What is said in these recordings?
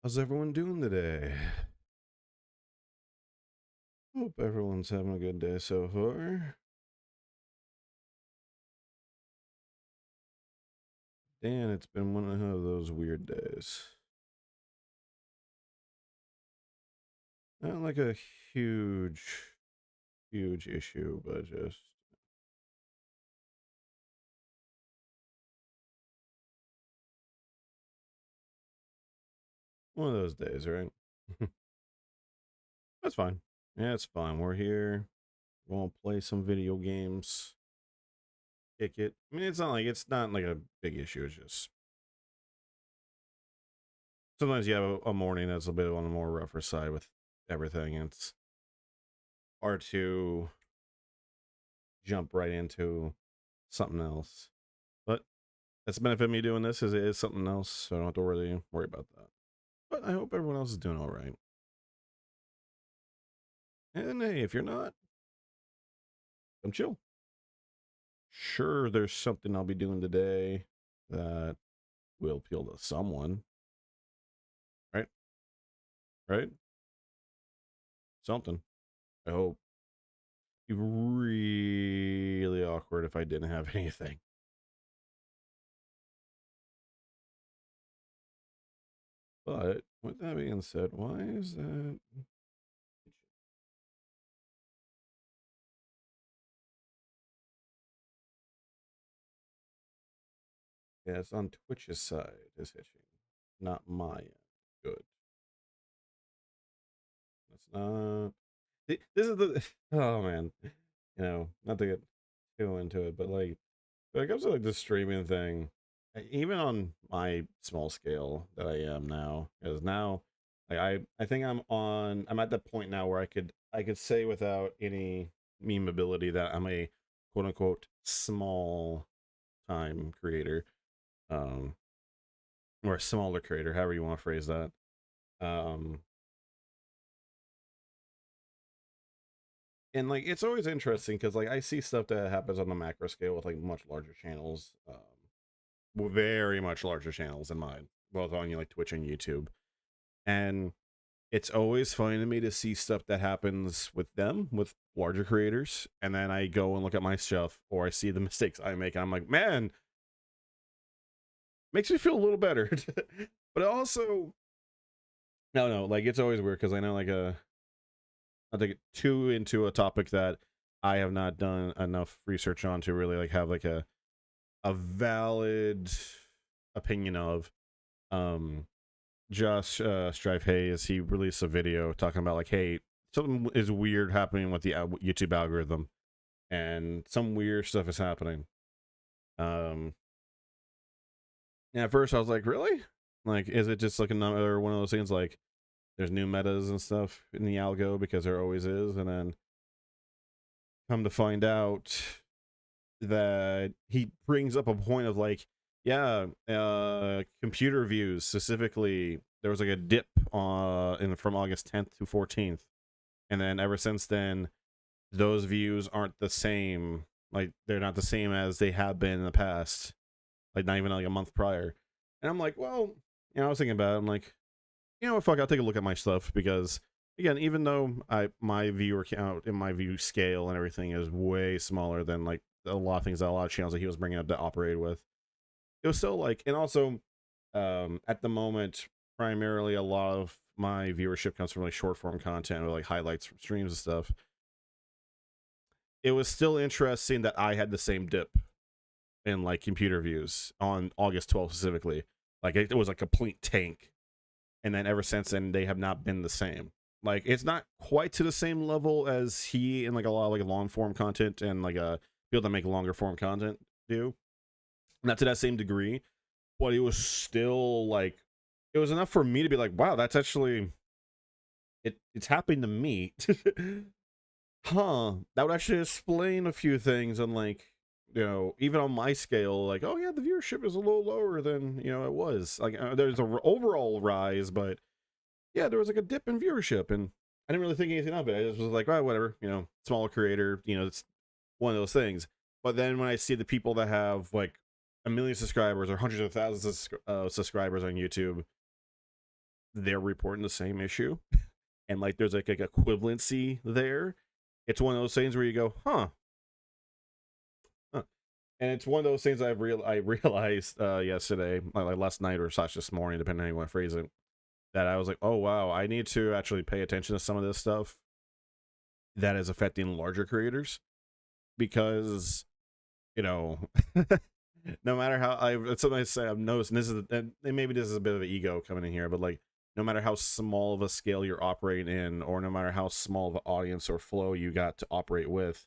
How's everyone doing today? Hope everyone's having a good day so far. Dan, it's been one of those weird days. Not like a huge, huge issue, but just one of those days, right? That's fine. Yeah, it's fine. We're here. We're gonna play some video games. Kick it. I mean, it's not like a big issue. It's just sometimes you have a morning that's a bit on the more rougher side with everything. And it's hard to jump right into something else. But that's the benefit of me doing this is it is something else, so I don't have to really worry about that. But I hope everyone else is doing all right. And hey, if you're not, come chill. Sure, there's something I'll be doing today that will appeal to someone, right? Right? Something. I hope. It'd be really awkward if I didn't have anything. But with that being said, why is that? Yeah, it's on Twitch's side is hitching, not my end. Good. That's not. This is the. Oh man, not to get too into it, but like when it comes to like the streaming thing, even on my small scale that I am now, because now, like I think I'm at that point now where I could say without any memeability that I'm a quote unquote small time creator, um, or a smaller creator, however you want to phrase that. Um, and like it's always interesting because like I see stuff that happens on the macro scale with like much larger channels, very much larger channels than mine, both on like Twitch and YouTube. And it's always funny to me to see stuff that happens with them, with larger creators, and then I go and look at my stuff or I see the mistakes I make, and I'm like, man, makes me feel a little better. But it also, no, like it's always weird because I know like I think too into a topic that I have not done enough research on to really like have like a valid opinion of. Um, Josh Strife Hayes, he released a video talking about like, hey, something is weird happening with the YouTube algorithm, and some weird stuff is happening. Um, and at first I was like, really? Like, is it just like another one of those things like there's new metas and stuff in the algo because there always is, and then come to find out that he brings up a point of like, yeah, computer views specifically. There was like a dip from August 10th to 14th, and then ever since then, those views aren't the same. Like they're not the same as they have been in the past. Like not even like a month prior. And I'm like, well, I was thinking about it. I'm like, you know what, fuck, I'll take a look at my stuff because again, even though my viewer count and my view scale and everything is way smaller than like a lot of things that a lot of channels that he was bringing up to operate with, it was still like, and also at the moment, primarily a lot of my viewership comes from like short form content or like highlights from streams and stuff. It was still interesting that I had the same dip in like computer views on August 12th specifically. Like it was a complete tank, and then ever since then they have not been the same. Like it's not quite to the same level as he and like a lot of like long form content and like people that make longer form content do, not to that same degree, but it was still like it was enough for me to be like, wow, that's actually it's happening to me. Huh, that would actually explain a few things. And like, even on my scale, like, oh yeah, the viewership is a little lower than it was. Like there's a overall rise, but yeah, there was like a dip in viewership, and I didn't really think anything of it. I just was like, oh, whatever, smaller creator, it's one of those things. But then when I see the people that have like a million subscribers or hundreds of thousands of subscribers on YouTube, they're reporting the same issue, and like there's like equivalency there. It's one of those things where you go, huh. And it's one of those things I realized yesterday, like last night or slash this morning, depending on how you want to phrase it, that I was like, oh wow, I need to actually pay attention to some of this stuff that is affecting larger creators, because no matter how it's something I say, I've noticed, and this is, and maybe this is a bit of an ego coming in here, but like no matter how small of a scale you're operating in, or no matter how small of an audience or flow you got to operate with,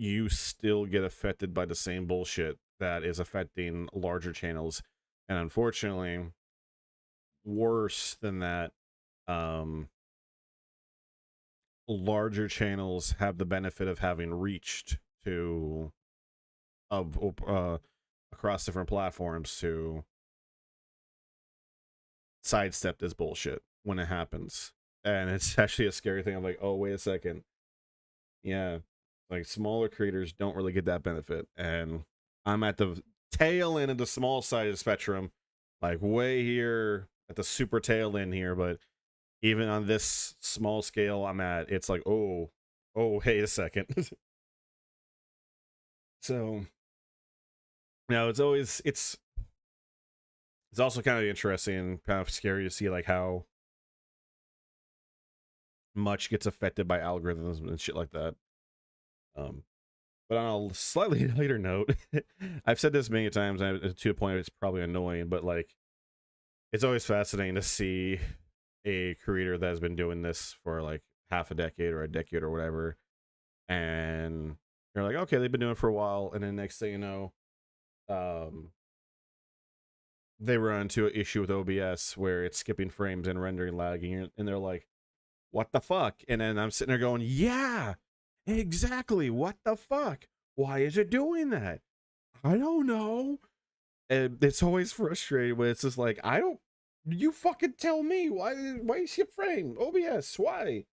you still get affected by the same bullshit that is affecting larger channels. And unfortunately, worse than that, larger channels have the benefit of having reached to across different platforms to sidestep this bullshit when it happens. And it's actually a scary thing. I'm like, oh, wait a second. Yeah, like smaller creators don't really get that benefit, and I'm at the tail end of the small side of the spectrum, like way here at the super tail end here. But even on this small scale I'm at, it's like, oh, wait a second. So now it's always, it's also kind of interesting and kind of scary to see like how much gets affected by algorithms and shit like that. But on a slightly lighter note, I've said this many times, and to a point it's probably annoying, but like it's always fascinating to see a creator that has been doing this for like half a decade or a decade or whatever, and you're like, okay, they've been doing it for a while, and then next thing you know, they run into an issue with OBS where it's skipping frames and rendering lagging, and they're like, what the fuck? And then I'm sitting there going, yeah, exactly, what the fuck? Why is it doing that? I don't know. And it's always frustrating when it's just like, I don't, you fucking tell me. Why you skip frame? OBS, why?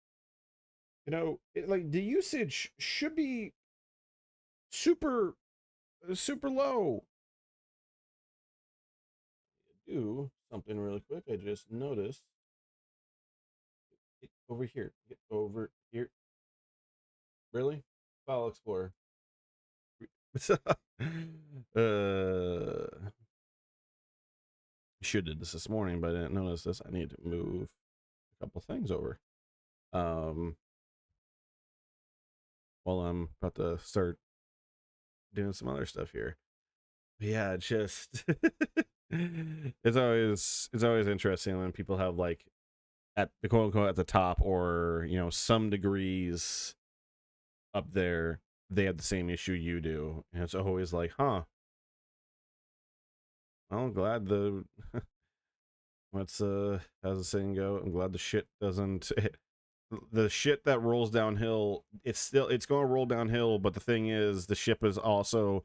Like the usage should be super super low. Do something really quick. I just noticed. Get over here. Get over here. Really? File Explorer. Should have did this morning, but I didn't notice this. I need to move a couple things over. While I'm about to start doing some other stuff here. But yeah, just it's always interesting when people have like at the quote unquote at the top, or some degrees up there, they have the same issue you do, and it's always like, huh, I'm glad the what's how's the saying go, I'm glad the shit doesn't the shit that rolls downhill, it's going to roll downhill, but the thing is, the ship is also,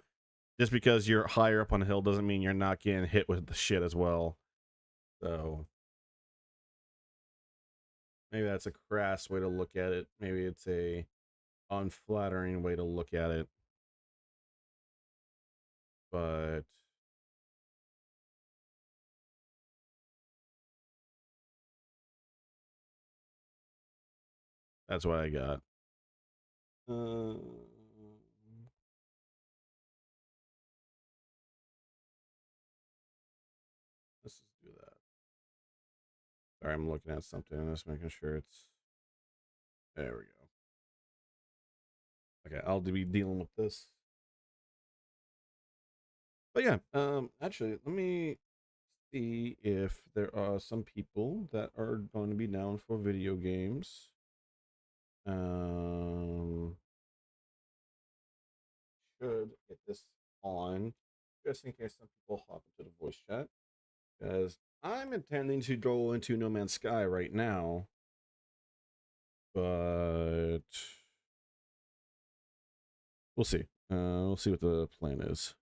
just because you're higher up on the hill doesn't mean you're not getting hit with the shit as well. So maybe that's a crass way to look at it. Maybe it's a unflattering way to look at it. But that's what I got. Let's just do that. Sorry, I'm looking at something and just making sure it's, there we go. Okay, I'll be dealing with this. But yeah, actually, let me see if there are some people that are going to be down for video games. Should get this on just in case some people hop into the voice chat, because I'm intending to go into No Man's Sky right now, but we'll see. We'll see what the plan is.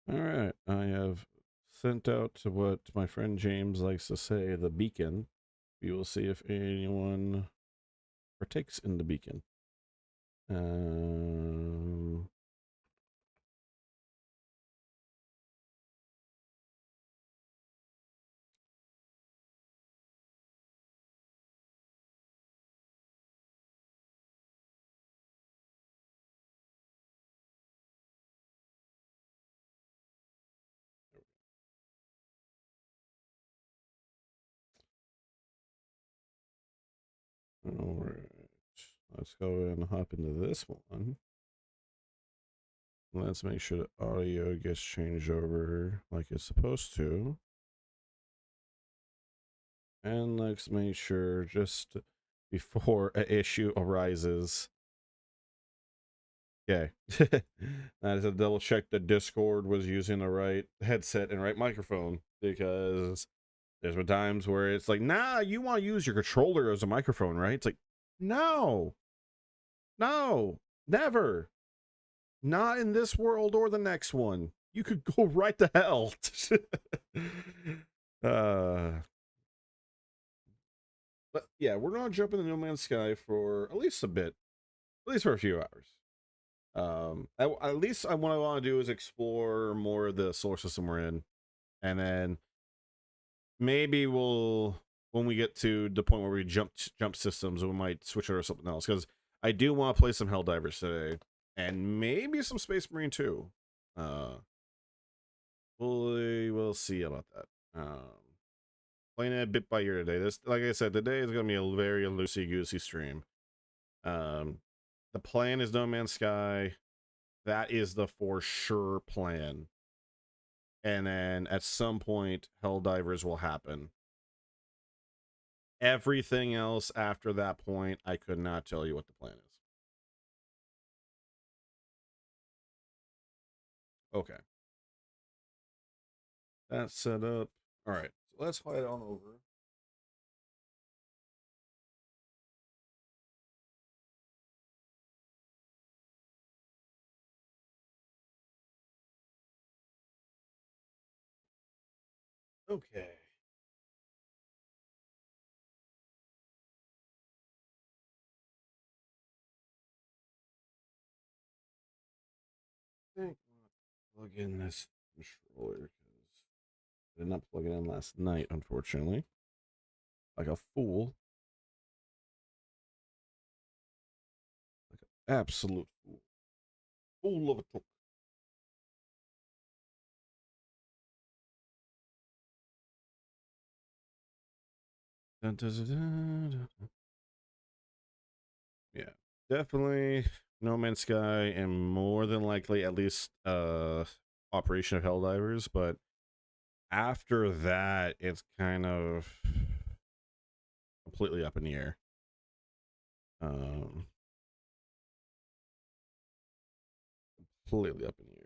All right, I have sent out what my friend James likes to say, the beacon. We will see if anyone partakes in the beacon. All right, let's go and hop into this one. Let's make sure the audio gets changed over like it's supposed to. And let's make sure just before an issue arises. Okay. I just had to double check that Discord was using the right headset and right microphone, because there's been times where it's like, nah, you want to use your controller as a microphone, right? It's like, no, never. Not in this world or the next one. You could go right to hell. But yeah, we're gonna jump into No Man's Sky for at least a bit, at least for a few hours. At least what I want to do is explore more of the solar system we're in, and then maybe we'll, when we get to the point where we jump systems, we might switch over to something else, because I do want to play some Helldivers today, and maybe some Space Marine too. We'll see about that. Playing it bit by ear today. This, like I said, today is gonna be a very loosey-goosey stream. The plan is No Man's Sky. That is the for sure plan. And then at some point, Helldivers will happen. Everything else after that point, I could not tell you what the plan is. Okay. That's set up. All right. So let's head on over. Okay. I think I'll plug in this controller because I did not plug it in last night, unfortunately. Like a fool. Like an absolute fool. Fool of a took. Yeah, definitely No Man's Sky, and more than likely at least Operation of Helldivers, but after that it's kind of completely up in the air. Completely up in the air.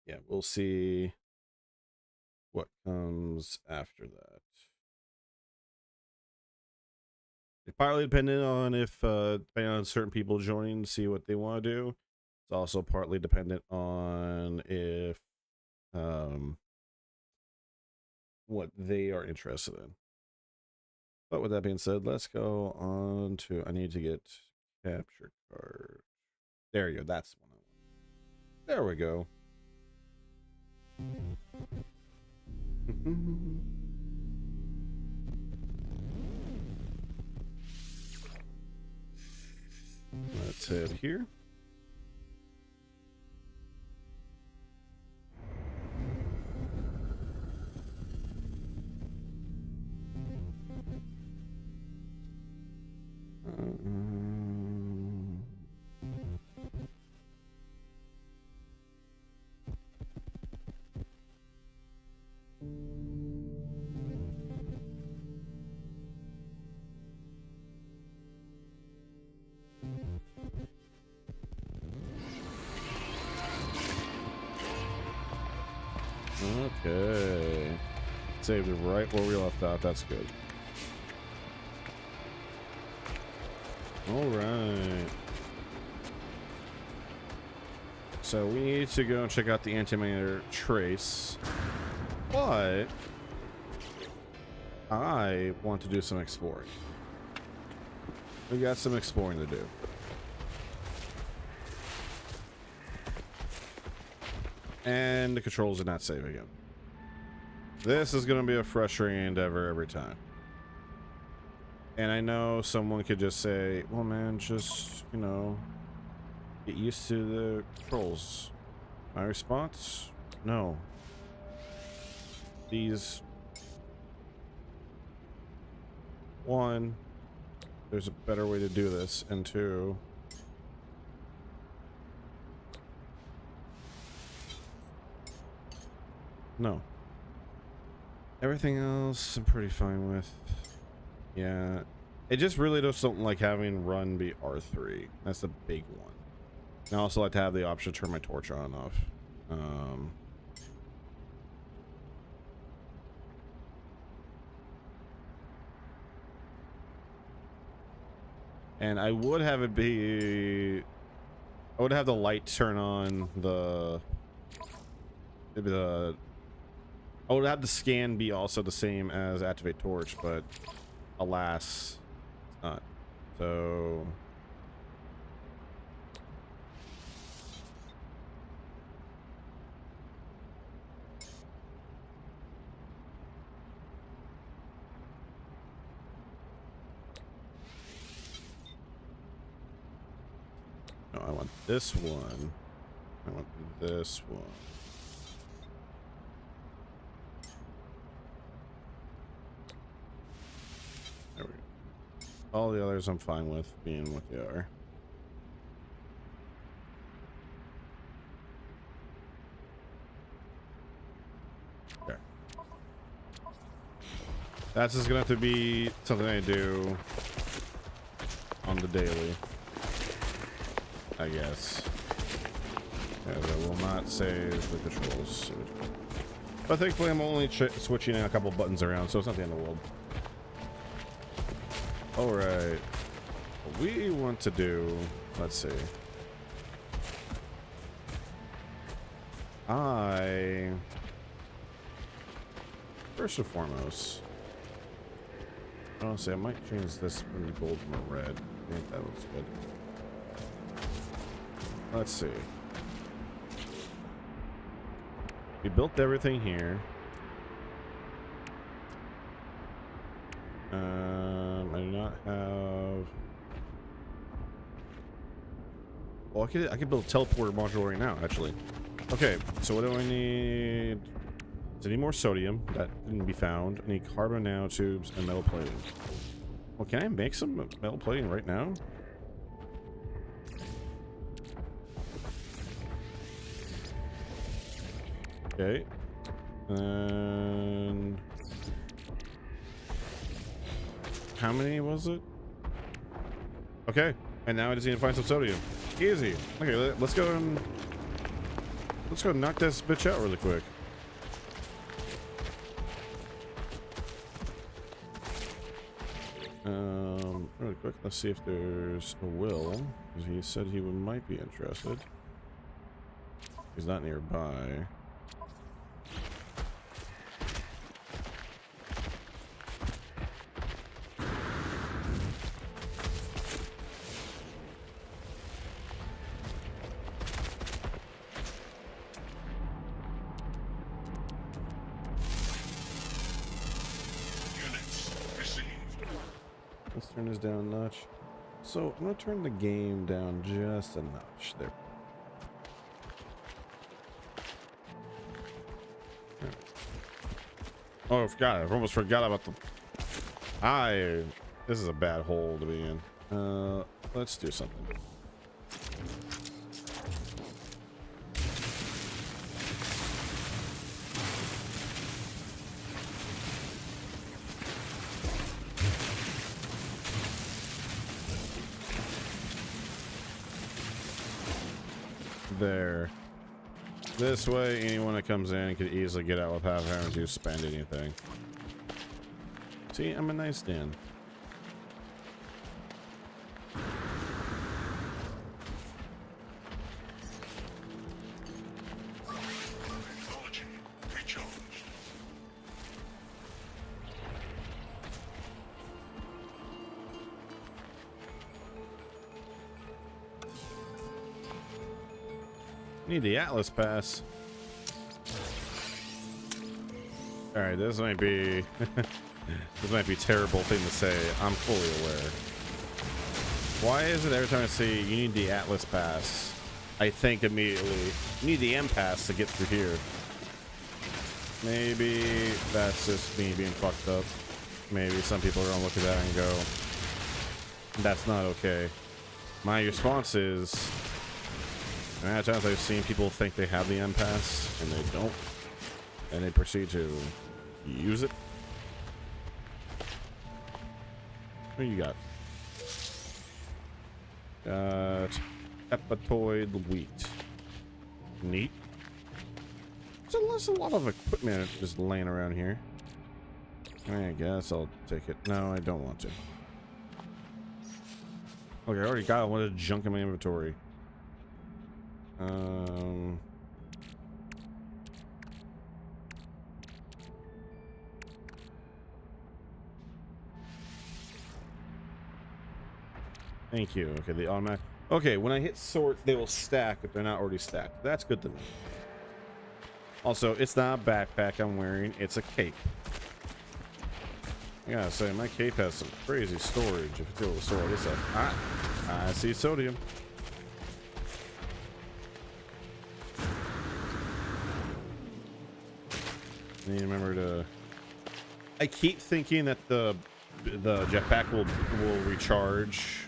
Yeah, we'll see what comes after that. It's partly dependent on if depending on certain people joining to see what they want to do. It's also partly dependent on if what they are interested in. But with that being said, let's go on to, I need to get capture card. There you go, that's one. There we go. Let's head here. Okay. Saved it right where we left off. That's good. All right. so we need to go and check out the antimatter trace, but I want to do some exploring. We got some exploring to do. And the controls are not saving again. This is going to be a frustrating endeavor every time. And I know someone could just say, well, man, just, you know, get used to the controls. My response? No. These... One, there's a better way to do this, and two... No. Everything else I'm pretty fine with. Yeah. It just really does something like having run be R3. That's the big one. And I also like to have the option to turn my torch on and off. And I would have it be... I would have the light turn on the... I would have the scan be also the same as activate torch, but alas, it's not. So... No, I want this one. I want this one. There we go. All the others I'm fine with being what they are. Okay. That's just gonna have to be something I do on the daily, I guess. As I will not save the controls. But thankfully I'm only switching a couple buttons around, so it's not the end of the world. Alright. What we want to do, let's see. First and foremost, honestly, I might change this from the gold from a red. I think that looks good. Let's see. We built everything here. I do not have... Well, I could build a teleporter module right now, actually. Okay, so what do I need? I need more sodium. That didn't be found. I need carbon nanotubes and metal plating. Well, can I make some metal plating right now? Okay. And... how many was it? Okay. And now I just need to find some sodium. Easy. Okay, let's go and... let's go knock this bitch out really quick. Really quick, let's see if there's a Will. Because he said he might be interested. He's not nearby. Let's turn this down a notch. So I'm gonna turn the game down just a notch there. Oh, I forgot. I almost forgot about the... this is a bad hole to be in. Let's do something. There. This way, anyone that comes in could easily get out without having to spend anything. See, I'm a nice Dan. Need the Atlas pass. All right, this might be this might be a terrible thing to say. I'm fully aware. Why is it every time I say you need the Atlas pass, I think immediately you need the M pass to get through here? Maybe that's just me being fucked up. Maybe some people are gonna look at that and go, that's not okay. My response is, the amount of times I've seen people think they have the M pass and they don't, and they proceed to use it. What do you got? Got epitoid wheat. Neat. There's a lot of equipment just laying around here. I guess I'll take it. No, I don't want to. Okay, I already got a lot of junk in my inventory. Thank you. Okay, the automatic. Okay, when I hit sort, they will stack if they're not already stacked. That's good to know. Also, it's not a backpack I'm wearing, it's a cape. I gotta say, my cape has some crazy storage if you feel the store this up. I see sodium. I need to remember to... I keep thinking that the jetpack will recharge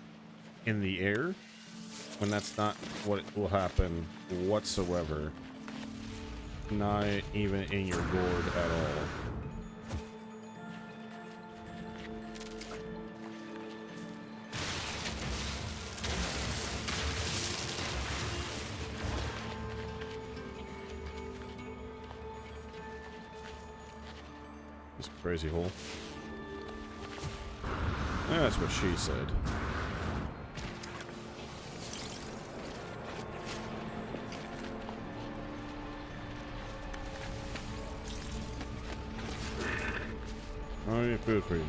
in the air, when that's not what will happen whatsoever. Not even in your gourd at all. This crazy hole. That's what she said. I need food for you.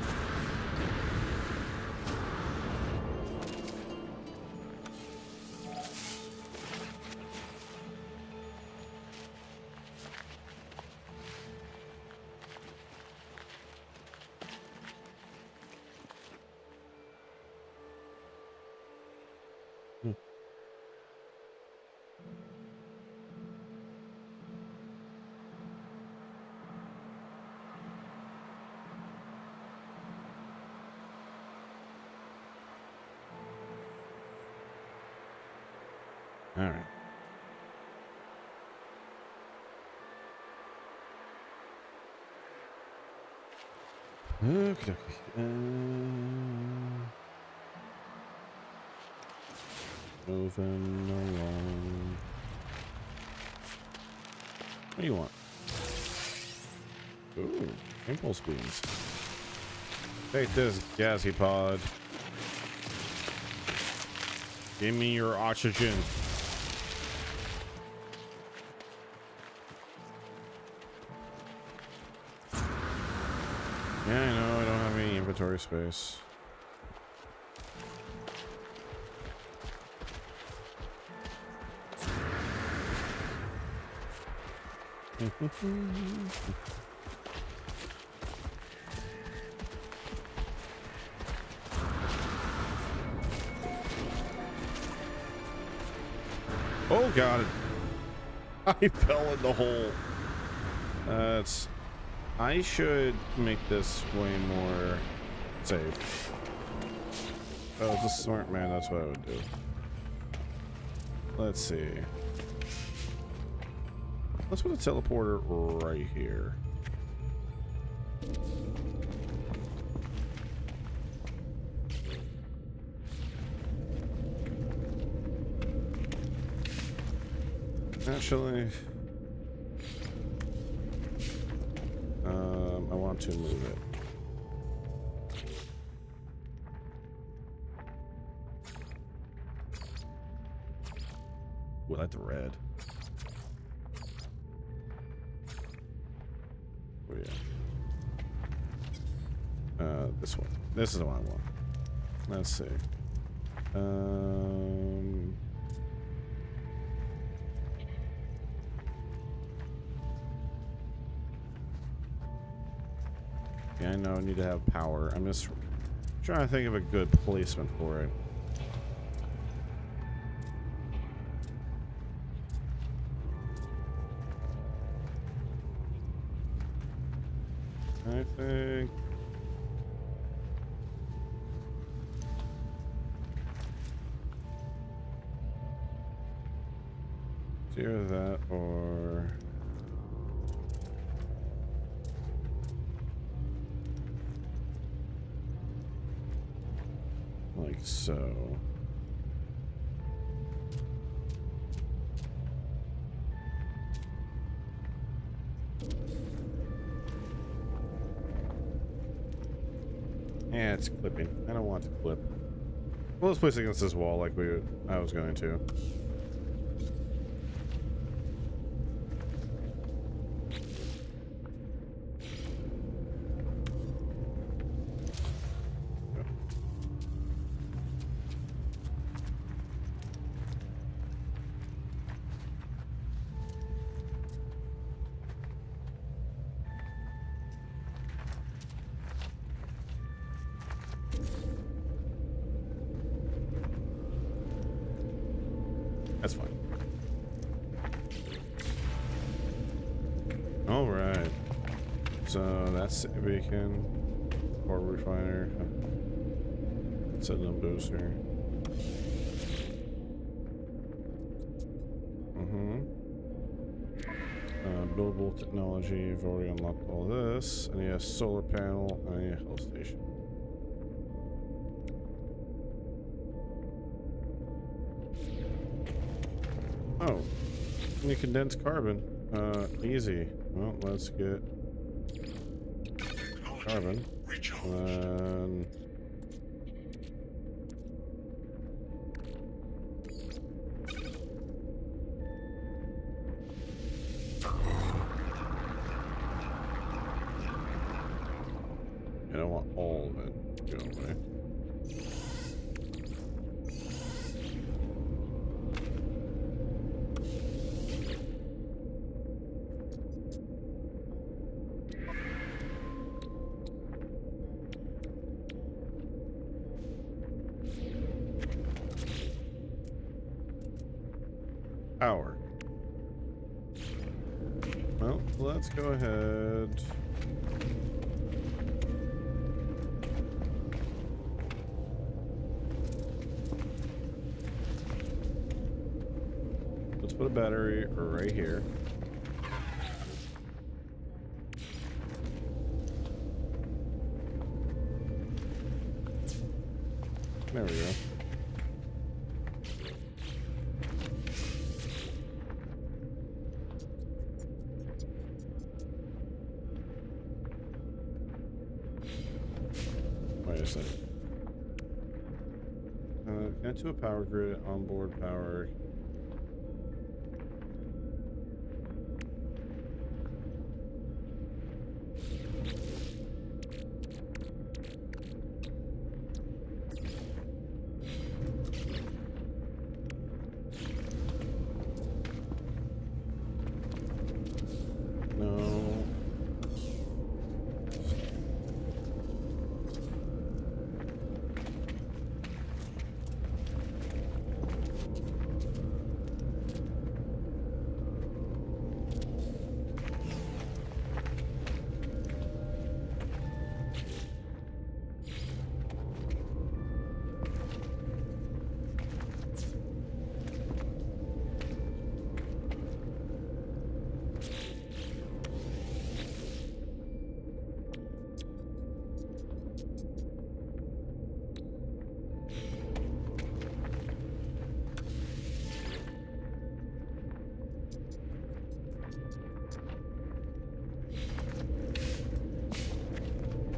All right. Okay. Moving along. What do you want? Ooh, impulse beams. Take this, gassy pod. Give me your oxygen. Yeah, I know, I don't have any inventory space. Oh god, I fell in the hole. I should make this way more safe. Oh, it's a smart man, that's what I would do. Let's see. Let's put a teleporter right here. Actually, I want to move it. Well, that's red. Oh yeah. This one. This is the one I want. Let's see. Yeah, I know I need to have power. I'm just trying to think of a good placement for it. I think... It's either that or... like so. Yeah, it's clipping. I don't want to clip. Well, let's place it against this wall like I was going to. That's fine. All right. So that's beacon, core refiner, setting up booster. Buildable technology. I've already unlocked all this. And yes, solar panel. And yeah, health station. Oh, you condense carbon. Easy. Well, let's get carbon. And I don't want all of it to go away. Power. Well, let's go ahead. Let's put a battery right here. There we go. Wait a second. Connect to a power grid, onboard power. No.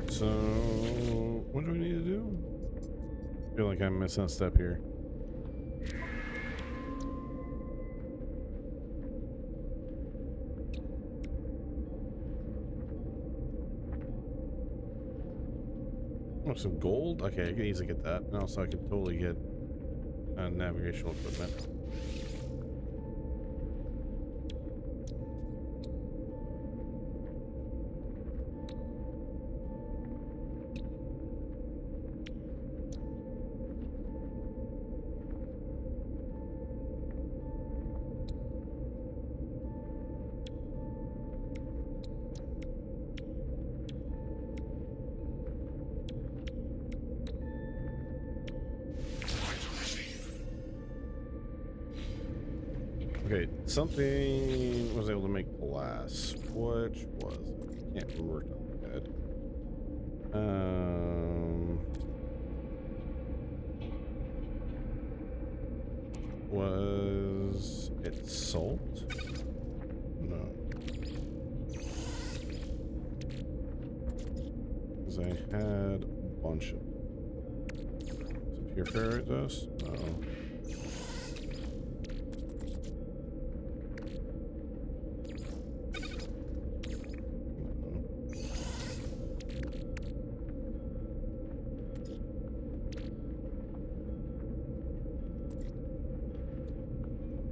So, what do we need to do? I feel like I'm missing a step here. Oh, some gold? Okay, I can easily get that. And also I can totally get navigational equipment. Okay, something was able to make glass. Which was it? Can't remember off the top of my head. Was it salt? No. Because I had a bunch of. Is it pure ferrite dust? No.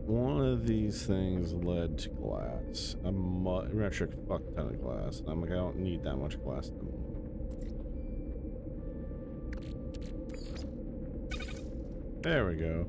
One of these things led to glass. An extra fuck ton of glass. And I'm like, I don't need that much glass anymore. There we go.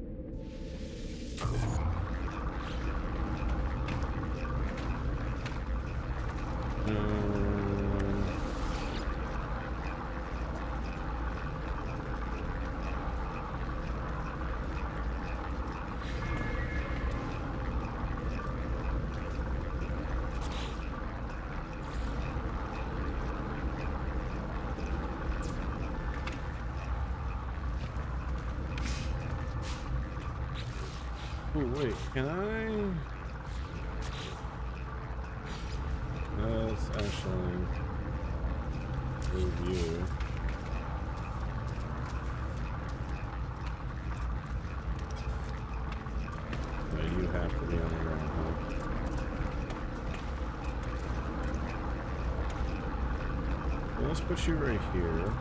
Oh wait, can I? Let's actually review. But you have to be on the ground, huh? Well, let's put you right here.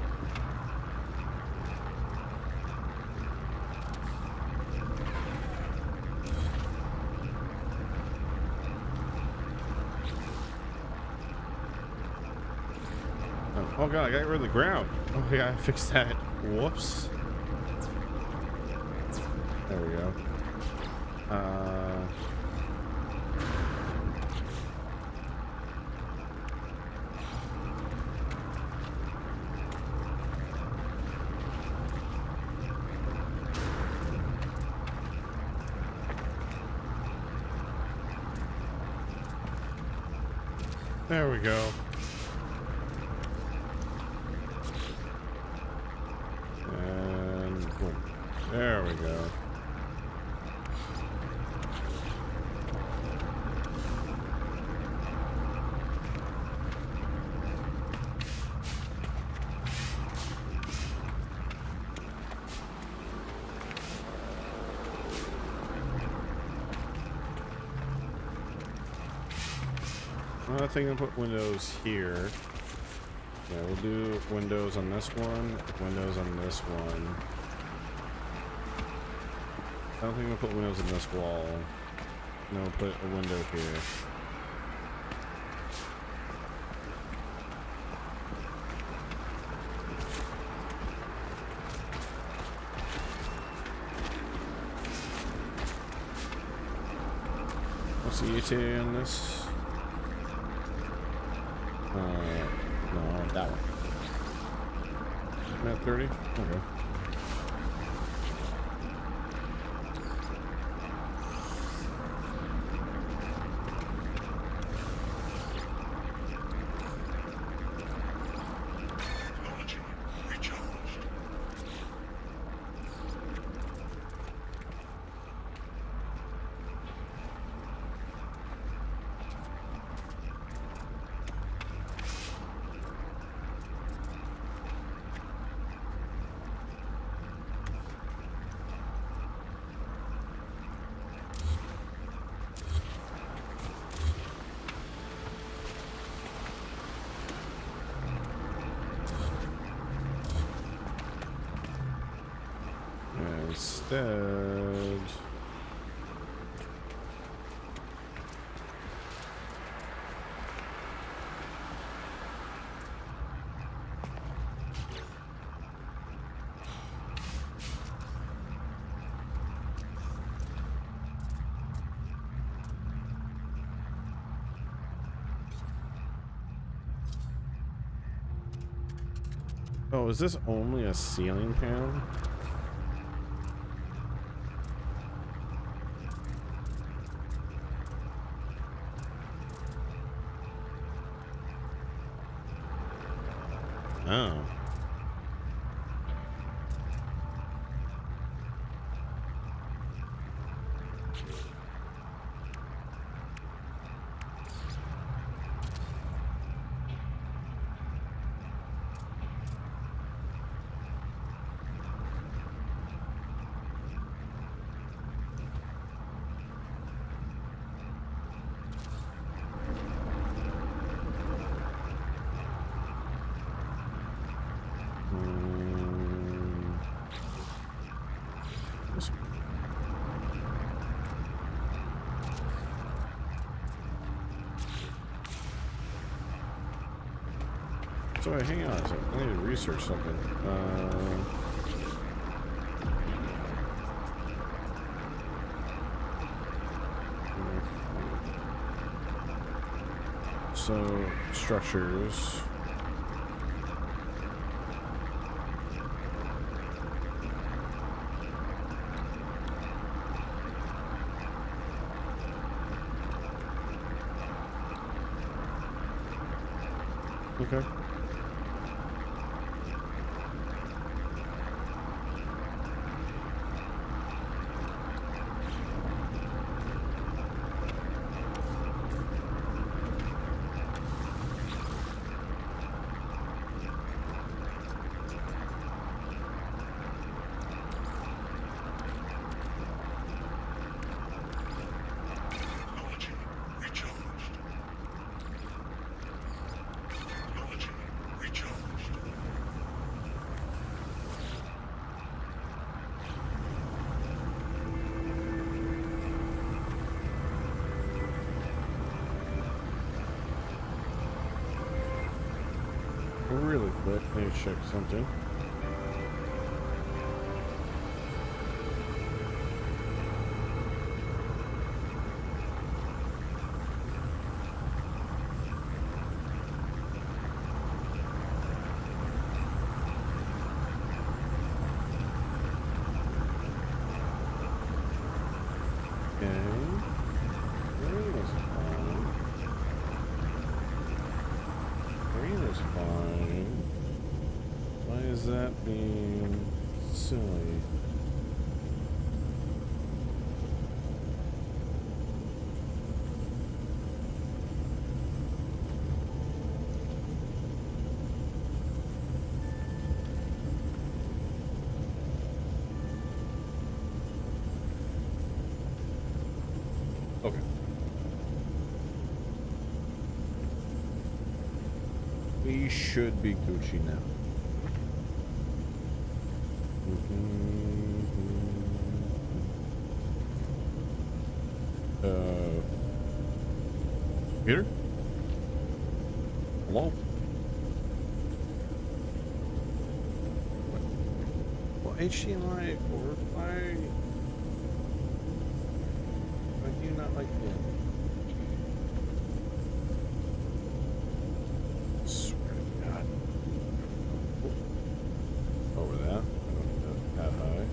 Oh god, I got rid of the ground. Oh yeah, I fixed that. Whoops. There we go. There we go. And boom. There we go. I think I'll put windows here. Yeah, we'll do windows on this one, windows on this one. I don't think we'll put windows on this wall. No, we'll put a window here. What's the ETA on this? No, that one. I'm at 30? Okay. Instead, oh, is this only a ceiling panel? Oh. So hang on a second. I need to research something. So structures. Okay. Really quick, let me check something. Is that being silly? Okay. We should be Gucci now. Peter? Hello? Well, HDMI, or why do you not like that? I swear to God. Over that. I don't need that high.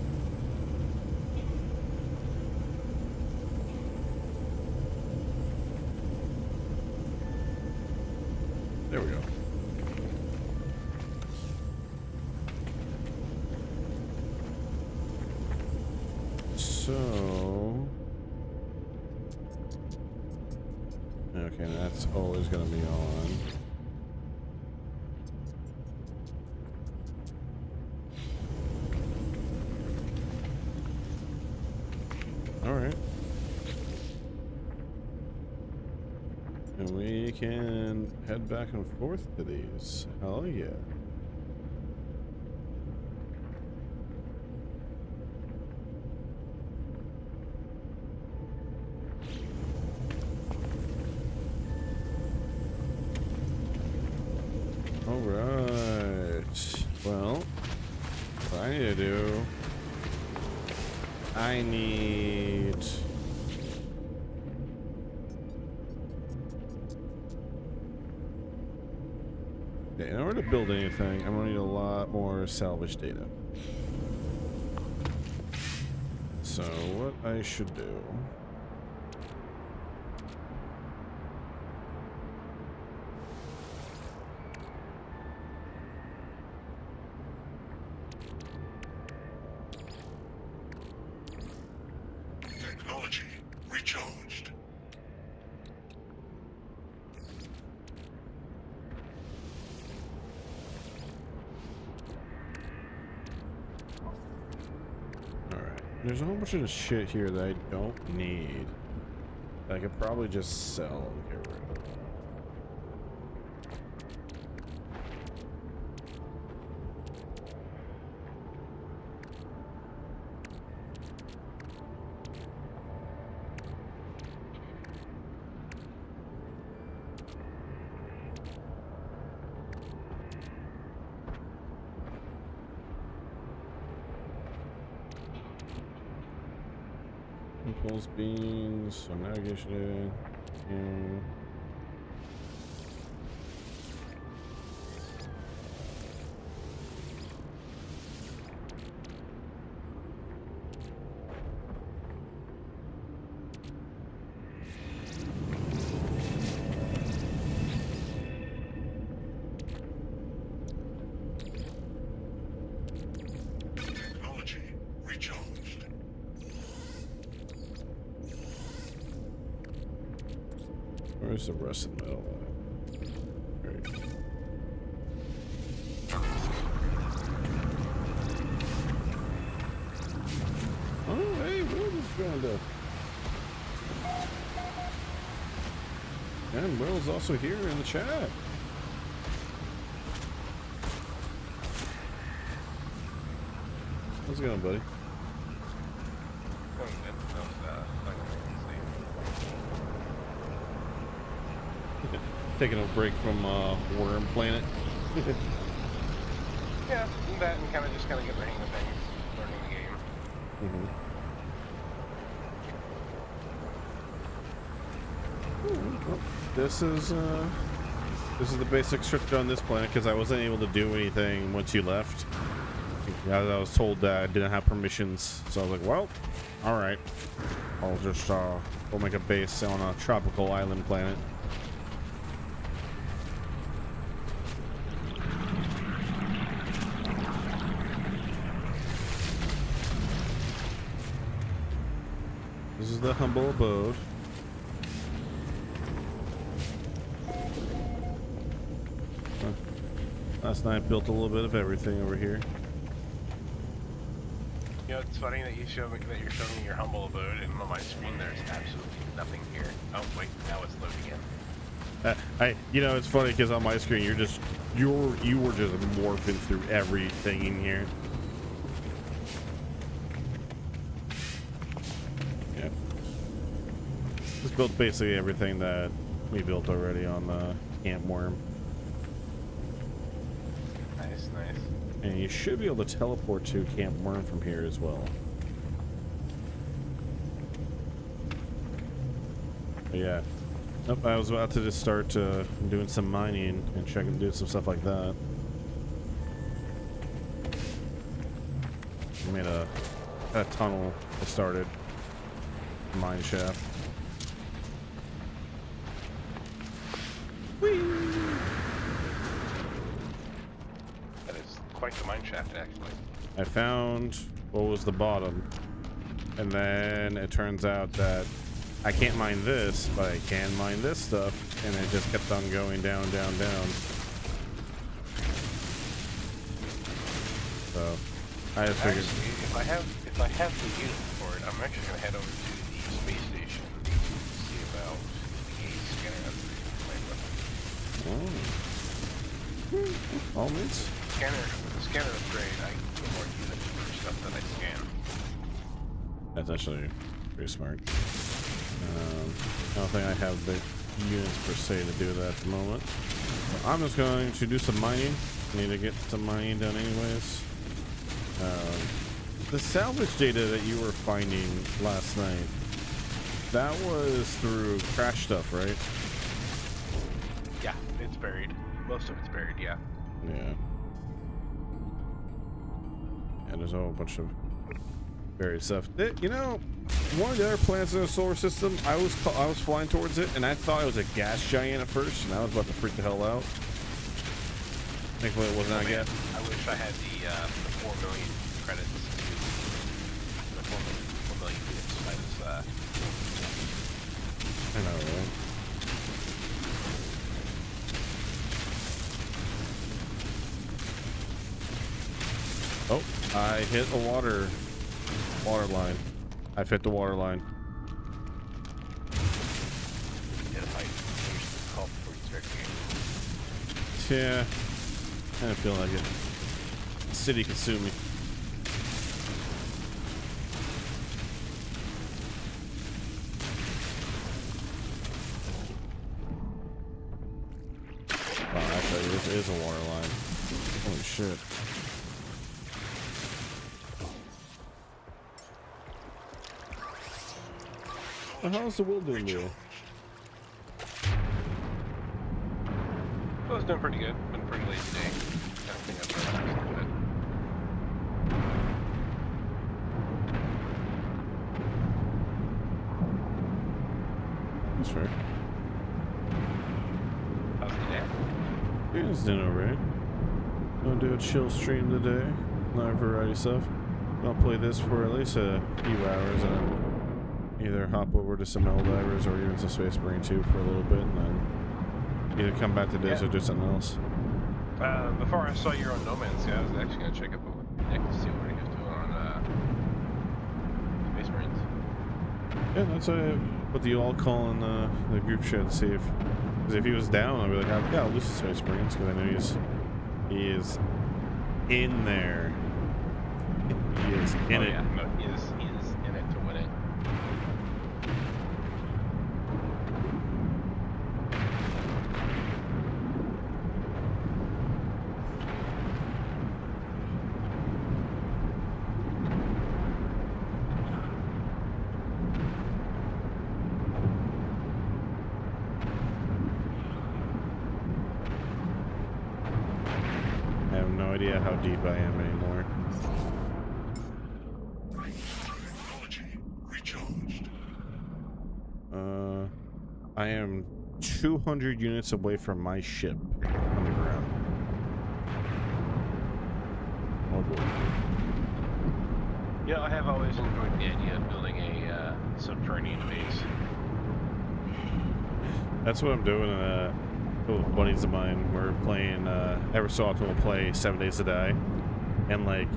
There we go. So, okay, that's always going to be on. All right. And we can head back and forth to these. Hell yeah. Alright. Well, what I need to do, I need... Okay, in order to build anything, I'm gonna need a lot more salvage data. So what I should do... Technology recharged. Alright. There's a whole bunch of shit here that I don't need. That I could probably just sell and get rid of. Impulse beans, some navigation. Technology recharged. Where's the rest of the metal at? There you go. Oh, hey, Will just joined up. And Will's also here in the chat. How's it going, buddy? Taking a break from Worm Planet. Yeah, that and kind of just getting the hang of things, learning the game. Well, this is the basic structure on this planet because I wasn't able to do anything once you left. I was told that I didn't have permissions, so I was like, well, all right, I'll just go make a base on a tropical island planet. This is the humble abode. Last night built a little bit of everything over here. You know, it's funny that you show me that you're showing me your humble abode, and on my screen there's absolutely nothing here. Oh wait, now it's loading in. You know, it's funny because on my screen you were just morphing through everything in here. Yeah, just built basically everything that we built already on the Camp Worm. Nice, nice. And you should be able to teleport to Camp Worm from here as well. But yeah. Nope, I was about to just start doing some mining and checking, do some stuff like that. I made a tunnel I started. Mine shaft. Whee! That is quite the mine shaft, actually. I found what was the bottom, and then it turns out that I can't mine this, but I can mine this stuff, and it just kept on going down, down, down. So I just figured. Actually, if I have the unit for it, I'm actually gonna head over to the space station to see about the gate scanner upgrade. All means. The scanner upgrade, I get more units for stuff that I scan. That's actually pretty smart. I don't think I have the units per se to do that at the moment. So I'm just going to do some mining. Need to get some mining done anyways. The salvage data that you were finding last night, that was through crash stuff, right? Yeah, it's buried. Most of it's buried, yeah. Yeah. Yeah, there's a whole bunch of buried stuff. You know, one of the other planets in the solar system, I was flying towards it, and I thought it was a gas giant at first, and I was about to freak the hell out. Thankfully, it wasn't, I guess. I wish I had the 4 million credits to the 4 million units I was I hit a water line. I've hit the water line. Get a fight. Finish the call before you start the game. Yeah, I don't feel like it. The city could sue me. Wow, actually, this is a water line. Holy shit. How's the will doing there? Well, it's doing pretty good. Been a pretty lazy day. I don't think I've done much to it. That's fair. How's the day? Yeah, it's doing alright. Gonna do a chill stream today. Live variety stuff. I'll play this for at least a few hours and then either hop over to some Helldivers or even some Space Marine 2 for a little bit and then either come back to this or do something else. Before I saw you on No Man's Sky, I was actually going to check up with Nick to see what he was doing on Space Marines. Yeah, that's why I put the all call in the group chat to see if, because if he was down, I'd be like, yeah, I'll lose the Space Marines because I know he is in there. He is in it. Yeah, no, he is in it to win it. I have no idea how deep I am anymore. Technology recharged. I am 200 units away from my ship on the ground. Oh boy. Yeah, I have always enjoyed the idea of building a subterranean base. That's what I'm doing. Buddies of mine, we're playing. Every so often we'll play 7 Days to Die, and like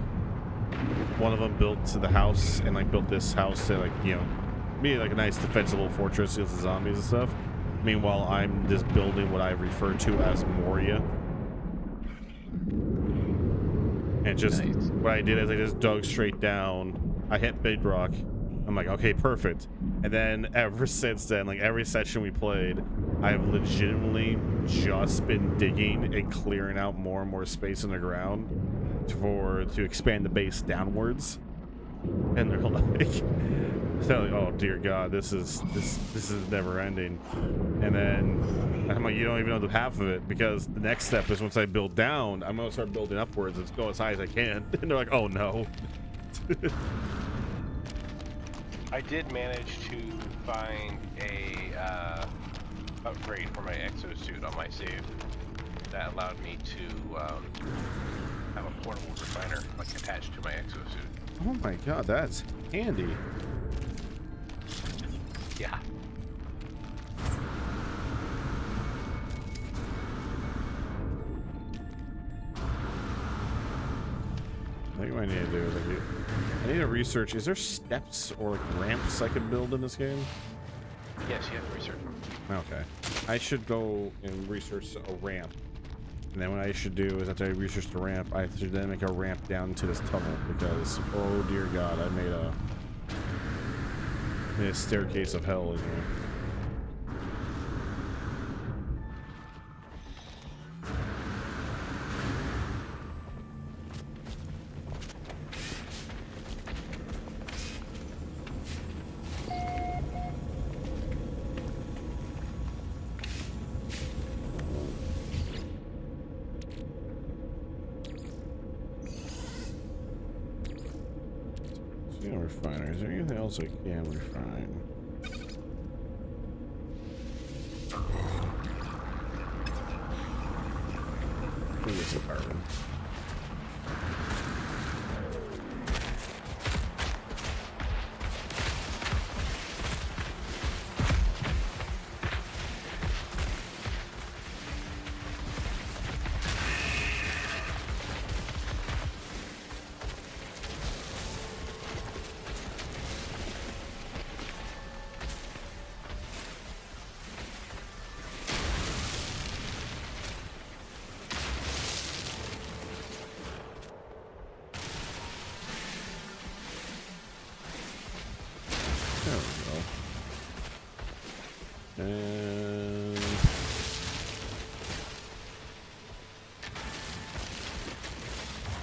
one of them built the house and like built this house to like be like a nice defensible fortress against the zombies and stuff. Meanwhile, I'm just building what I refer to as Moria. And just Nice. what I did is I just dug straight down. I hit bedrock. I'm like, okay, perfect. And then ever since then, like every session we played, I've legitimately just been digging and clearing out more and more space in the ground to expand the base downwards. And they're like, oh dear God, this is never ending. And then I'm like, you don't even know the half of it, because the next step is once I build down, I'm gonna start building upwards and go as high as I can. And they're like, oh no. I did manage to find a upgrade for my exosuit on my save that allowed me to have a portable refiner like attached to my exosuit. Oh my God, that's handy. Yeah. I think what I need to do is I need to research, is there steps or like ramps I can build in this game? Yes, you have to research them. Okay. I should go and research a ramp. And then what I should do is after I research the ramp, I should then make a ramp down to this tunnel, because oh dear God, I made a staircase of hell in here. Refiner. Is there anything else I can refine? I think it's a carbon. And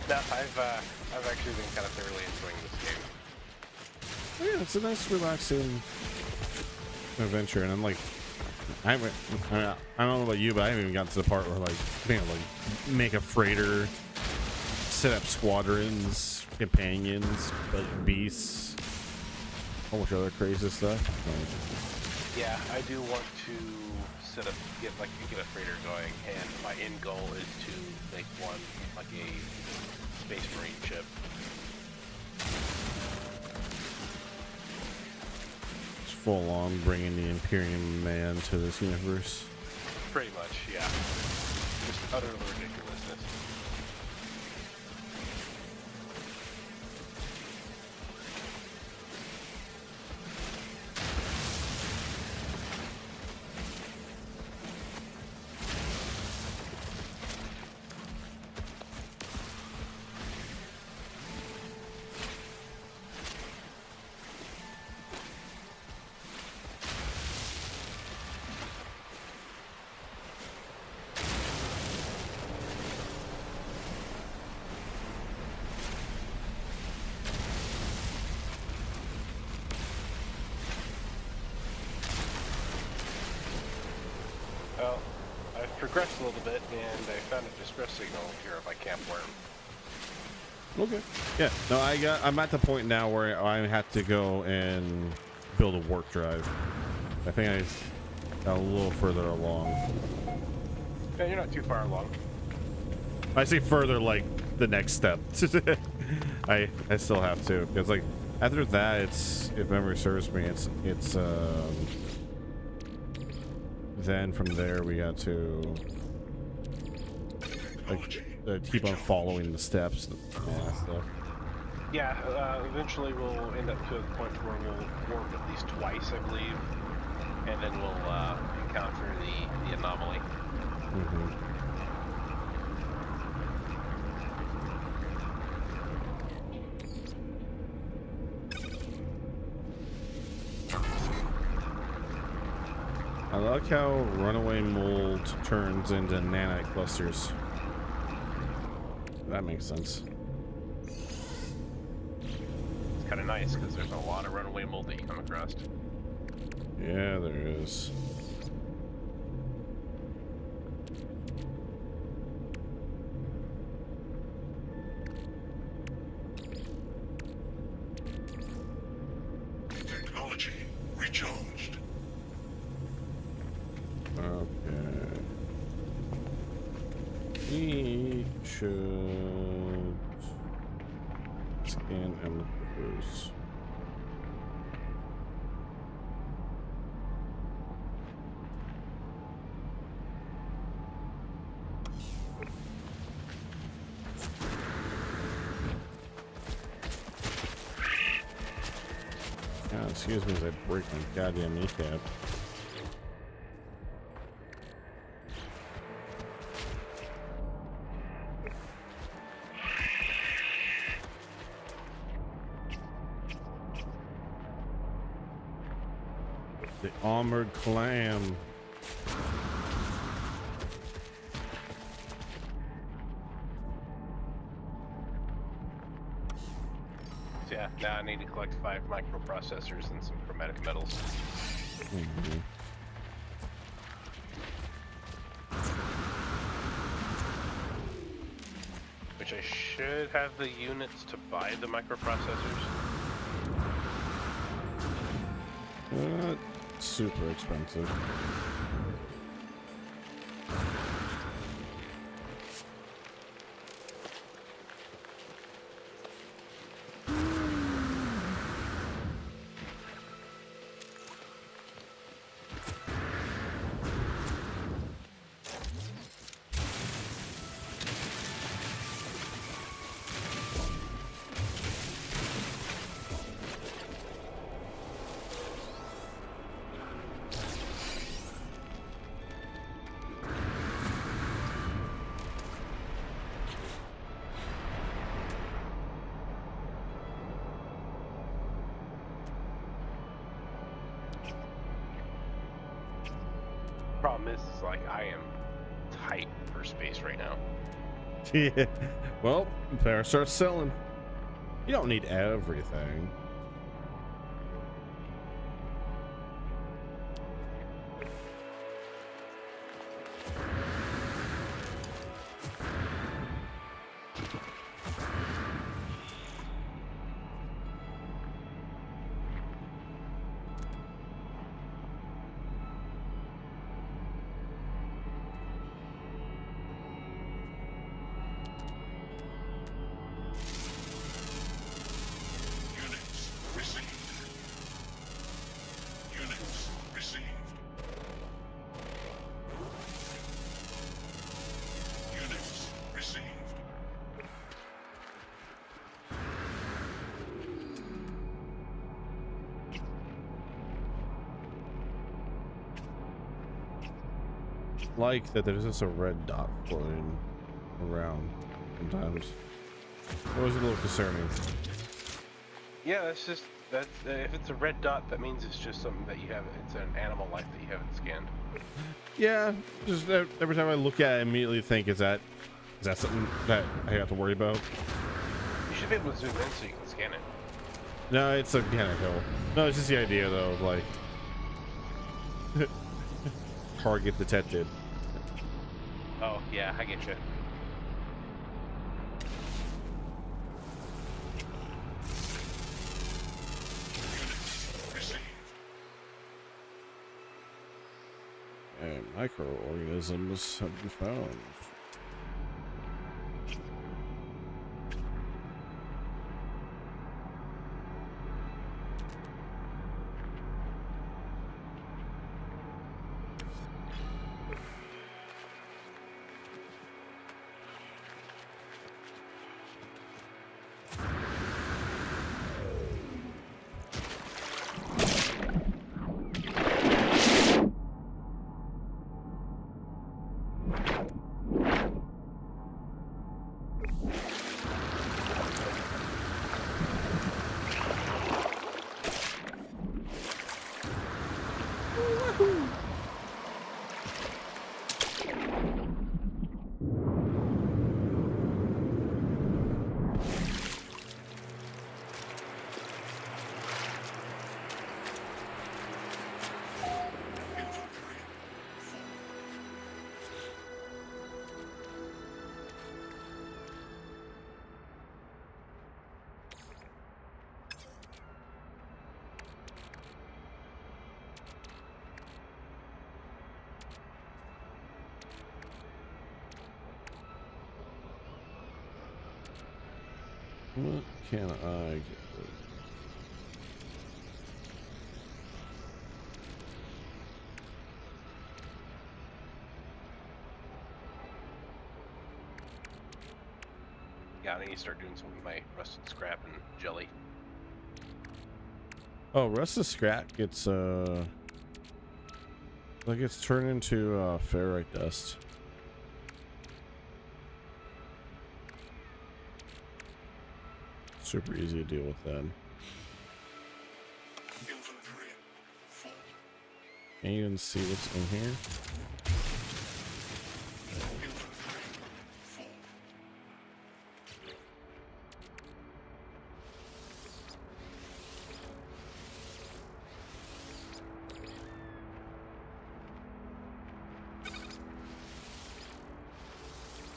No, I've actually been kind of thoroughly enjoying this game. yeah, it's a nice, relaxing adventure. And I'm like, I don't know about you, but I haven't even gotten to the part where like, like make a freighter, set up squadrons, companions, but beasts, a whole bunch of other crazy stuff. Yeah, I do want to get a freighter going, and my end goal is to make one like a Space Marine ship. It's full on bringing the Imperium man to this universe. Pretty much, yeah. Just utter ridiculousness. Well, I've progressed a little bit, and I found a distress signal here by Camp Worm. Okay. Yeah. No, I'm at the point now where I have to go and build a warp drive. I think I got a little further along. Yeah, you're not too far along. I say further, like the next step. I still have to, because like after that, it's, if memory serves me, it's then from there we got to like keep on following the steps and all that stuff. Yeah, eventually we'll end up to a point where we'll warp at least twice, I believe, and then we'll encounter the anomaly. Mm-hmm. I like how runaway mold turns into nanite clusters. That makes sense. It's kind of nice because there's a lot of runaway mold that you come across. Yeah, there is. Technology recharged. Okay. We should scan amethyst. God, excuse me as I break my goddamn kneecap. The armored clam. So yeah, now I need to collect 5 microprocessors and some chromatic metals. Mhm. Which I should have the units to buy the microprocessors. Super expensive. problem is like I am tight for space right now. Yeah. Well, better start selling. You don't need everything. Units received. Units received. Units received. Like that there's just a red dot floating around sometimes. It was a little concerning. Yeah, that's just that. If it's a red dot, that means it's just something that you have. It's an animal life that you haven't scanned. Yeah, just every time I look at it, I immediately think, is that something that I have to worry about? You should be able to zoom in so you can scan it. No, it's a kind of hill. No, it's just the idea though of like target detected. Oh yeah, I get you. Units received. And microorganisms have been found. Infantry. What can I get? Yeah, I need to start doing some of my rusted scrap and jelly. Oh, rusted scrap gets like it's turned into ferrite dust. Super easy to deal with that. Infantry. Full. Can you even see what's in here? Infantry. Full.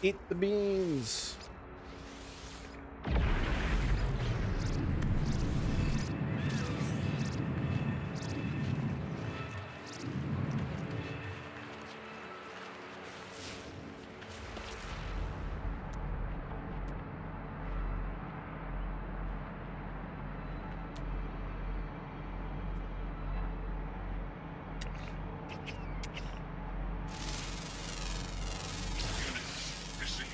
Eat the beans. Units received.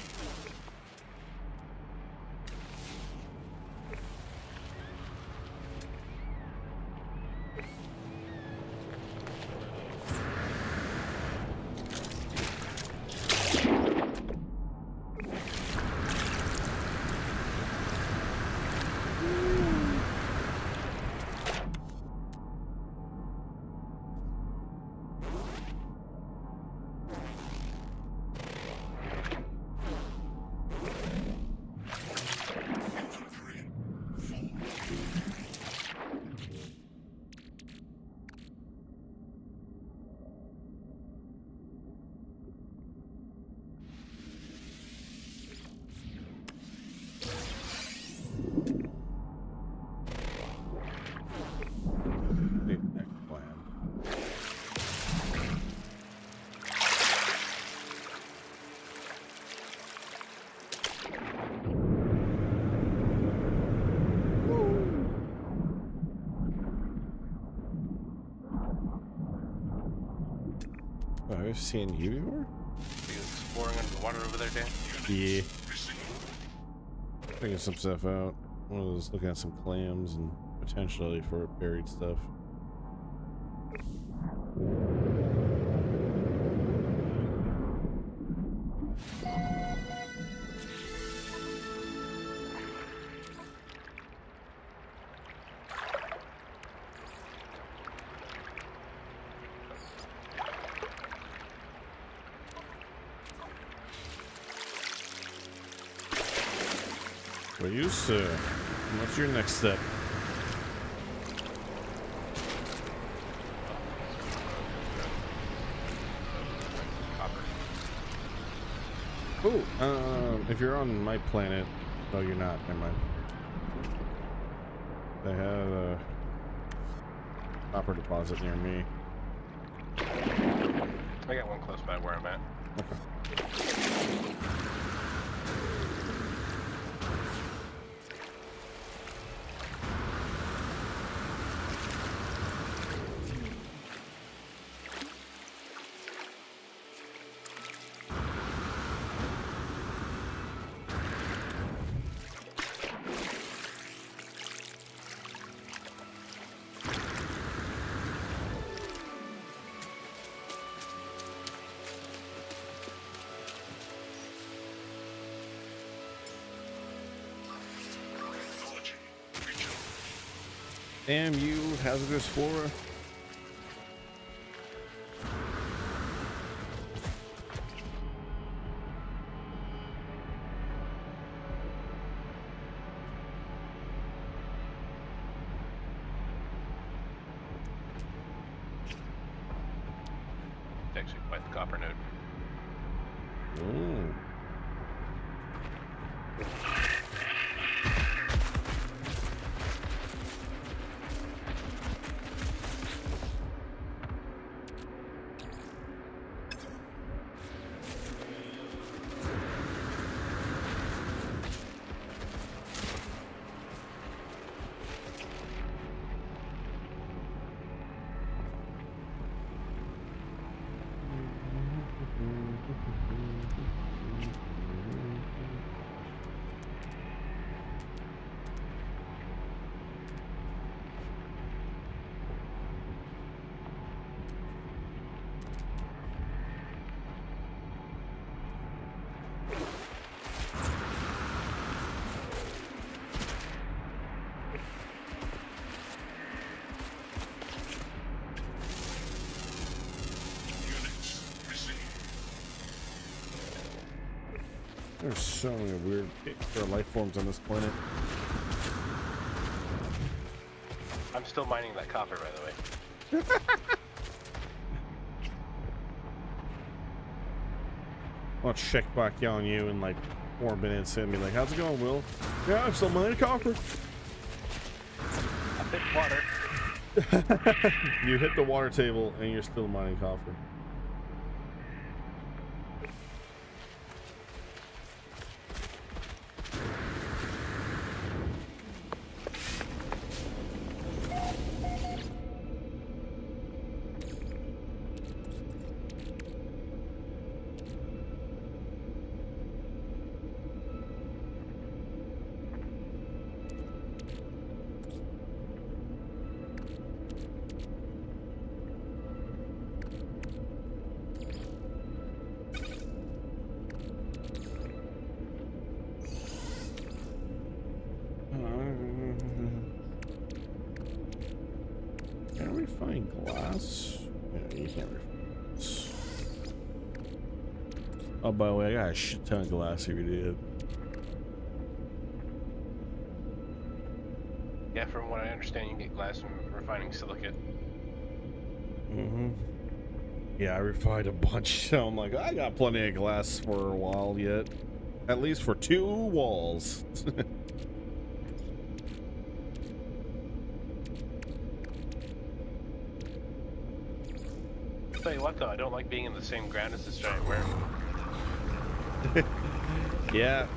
I've seen you before? Are you exploring under the water over there, Dan? Yeah. Figuring some stuff out. I was looking at some clams and potentially for buried stuff. Well, you, sir. What's your next step? Oh, if you're on my planet, oh, you're not. Never mind. They have a copper deposit near me. I got one close by where I'm at. Okay. Technology. Reach out. Damn you, hazardous flora. It's actually quite the copper node. Ooh. Units received. There's so many weird life forms on this planet. I'm still mining that copper, by the way. I'll check back on you in like 4 minutes and be like, how's it going, Will? Yeah, I'm still mining copper. I hit water. You hit the water table and you're still mining copper. Can we find glass? Yeah, you can't refine glass. Oh, by the way, I got a shit ton of glass here, dude. Yeah, from what I understand, you can get glass from refining silicate. Mm-hmm. Yeah, I refined a bunch. So I'm like, I got plenty of glass for a while yet. At least for 2 walls. Tell you what though, I don't like being in the same ground as this giant worm. Yeah,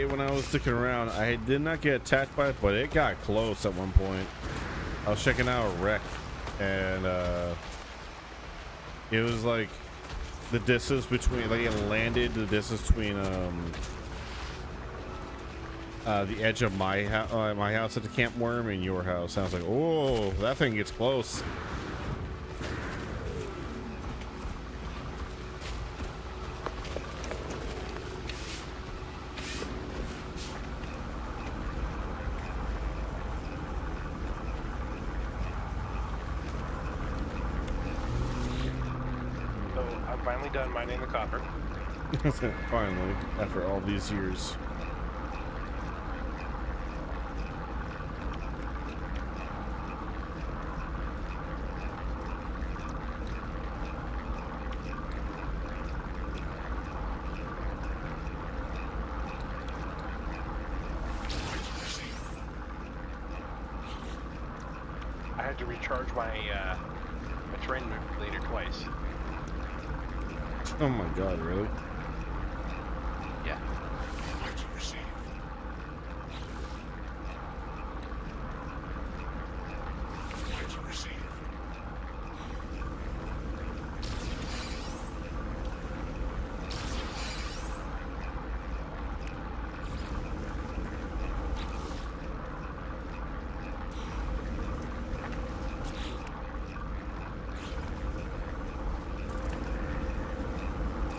when I was sticking around, I did not get attacked by it, but it got close at one point. I was checking out a wreck, and it was like the distance between, like it landed the distance between the edge of my house at the camp worm and your house. I was like, oh, that thing gets close. Finally done mining the copper. Finally, after all these years. I had to recharge my terrain manipulator twice. Oh my god, really? Yeah. Point to receive. Point to receive.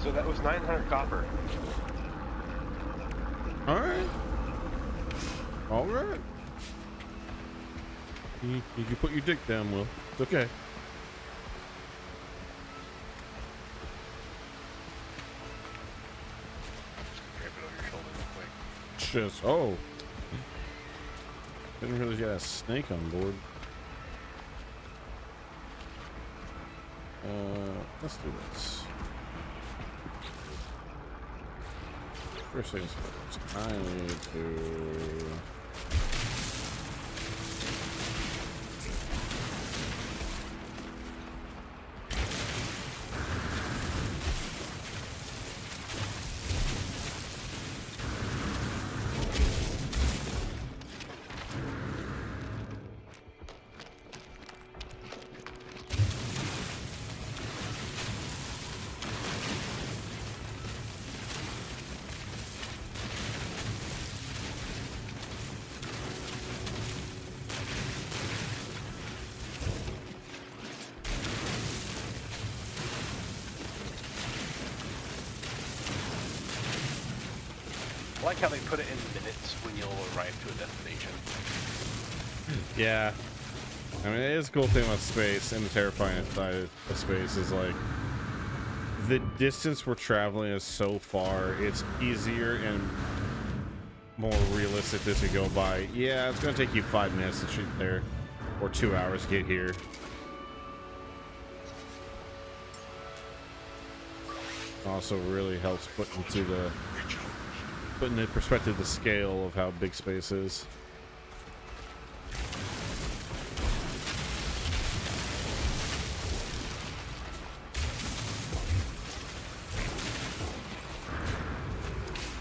So that was 900 copper. Alright. Alright. You can put your dick down, Will. It's okay. Grab it over your shoulder real quick. Just, oh. Didn't realize you had a snake on board. Let's do this. First things first, I need to... I like how they put it in minutes when you'll arrive to a destination. Yeah. I mean, it is a cool thing about space, and the terrifying side of space is like the distance we're traveling is so far, it's easier and more realistic as we go by. Yeah, it's gonna take you 5 minutes to shoot there, or 2 hours to get here. Also really helps put into perspective the scale of how big space is.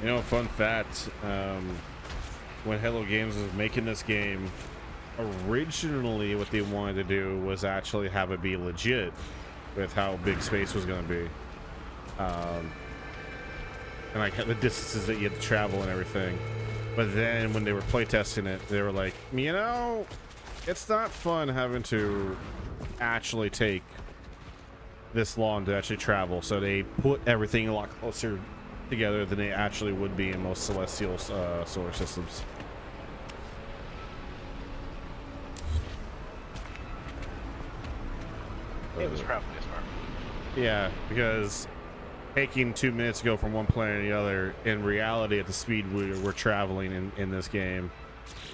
You know, fun fact, when Hello Games was making this game, originally what they wanted to do was actually have it be legit with how big space was going to be. And like the distances that you had to travel and everything. But then when they were playtesting it, they were like, you know, it's not fun having to actually take this long to actually travel. So they put everything a lot closer together than they actually would be in most celestial solar systems. It was probably smart. Yeah, because taking 2 minutes to go from one planet to the other, in reality, at the speed we're traveling in this game,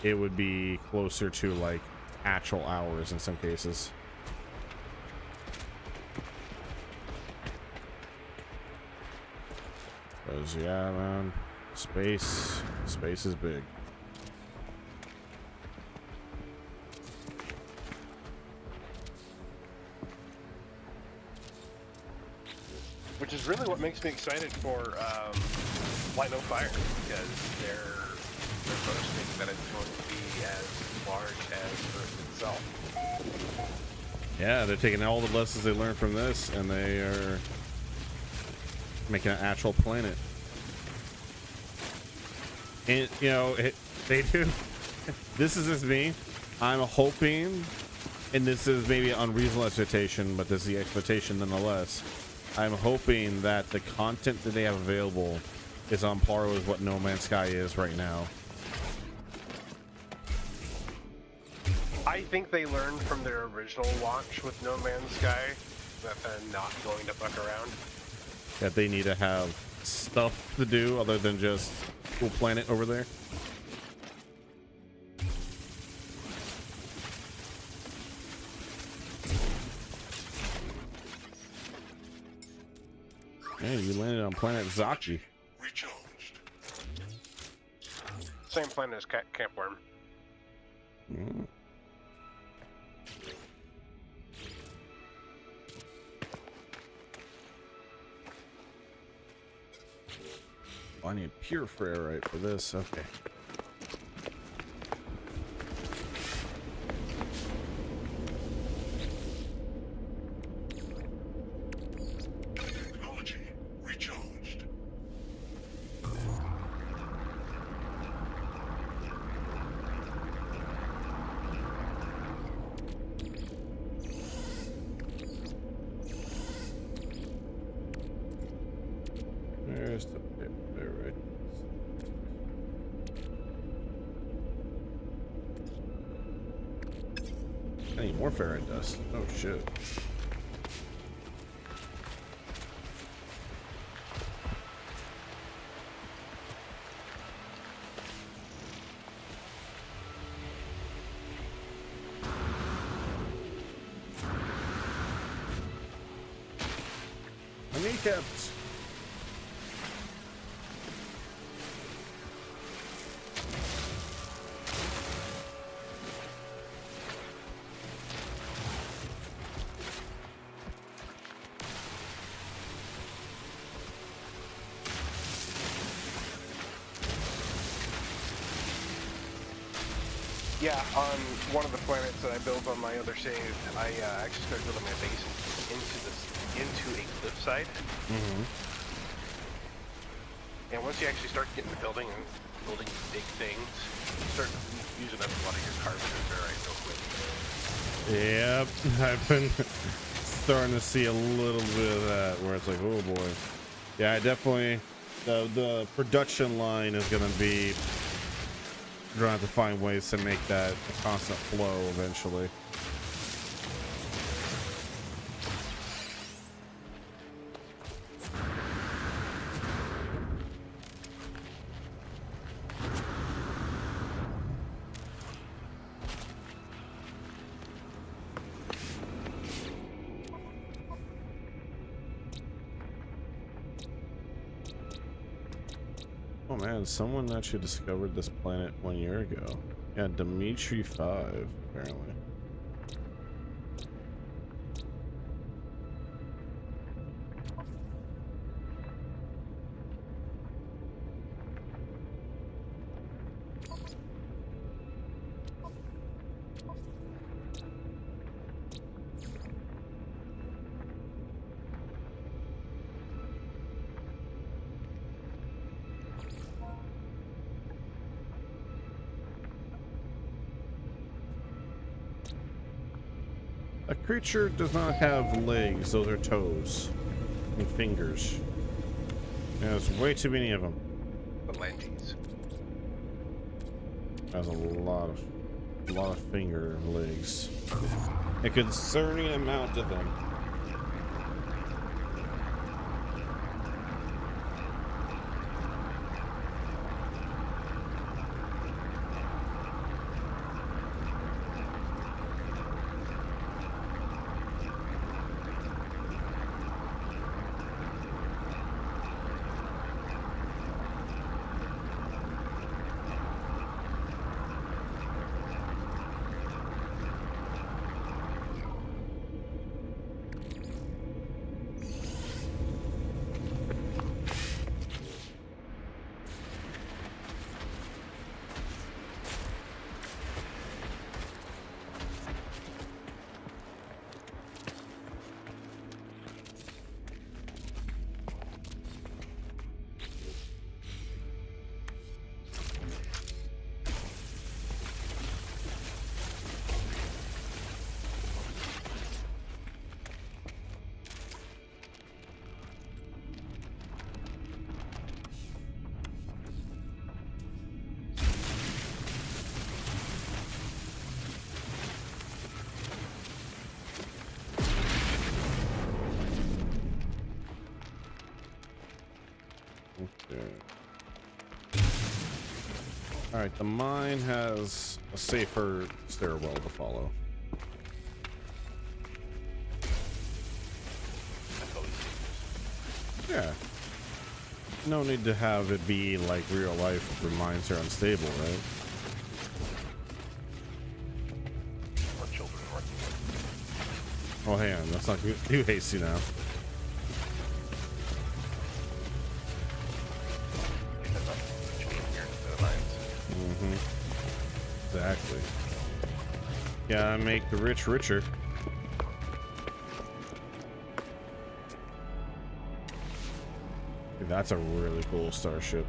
it would be closer to like actual hours in some cases. Because yeah, man, space is big. Which is really what makes me excited for Light No Fire, because they're boasting that it's going to be as large as Earth itself. Yeah, they're taking all the lessons they learned from this, and they are making an actual planet. And you know, they do. This is just me. I'm hoping, and this is maybe an unreasonable expectation, but this is the expectation nonetheless. I'm hoping that the content that they have available is on par with what No Man's Sky is right now. I think they learned from their original launch with No Man's Sky that they're not going to fuck around. That they need to have stuff to do other than just cool planet over there. Hey, you landed on planet Zaki. Recharged. Same planet as Camp Worm. Mm. Oh, I need pure ferrite for this. Okay. Technology recharged. There's the ferrite. I need more ferrite dust. Oh shit. My kneecaps. Yeah, on one of the planets that I built on my other save, I actually started building my base into a cliffside. Mm-hmm. And once you actually start getting to building big things, you start using up a lot of your carbon and ferrite real quick. Yep, I've been starting to see a little bit of that where it's like, oh boy. Yeah, I definitely, the production line is going to be, you're going to have to find ways to make that a constant flow eventually. Oh man, someone actually discovered this planet 1 year ago. Yeah, Dimitri 5, apparently. A creature does not have legs, those are toes and fingers. There's way too many of them. Phalanges. Has a lot of finger and legs. A concerning amount of them. Alright, the mine has a safer stairwell to follow. That's always dangerous. Yeah. No need to have it be like real life where mines are unstable, right? Or children working. Oh, hang on. Let's not get too hasty now. Because of children here instead of mines. Mm-hmm. Exactly. Yeah, make the rich richer. Dude, that's a really cool starship.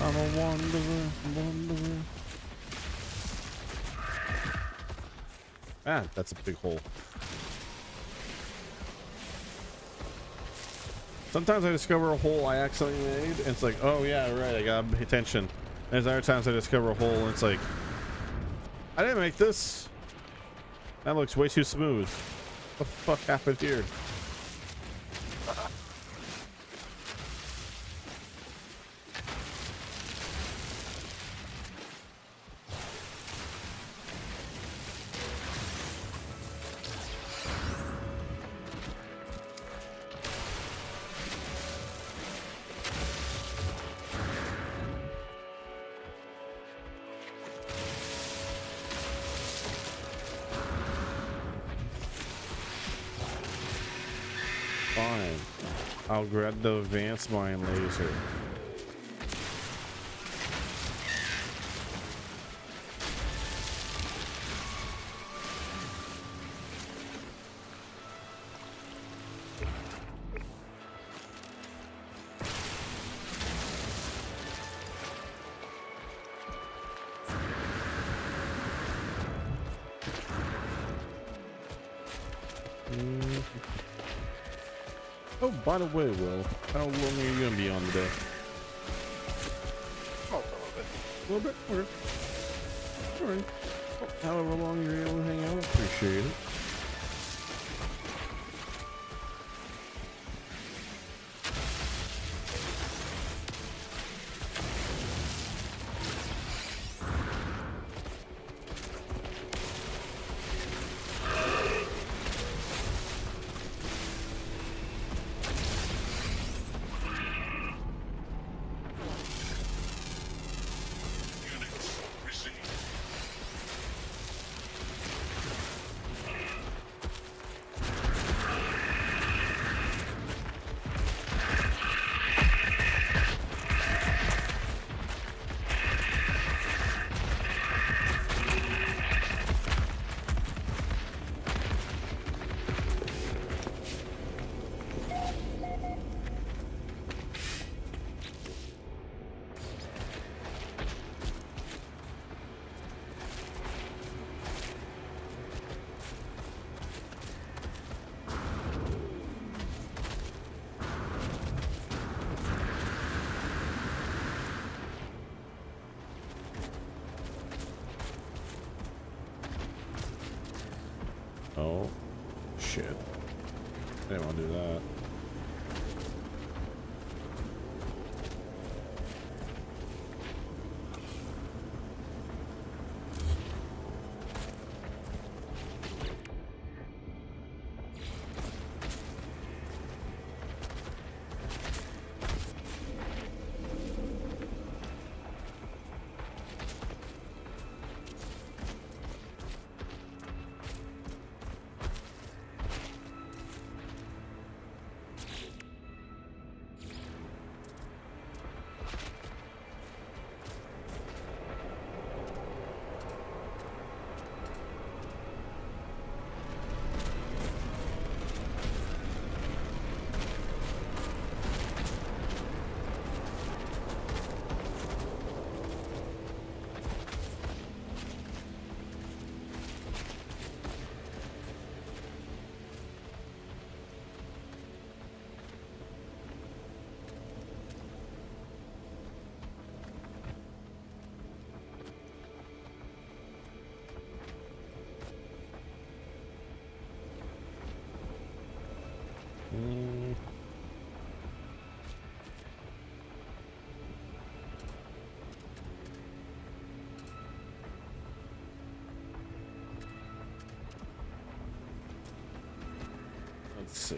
I'm a wanderer, wanderer. Ah, that's a big hole. Sometimes I discover a hole I accidentally made, and it's like, oh yeah, right, I gotta pay attention. And there's other times I discover a hole, and it's like, I didn't make this. That looks way too smooth. What the fuck happened here? Fine. I'll grab the advanced mine laser. Oh, by the way, Will, how long are you gonna be on today? Oh, for a little bit. A little bit? Okay. Alright. Well, however long you're able to hang out, appreciate it. Units received. Oh, shit. I didn't want to do that. Let's see.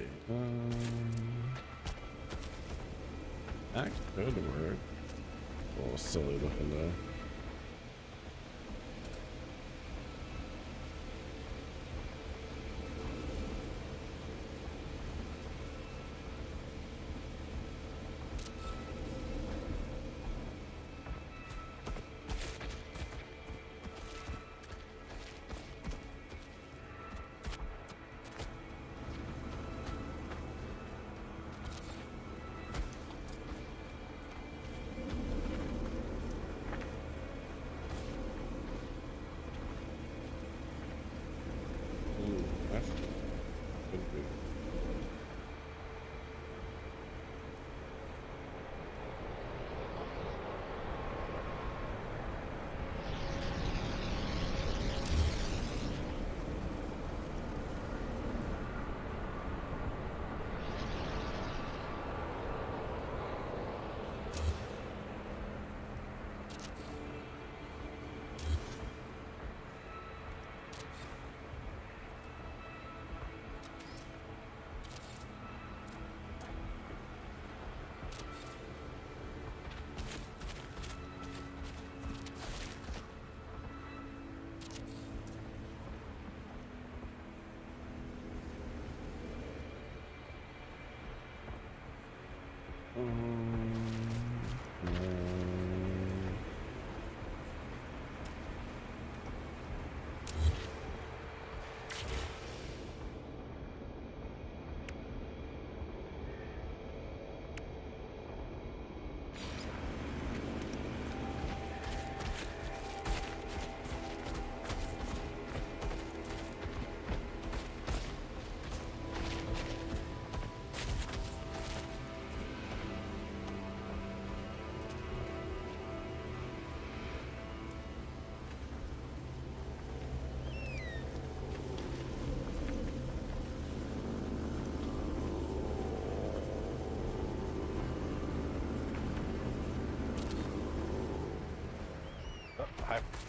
That could work. A little silly looking though. That's could be.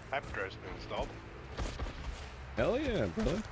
Hyperdrive's been installed. Hell yeah, brother.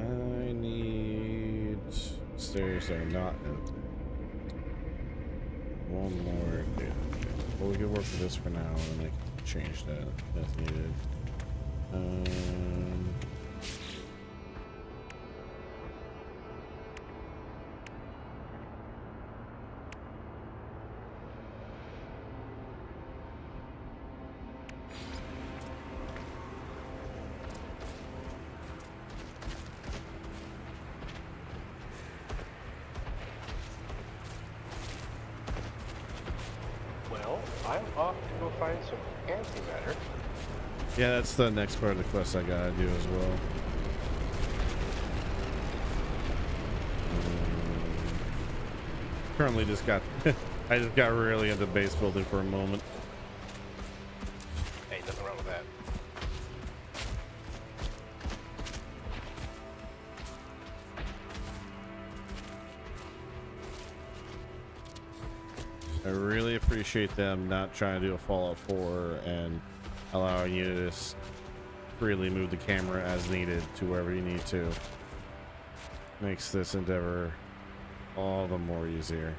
I need stairs are not empty. One more. Yeah. Well, we can work with this for now, and I can change that if needed. Well, I'm off to go find some antimatter. Yeah, that's the next part of the quest I gotta do as well. Currently just got I just got really into base building for a moment. Hey, nothing wrong with that. I really appreciate them not trying to do a Fallout 4 and allowing you to just freely move the camera as needed to wherever you need to. Makes this endeavor all the more easier.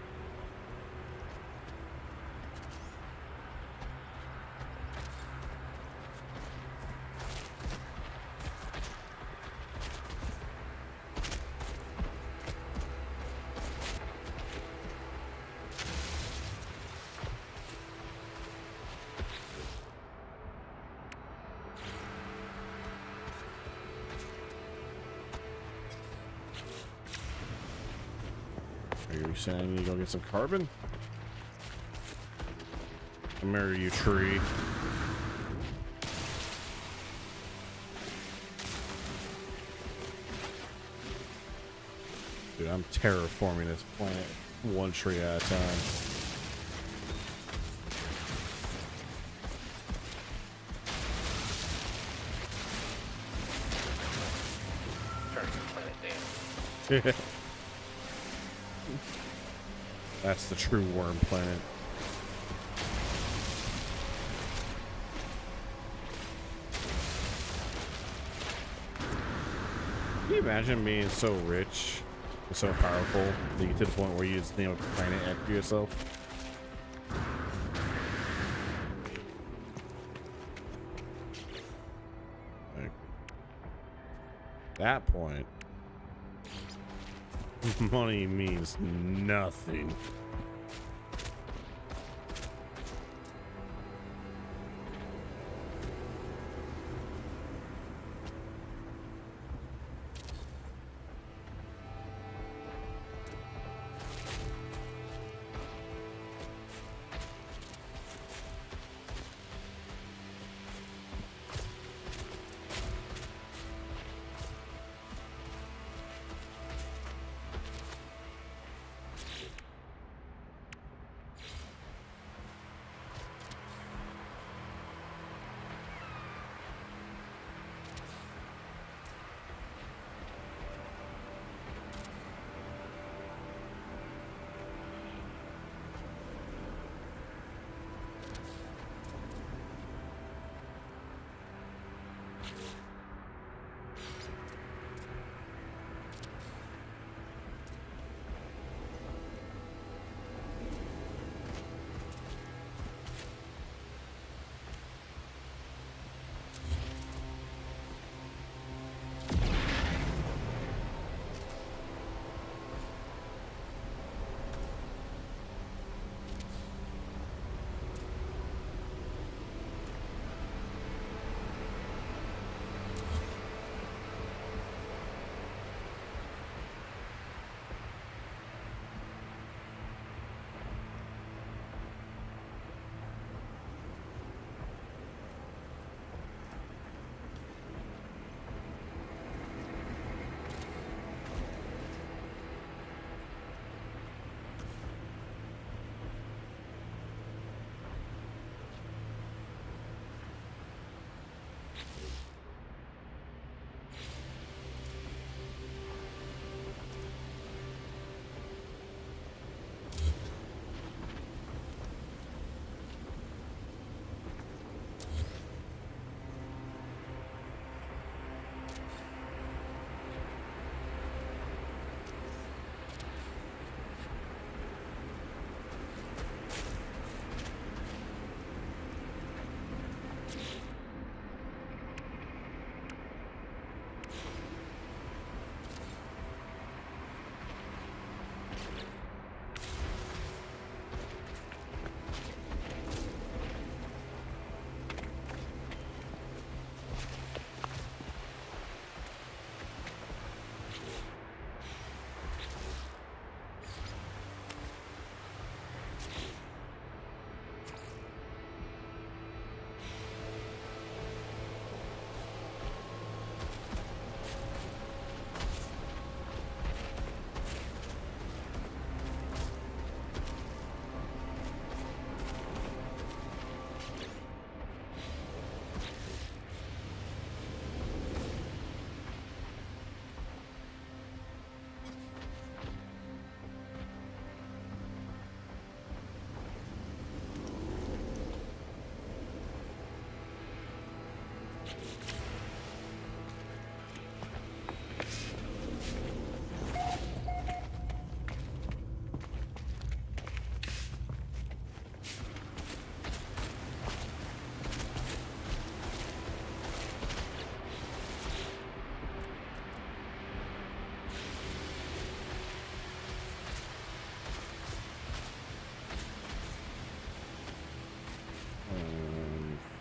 you saying I need to go get some carbon? Come here, you tree. Dude, I'm terraforming this planet one tree at a time. Turning the planet down. That's the true worm planet. Can you imagine being so rich and so powerful that you get to the point where you just name a planet after yourself? Like, that point, money means nothing.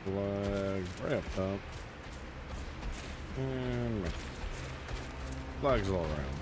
Flag right up top. And no. Flags all around.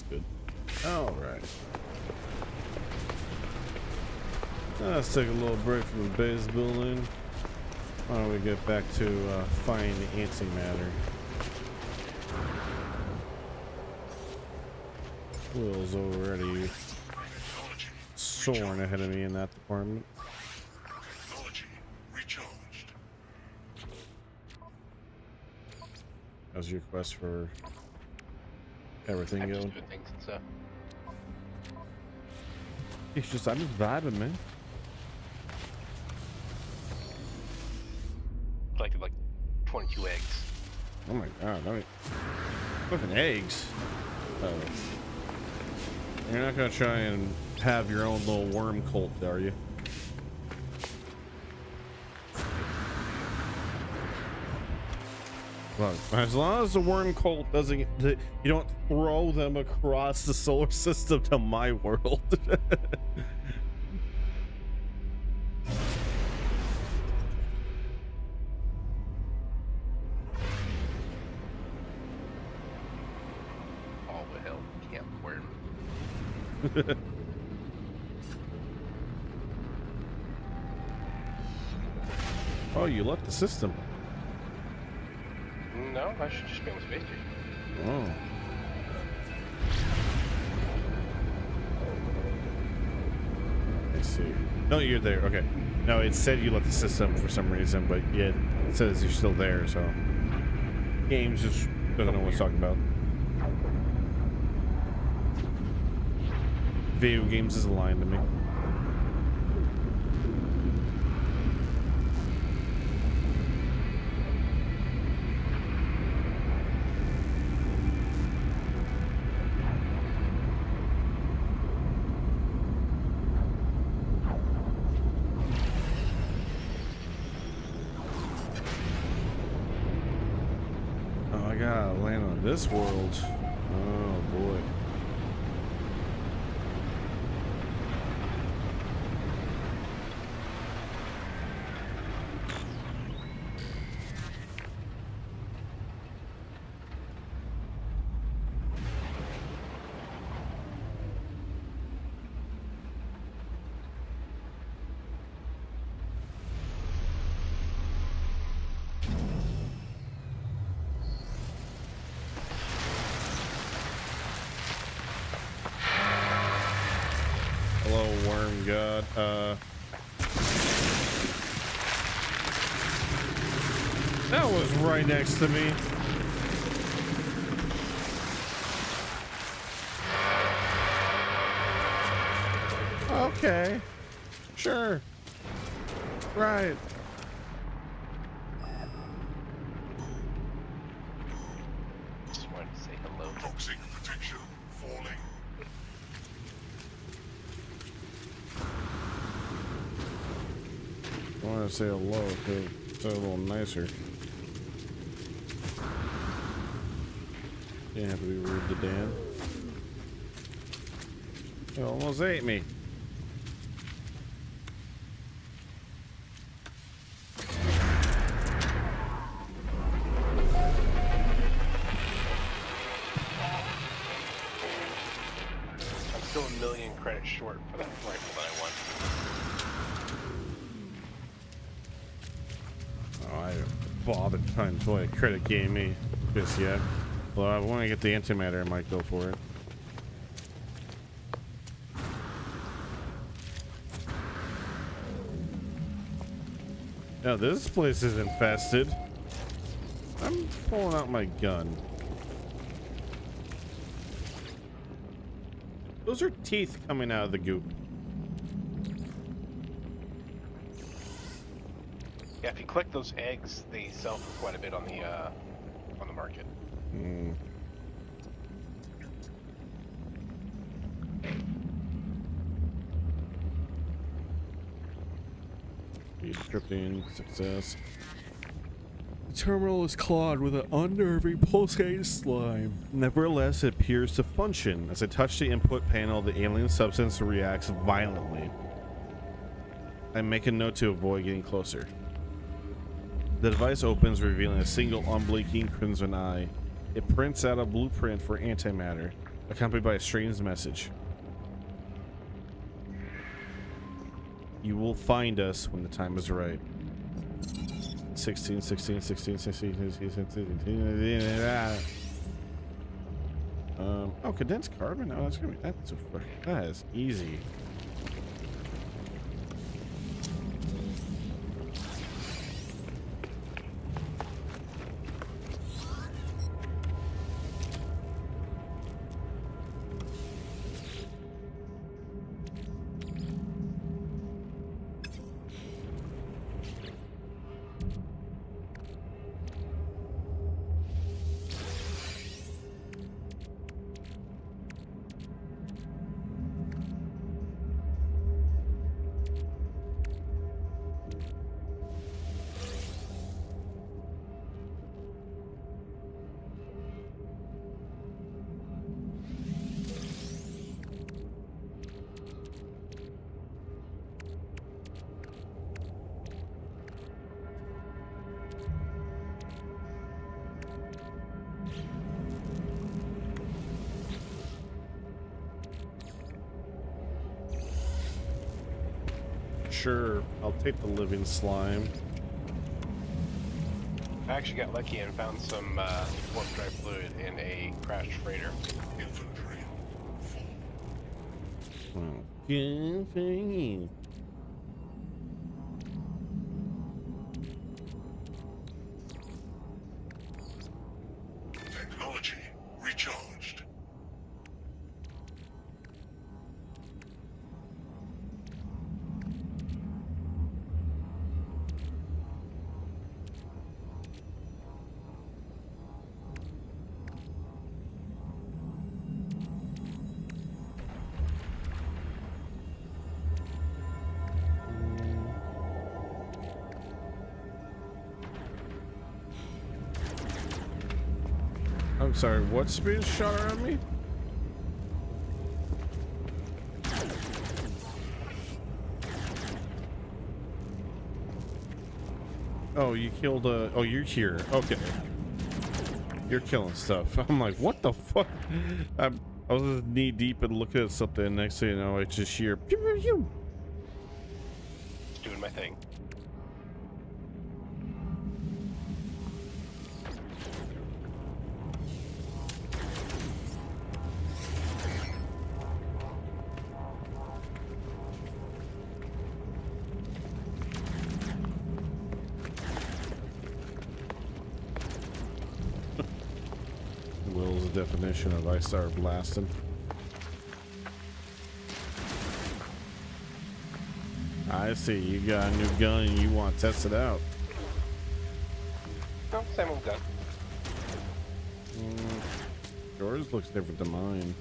That's good. All right. Let's take a little break from the base building. Why don't we get back to finding the antimatter? Will's already soaring ahead of me in that department. Technology recharged. How's your quest for everything I'm just going? doing things and stuff. I'm just vibing, man. Collected like 22 eggs. Oh my god, I mean, fucking eggs. Oh. You're not gonna try and have your own little worm cult, are you? Look, as long as the worm cult doesn't, you don't throw them across the solar system to my world. All the hell, camp worm. Oh, you left the system. No, I should just be on the space station. Oh. I see. No, you're there. Okay. No, it said you left the system for some reason, but yet it says you're still there, so. Games just doesn't know what it's talking about. Video games is lying to me. Oh, I gotta land on this world. Oh boy. Hello, worm god. That was right next to me. Okay. Sure. Right. Just wanted to say hello. Toxic protection falling. I want to say hello because it's a little nicer. Didn't have to be rude to Dan. You almost ate me. I'm still a million credits short for that rifle that I want. Oh, I didn't bother trying to play a credit game me just yet. Well, I want to get the antimatter. I might go for it. Now this place is infested. I'm pulling out my gun. Those are teeth coming out of the goop. Yeah, if you collect those eggs, they sell for quite a bit on the market. Hmm. Decrypting success. The terminal is clogged with an unnerving pulsating slime. Nevertheless, it appears to function. As I touch the input panel, the alien substance reacts violently. I make a note to avoid getting closer. The device opens, revealing a single unblinking crimson eye. It prints out a blueprint for antimatter. accompanied by a strange message. You will find us when the time is right. 16, 16, 16, 16, 16, 16. Oh, condensed carbon? Oh, that's gonna be, that is easy. Sure, I'll take the living slime. I actually got lucky and found some warp drive fluid in a crashed freighter. Infantry full. Oh, good for you. Technology recharged. I'm sorry, what's being shot around me? Oh, you killed oh, you're here. Okay. You're killing stuff. I'm like, what the fuck? I was just knee deep and looking at something, and next thing you know, it's just sheer pew, pew, pew. Doing my thing. Will's definition of I start blasting. I see, you got a new gun and you want to test it out. Oh, same old gun. Yours looks different than mine.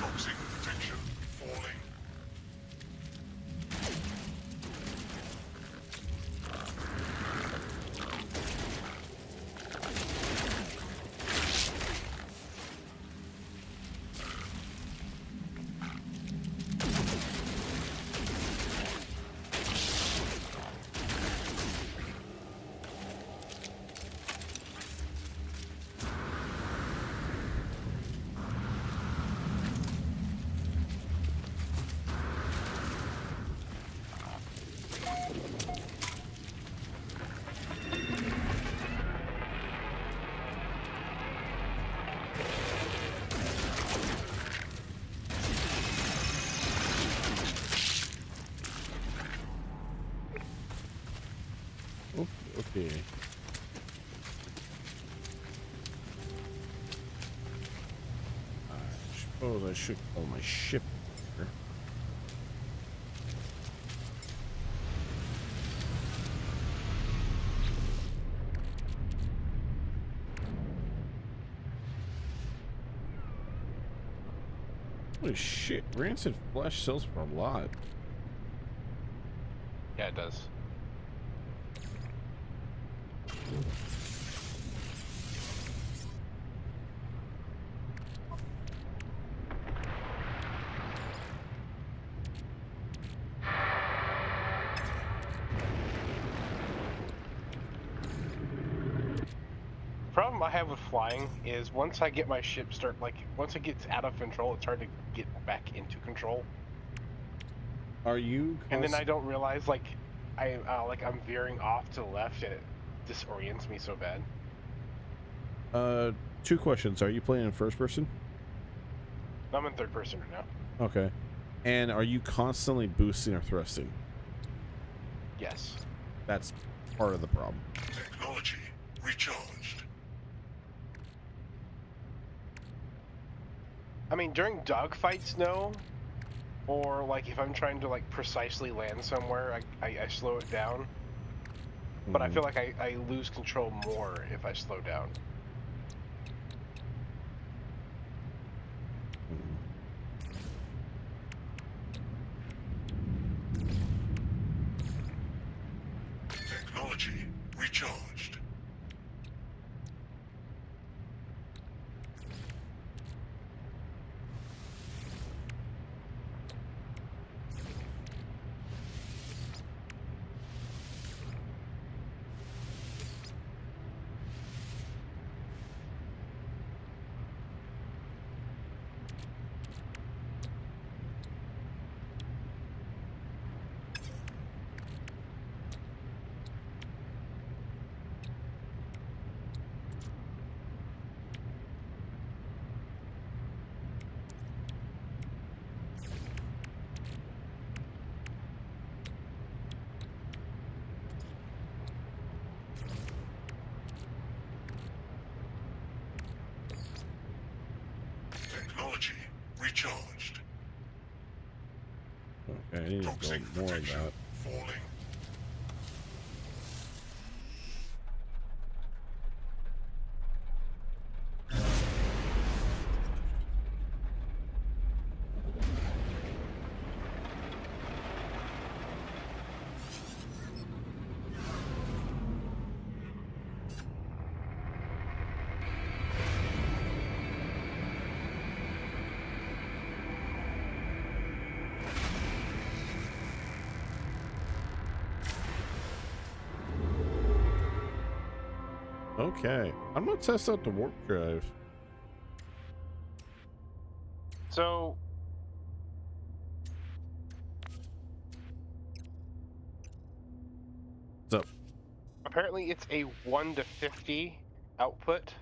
Toxic detection falling. Okay. I suppose I should call my ship here. Holy shit, rancid flesh sells for a lot. Yeah, it does. problem I have with flying is once I get my ship once it gets out of control, it's hard to get back into control. Are you? And then I don't realize I'm veering off to the left, and it disorients me so bad. Two questions. Are you playing in first person? I'm in third person right now. Okay. And are you constantly boosting or thrusting? Yes. That's part of the problem. Technology recharged. I mean, during dogfights, no. Or like if I'm trying to like precisely land somewhere, I slow it down. But I feel like I lose control more if I slow down. Technology recharged. Technology recharged. Okay, I need to Toxic go more of protection that. falling. Okay, I'm gonna test out the warp drive. So What's up? apparently it's a 1 to 50 output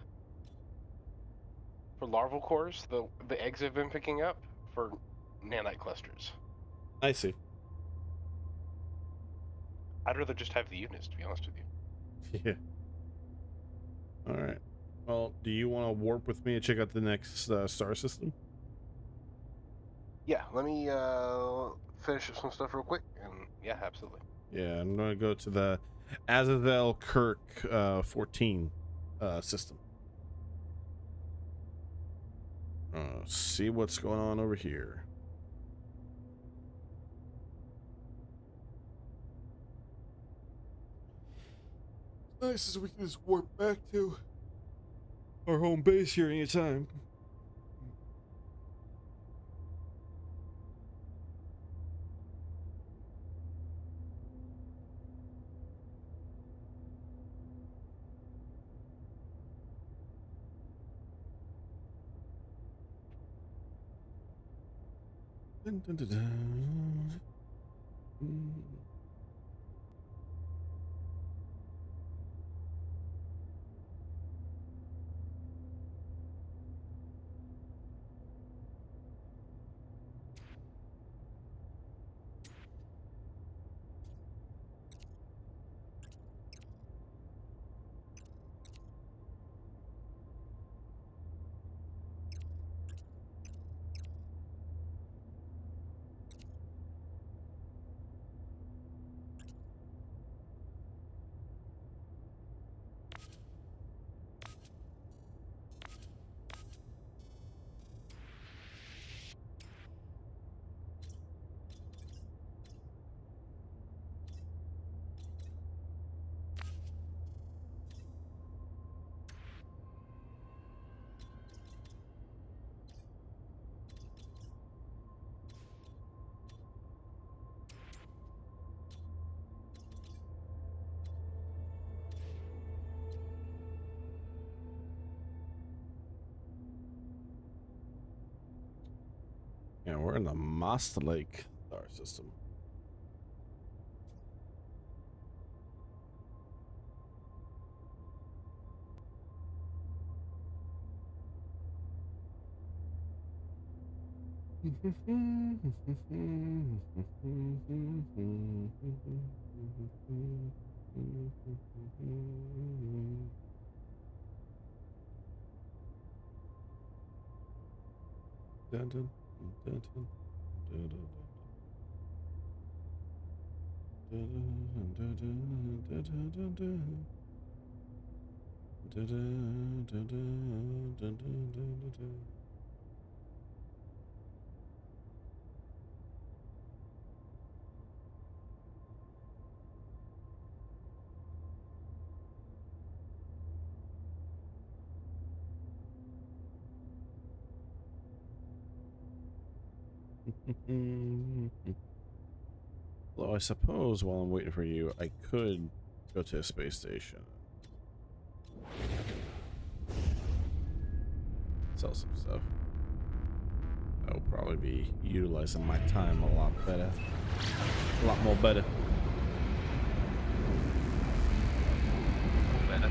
for larval cores. The eggs have been picking up for nanite clusters. I see. I'd rather just have the units, to be honest with you. Yeah. All right. Well, do you want to warp with me and check out the next star system? Yeah, let me finish up some stuff real quick, and yeah, absolutely. Yeah, I'm gonna go to the Azazel Kirk 14 system. See what's going on over here. Nice as we can just warp back to our home base here anytime. Dun, dun, dun, dun. And we're in the Moss Lake star system. Dun, dun, dun, dun, dun, dun, Well, I suppose while I'm waiting for you, I could go to a space station. Sell some stuff. I'll probably be utilizing my time a lot better. A lot more better. Better.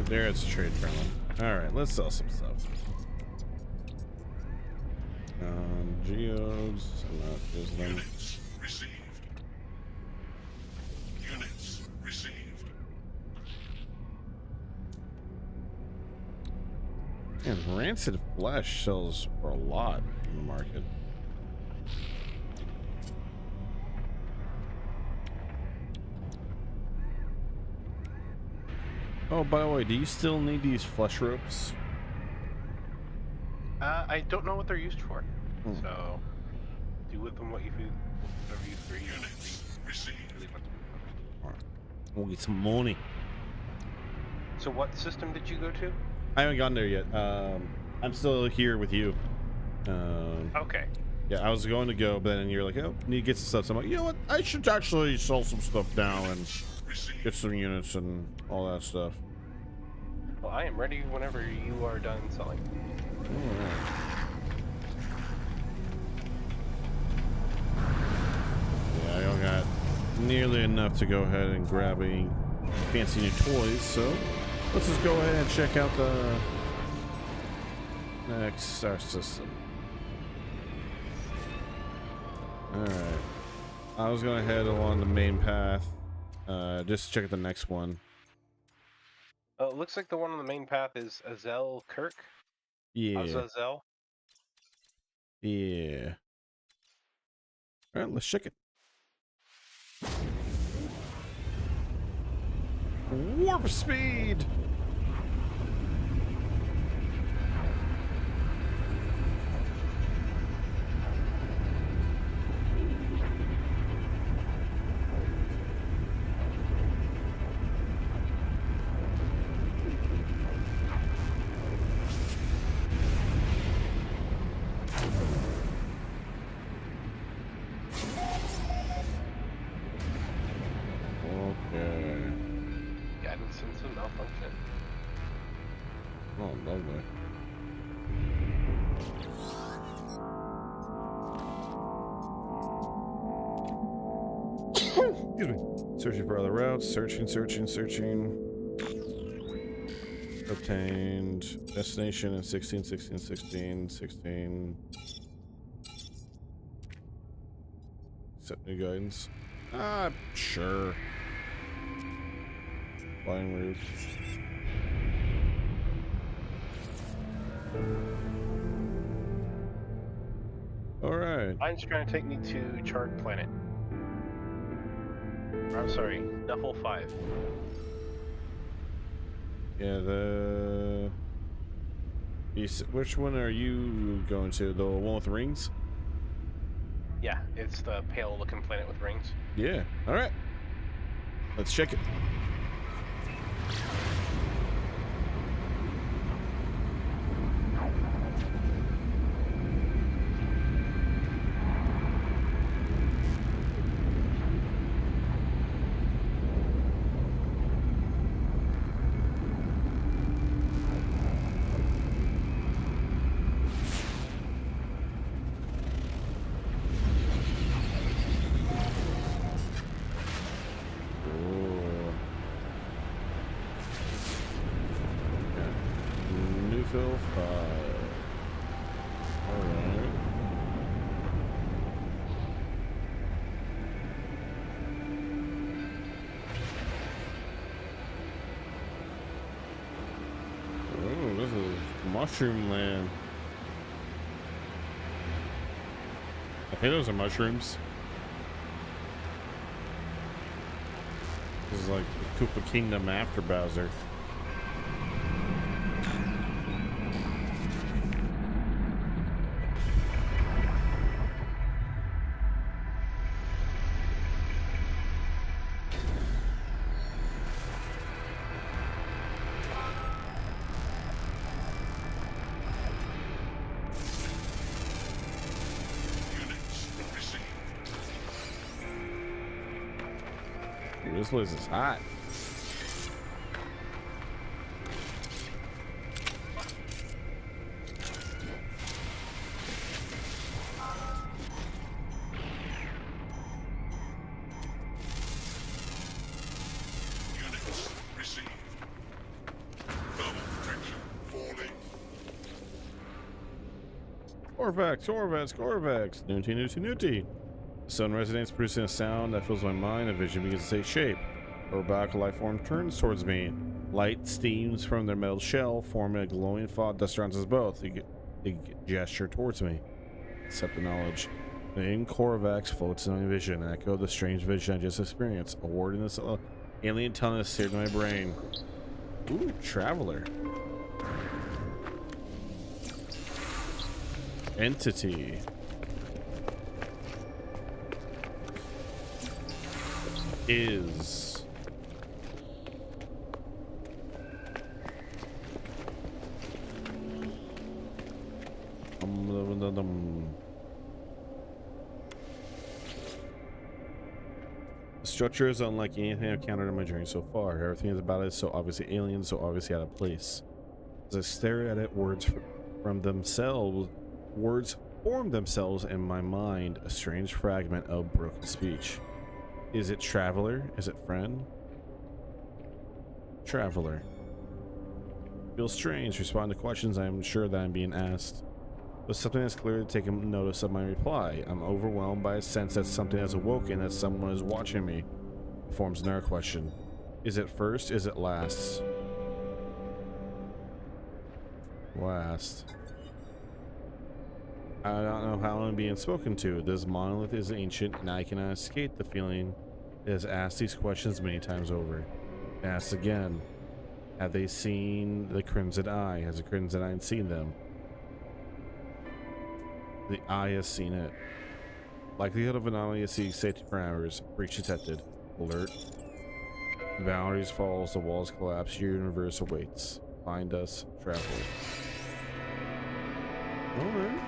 There, it's trade friendly. All right, let's sell some stuff. Geodes, I'm not using them. Units received. Units received. And rancid flesh sells for a lot in the market. Oh, by the way, do you still need these flesh ropes? I don't know what they're used for, Hmm. so do with them what you feel, whatever you feel. Units received. We'll get some money. So what system did you go to? I haven't gotten there yet. I'm still here with you. Okay. Yeah, I was going to go, but then you're like, oh, need to get some stuff. So I'm like, you know what? I should actually sell some stuff now and get some units and all that stuff. Well, I am ready whenever you are done selling. Yeah, I don't got nearly enough to go ahead and grab any fancy new toys, so let's just go ahead and check out the next star system. Alright. I was gonna head along the main path, just to check out the next one. Oh, it looks like the one on the main path is Azel Kirk. Yeah. Azazel. Yeah. Alright, let's check it. Warp speed! Okay. Guidance system malfunction. Oh, lovely. Excuse me. Searching for other routes. Searching. Obtained destination in 16. Set new guidance. Sure. Flying route. Alright. Mine's trying to take me to Charred Planet. I'm sorry, Duffel 5. Yeah, Which one are you going to? The one with rings? Yeah, it's the pale-looking planet with rings. Yeah. All right. Let's check it. Newfield 5. Alright. Oh, this is mushroom land. I think those are mushrooms. This is like the Koopa Kingdom after Bowser. Units received. Dude, this place is hot. Units received. Thermal protection falling. Corvax. Newty. The sun resonates, producing a sound that fills my mind. A vision begins to take shape. A robotic life form turns towards me. Light steams from their metal shell, forming a glowing fog that surrounds us both. They gesture towards me. Accept the knowledge. The name Corvax floats in my vision, an echo of the strange vision I just experienced. A word in this alien tongue has seared my brain. Ooh, Traveler. Entity. Is. The structure is unlike anything I've encountered in my journey so far. Everything is about it is so obviously alien, so obviously out of place. As I stare at it, words form themselves in my mind, a strange fragment of broken speech. Is it traveler? Is it friend? Traveler. Feels strange, respond to questions I am sure that I'm being asked. But something has clearly taken notice of my reply. I'm overwhelmed by a sense that something has awoken, that someone is watching me. It forms another question. Is it first? Is it last? Last. I don't know how I'm being spoken to. This monolith is ancient, and I cannot escape the feeling it has asked these questions many times over. It asks again. Have they seen the Crimson Eye? Has the Crimson Eye seen them? The Eye has seen it. Likelihood of anomaly see safety parameters. Breach detected. Alert. Boundaries falls, the walls collapse, universe awaits. Find us, travel. Alright.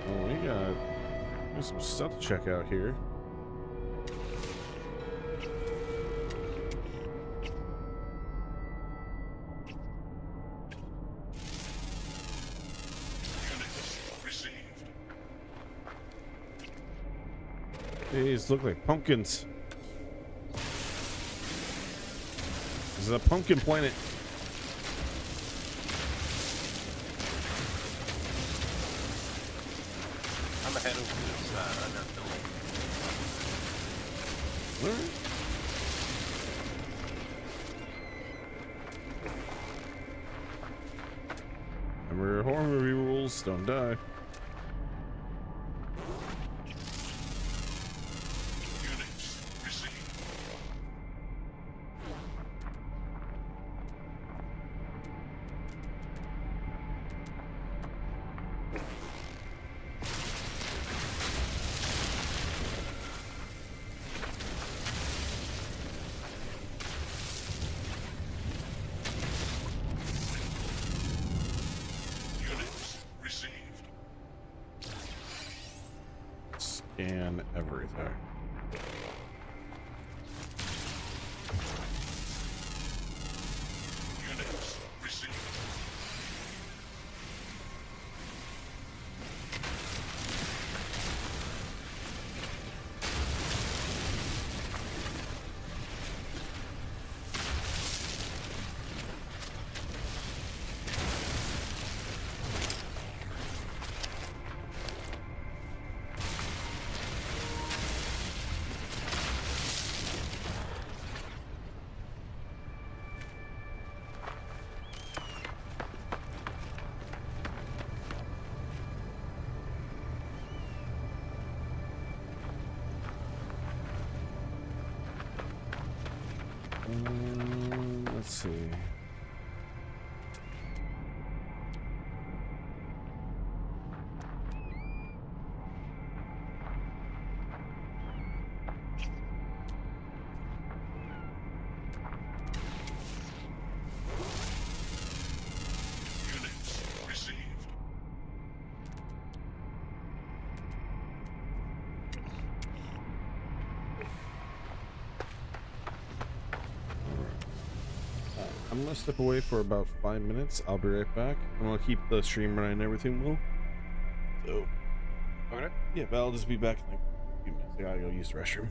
Oh, we got there's some stuff to check out here. Units received. These look like pumpkins. This is a pumpkin planet. I'm gonna head over to this other building. Alright. Remember, horror movie rules, don't die. Units received. scan everything. Units received. Let's see. Units received. I'm gonna step away for about 5 minutes. I'll be right back. I'm gonna keep the stream running and everything, Will. So, Okay. yeah, but I'll just be back in like a few minutes. I gotta go use the restroom.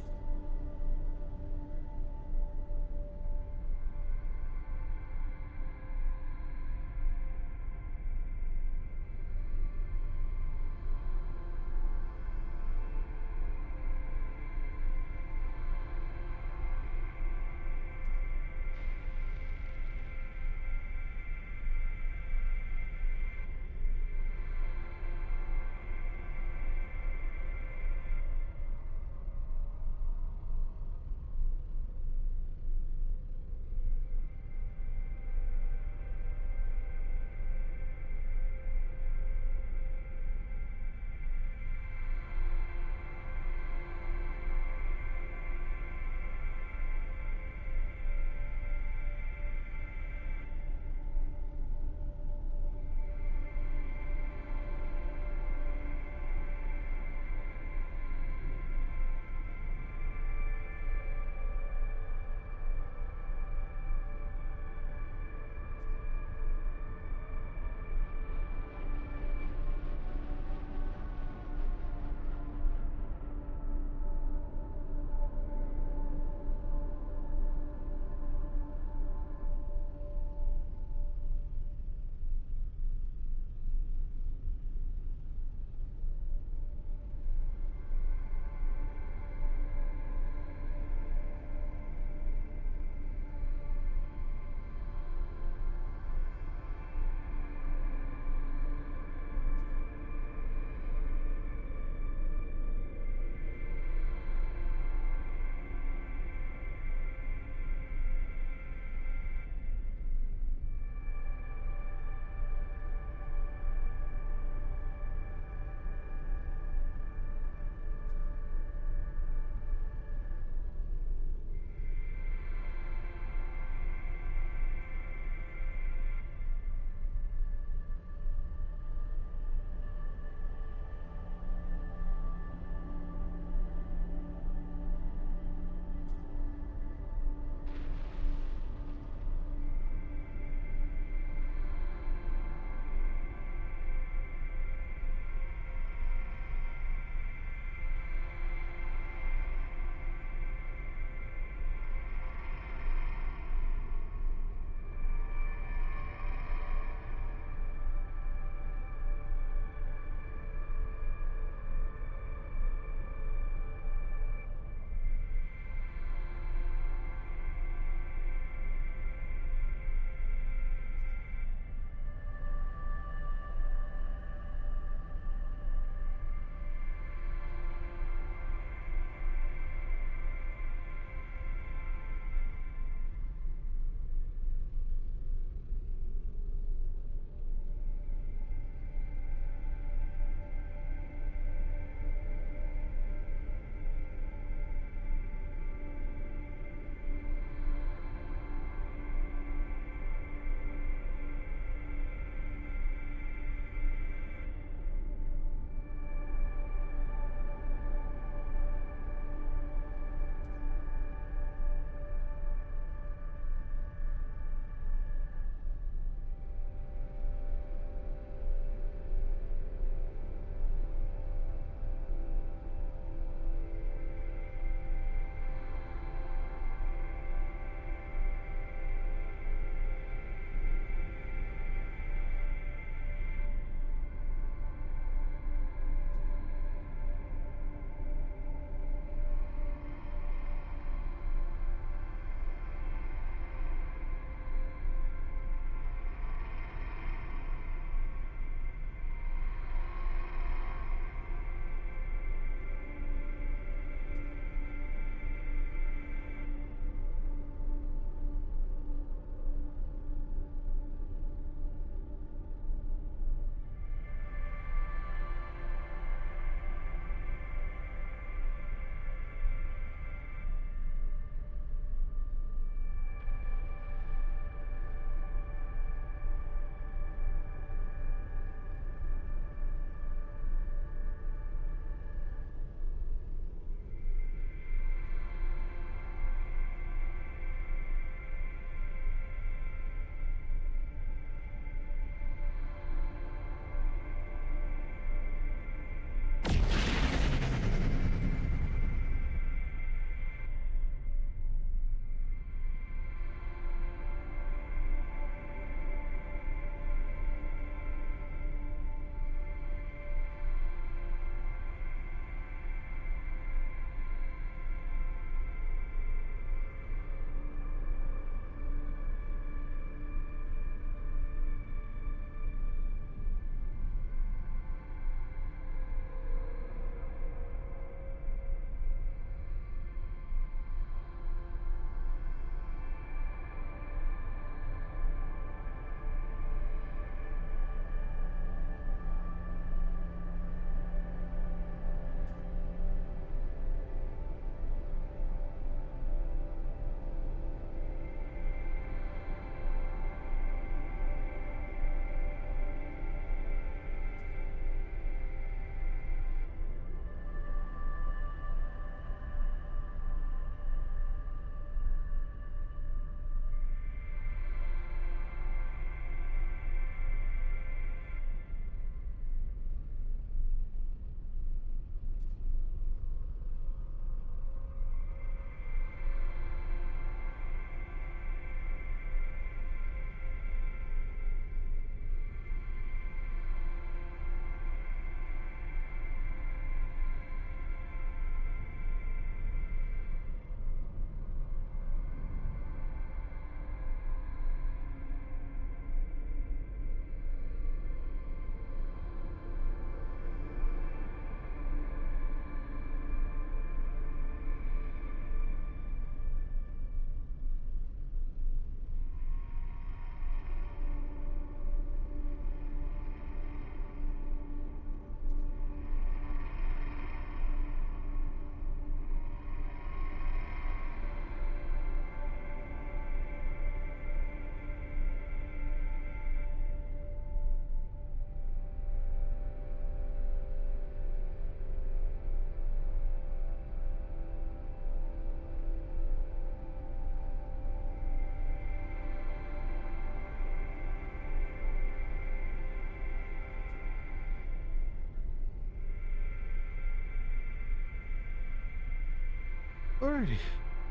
Alrighty.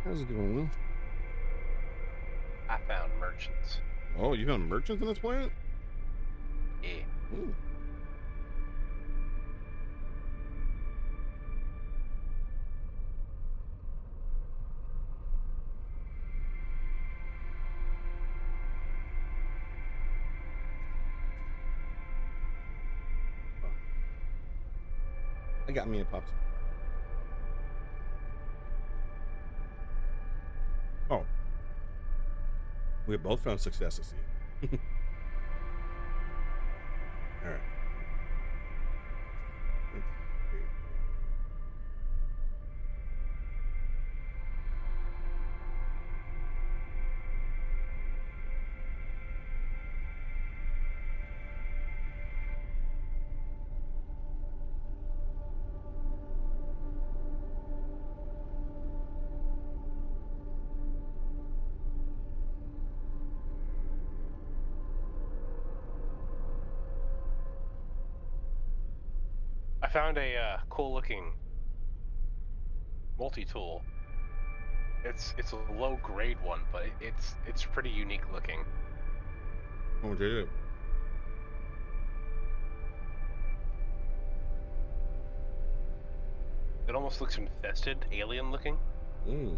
How's it going, Will? I found merchants. Oh, you found merchants on this planet? Yeah. Ooh. I got me a popsicle. Oh. We both found successes here. All right. I found a cool-looking multi-tool. It's a low-grade one, but it's pretty unique looking. What would you do? It almost looks infested, alien-looking. Ooh.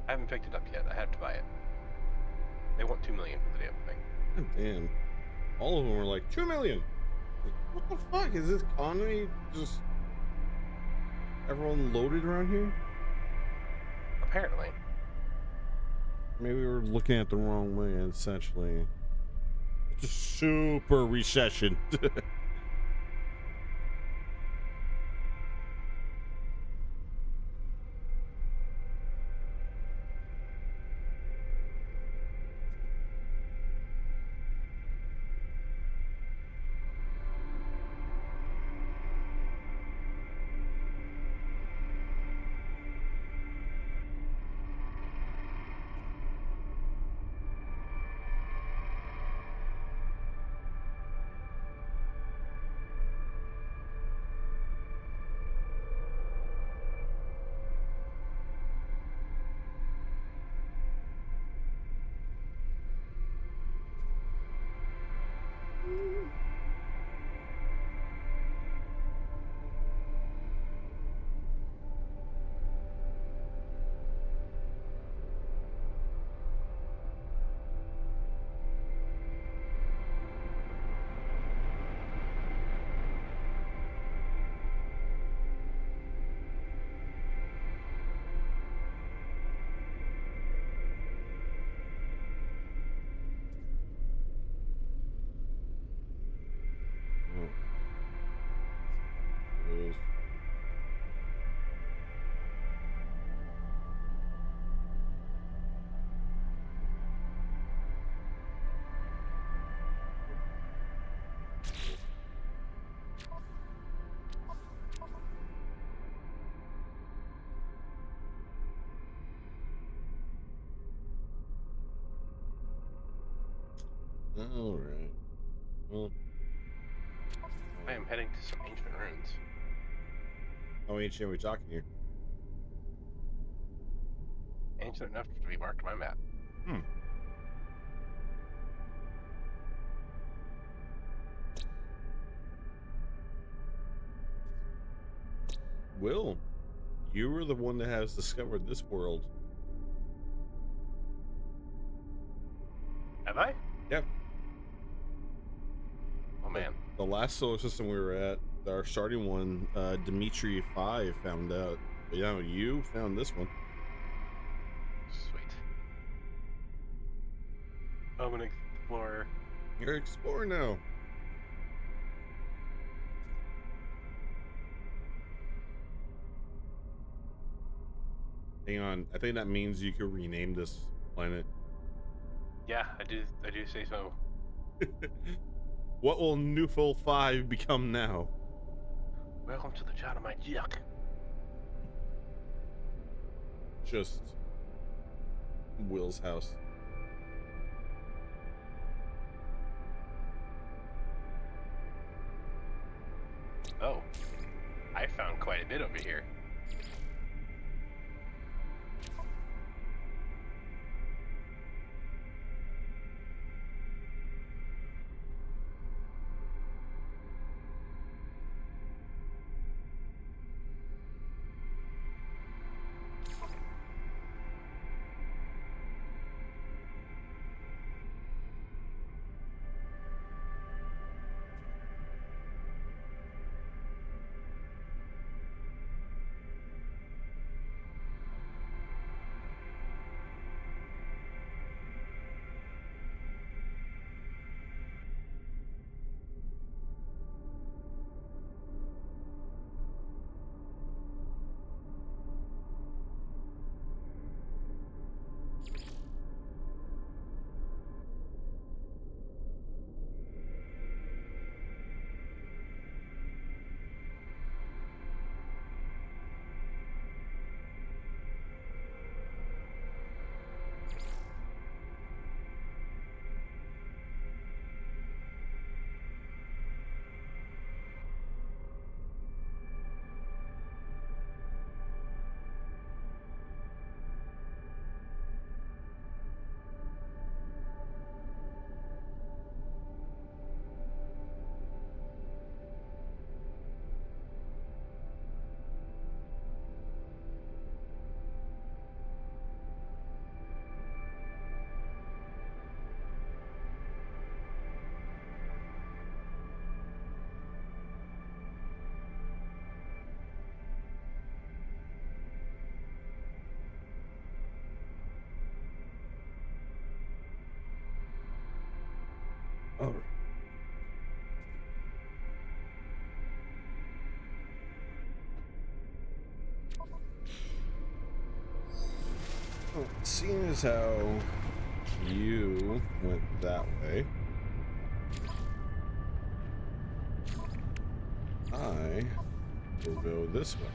I haven't picked it up yet. I have to buy it. They want $2 million for the damn thing. God damn. All of them were like 2 million. Like, what the fuck? Is this economy just everyone loaded around here? Apparently. Maybe we were looking at the wrong way, essentially. It's a super recession. All right. Well, I am heading to some ancient ruins. how ancient are we talking here? Ancient enough to be marked on my map. Will, you were the one that has discovered this world. Have I? Yep. Oh man. The last solar system we were at, our starting one, Dimitri 5 found out. But yeah, you found this one. Sweet. I'm an explorer. You're an explorer now. Hang on, I think that means you could rename this planet. Yeah, I do say so. What will Newful 5 become now? Welcome to the town of my yuck. Just Will's house. Oh. I found quite a bit over here. All right. Well, seeing as how you went that way, I will go this way.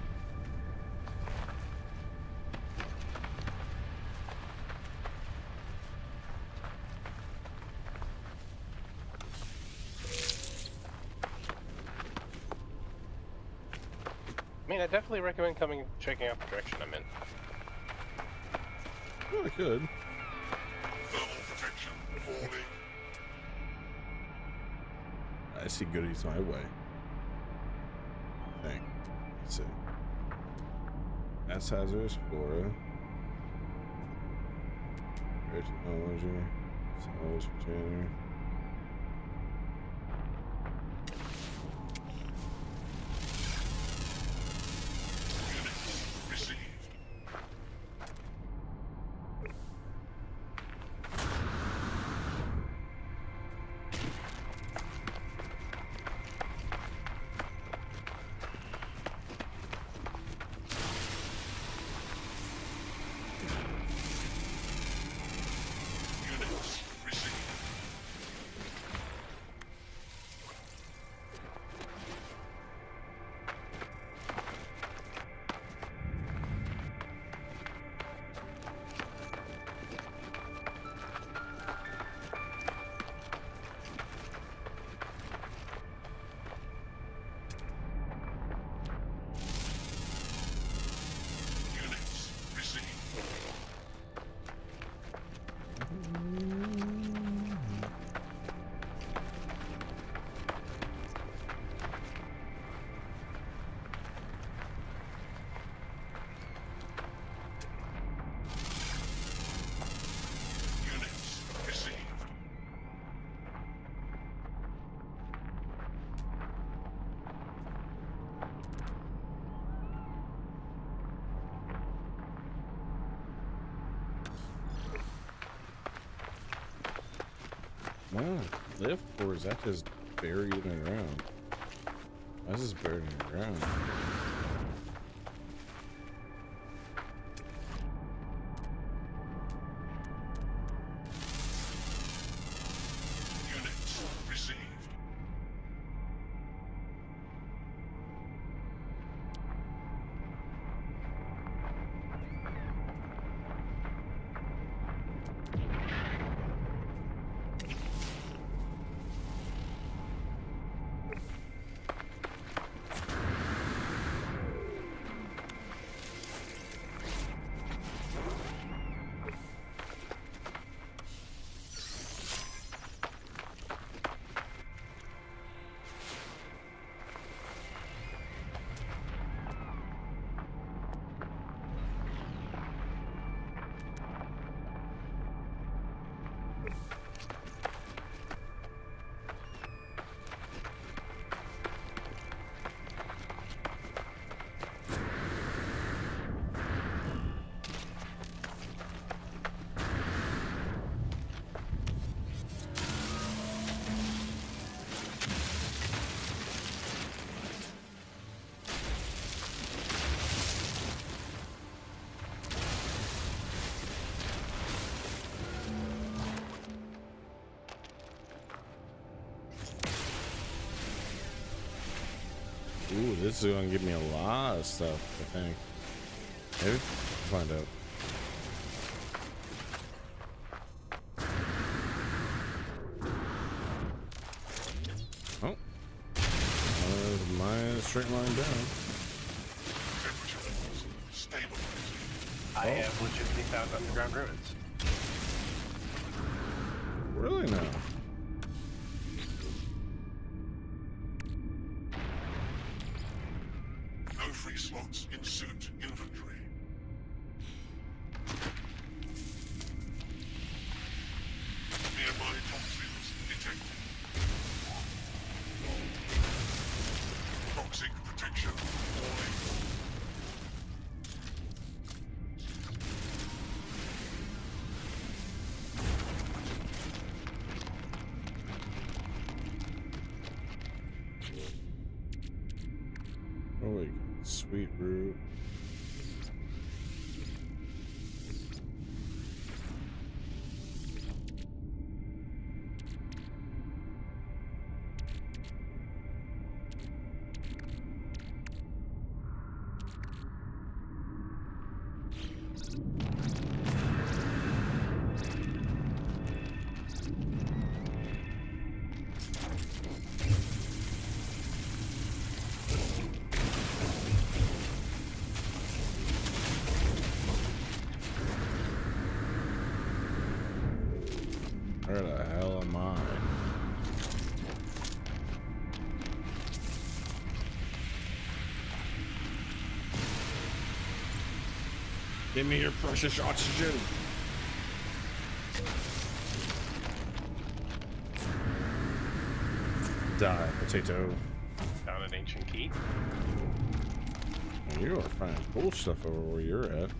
I mean, I definitely recommend checking out the direction I'm in. Oh, I could. Thermal protection falling. I see goodies my way. I think. Let's see. Mass hazardous flora. Rare technology. Salvage container. Units received. Units received. Units received. Units received. Wow, lift, or is that just buried in the ground? That's just buried in the ground. Units received. Ooh, this is gonna give me a lot of stuff, I think. Maybe? Let's find out. Oh. Mine straight line down. Temperature levels stabilizing. I have legitimately found underground ruins. Really now? No free slots in suit inventory. Nearby toxins detected. Toxic protection warning. Holy God, sweet root. Where the hell am I? Give me your precious oxygen. Die, potato. Found an ancient key. You are finding cool stuff over where you're at.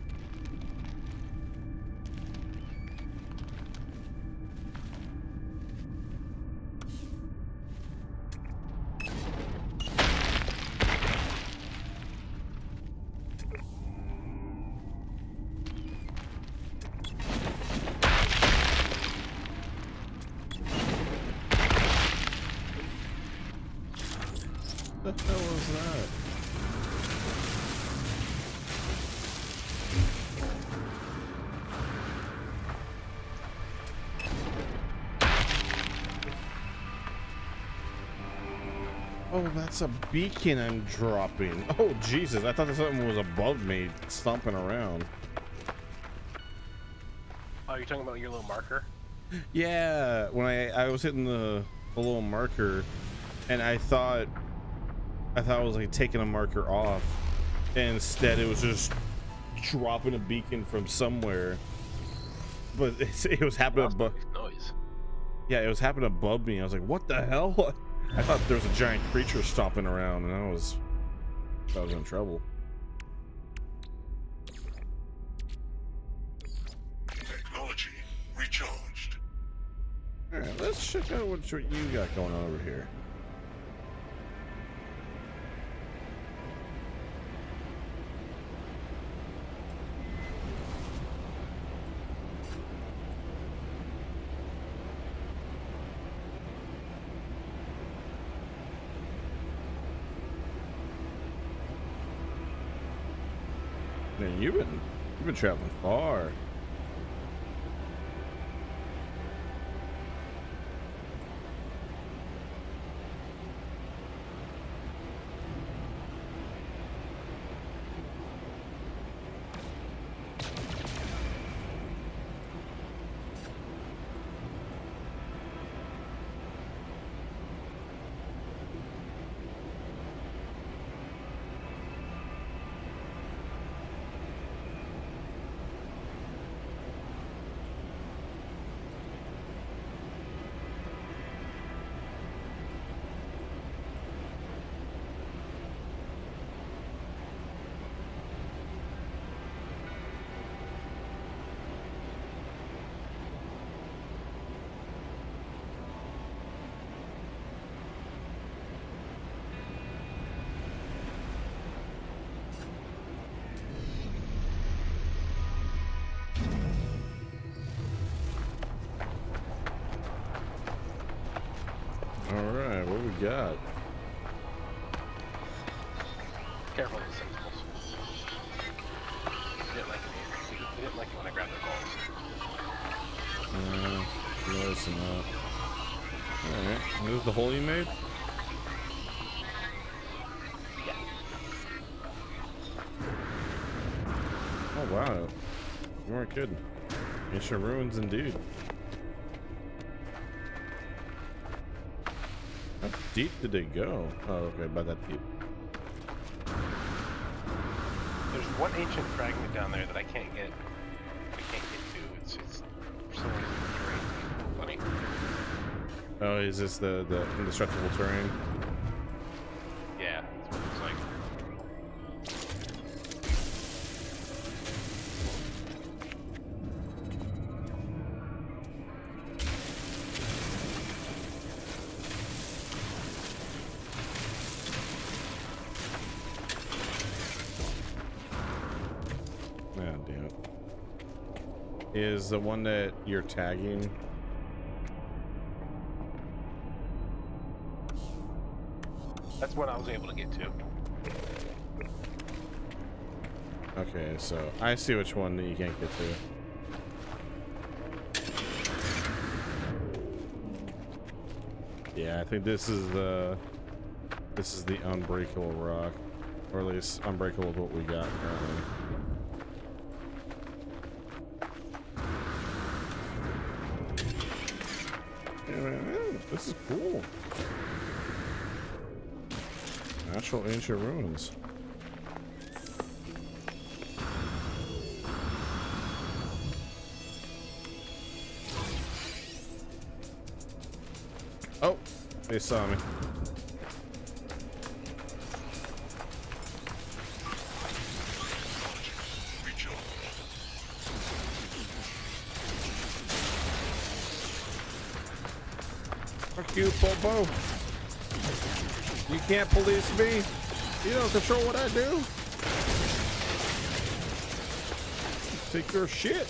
What the hell was that? Oh, that's a beacon I'm dropping. Oh, Jesus. I thought something was above me stomping around. Oh, you're talking about your little marker? Yeah, when I was hitting the little marker, and I thought it was like taking a marker off, and instead it was just dropping a beacon from somewhere. But it was happening above. Noise. Yeah, it was happening above me. I was like, "What the hell?" I thought there was a giant creature stomping around, and I was in trouble. Technology recharged. All right, let's check out what you got going on over here. Man, you've been traveling far. Alright, what we got? Careful with the sentinels. They didn't like it. They didn't like it when I grabbed their balls. Noticing that. Alright, this is the hole you made? Yeah. Oh wow. You weren't kidding. Ancient ruins indeed. How deep did they go? Oh, okay, about that deep. There's one ancient fragment down there that I can't get. I can't get to. It's for some reason the terrain's funny. Oh, is this the indestructible terrain? Yeah, that's what it looks like. Ah, damn it. Is the one that you're tagging? That's what I was able to get to. Okay, so I see which one that you can't get to. Yeah, I think this is the unbreakable rock, or at least unbreakable is what we got currently. Yeah, man, this is cool. Natural ancient ruins. Oh, they saw me. Recharged. Fuck you, Popo. You can't police me. You don't control what I do. Take your shit.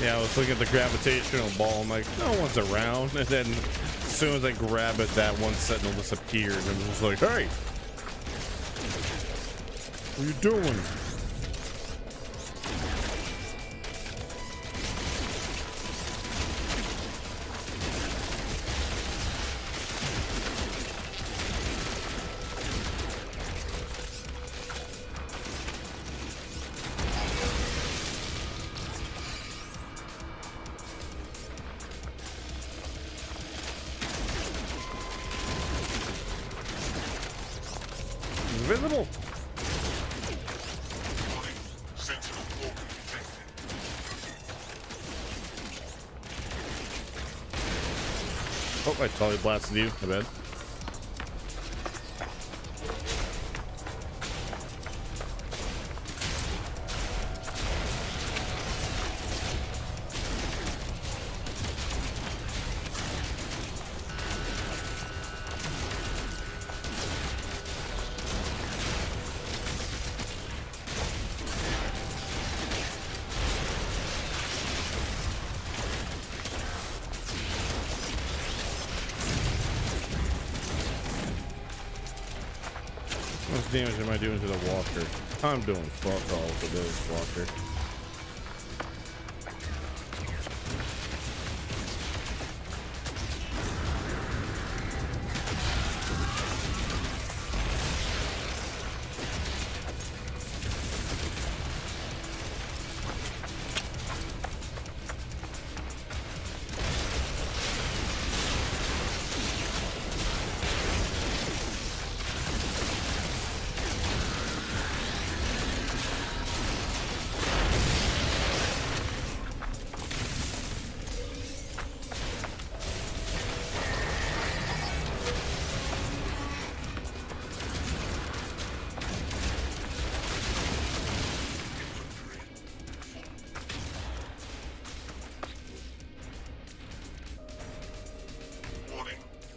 Yeah, I was looking at the gravitational ball. I'm like, no one's around. And then as soon as I grab it, that one sentinel disappeared. And I was like, hey, what are you doing? Invisible. Warning. Sentinel organ detected. Oh, I totally blasted you. My bad. How much damage am I doing to the walker? I'm doing fuck all to this walker.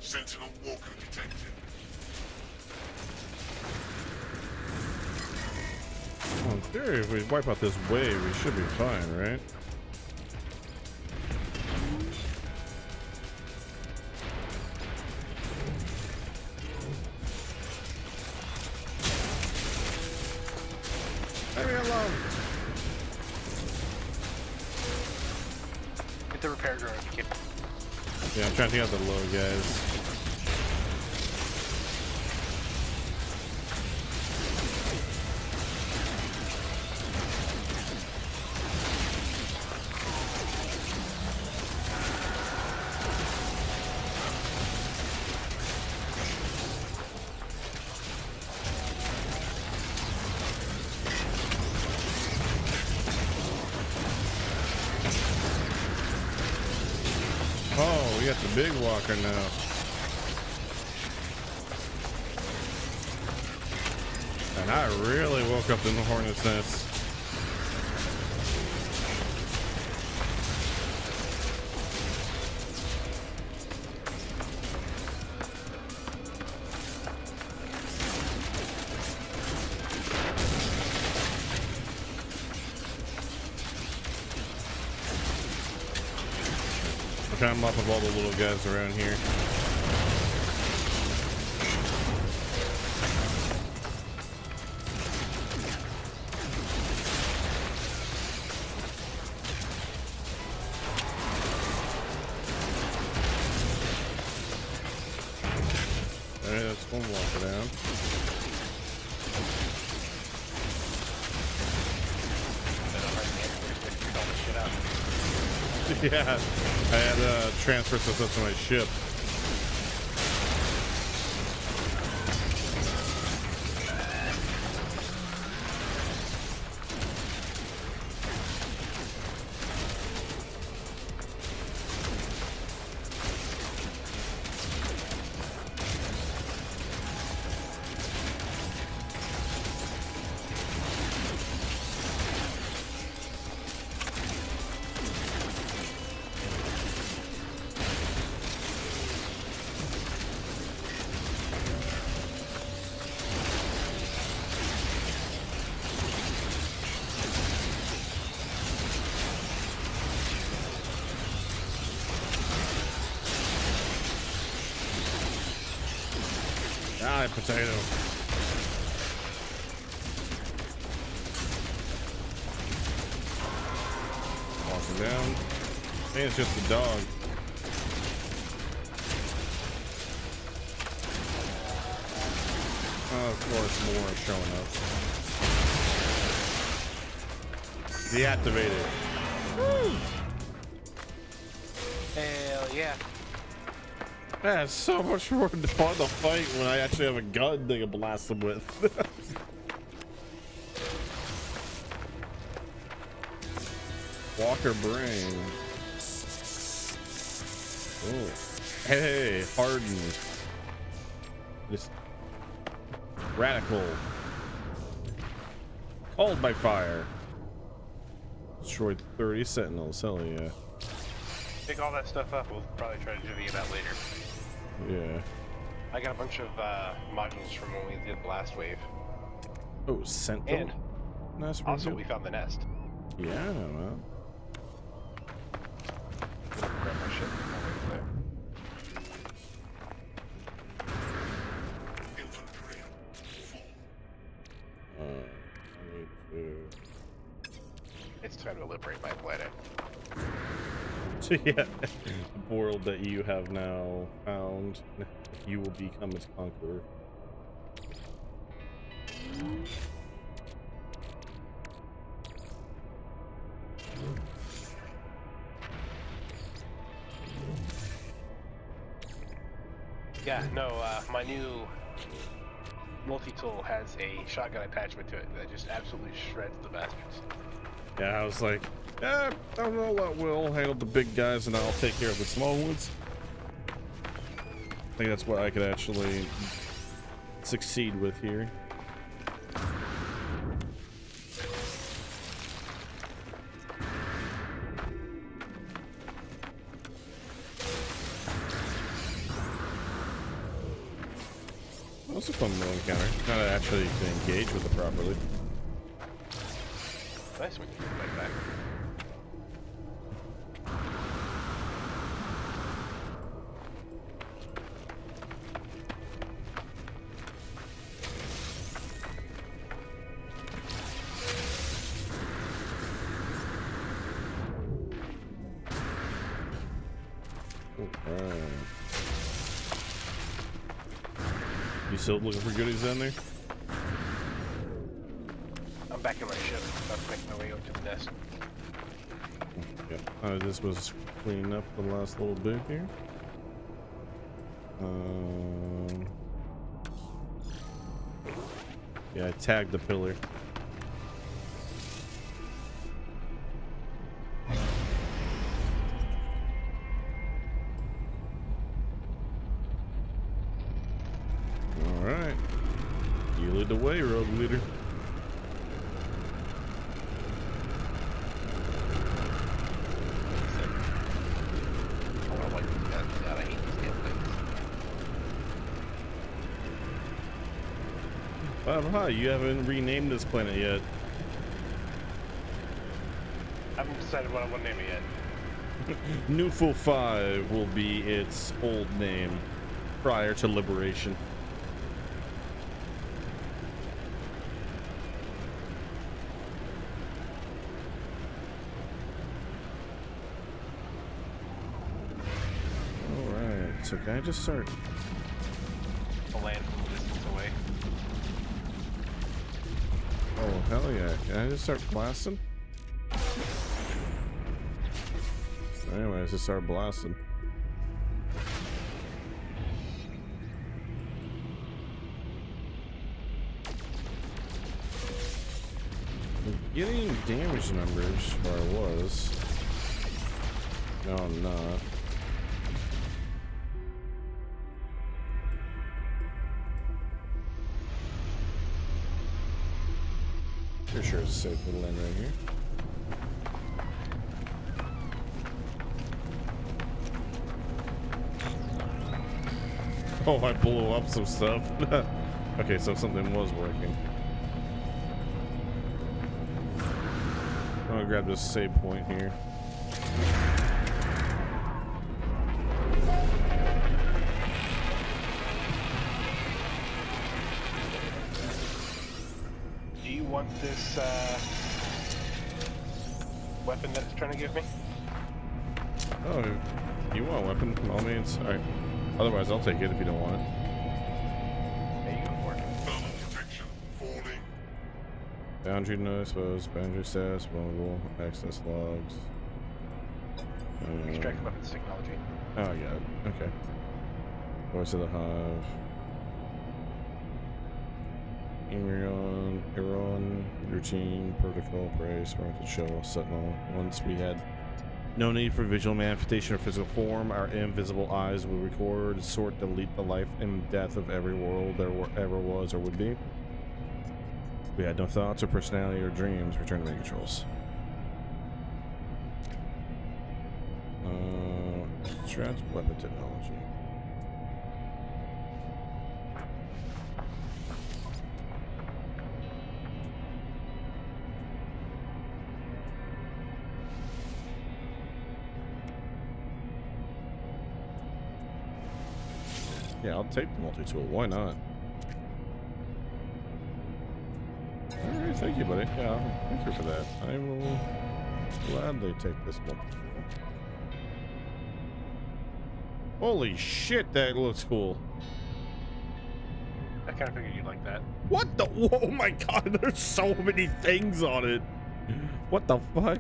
Sentinel walker detected. Well, in theory, if we wipe out this wave, we should be fine, right? Leave me alone. Get the repair drone if you can. Yeah, I'm trying to get out the low guys. Oh, we got the big walker now. And I really woke up in the hornet's nest. I'm trying to mop up all the little guys around here. Alright, that's one walker down. Yeah, I had transfer systems to my ship. Ah, potato. Walking down. I think it's just the dog. Oh, of course, more are showing up. Deactivated. Woo! Hell yeah. Man, it's so much more fun to fight when I actually have a gun they can blast them with. Walker brain. Oh, hey, hardened. Just radical. Called by fire. Destroyed 30 sentinels. Hell yeah. Pick all that stuff up. We'll probably try to divvy it out later. Yeah. I got a bunch of modules from when we did the last wave. Oh, sentinel. And Nice. also, we found the nest. Yeah, well. Grab my ship. Infantry. I need to. It's time to liberate my planet. So yeah, the world that you have now found, you will become its conqueror. Yeah, no, my new multi-tool has a shotgun attachment to it that just absolutely shreds the bastards. Yeah, I was like, yeah, I'll roll that will handle the big guys and I'll take care of the small ones. I think that's what I could actually succeed with here. a fun little encounter. Not actually to engage with it properly. Nice when you get like that. You still looking for goodies down there? I'm back in my ship. About to make my way over to the nest. Yep. This was cleaning up the last little bit here. Yeah, I tagged the pillar. Alright. You lead the way, rogue leader. Oh, like, God, I hate these damn things. Hi, you haven't renamed this planet yet. I haven't decided what I want to name it yet. Newful 5 will be its old name prior to liberation. Alright, so can I just start? To land from a distance away. Oh, hell yeah. Can I just start blasting? Anyways, just start blasting. I'm getting damage numbers where I was. No, I'm not. Pretty sure it's safe to land right here. Oh, I blew up some stuff. Okay, so something was working. I'm gonna grab this save point here. Do you want this weapon that it's trying to give me? Oh, you want a weapon? By all means. Alright. Otherwise, I'll take it if you don't want it. Yeah, you go for it. Thermal protection. Falling. Boundary no, I suppose. Boundary status, vulnerable, access logs. Extract weapons technology. Oh, I got it. Okay. Voice of the Hive. Iran, routine, protocol, praise, sparkle, show, sentinel. Once we had no need for visual manifestation or physical form, our invisible eyes will record, sort, delete the life and death of every world there ever was or would be. We had no thoughts or personality or dreams. Return to main controls. Extract weapon technology. Yeah, I'll take the multi-tool. Why not? Alright, thank you, buddy. Yeah, thank you for that. I will gladly take this multi-tool. Holy shit, that looks cool. I kind of figured you'd like that. What the? Oh my god, there's so many things on it. What the fuck?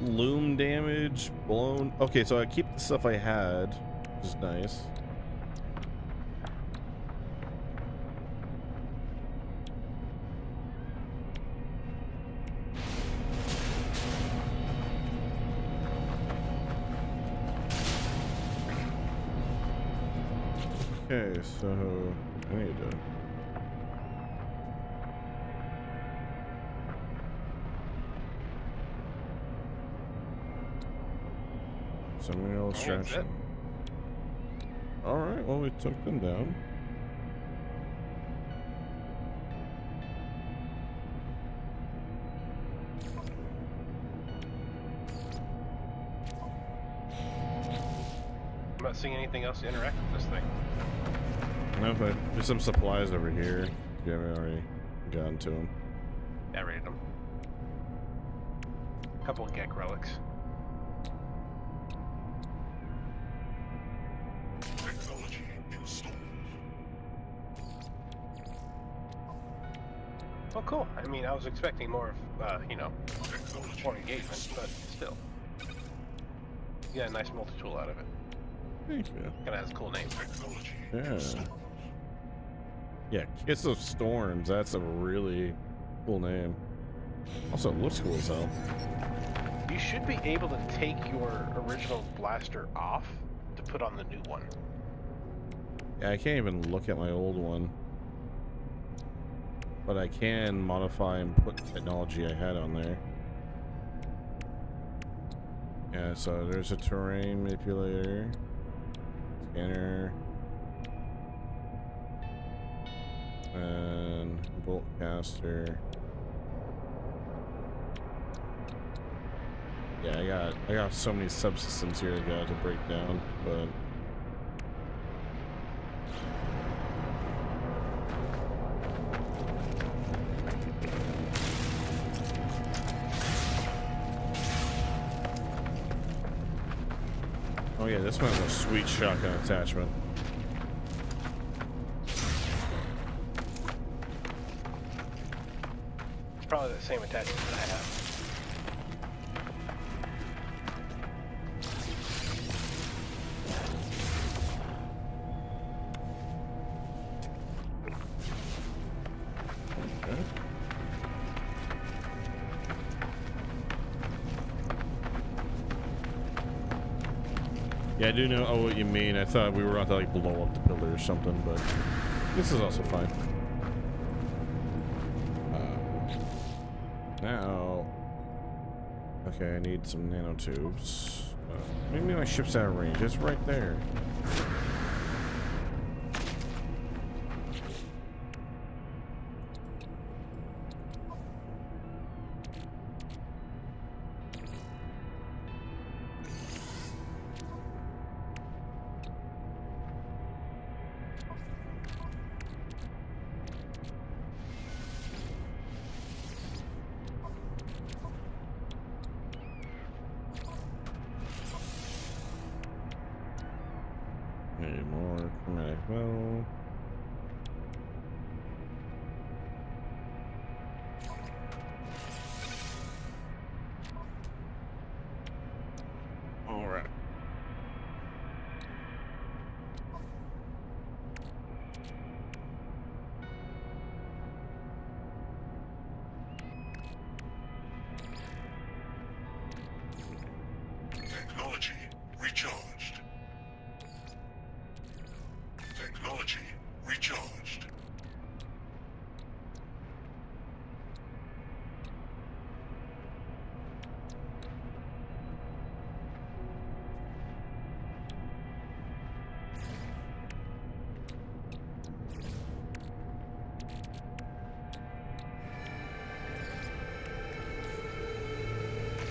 Loom damage, blown. Okay, so I keep the stuff I had, which is nice. Okay, so I need to. Summon illustration. Alright, well, we took them down. I'm not seeing anything else to interact with this thing. No, but there's some supplies over here. If you haven't already gotten to them. I rated them. A couple of Gek relics. Technology installed. Oh, cool. I mean, I was expecting more of, you know, Technology more engagement, but still. You got a nice multi-tool out of it. Thank you. Kinda has a cool name. Technology Yeah. installed. Yeah, Kiss of Storms. That's a really cool name. Also, it looks cool as hell. You should be able to take your original blaster off to put on the new one. Yeah, I can't even look at my old one. But I can modify and put technology I had on there. Yeah, so there's a terrain manipulator, scanner, and bolt caster. Yeah, I got so many subsystems here I got to break down, but oh yeah, this one's a sweet shotgun attachment. It's probably the same attachment that I have. Yeah, I do know what you mean. I thought we were about to like blow up the pillar or something, but this is also fine. Now, okay, I need some nanotubes. Maybe my ship's out of range. It's right there. Need more chromatic metal. All right. Technology recharged. Technology recharged.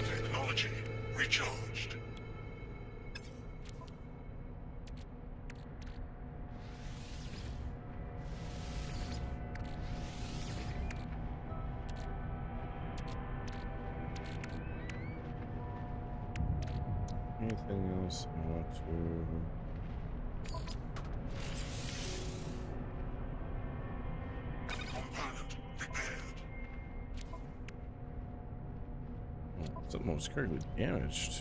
Technology recharged. Anything else I want to? Component repaired. Oh, something was critically damaged.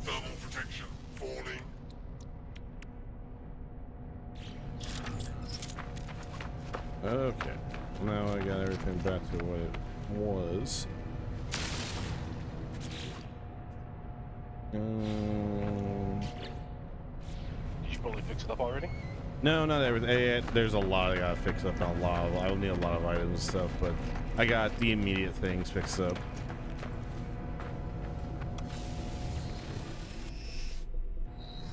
Thermal protection falling. Okay, now I got everything back to what it was. Did you probably fix it up already? No, not everything. There's a lot I gotta fix up. A lot. I'll need a lot of items and stuff, but I got the immediate things fixed up.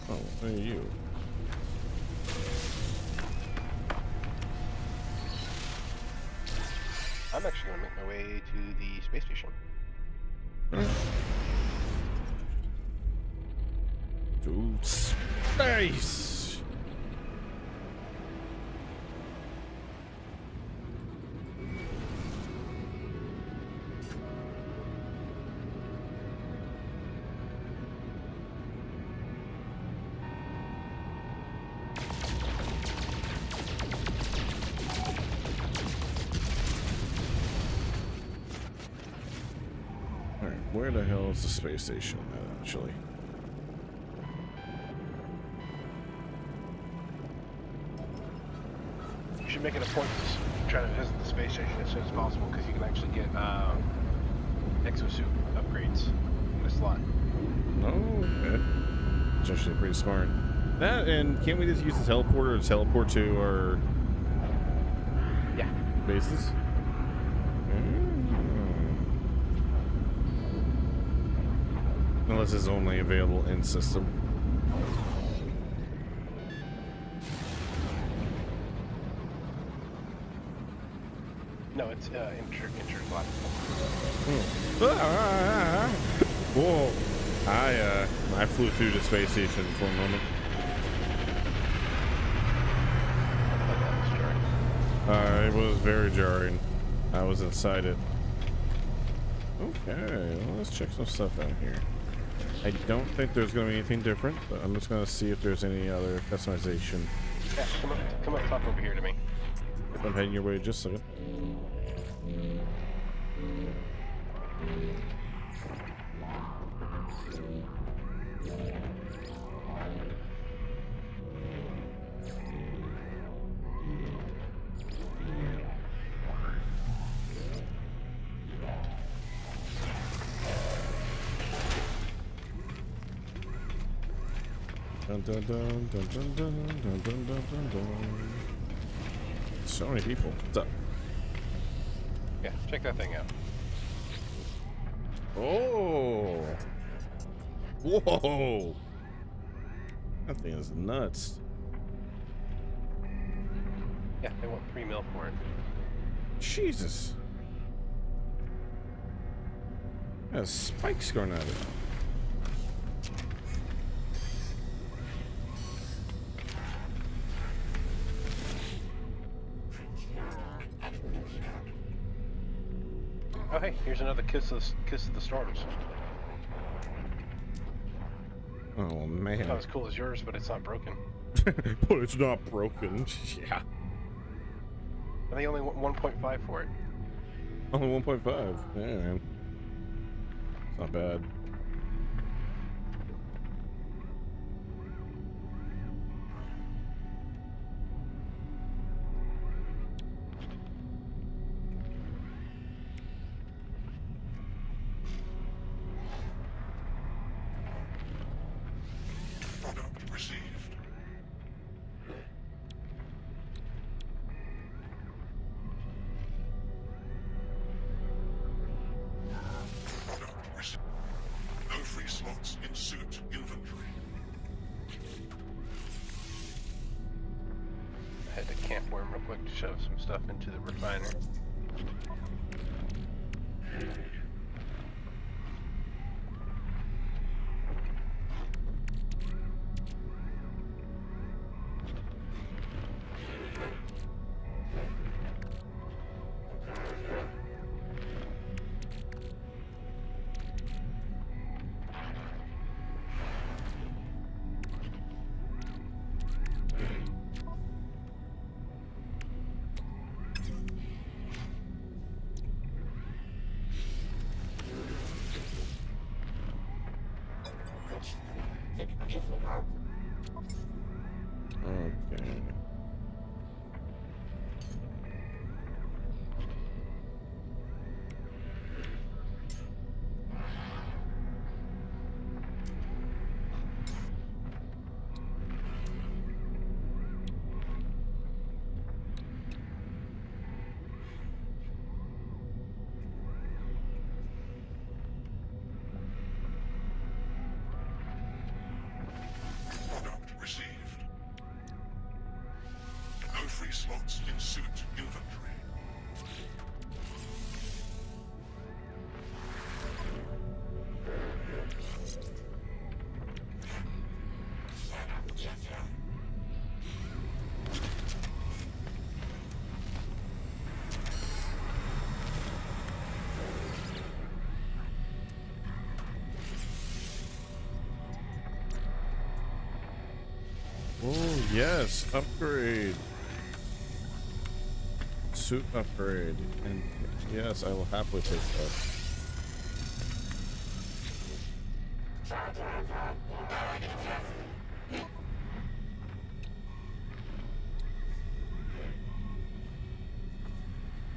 Oh, who are you? I'm actually gonna make my way to the space station. To space. All right, where the hell is the space station at, actually? You should make it a point to try to visit the space station as soon as possible because you can actually get exosuit upgrades in a slot. Oh, okay. It's actually pretty smart. That, and can't we just use the teleporter to teleport to our Yeah. bases? Unless it's only available in system. No, it's inter-slot. Whoa! I flew through the space station for a moment. It was very jarring. I was inside it. Okay, well, let's check some stuff out here. I don't think there's going to be anything different, but I'm just going to see if there's any other customization. Yeah, come up top over here to me. If I'm heading your way, just a second. Dun, dun, dun, dun, dun, dun, dun, dun, dun, dun. So many people. What's up? Yeah, check that thing out. Oh! Whoa! That thing is nuts. Yeah, they want $3 million for it. Jesus. There's spikes going at it. Oh hey, here's another kiss of the storms. Oh man. Not as cool as yours, but it's not broken. But it's not broken. Yeah. And they only want 1.5 for it. Only 1.5. Yeah, man. It's not bad. Product received. Product received. No free slots in suit inventory. I had to camp worm real quick to shove some stuff into the refiner. Oh, yes, upgrade. Suit upgrade. And yes, I will happily take that.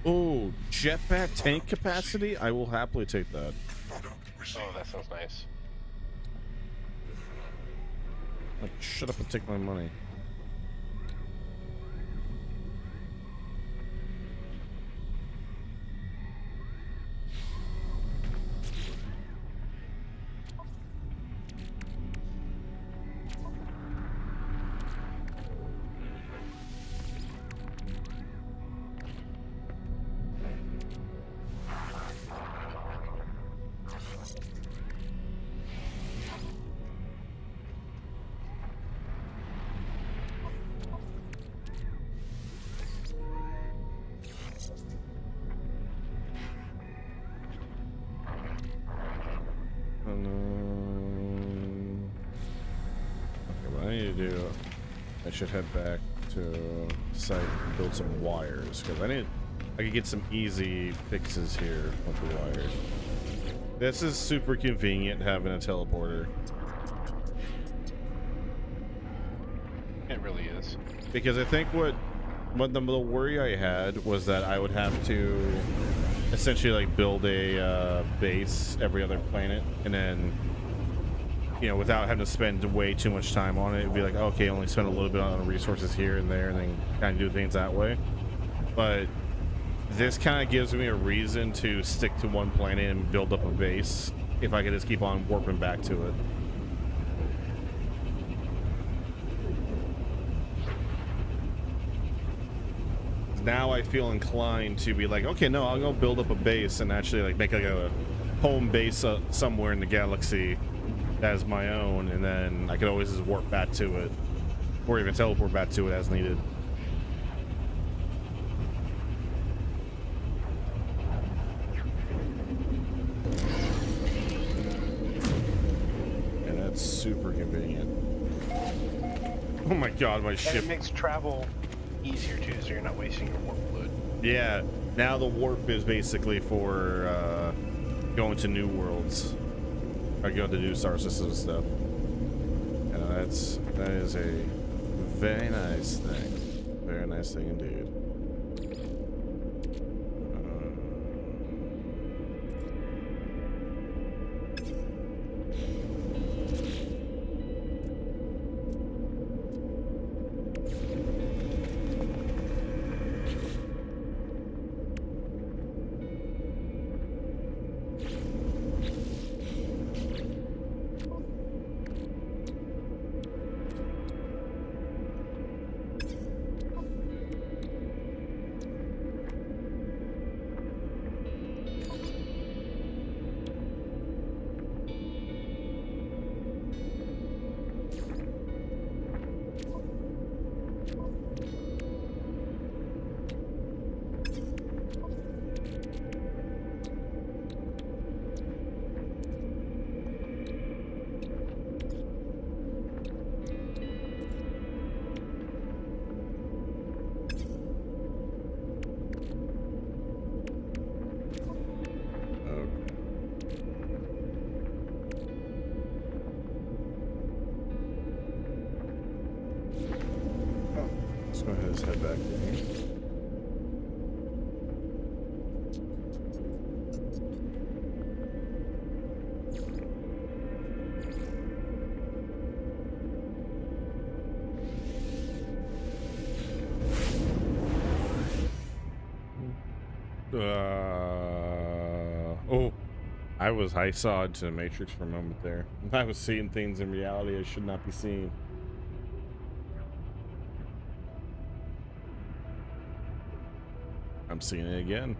Oh, jetpack tank capacity? I will happily take that. Product received. Oh, that sounds nice. Like, shut up and take my money. Okay, what I need to do, I should head back to site and build some wires because I could get some easy fixes here with the wires. This is super convenient having a teleporter It really is. because I think what the worry I had was that I would have to essentially like build a base every other planet and then, you know, without having to spend way too much time on it, it'd be like, okay, only spend a little bit on resources here and there and then kind of do things that way. But this kind of gives me a reason to stick to one planet and build up a base if I could just keep on warping back to it. Now I feel inclined to be like, okay, no, I'll go build up a base and actually like make like a home base somewhere in the galaxy as my own, and then I could always just warp back to it or even teleport back to it as needed. And that's super convenient. Oh my god, my And ship. it makes travel easier too, so you're not wasting your warp fluid. Yeah, now the warp is basically for going to new worlds. Or going to new star systems and stuff. And that is a very nice thing. Very nice thing indeed. Let's go ahead and head back there. Oh, I saw into the Matrix for a moment there. I was seeing things in reality I should not be seeing. I'm seeing it again.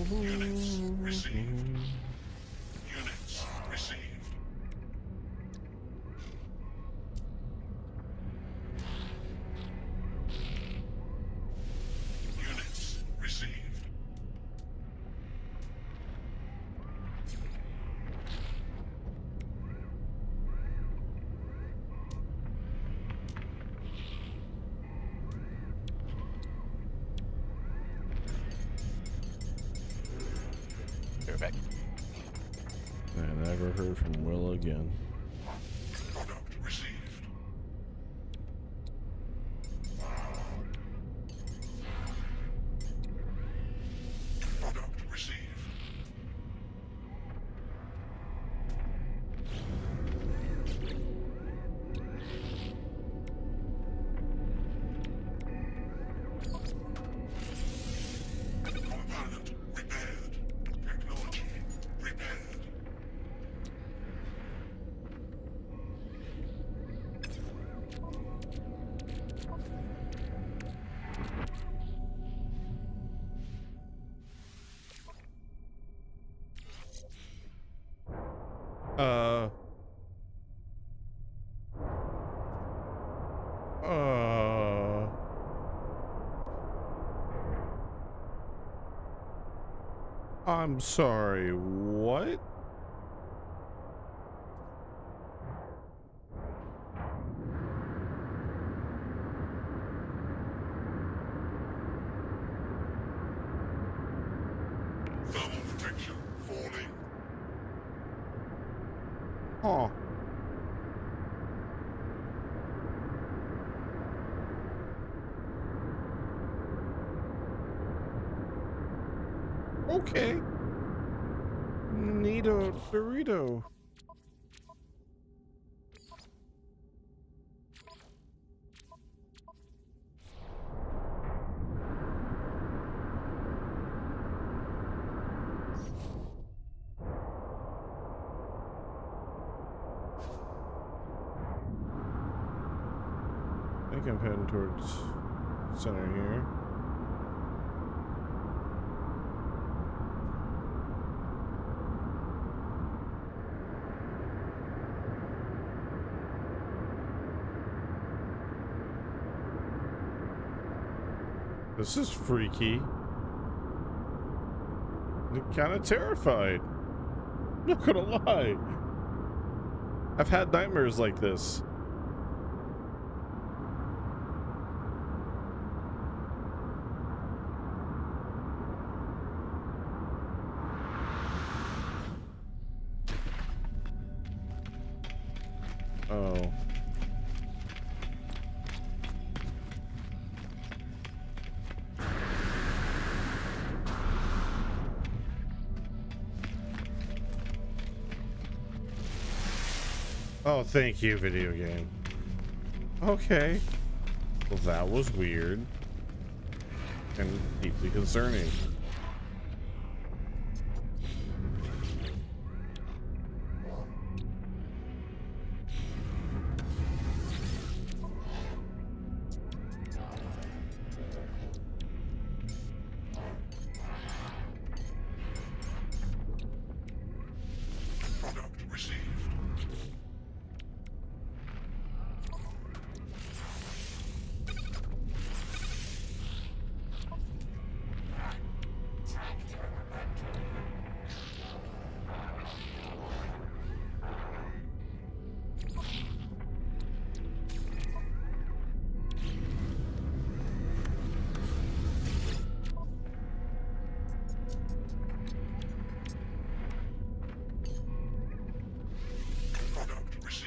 Units received. Units received. Units received. You're back. I never heard from Will again. Product received. Product received. Component repaired. Technology repaired. Uh. I'm sorry, what? Thermal protection falling. Huh. Okay. Neato Dorito. I think I'm heading towards center here. This is freaky. I'm kind of terrified. Not gonna lie. I've had nightmares like this. Oh. Oh, thank you, video game. Okay. Well, that was weird. And deeply concerning. Product received. Product received.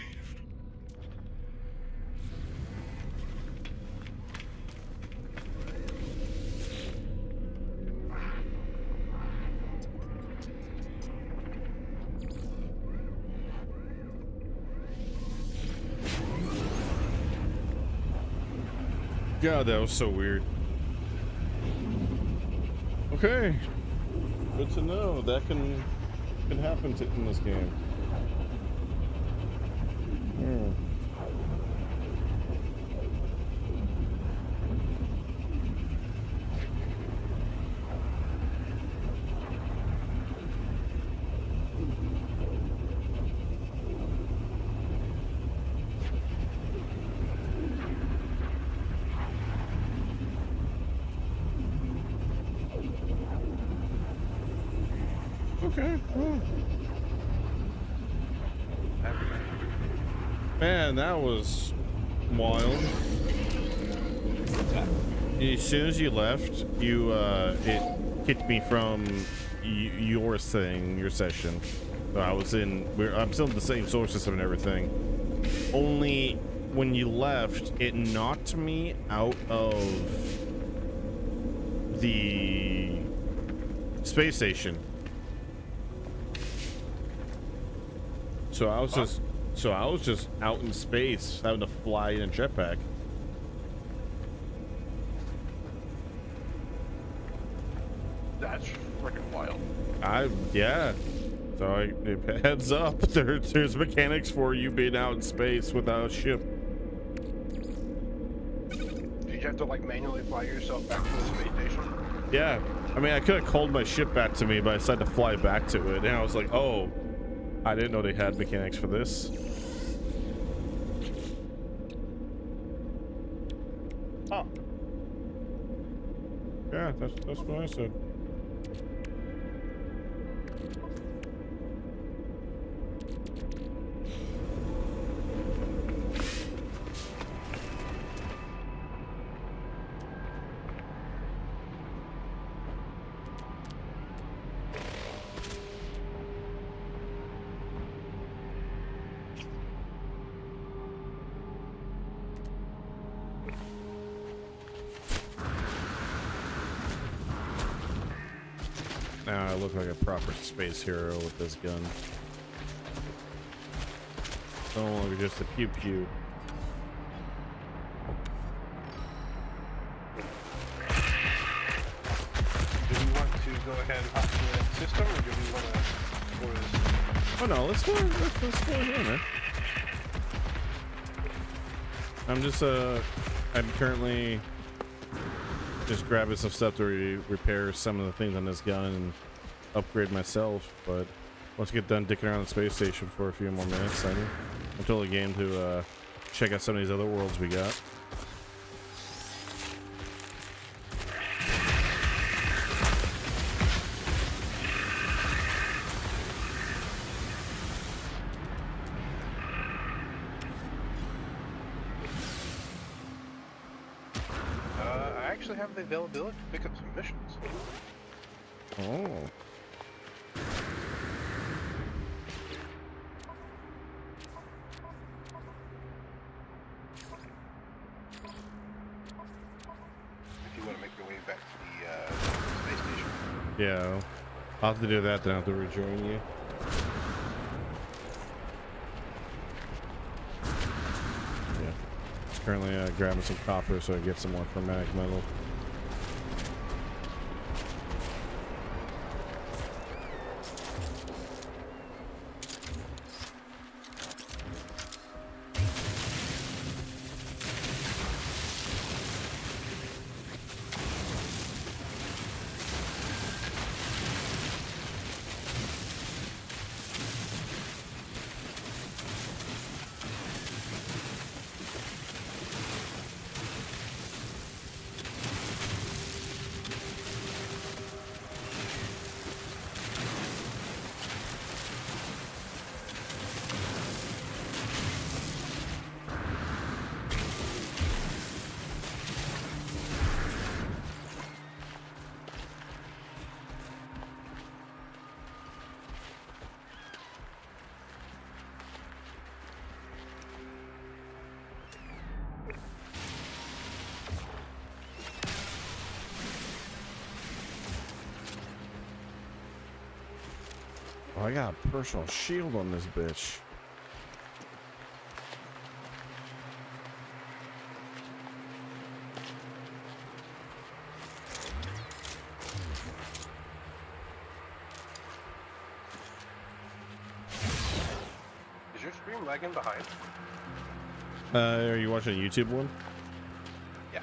God, that was so weird. Okay. Good to know. That can happen in this game. Okay. Cool. Man, that was wild. As soon as you left, it kicked me from your thing, your session. So I'm still in the same solar system and everything. Only when you left, it knocked me out of the space station. So I was just out in space, having to fly in a jetpack. That's freaking wild. Yeah. So heads up, there's mechanics for you being out in space without a ship. Did you have to like manually fly yourself back to the space station? Yeah. I mean, I could have called my ship back to me, but I decided to fly back to it. And I was like, oh, I didn't know they had mechanics for this. Huh. Yeah, that's what I said. Now I look like a proper space hero with this gun. No longer just a pew pew. Do we want to go ahead and hop to the system, or do we want to explore this? Oh no, let's go here, man. I'm currently just grabbing some stuff to repair some of the things on this gun and upgrade myself, but once I get done dicking around the space station for a few more minutes, I'm totally game to check out some of these other worlds we got. I actually have the availability to pick up some missions. Oh. If you want to make your way back to the space station. Yeah, I'll have to do that, then I'll have to rejoin you. Yeah. Currently grabbing some copper so I get some more chromatic metal. Oh, I got a personal shield on this bitch. Is your stream lagging behind? Are you watching a YouTube one? Yeah.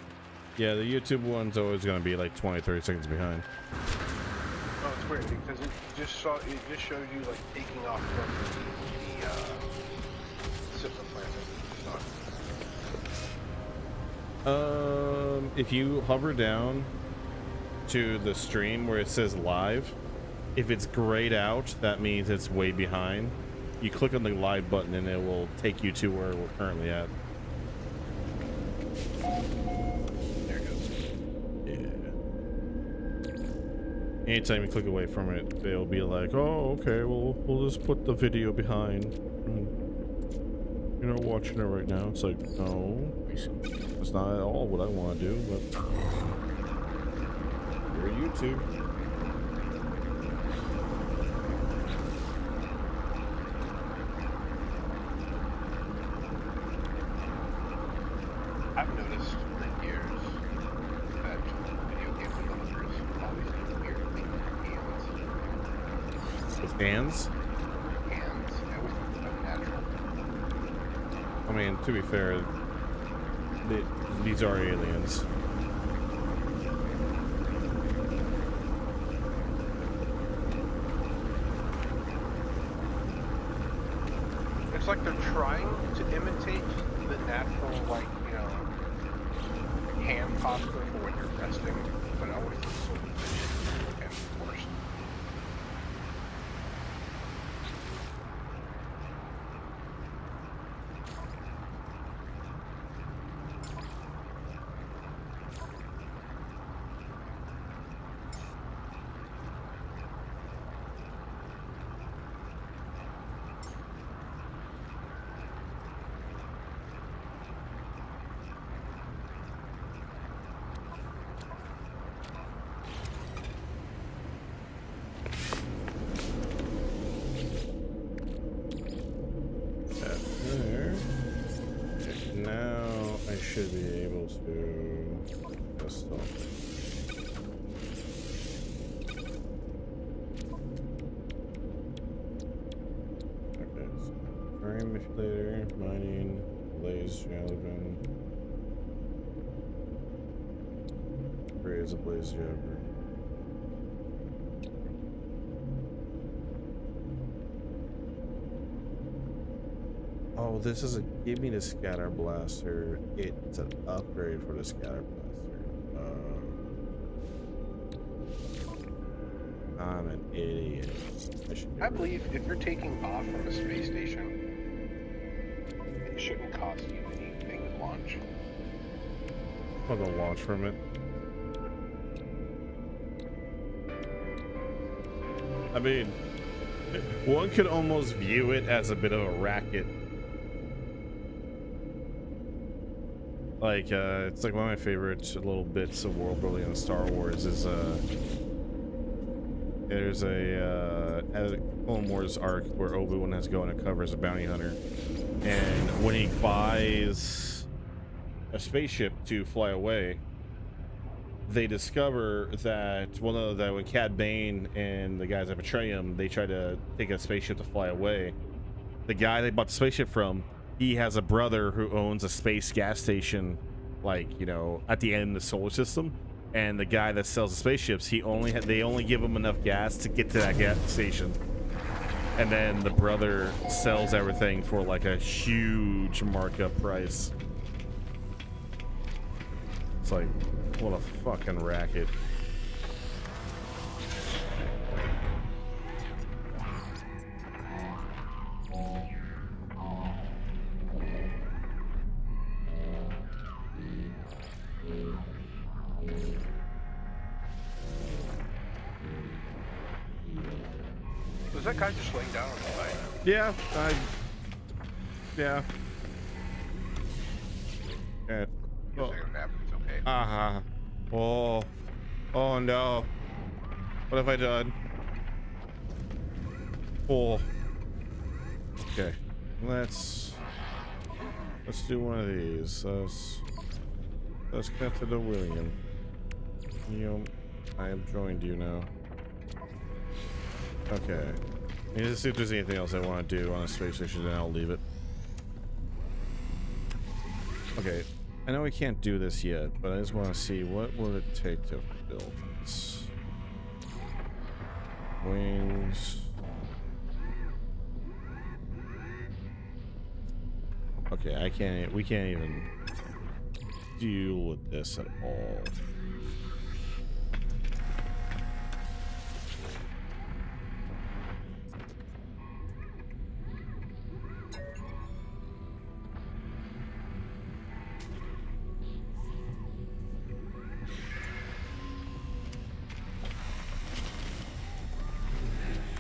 Yeah, the YouTube one's always going to be like 20-30 seconds behind. Oh, it's weird because it just showed you like taking off from the system planet. If you hover down to the stream where it says live, If it's grayed out, that means it's way behind. You click on the live button and it will take you to where we're currently at. There it goes. Yeah. Anytime you click away from it, they'll be like, "Oh, okay, well, we'll just put the video behind. You're not watching it right now." It's like, no, it's not at all what I want to do, but you're YouTube. I've noticed for years that video game developers always do weird things with With hands? hands. It was unnatural. I mean, to be fair, these are aliens. It's like they're trying to imitate the natural, like, you know, hand posture for when you're resting, but it always looks so rigid and forced. There. Okay, now I should be able to just stop. Okay, so frame manipulator, mining, blaze, Jalvin. Raise a blaze jabber. Oh, this isn't give me the scatter blaster. It's an upgrade for the scatter blaster. I'm an idiot. I believe if you're taking off from a space station, it shouldn't cost you anything to launch. I'm gonna launch from it. I mean, one could almost view it as a bit of a racket. Like, it's like one of my favorite little bits of world building in Star Wars is, there's a Clone Wars arc where Obi-Wan has to go undercover as a bounty hunter. And when he buys a spaceship to fly away, they discover that, well, no, that when Cad Bane and the guys that betray him, they try to take a spaceship to fly away. The guy they bought the spaceship from, he has a brother who owns a space gas station, like, you know, at the end of the solar system. And the guy that sells the spaceships, they only give him enough gas to get to that gas station. And then the brother sells everything for like a huge markup price. It's like, what a fucking racket. Was that guy just laying down on the side? Yeah, yeah. Yeah. He's taking a nap, it's okay. Uh-huh. Oh. Oh no. What have I done? Oh. Okay. Let's do one of these. Let's get to the William. I have joined you now. Okay. Let me just see if there's anything else I want to do on a space station, then I'll leave it. Okay. I know we can't do this yet, but I just want to see what will it take to build this. Wings. Okay, we can't even deal with this at all.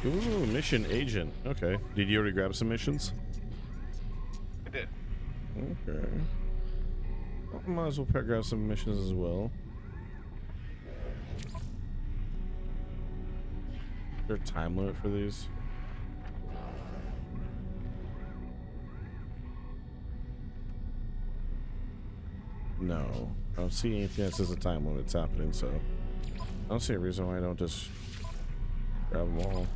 Ooh, mission agent. Okay. Did you already grab some missions? I did. Okay. Well, might as well grab some missions as well. Is there a time limit for these? No. I don't see anything that says a time limit's happening, so I don't see a reason why I don't just grab them all.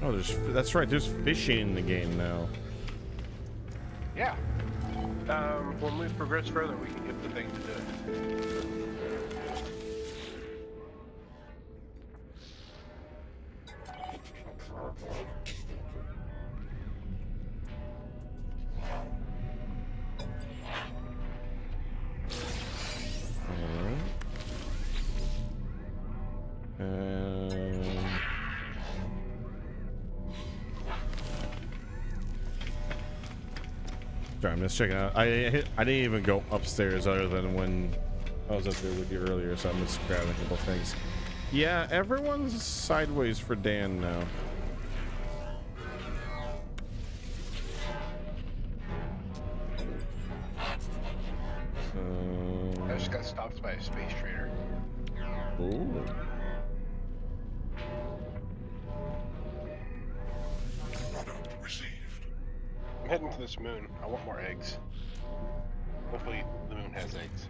Oh, that's right, there's fishing in the game now. Yeah. When we progress further, we can get the thing to do it. Sorry, I'm just checking out. I didn't even go upstairs other than when I was up there with you earlier, so I'm just grabbing a couple things. Yeah, everyone's sideways for Dan now. I just got stopped by a space trader. Ooh. Product received. I'm heading to this moon. I want more eggs. Hopefully the moon has eggs.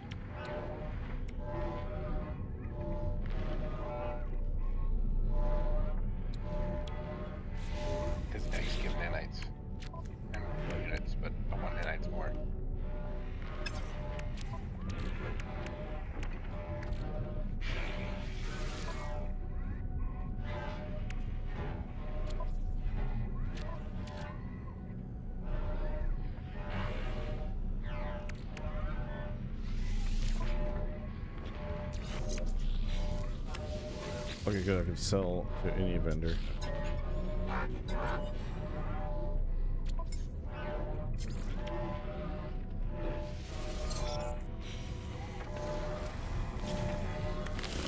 Because eggs give nanites. And units, but I want nanites more. Okay, good. I can sell to any vendor.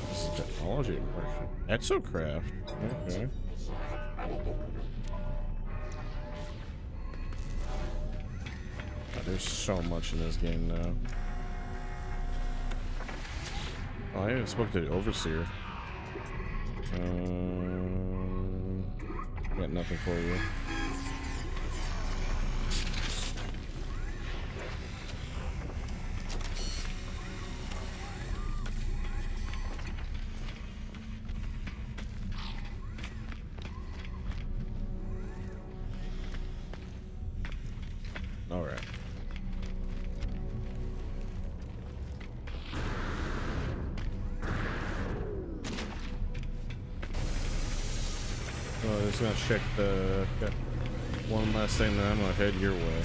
This is technology immersion. Exocraft. Okay. God, there's so much in this game now. Oh, I haven't spoken to the overseer. Got nothing for you. All right. So I'm just gonna check the one last thing, then I'm gonna head your way.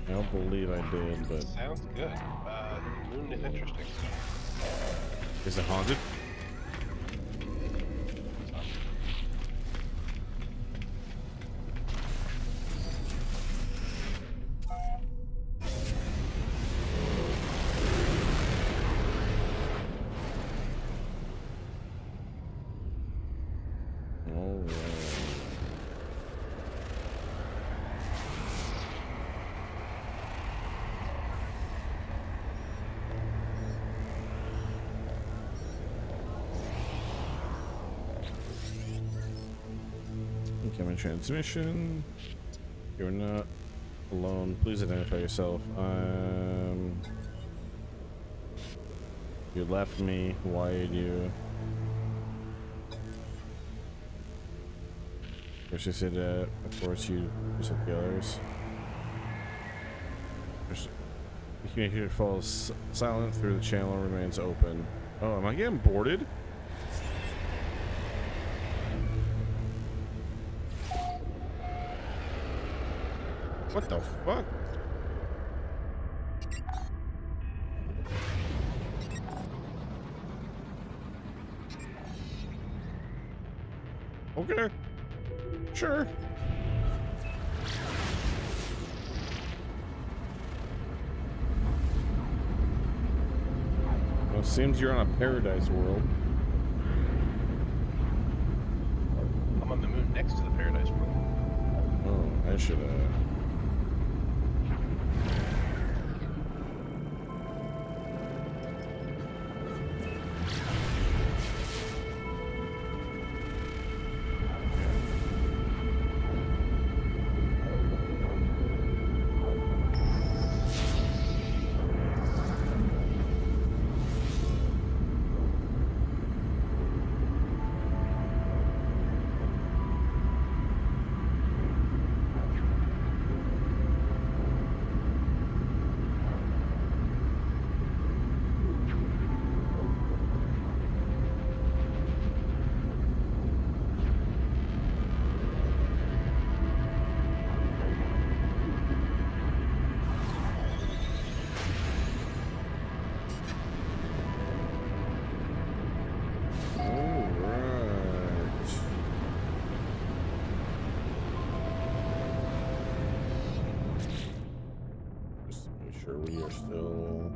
I don't believe I did, but Sounds good. The moon is interesting. is it haunted? Incoming transmission. You're not alone. Please identify yourself. You left me. Why did you? First you said that. Of course you said the others. The communicator falls silent through the channel remains open. Oh, am I getting boarded? What the fuck? Okay. Sure. seems you're on a paradise world. I'm on the moon next to the Paradise World. Oh, I should have. We are still.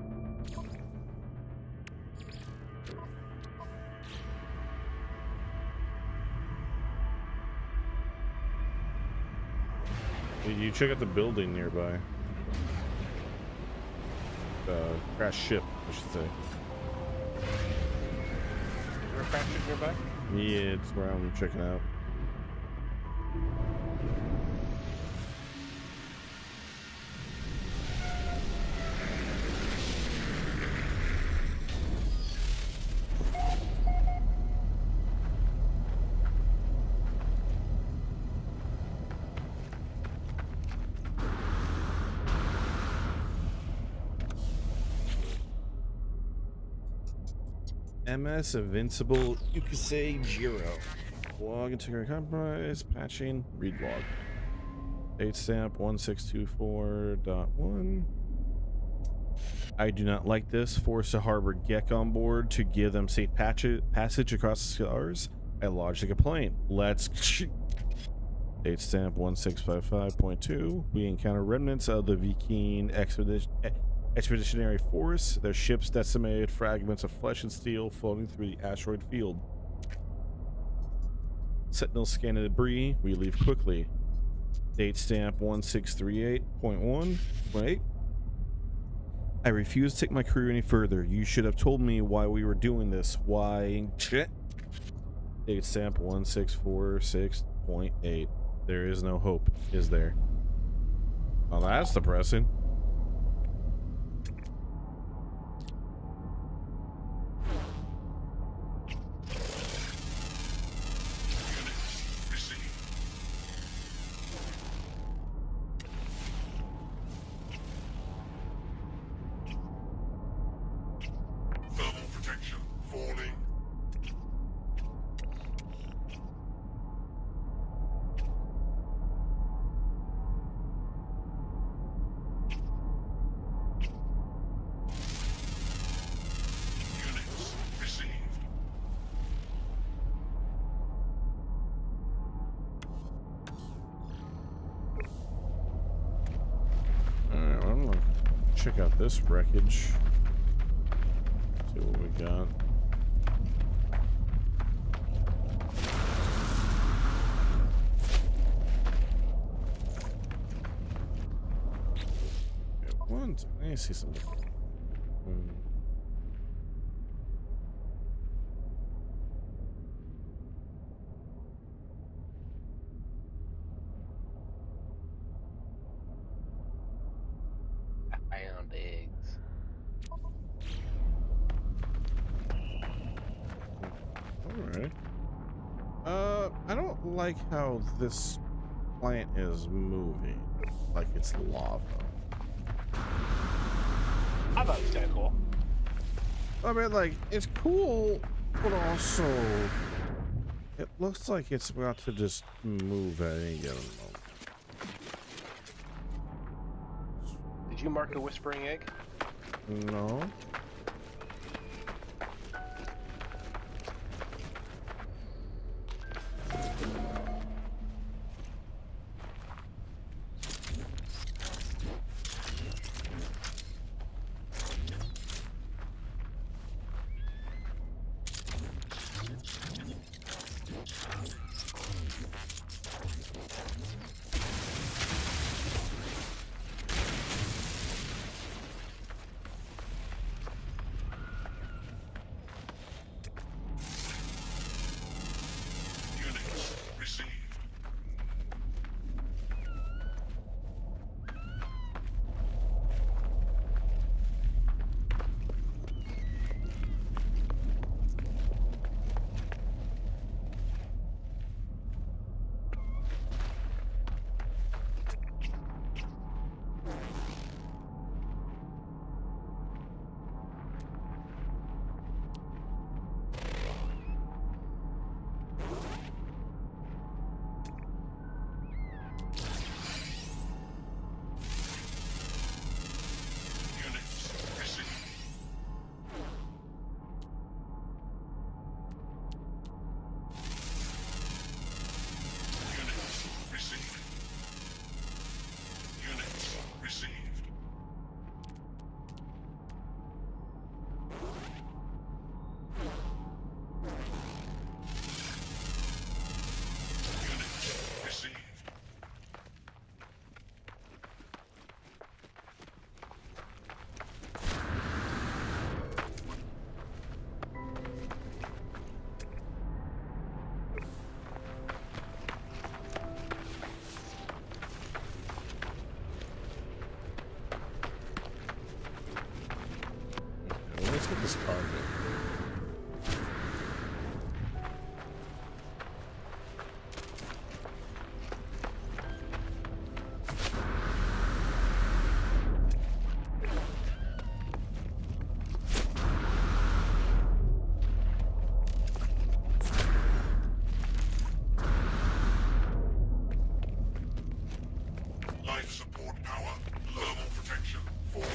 You check out the building nearby. Crash ship, I should say. Is there a crash ship nearby? Yeah, it's where I'm checking out. MS Invincible Yukusei Jiro. Log into compromise, patching, read log. Date stamp 1624.1. I do not like this. Force to harbor Gek on board to give them safe passage across the stars. I lodged a complaint. Let's. Date stamp 1655.2. We encounter remnants of the Viking Expeditionary Force, their ships decimated, fragments of flesh and steel floating through the asteroid field. Sentinel scan the debris, we leave quickly. Date stamp 1638.1.8. I refuse to take my crew any further. You should have told me why we were doing this. Why? Date stamp 1646.8. There is no hope, is there? Well, that's depressing. Check out this wreckage. See what we got. I see something. Eggs. Alright. I don't like how this plant is moving. Like it's lava. I thought it was kind of cool. I mean, like, it's cool, but also it looks like it's about to just move at any given moment. Did you mark a whispering egg? No. Life support power. Thermal protection falling.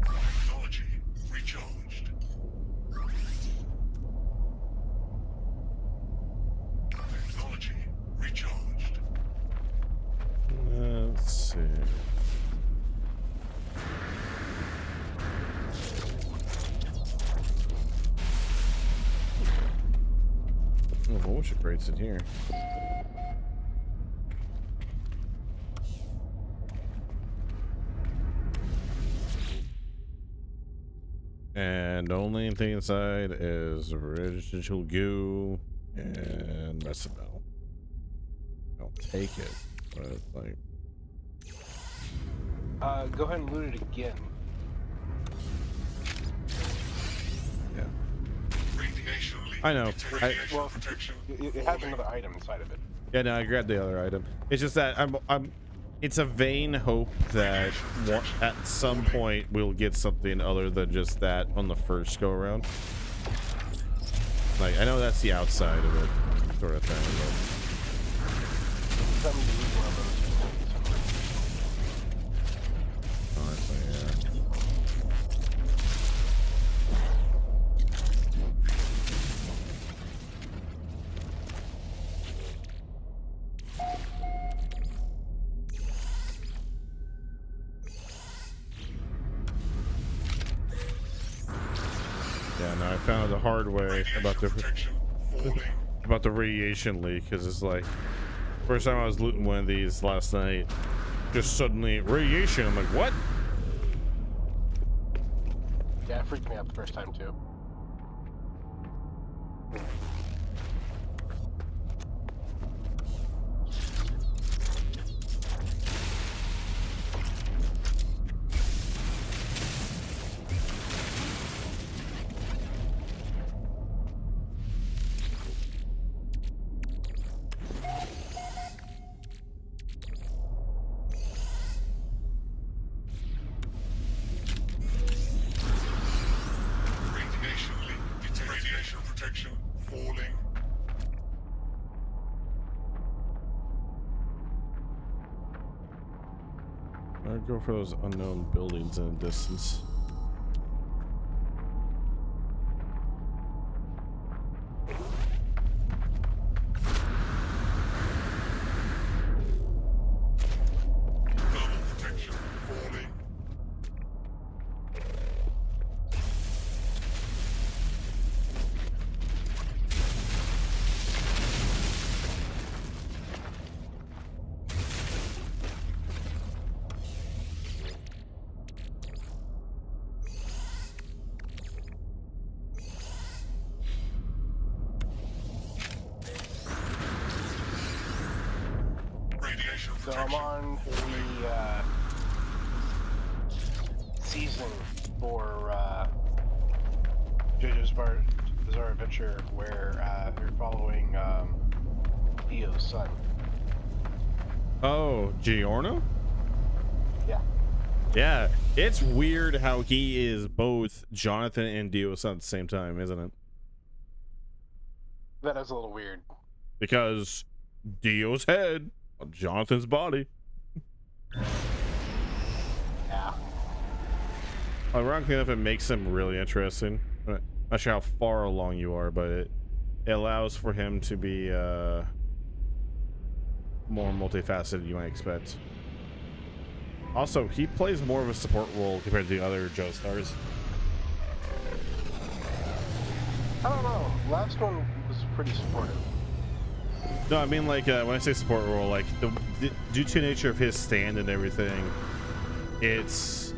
Technology recharged. Technology recharged. Let's see. Oh, voice crates in here. And the only thing inside is residual goo, and that's about. I'll take it, but it's like, Go ahead and loot it again. yeah. Radiation leak. I know. Radiation Well, protection. It has falling. another item inside of it. Yeah, no, I grabbed the other item. It's just that it's a vain hope that at some point we'll get something other than just that on the first go around. Like, I know that's the outside of it, sort of thing. Something to loot one of those. But honestly, yeah. Yeah, no, I found the hard way about the Protection falling. about the radiation leak, because it's like first time I was looting one of these last night, just suddenly radiation. I'm like, what? Yeah, it freaked me out the first time too. Radiation leak. Detect radiation protection falling. I'd go for those unknown buildings in the distance. Thermal protection falling. Radiation So protection I'm on falling. the season for JoJo's Bizarre Adventure, where you're following Dio's son. Oh, Giorno? Yeah. Yeah, it's weird how he is both Jonathan and Dio's son at the same time, isn't it? That is a little weird. Because Dio's head on Jonathan's body. Yeah. Ironically enough, it makes him really interesting. I'm not sure how far along you are, but it allows for him to be more multifaceted, you might expect. Also, he plays more of a support role compared to the other Joestars. I don't know. Last one was pretty supportive. No, I mean, like, when I say support role, like, due to the nature of his stand and everything, it's,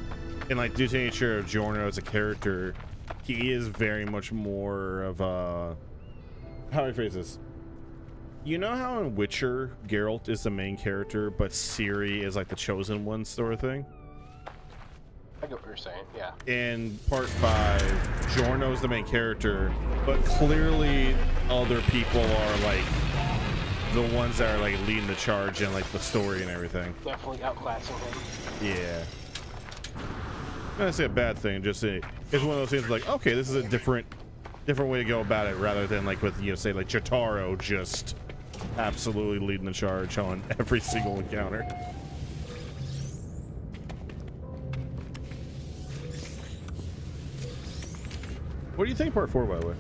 and like, due to the nature of Giorno as a character, he is very much more of a, how do I phrase this? You know how in Witcher, Geralt is the main character, but Ciri is like the chosen one sort of thing? I get what you're saying, yeah. In part 5, Giorno's the main character, but clearly other people are like the ones that are like leading the charge and like the story and everything. Definitely outclassing him. Yeah. I'm not gonna say a bad thing, just say it's one of those things like, okay, this is a different way to go about it, rather than like with, you know, say like Jotaro just absolutely leading the charge on every single encounter. What do you think part 4, by the way?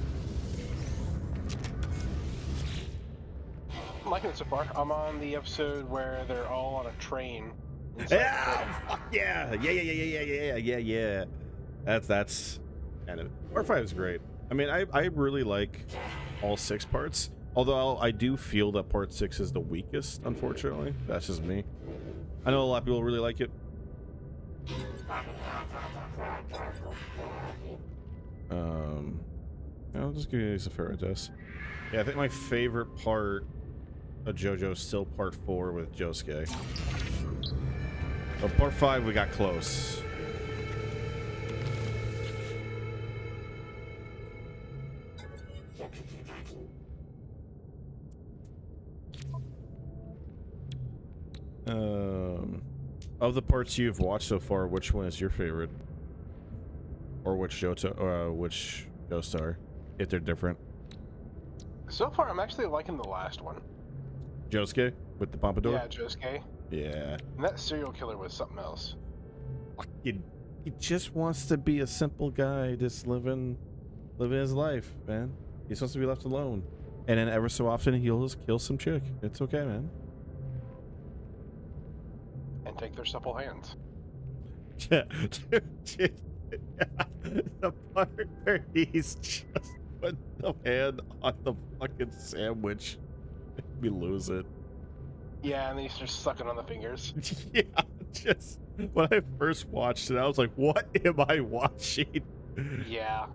I'm liking it so far. I'm on the episode where they're all on a train. Yeah, fuck yeah, yeah. That's kind of part 5 is great. I mean, I really like all 6 parts. Although I do feel that part 6 is the weakest, unfortunately. That's just me. I know a lot of people really like it. I'll just give you a Sephiroth. Yeah, I think my favorite part of JoJo is still part 4 with Josuke. But part 5 we got close. Of the parts you've watched so far, which one is your favorite? Or which Joestar, if they're different? So far, I'm actually liking the last one. Josuke with the pompadour? Yeah, Josuke. Yeah. And that serial killer was something else. He just wants to be a simple guy, just living his life, man. He's supposed to be left alone. And then ever so often he'll just kill some chick. It's okay, man. And take their supple hands. Yeah. The part where he's just put the hand on the fucking sandwich. We lose it. Yeah, and then he starts sucking on the fingers. Yeah, just when I first watched it, I was like, what am I watching? Yeah.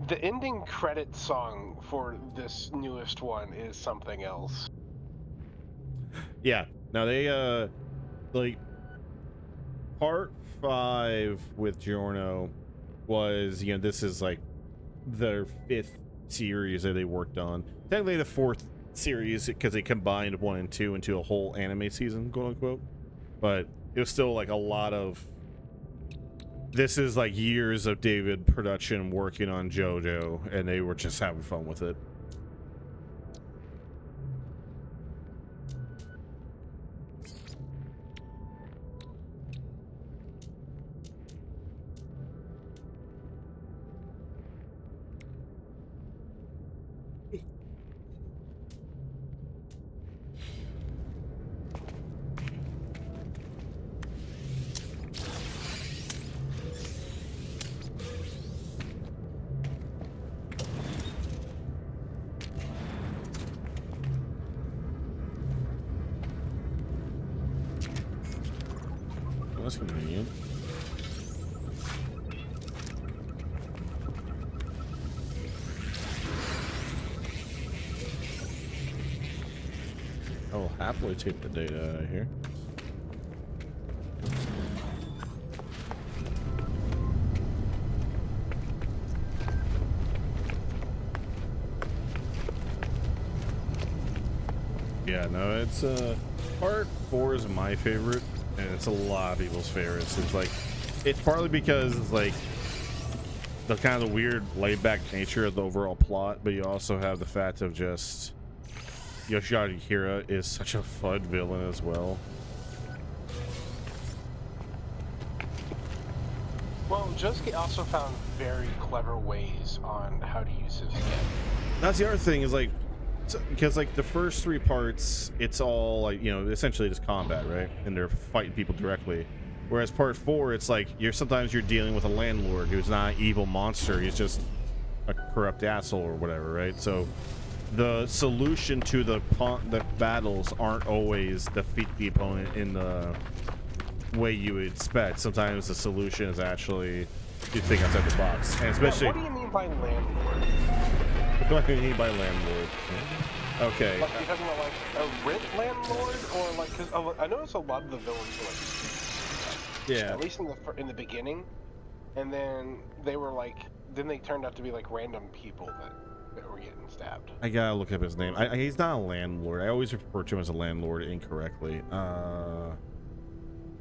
The ending credit song for this newest one is something else. Yeah. Now they like part 5 with Giorno was, you know, this is like their 5th series that they worked on. Technically the 4th series because they combined 1 and 2 into a whole anime season, quote unquote. But it was still like a lot of, this is like years of David production working on JoJo, and they were just having fun with it. That's convenient. I will happily take the data out of here. Yeah, no, it's part 4 is my favorite, and it's a lot of people's favorites. It's like, it's partly because it's like the kind of the weird laid-back nature of the overall plot, but you also have the fact of just Yoshiaki Kira is such a fun villain as well. Well, Josuke also found very clever ways on how to use his skin. That's the other thing is like, because like the first 3 parts, it's all like, you know, essentially just combat, right? And they're fighting people directly. Whereas part 4, it's like sometimes you're dealing with a landlord who's not an evil monster. He's just a corrupt asshole or whatever, right? So the solution to the battles aren't always defeat the opponent in the way you would expect. Sometimes the solution is actually you think outside the box, and especially. What do you mean by landlord? What do you mean by landlord? Okay. Like, you're talking about like a rent landlord, or like? Because I noticed a lot of the villains were like, yeah. at least in the beginning, and then they were like, then they turned out to be like random people that that were getting stabbed. I gotta look up his name. He's not a landlord. I always refer to him as a landlord incorrectly.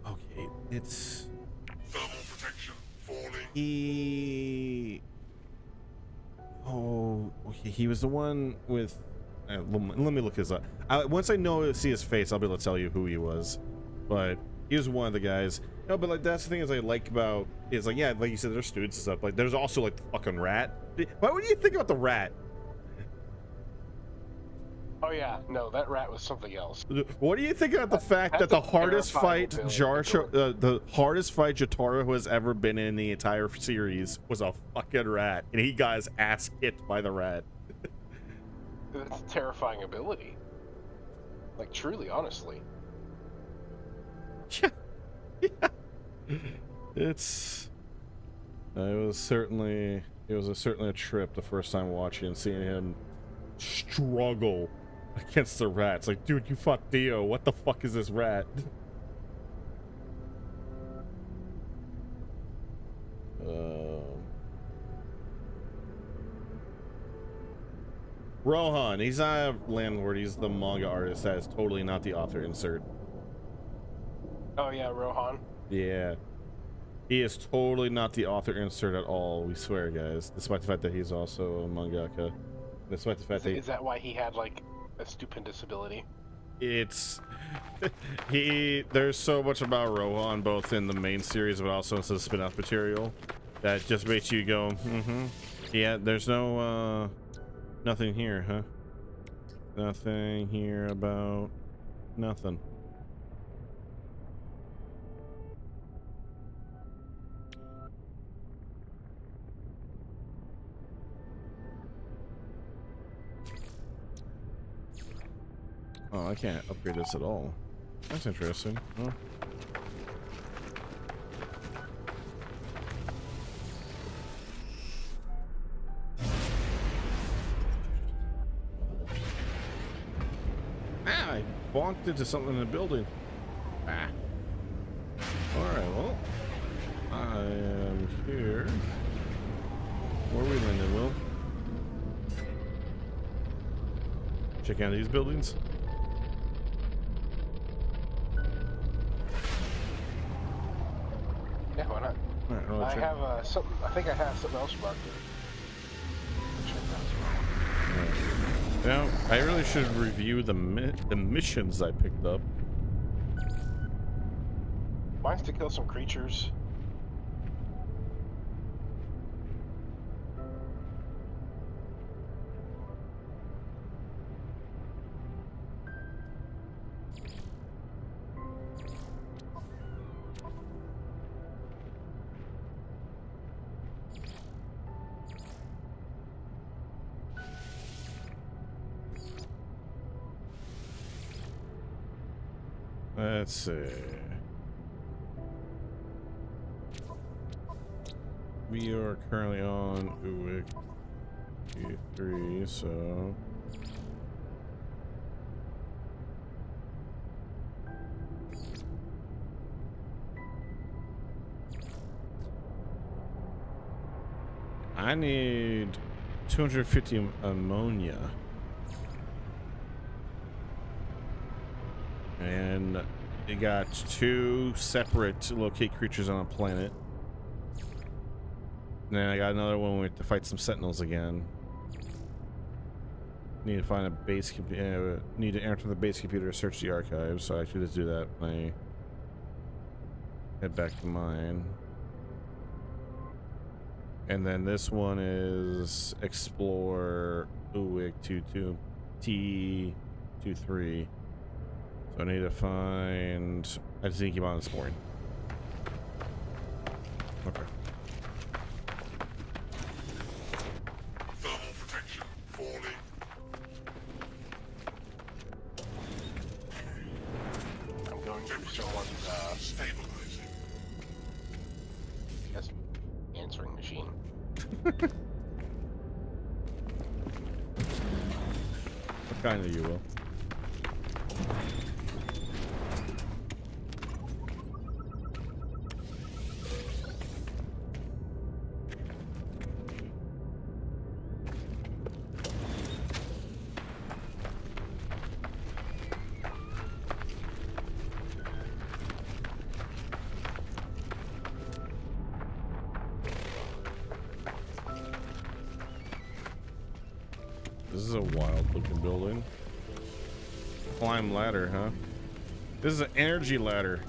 Okay, it's Thermal protection falling. he. Oh, okay. He was the one with. Let me look his up. Once I see his face, I'll be able to tell you who he was. But he was one of the guys. No, but like that's the thing is I like about is like yeah, like you said, there's students and stuff. Like there's also like the fucking rat. Why would you think about the rat? Oh yeah, no, that rat was something else. What do you think about the fact that the hardest fight the hardest fight Jotaro has ever been in the entire series was a fucking rat, and he got his ass kicked by the rat. That's a terrifying ability. Like truly, honestly. Yeah. It was certainly a trip the first time watching and seeing him struggle against the rat. It's like, dude, you fought Dio. What the fuck is this rat? Rohan, he's not a landlord, he's the manga artist. That is totally not the author insert. Oh yeah, Rohan. Yeah. He is totally not the author insert at all, we swear, guys. Despite the fact that he's also a mangaka. Despite the fact Is that why he had like a stupendous ability? It's there's so much about Rohan both in the main series but also in some spin-off material that just makes you go, yeah, there's no nothing here, huh? Nothing here about nothing. Oh, I can't upgrade this at all. That's interesting. Oh. Ah, I bonked into something in the building. Ah. Alright, well. I am here. Where are we landing, Will? Check out these buildings. Yeah, why not? Alright, well, I check. have something. I think I have something else marked. Check that as well. Now, I really should review the missions I picked up. Mine's to kill some creatures. Let's see. We are currently on Uwick Q3, so I need 250 ammonia. And you got 2 separate locate creatures on a planet. And then I got another one we have to fight some sentinels again. Need to find a base need to enter the base computer to search the archives, so I should just do that when I head back to mine. And then this one is explore Uwick 22T23. So I need to find... I just need to keep on exploring. Okay. Thermal protection falling. I'm going through someone's Stabilizing. yes, answering machine. What kind of you will? is a wild looking building. Climb ladder, huh? This is an energy ladder.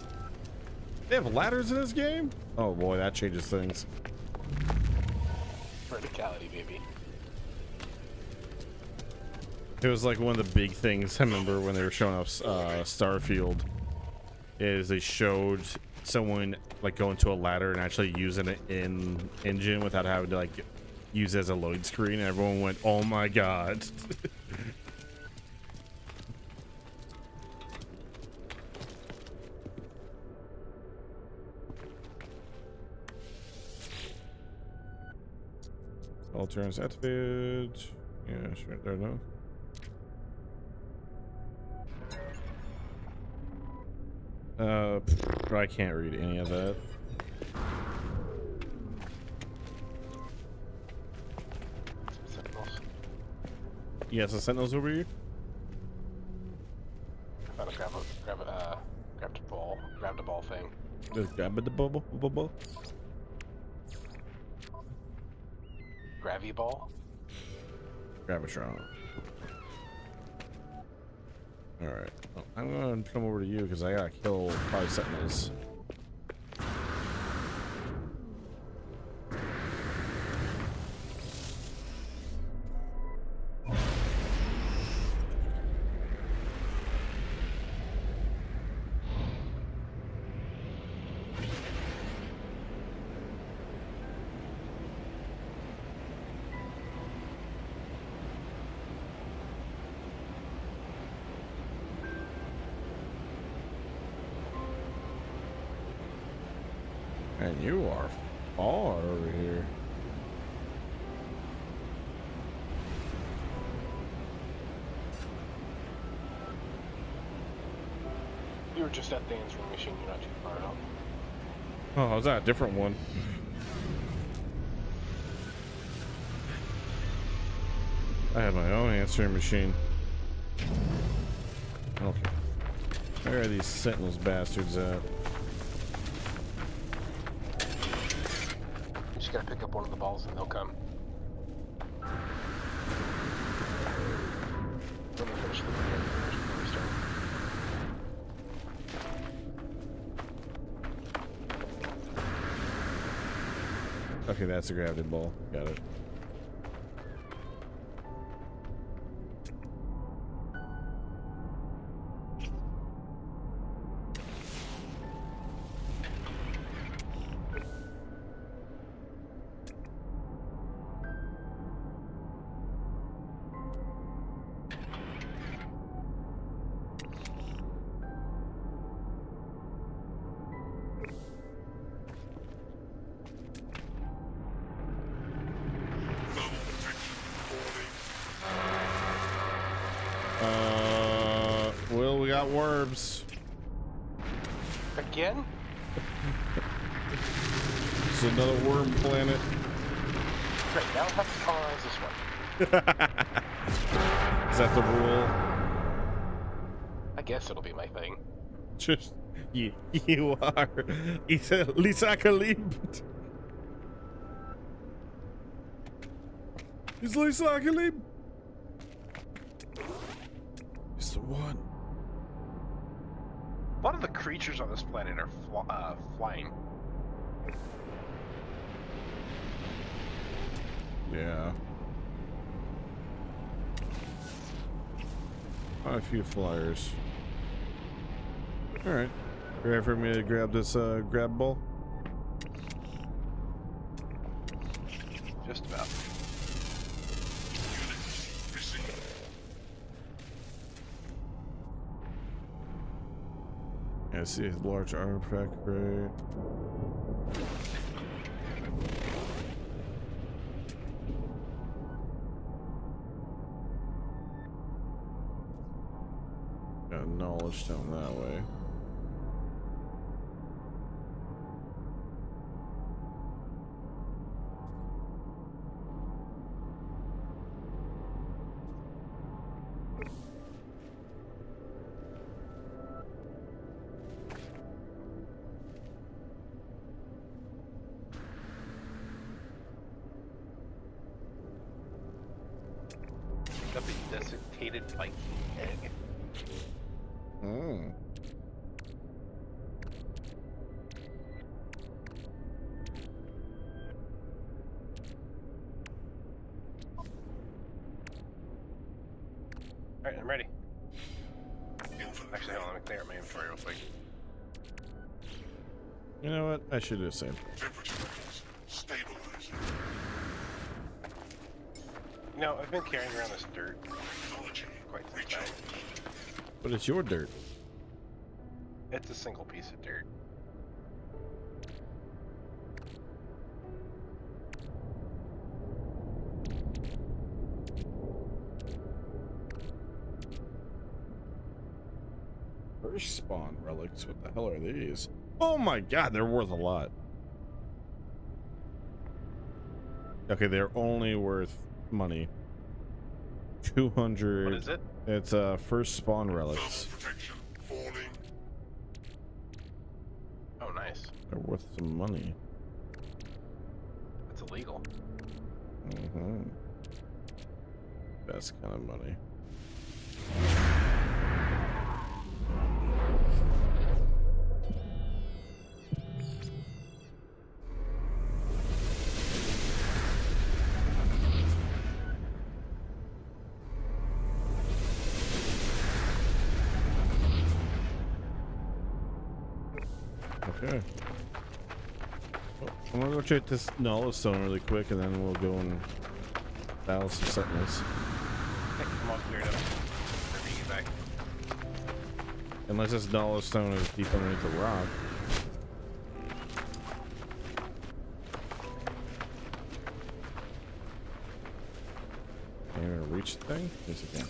They have ladders in this game? Oh boy, that changes things. Verticality, baby. It was like one of the big things I remember when they were showing off Starfield. Is they showed someone like going to a ladder and actually using it in engine without having to like use it as a load screen. And everyone went, "Oh my god!" All turns activated. Yeah, sure. There, no. I can't read any of that. Some sentinels. Yes, the sentinels over here. I gotta grabbed a ball. Grabbed a ball thing. Just grab the bubble. Gravy ball. Gravitron. Alright. Well, I'm gonna come over to you because I gotta kill 5 sentinels. And you are far over here. You were just at the answering machine. You're not too far out. Oh, was that a different one? I have my own answering machine. Okay. Where are these sentinels bastards at? You just gotta pick up one of the balls and they'll come. Let me finish the restart. Okay, that's a gravity ball. Got it. Well, we got worms. Again? It's another worm planet. Great, now I'll have to colonize this one. Is that the rule? I guess it'll be my thing. Just you are. Lisa Khalib. Is Lisa Khalib? It's the one. A lot of the creatures on this planet are flying. Yeah. A few flyers. Alright. Ready for me to grab this grab ball? Just about. Yeah, I see a large artifact crate. Got knowledge down that way. The up a desiccated Viking egg. Mm. Alright, I'm ready. Infinite Actually, hold on, let me clear my inventory real quick. You know what? I should do the same. temperature levels stabilizing. You know, I've been carrying around this dirt Technology quite some time. recharged. But it's your dirt. It's a single piece of dirt. First spawn relics. What the hell are these? Oh my god, they're worth a lot. Okay, they're only worth money. 200. What is it? It's first spawn relics. Thermal protection falling. Oh, nice. They're worth some money. It's illegal. Mm-hmm. Best kind of money. Okay. Well, I'm gonna go check this Knowledge Stone really quick, and then we'll go and battle some sentinels. Okay, I'm all cleared up. Whenever you get back. Unless this Knowledge Stone is deep underneath the rock. Am I gonna reach the thing? Yes, I can.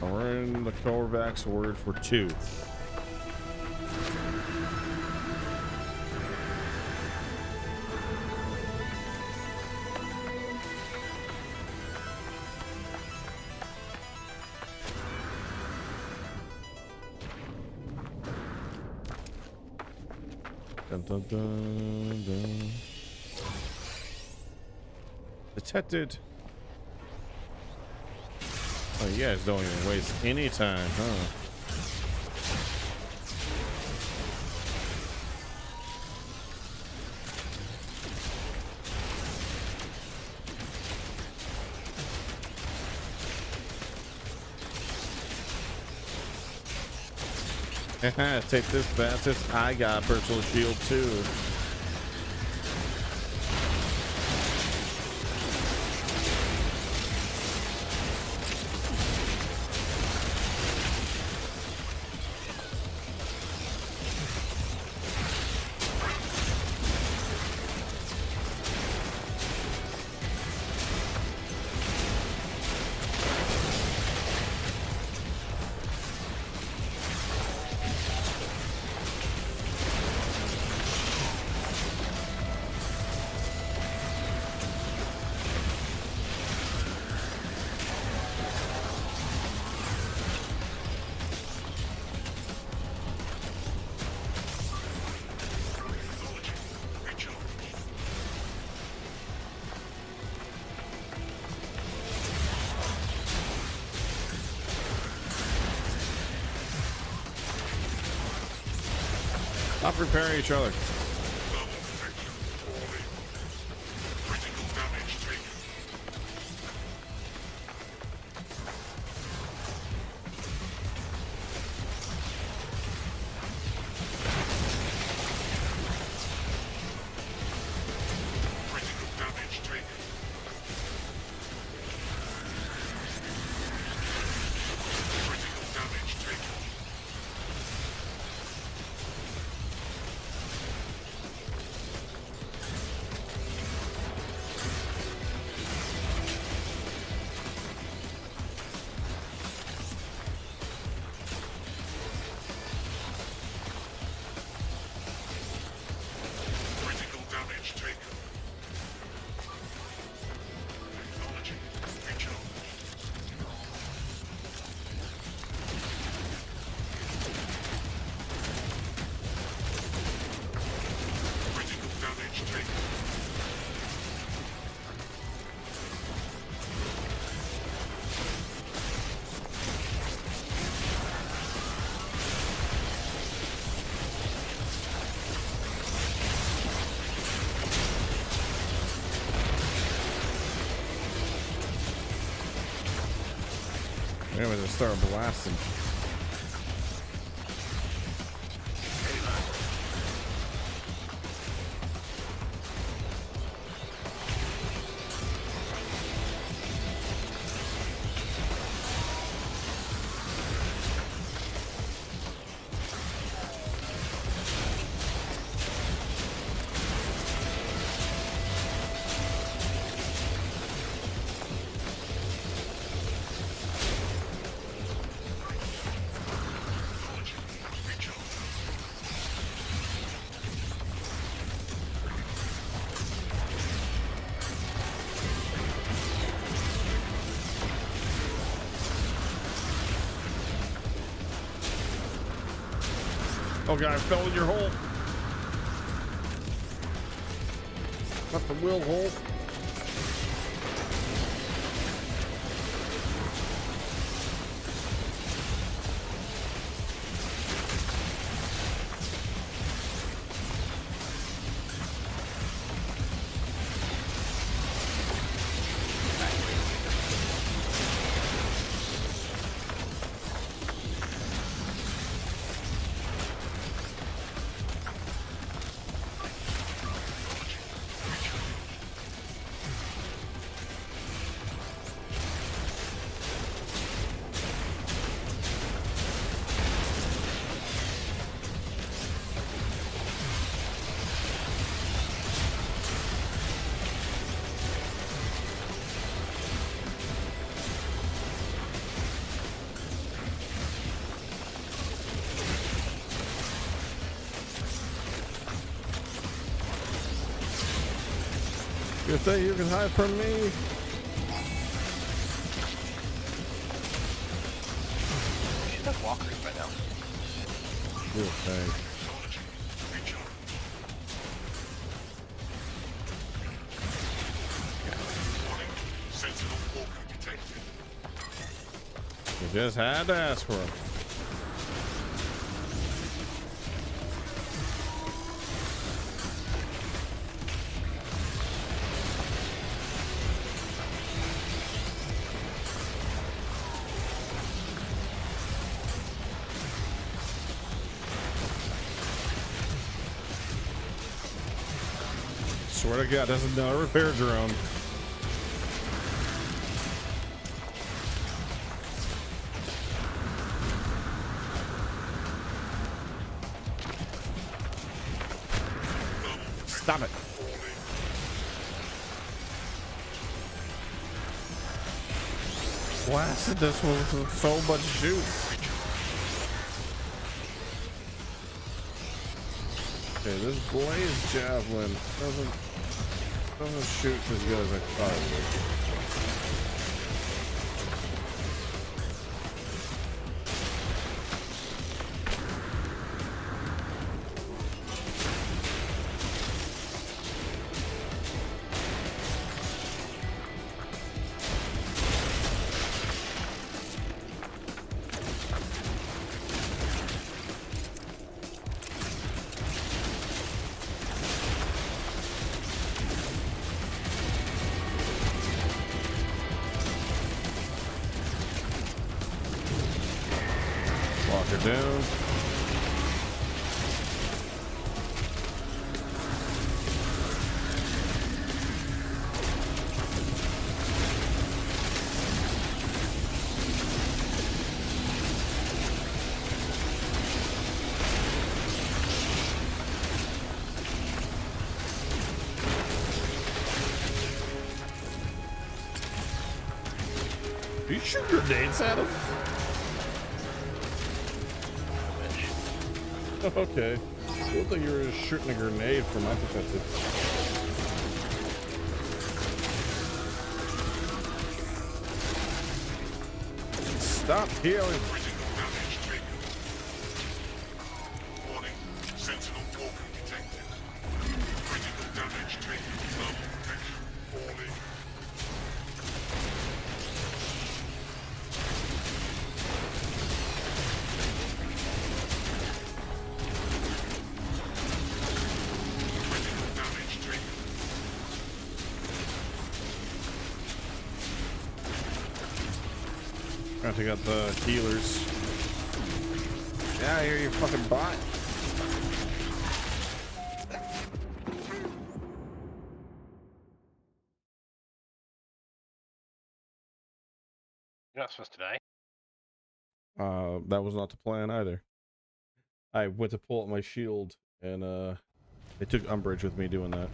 I'll run the Korvax word for 2. Dun, dun, dun, dun. Detected. Oh, you guys don't even waste any time, huh? Take this fastest. I got a personal shield too. Stop repairing each other. Thermal protection falling. Critical damage taken. Critical damage taken. Critical damage taken. Anyway, just start blasting. Oh god, I fell in your hole. Not the will hole. You think you can hide from me? We should have walkers by now. You think? Sentinel walker detected. You just had to ask for him. Swear to God, doesn't know repair drone. Stop it. Blasted this one with so much juice. Okay, this blaze javelin doesn't shoot as good as I thought it Walk her down. Do you shoot grenades at him? Okay. It looked like you were just shooting a grenade from my perspective. Stop healing. Critical damage taken. Warning. Sentinel walker detected. Critical damage taken. Thermal protection falling. Critical damage taken. Trying to take out the healers. Yeah, I hear you fucking bot. You're not supposed to die. That was not the plan either. I went to pull out my shield and it took umbrage with me doing that.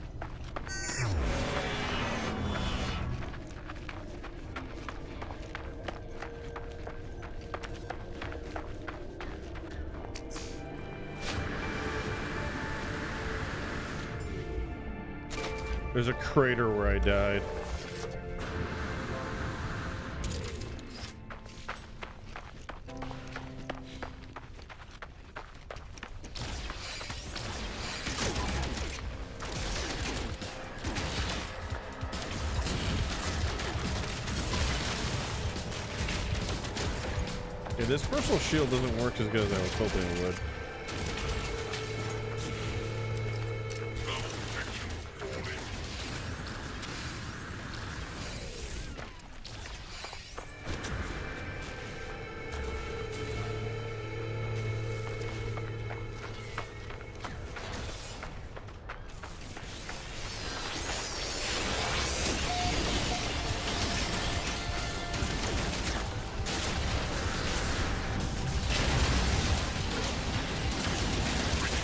There's a crater where I died. Yeah, this personal shield doesn't work as good as I was hoping it would.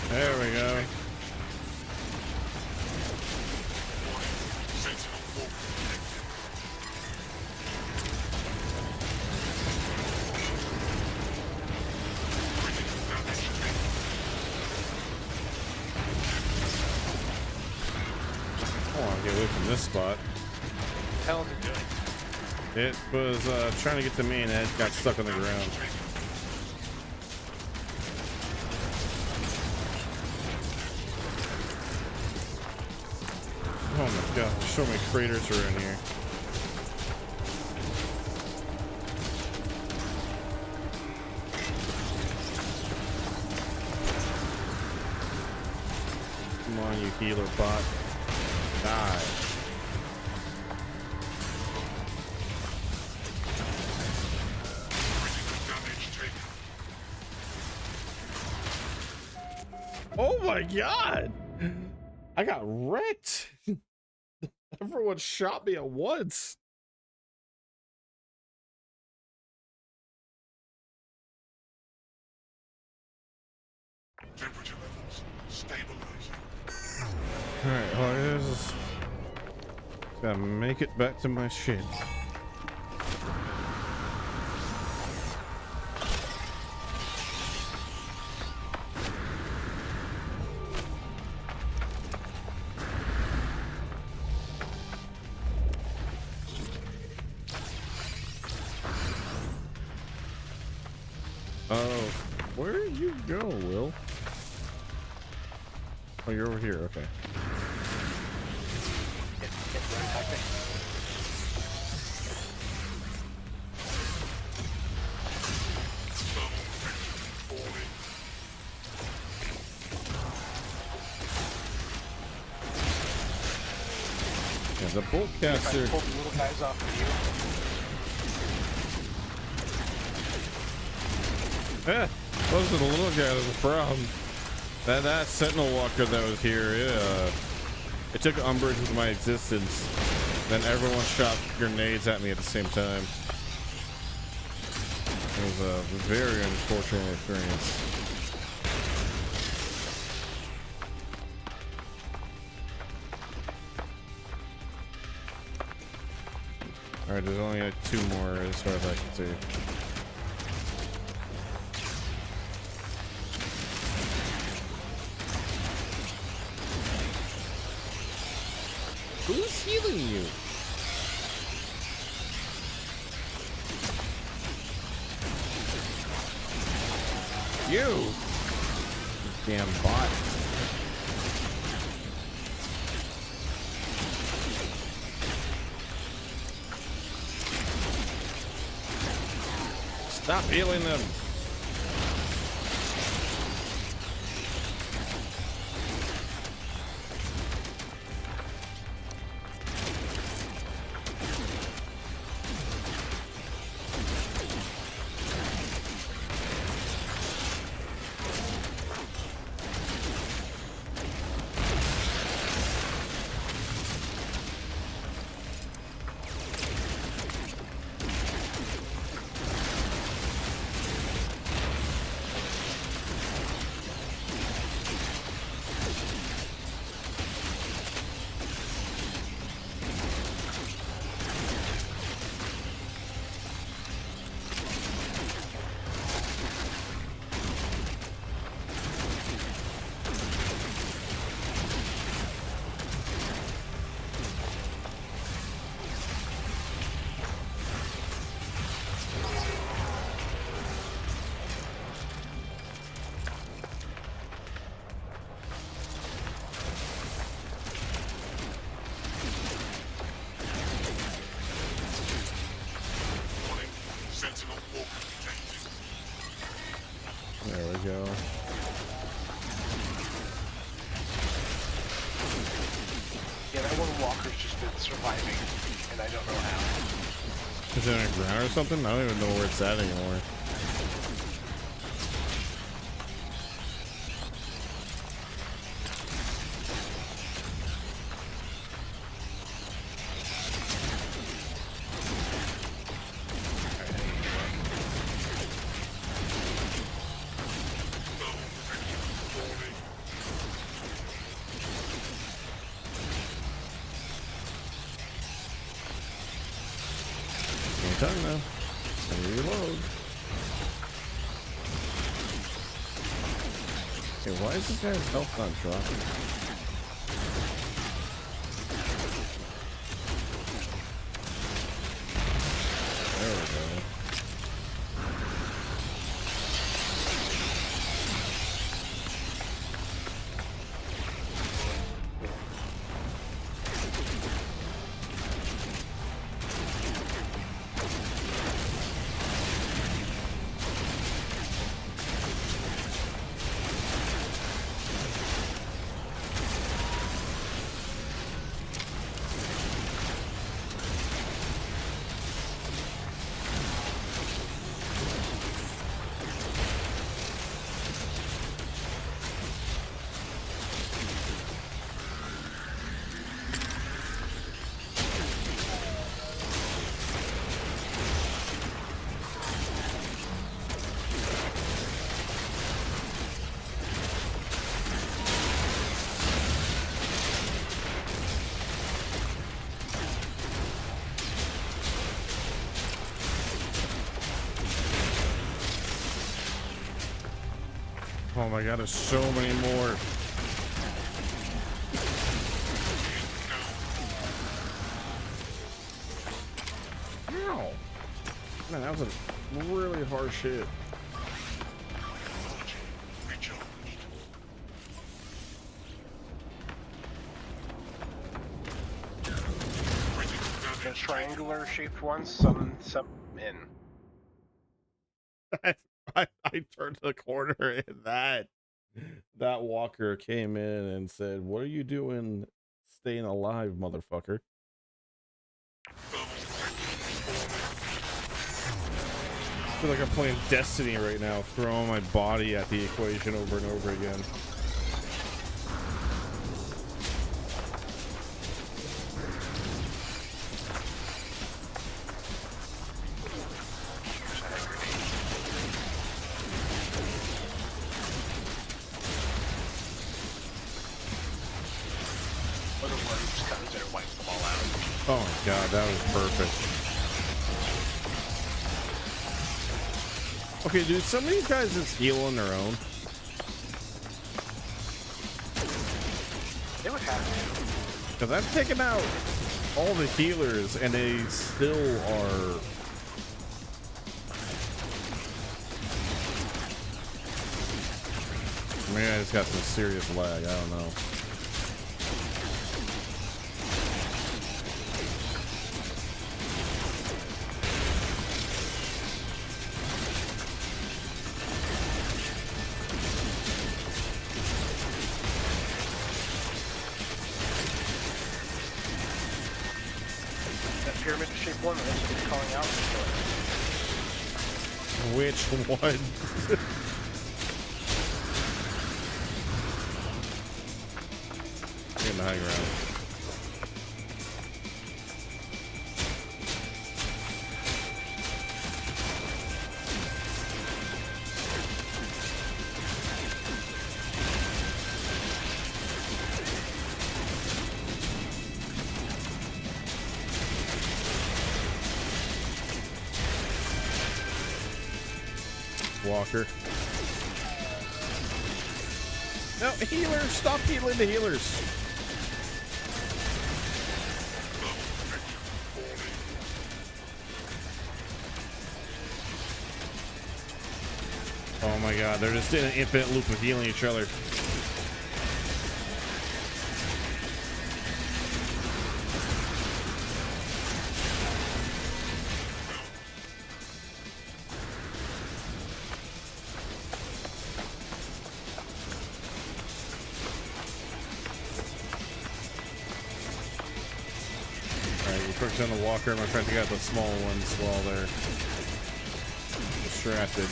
There we go. Sentinel walk detected. Critical damage taken. I want to get away from this spot. What the hell is it doing? It was trying to get to me and it got stuck on the ground. Oh my god, there's so many craters around here. Come on, you healer bot. Die. Critical damage taken. Oh my god! I got wrecked! Everyone shot me at once. Temperature levels stabilizing. Alright, well, just gotta make it back to my ship. Oh, where did you go, Will? Oh, you're over here, okay. Yeah, the bolt If I caster. pull the little guys off of you. Wasn't the little guy that was the problem. That sentinel walker that was here, it took umbrage with my existence. Then everyone shot grenades at me at the same time. It was a very unfortunate experience. Alright, there's only like 2 more as far as I can see. Who's healing you? You! Damn bot. Stop healing them. go. Yeah, that one walker's just been surviving, and I don't know how. Is it on the ground or something? I don't even know where it's at anymore. Time now. Reload. Okay, why is this guy's health not dropping? There we go. Oh my god, there's so many more. Ow! Man, that was a really harsh hit. The triangular shaped ones, some in. I turned the corner and that walker came in and said, "What are you doing staying alive, motherfucker?" I feel like I'm playing Destiny right now, throwing my body at the equation over and over again. Oh my god, that was perfect. Okay, dude, some of these guys just heal on their own. They would have to. Because I've taken out all the healers and they still are... Maybe I just got some serious lag, I don't know. Pyramid shaped one that was calling out. Which one? In the high ground. Walker. No, healers! Stop healing the healers! Oh my god, they're just in an infinite loop of healing each other. focus on the walker. I'm trying to take out the small ones while they're distracted.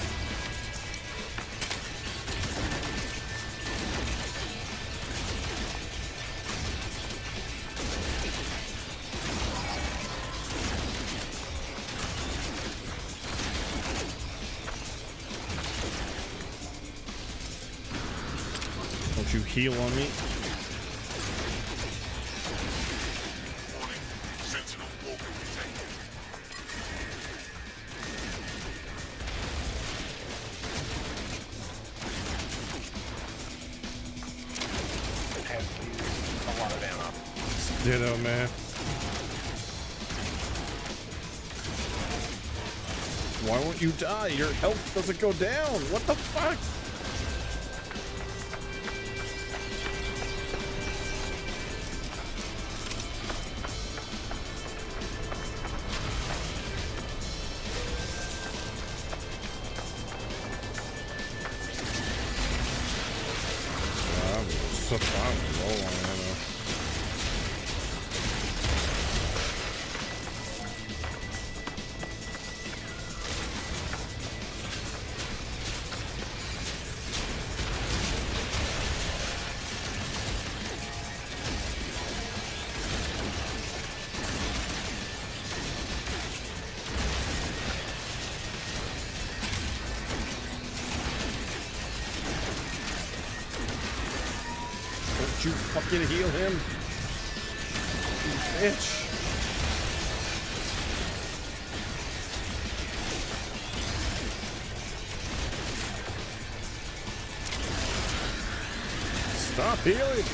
Don't you heal on me? Warning. Sentinel walker detected. Have used a lot of ammo. Ditto, man. Why won't you die? Your health doesn't go down. What the fuck? I'm low on ammo. You fucking heal him, you bitch. Stop healing.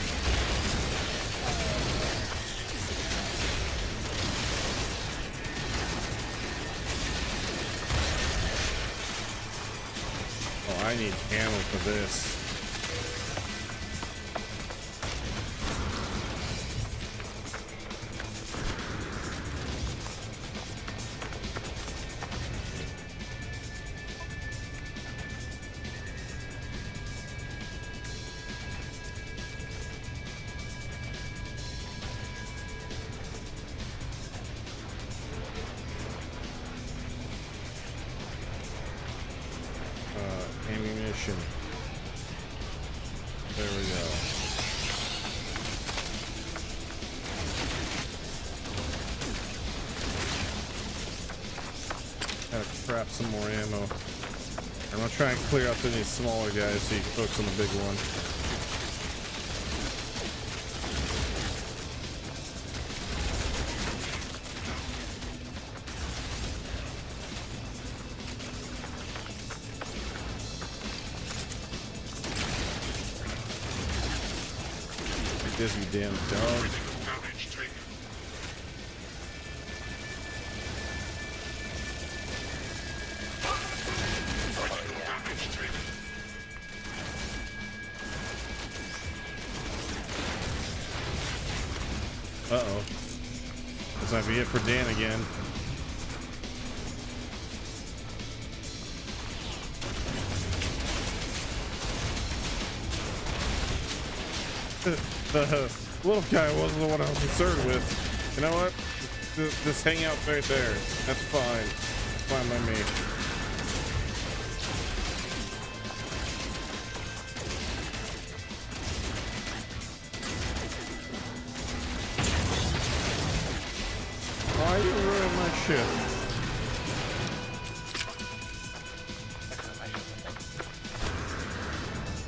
Oh, I need ammo for this. Ammunition. There we go. Gotta craft some more ammo. I'm gonna try and clear out any smaller guys so you can focus on the big one. This, you damn dog. Critical damage taken. Critical damage taken. Uh-oh. This might be it for Dan again. The little guy wasn't the one I was concerned with. You know what? Just hang out right there. That's fine. It's fine by me. Why are you ruining my shit?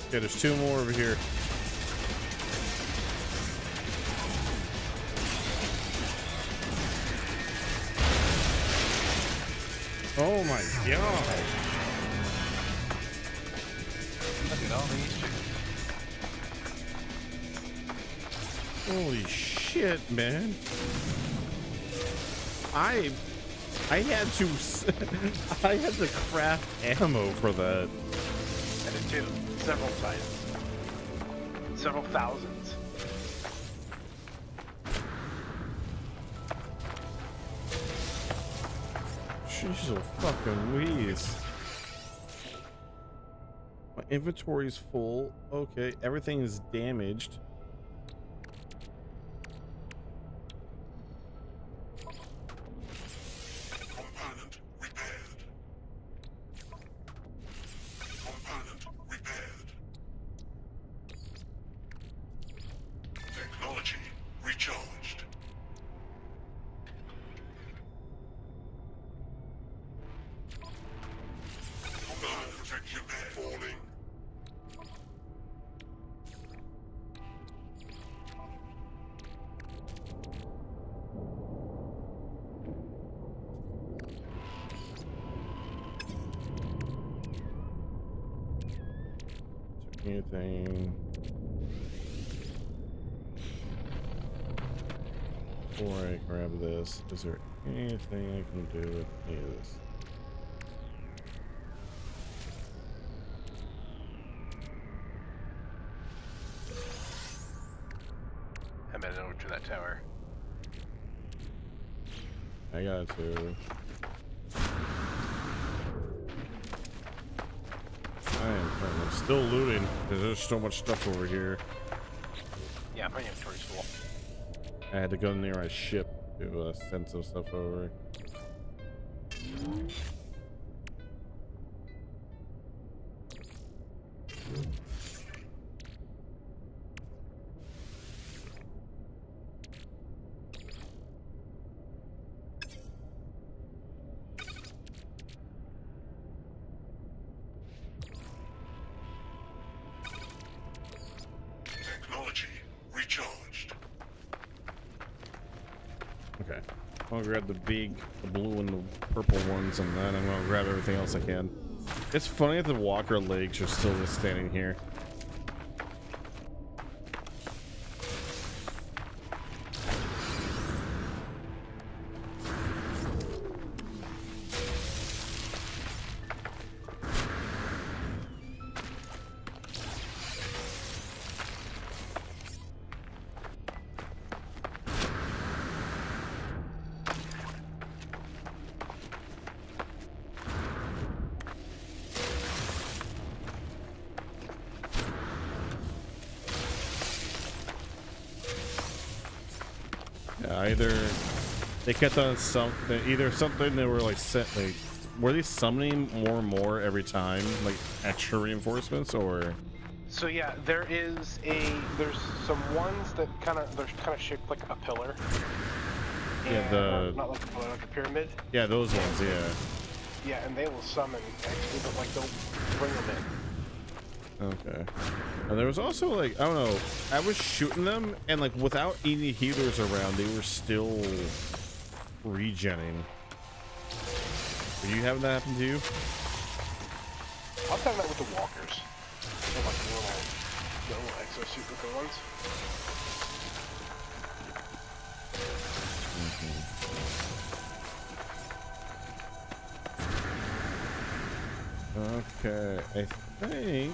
Okay, there's two more over here. Oh my god. Look at all these chickens. Holy shit, man. I had to I had to craft ammo for that. I did too. Several times. Several thousands. She's a fucking wheeze. My inventory's full. Okay, everything is damaged. anything before I grab this? Is there anything I can do with any of this? I'm heading over to that tower. I got to. I'm still looting because there's so much stuff over here. Yeah, my inventory's full. I had to go near my ship to send some stuff over. Technology recharged. Okay. I'll grab the blue and the purple ones, and then I'm gonna grab everything else I can. It's funny that the walker legs are still just standing here. Either they kept on either something they were like were they summoning more and more every time, like extra reinforcements, or So yeah, there's some ones that they're kind of shaped like a pillar. Yeah, And, not like a pillar, like a pyramid. yeah, those ones, yeah. Yeah, and they will summon actually, but like they'll bring them in. Okay. And there was also like, I don't know, I was shooting them and like without any healers around, they were still regenning. Are you having that happen to you? I'm talking about with the walkers. They're like the little exosuit looking ones. Okay, I think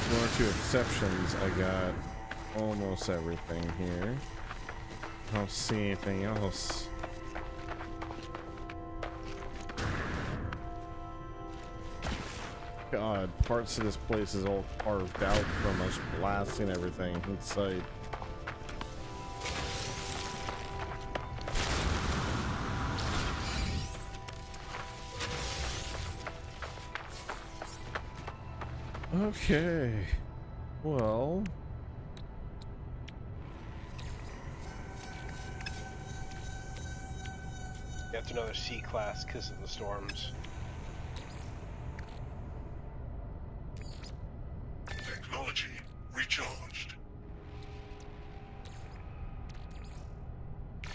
one or two exceptions, I got almost everything here. I don't see anything else. God, parts of this place is all carved out from us blasting everything in sight. Okay, well, That's another C class because of the storms. Technology recharged.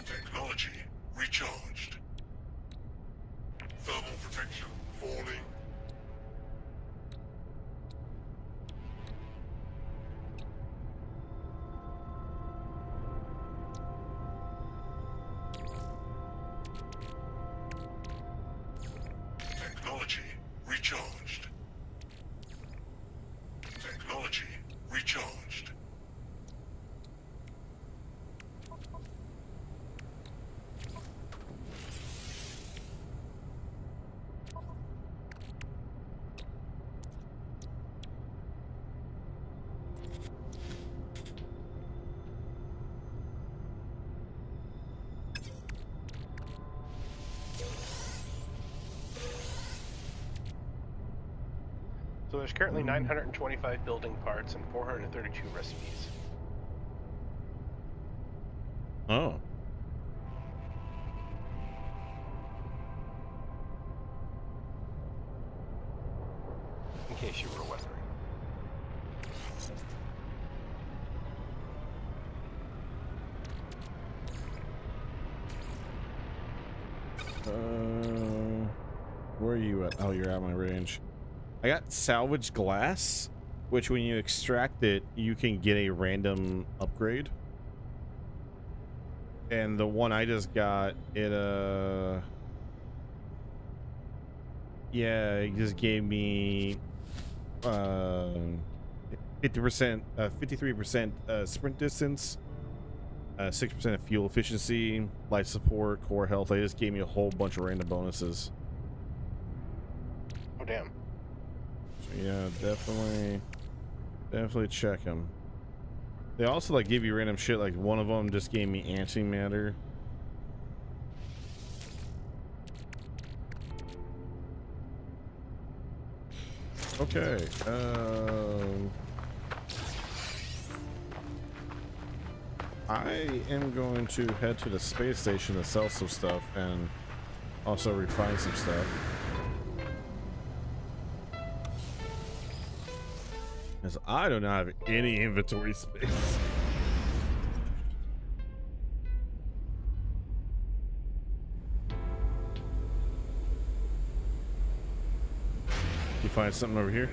Technology recharged. Thermal protection falling. Technology recharged. Technology recharged. So there's currently 925 building parts and 432 recipes. oh. In case you were wondering. Where are you at? Oh, you're at my range. I got salvaged glass, which when you extract it, you can get a random upgrade. And the one I just got, it yeah, it just gave me 50%, 53% sprint distance, 6% of fuel efficiency, life support, core health. They just gave me a whole bunch of random bonuses. Oh damn. So yeah, definitely check them. They also like give you random shit. Like one of them just gave me antimatter. Okay. I am going to head to the space station to sell some stuff and also refine some stuff. Because I do not have any inventory space. You find something over here?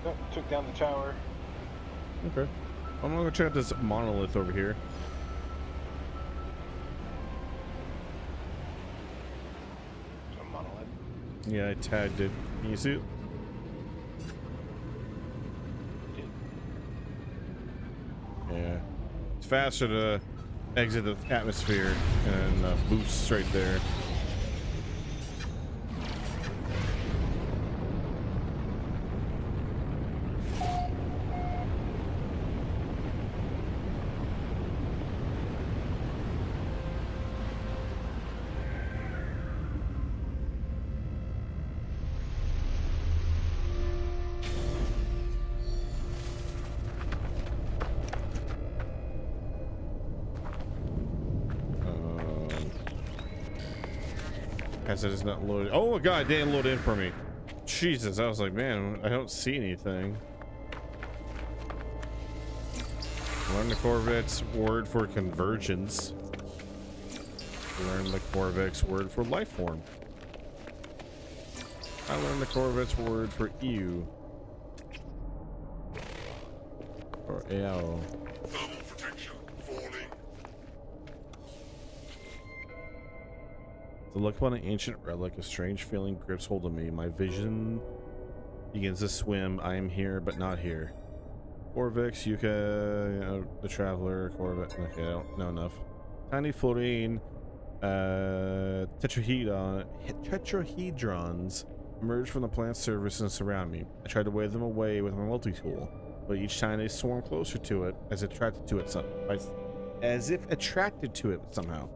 Oh, took down the tower. Okay. I'm gonna go check out this monolith over here. There's a monolith. Yeah, I tagged it. Can you see it? Yeah. It's faster to exit the atmosphere and boost straight there. As it is not loaded. Oh my god, it didn't load in for me. Jesus, I was like, man, I don't see anything. Learn the Corvette's word for convergence. Learn the Corvette's word for life form. I learned the Corvette's word for ew. Or ow. Thermal protection falling. To look upon an ancient relic, a strange feeling grips hold of me. My vision begins to swim. I am here, but not here. Corvix, Yuka, the Traveler, Corvette. Okay, I don't know enough. Tiny floating tetrahedrons emerge from the plant's surface and surround me. I try to wave them away with my multi-tool, but each time they swarm closer to it, as if attracted to it somehow.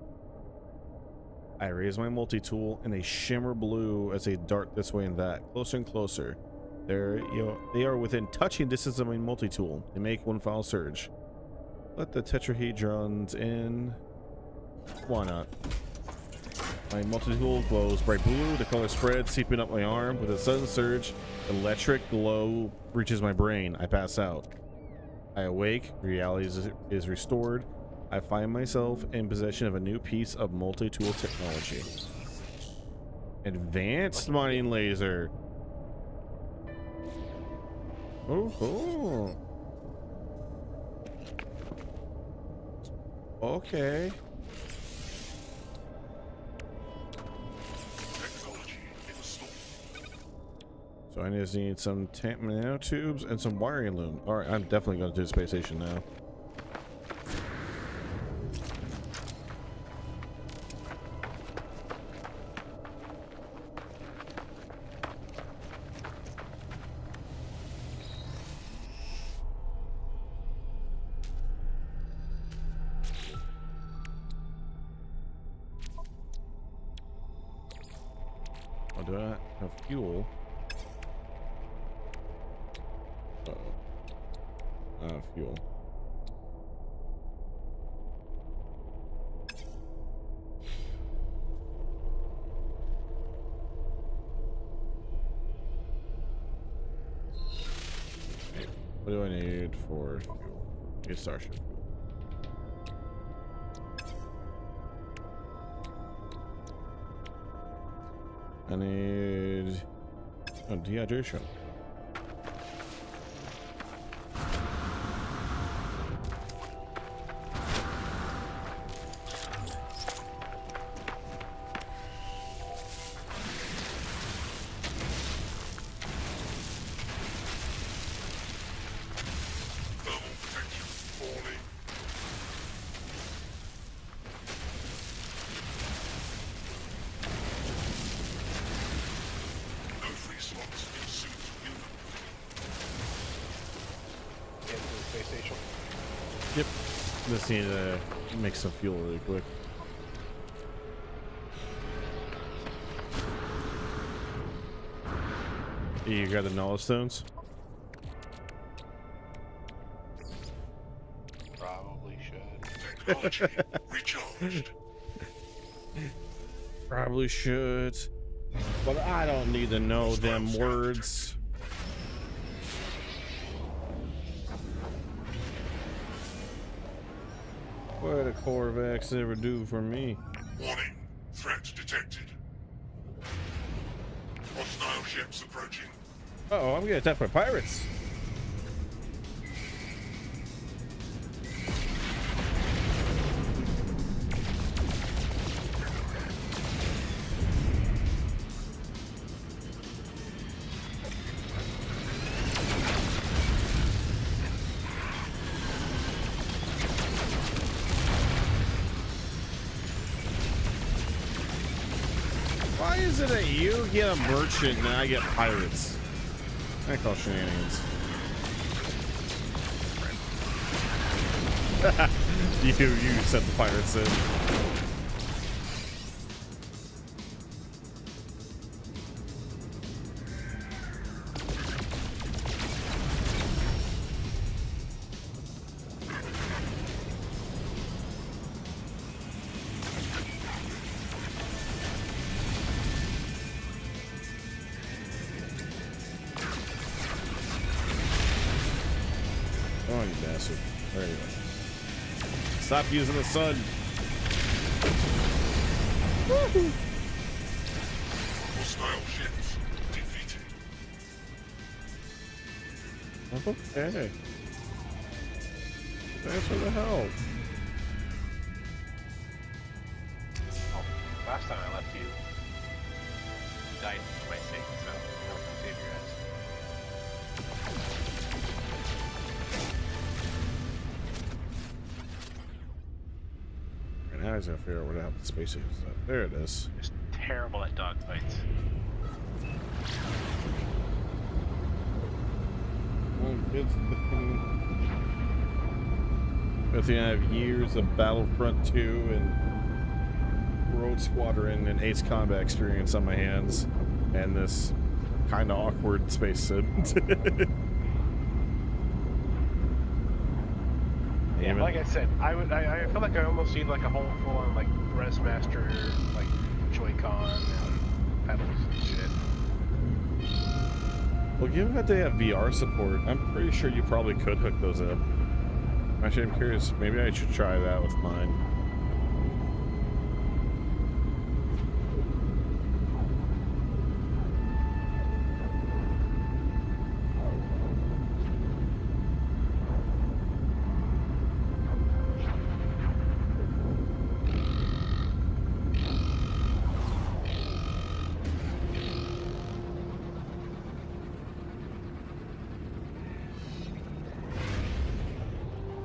I raise my multi-tool and they shimmer blue as they dart this way and that, closer and closer. They are within touching distance of my multi-tool. They make one foul surge. Let the tetrahedrons in. Why not? My multi-tool glows bright blue. The color spreads, seeping up my arm. With a sudden surge, electric glow reaches my brain. I pass out. I awake. Reality is restored. I find myself in possession of a new piece of multi-tool technology. Advanced mining laser. Oh. Okay. Technology installed. So I just need some nanotubes and some wiring loom. All right, I'm definitely going to do the space station now. Do I have fuel? Uh-oh. Fuel. What do I need for fuel? Get starship fuel. I need a dehydration. Thermal protection falling. No free slots in suits human. Get to the space station. Yep. Just need to make some fuel really quick. You got the knowledge stones? Probably should. Technology recharged. Probably should. But I don't need to know them words. What do Corvax ever do for me? Warning. Threat detected. Hostile ships approaching. Uh-oh, I'm getting attacked by pirates. Why is it that you get a merchant and I get pirates? I call shenanigans. you sent the pirates in. Oh, you bastard. There you go. Stop using the sun. Hostile ships defeated. Okay. Thanks for the help. Oh, last time I left you died for my sake, so I'm gonna come save your ass. And now he's gonna figure out where the hell the space is. There it is. Just terrible at dogfights. Good thing I have years of Battlefront 2 and Rogue Squadron and Ace Combat experience on my hands, and this kind of awkward space sim. Yeah, like I said, I feel like I almost need like a whole full-on like Resmaster, like Joy-Con and pedals and shit. Well, given that they have VR support, I'm pretty sure you probably could hook those up. Actually, I'm curious. Maybe I should try that with mine.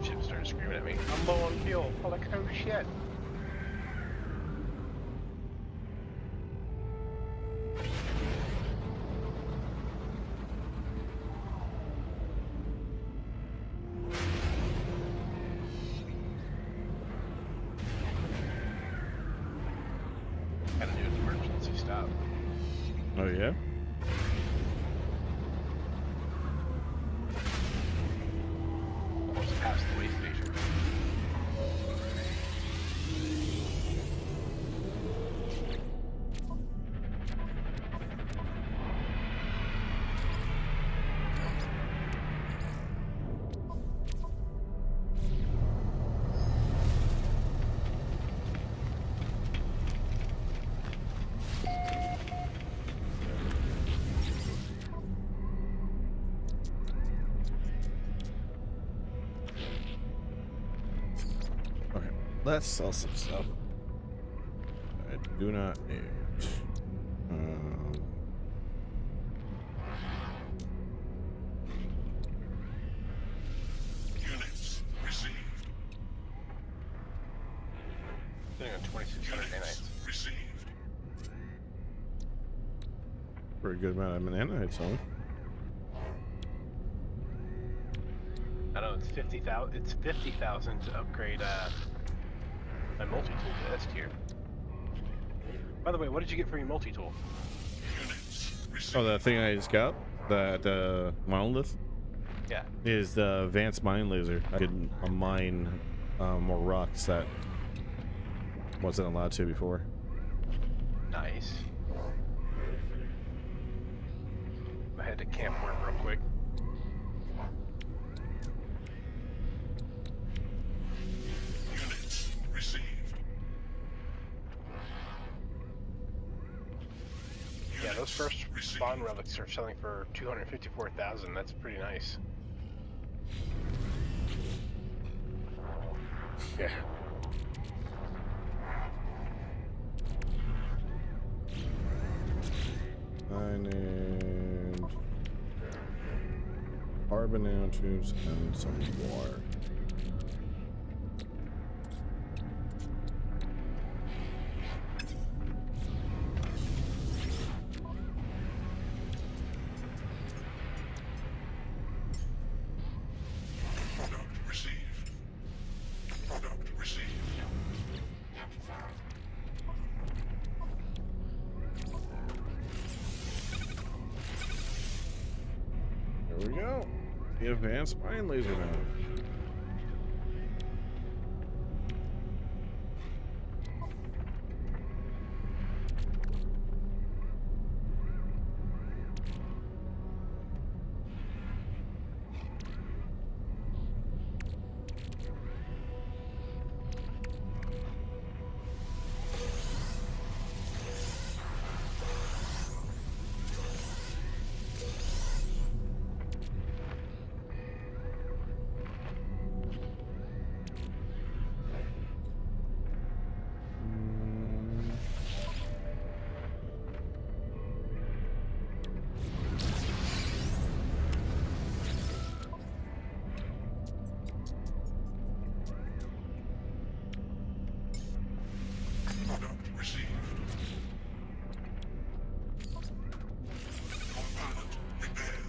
Chip started screaming at me. I'm low on fuel. I'm like, oh shit. Gotta do an emergency stop. Oh yeah. Almost past the way station. Let's sell some stuff. I do not need. Units received. Sitting on 2,600 Units nanites. received. Pretty good amount of nanites on. I know it's 50,000. It's 50,000 to upgrade my multi-tool to S tier. By the way, what did you get for your multi-tool? Units received. Oh, that thing I just got, that monolith, Yeah. is the advanced mine laser. I could mine more rocks that wasn't allowed to before. Nice. I had to camp work real quick. Units received. Yeah, those first Received. spawn relics are selling for 254,000. That's pretty nice. Yeah. I need carbon nanotubes and some water. Product received. Product received. There we go. The advanced mine laser now. Product received. Component repaired.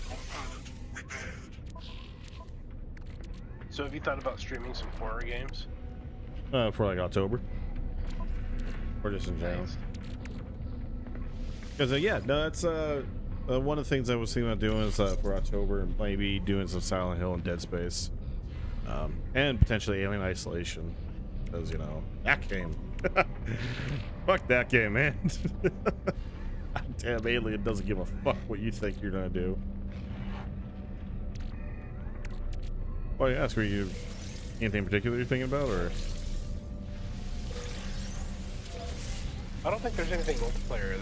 Component repaired. So have you thought about streaming some horror games? For like October, or just in general. Nice. Because yeah, no, that's one of the things I was thinking about doing is for October, maybe doing some Silent Hill and Dead Space, and potentially Alien Isolation, because you know that game. Fuck that game, man. Damn, Alien doesn't give a fuck what you think you're gonna do. Well, yeah, were you anything in particular you're thinking about, or? I don't think there's anything multiplayer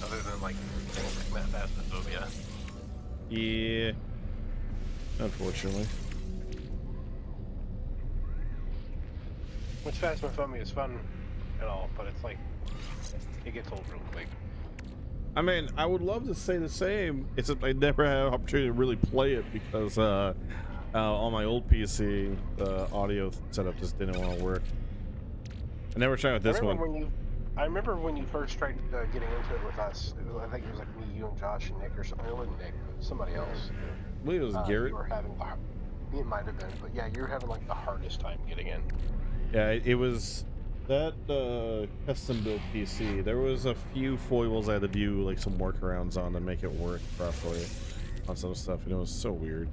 other than like things like Phasmophobia. Yeah, unfortunately. Which Phasmophobia is fun and all, but it's like it gets old real quick. I mean, I would love to say the same. It's just I never had an opportunity to really play it because on my old PC, the audio setup just didn't want to work. I never tried with this one. I remember when you first tried getting into it with us. I think it was like me, you, and Josh, and Nick, or something. It wasn't Nick, it was somebody else. I believe it was Garrett. You were having it might have been, but yeah, you were having like the hardest time getting in. Yeah, it was that custom built PC. There was a few foibles I had to do like some workarounds on to make it work properly on some stuff, and it was so weird.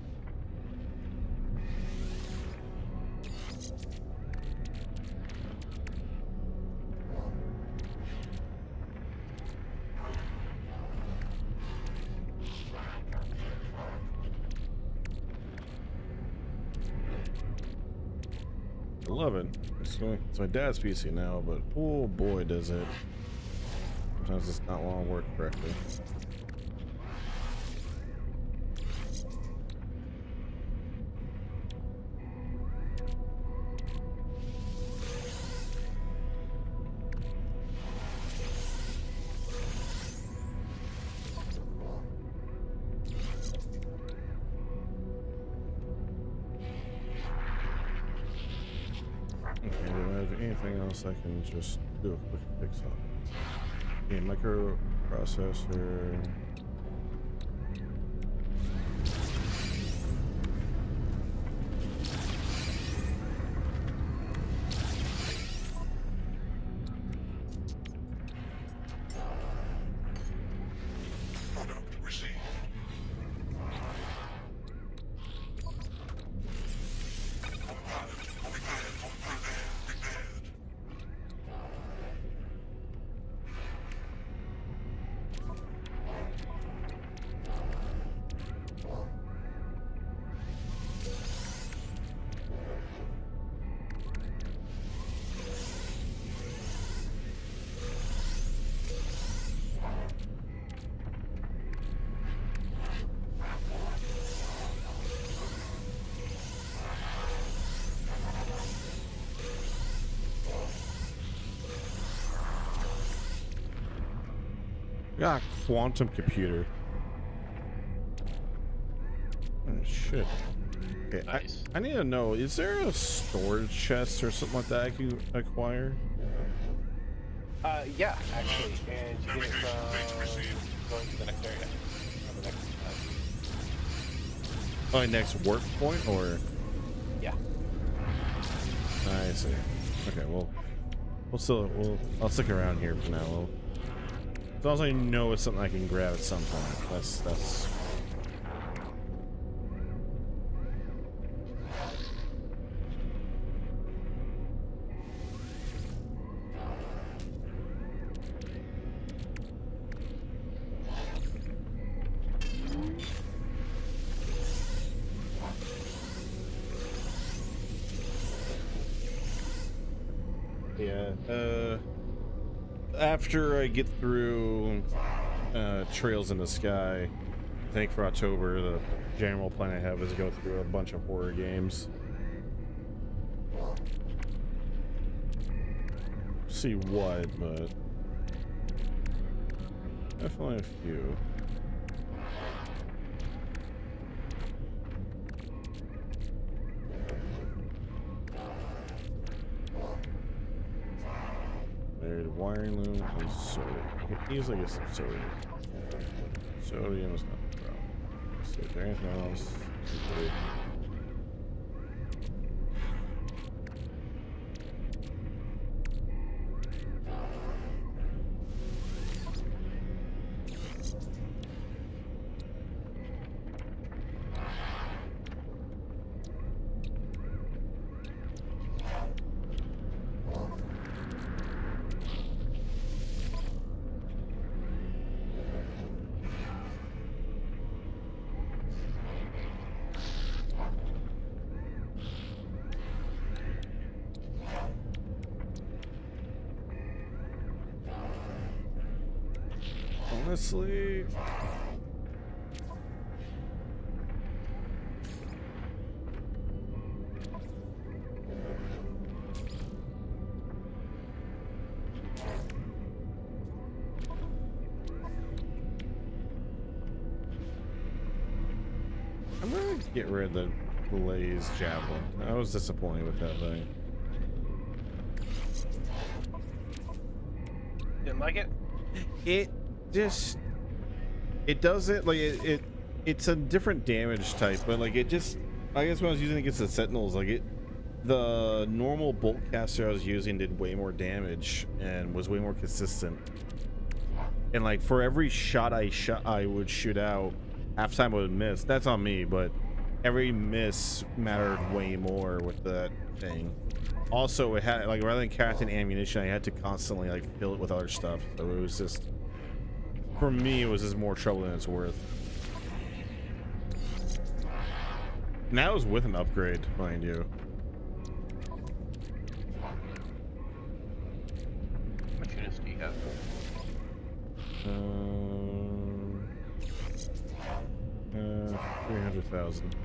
Love it. It's my dad's PC now, but oh boy, does it. Sometimes it's not want to work correctly. Okay, do I have anything else I can just do a quick fix on? Okay, microprocessor. Product received. Component repaired. Repaired. Yeah, quantum computer. Oh, shit. Okay, Nice. I need to know, is there a storage chest or something like that I can acquire? Yeah, actually, and you get it from going to the next area. Or the next, Oh, next work point, or? yeah. I see. Okay, well, I'll stick around here for now. As long as I know it's something I can grab at some point. That's. Yeah. After I get through Trails in the Sky, I think for October, the general plan I have is to go through a bunch of horror games. See what, but definitely a few. There's wiring loom and soda. I could easily get some soda. Sodium is not the problem. Let's see if there's anything else. Honestly, I'm gonna get rid of the Blaze Javelin. I was disappointed with that thing. Didn't like it? It just, it does it like it's a different damage type, but like it just, I guess when I was using it against the Sentinels, like the normal bolt caster I was using did way more damage and was way more consistent. And like for every shot I would shoot out, half time I would miss. That's on me, but every miss mattered way more with that thing. Also, it had, like, rather than casting ammunition, I had to constantly like fill it with other stuff. So it was just, for me, it was just more trouble than it's worth. And that was with an upgrade, mind you. How much units do you have? 300,000.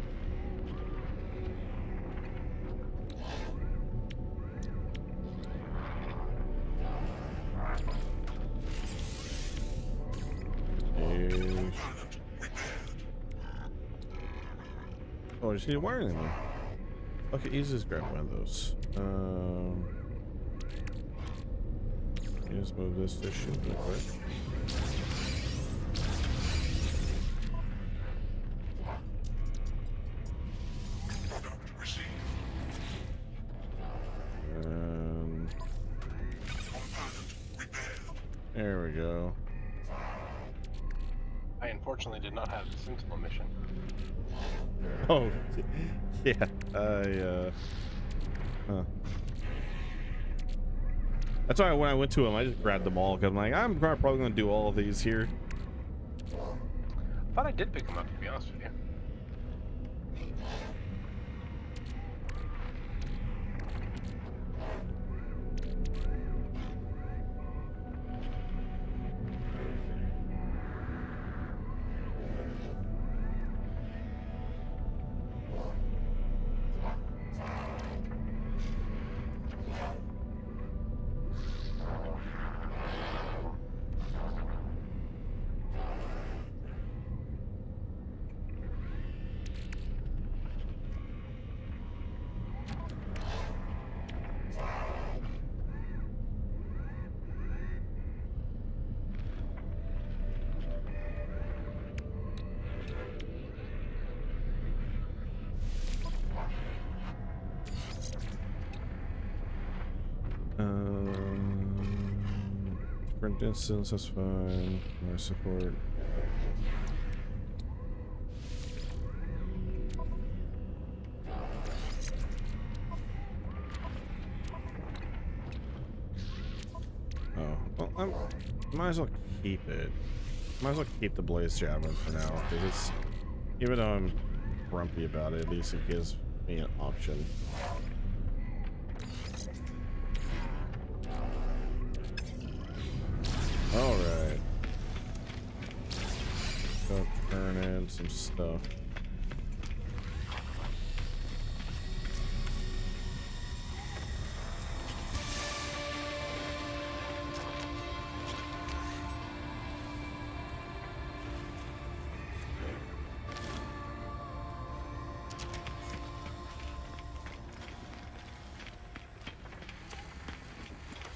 Oh, I just need a wiring in there. Okay, easy, just grab one of those. You just move this shit real quick. Product received. Component repaired. There we go. I unfortunately did not have the Sentinel mission. Oh, yeah. Huh. That's why when I went to him, I just grabbed them all because I'm like, I'm probably going to do all of these here. I thought I did pick them up, to be honest with you. Different distance, that's fine. My support. Oh, well, might as well keep it. Might as well keep the Blaze Javelin for now, because it's, even though I'm grumpy about it, at least it gives me an option. Alright. Go turn in some stuff.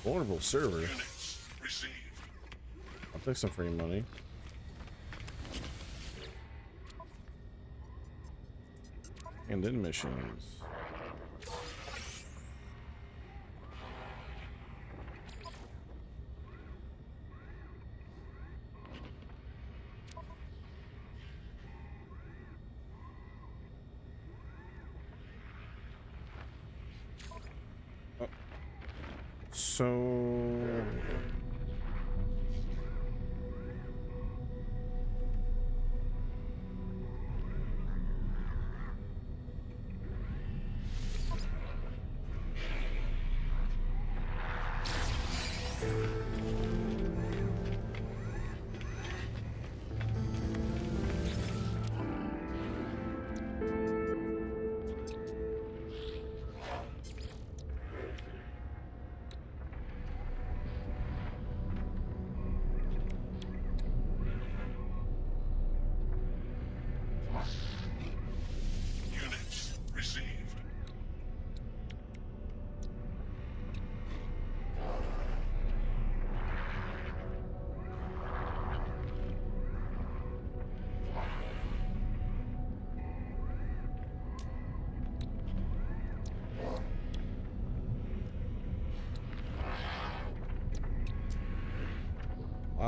Vulnerable server. Units received. I'll take some free money. And then missions. Oh. So Units received.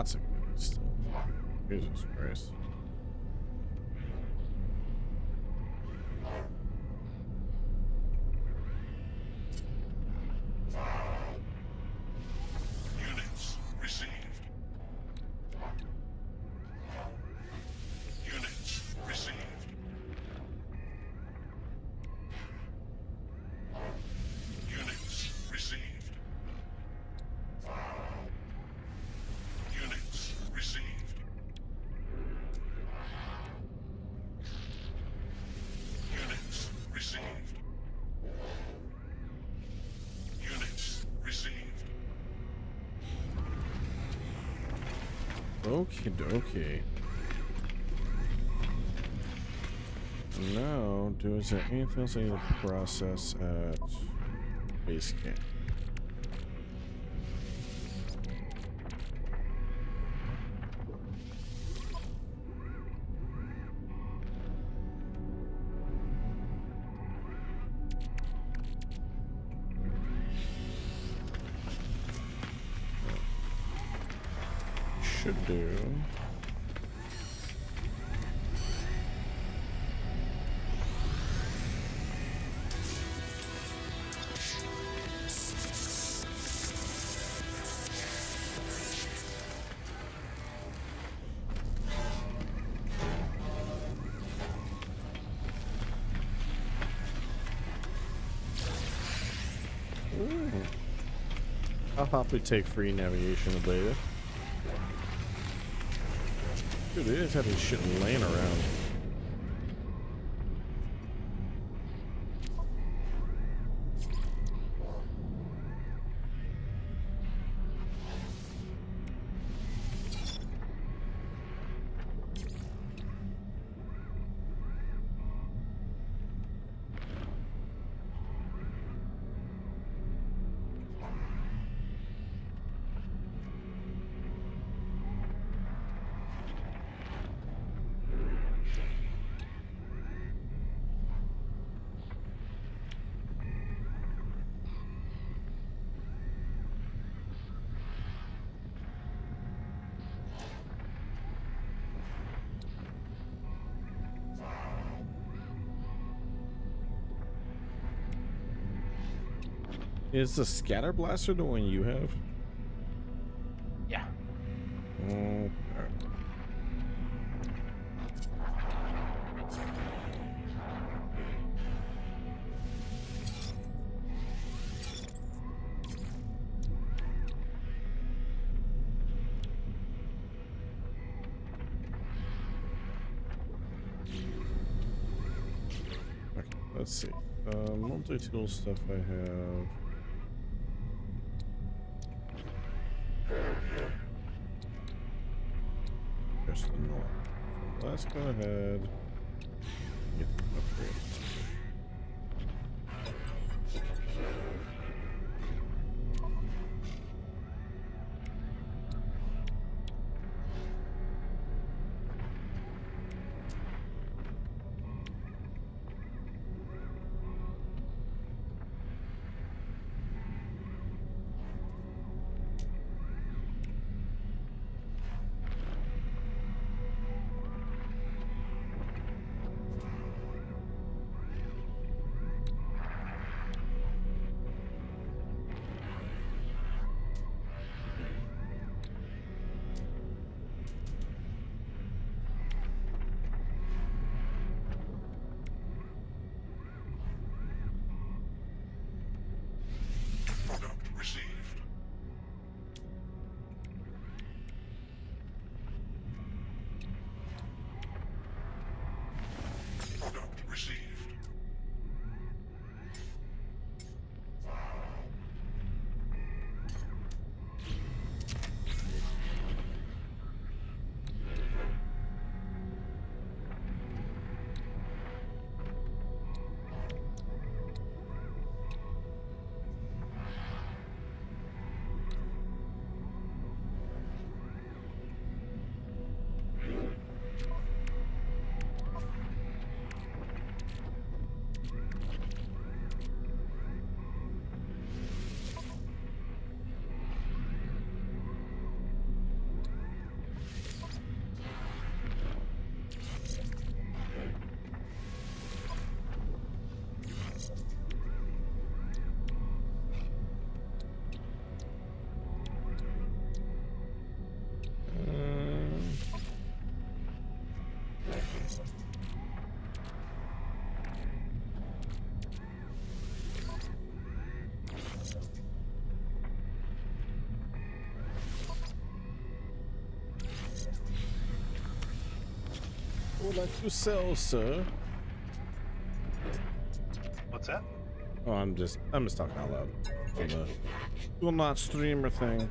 lots of good stuff. Jesus Christ. Units received. Units received. Units received. Units received. Units received. Units received. Okie dokie. now, is there anything else I need to process at base camp? Should do. I'll probably take free navigation later. Dude, they just have this shit laying around. Is the scatter blaster the one you have? Yeah. Oh, okay, let's see. Multi-tool stuff I have. Just the norm. So let's go ahead and get the upgrades. Product received. Product received. Would like to sell, sir. What's that? Oh, I'm just talking out loud on the will not streamer thing.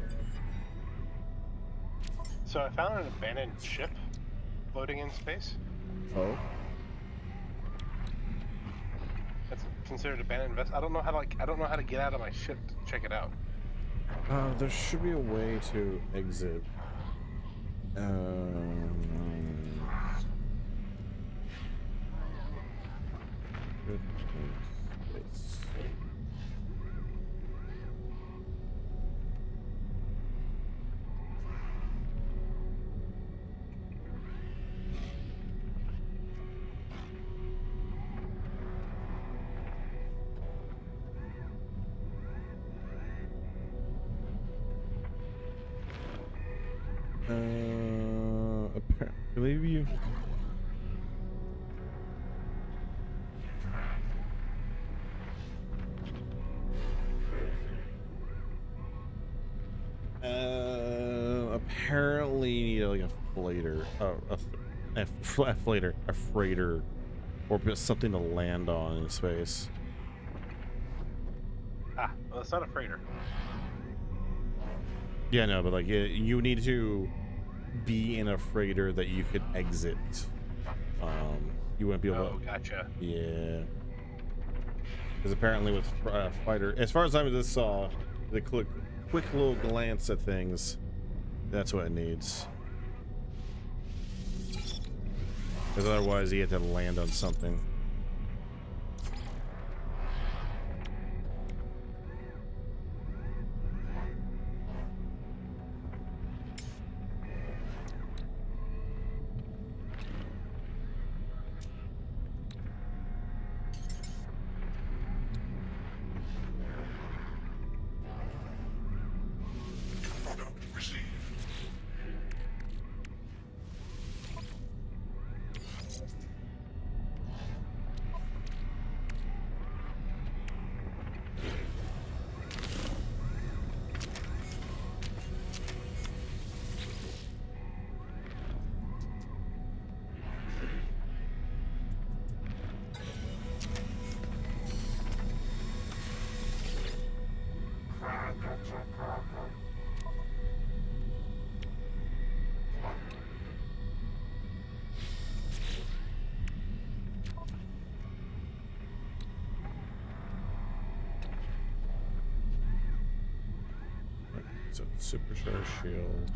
So I found an abandoned ship floating in space. Oh, considered abandoned vessel? I don't know how to I don't know how to get out of my ship to check it out. There should be a way to exit. Space. Maybe you. Apparently you need like a freighter, a freighter, or something to land on in space. Ah, well, it's not a freighter. Yeah, no, but like you need to be in a freighter that you could exit. You wouldn't be able Oh, to. gotcha. Yeah. Because apparently with fighter, as far as I just saw, the quick little glance at things, that's what it needs. Because otherwise you have to land on something. Product received. So supercharged shield.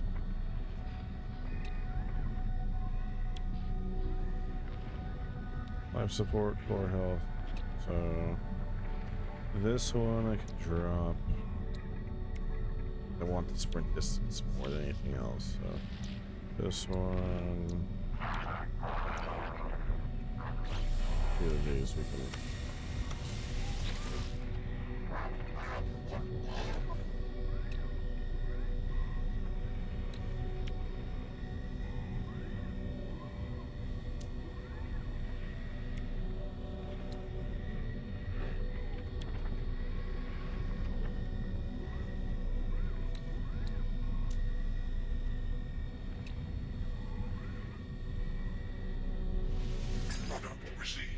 Life support, core health. So this one I can drop. I want the sprint distance more than anything else. So this one. Two of these we can. Product received.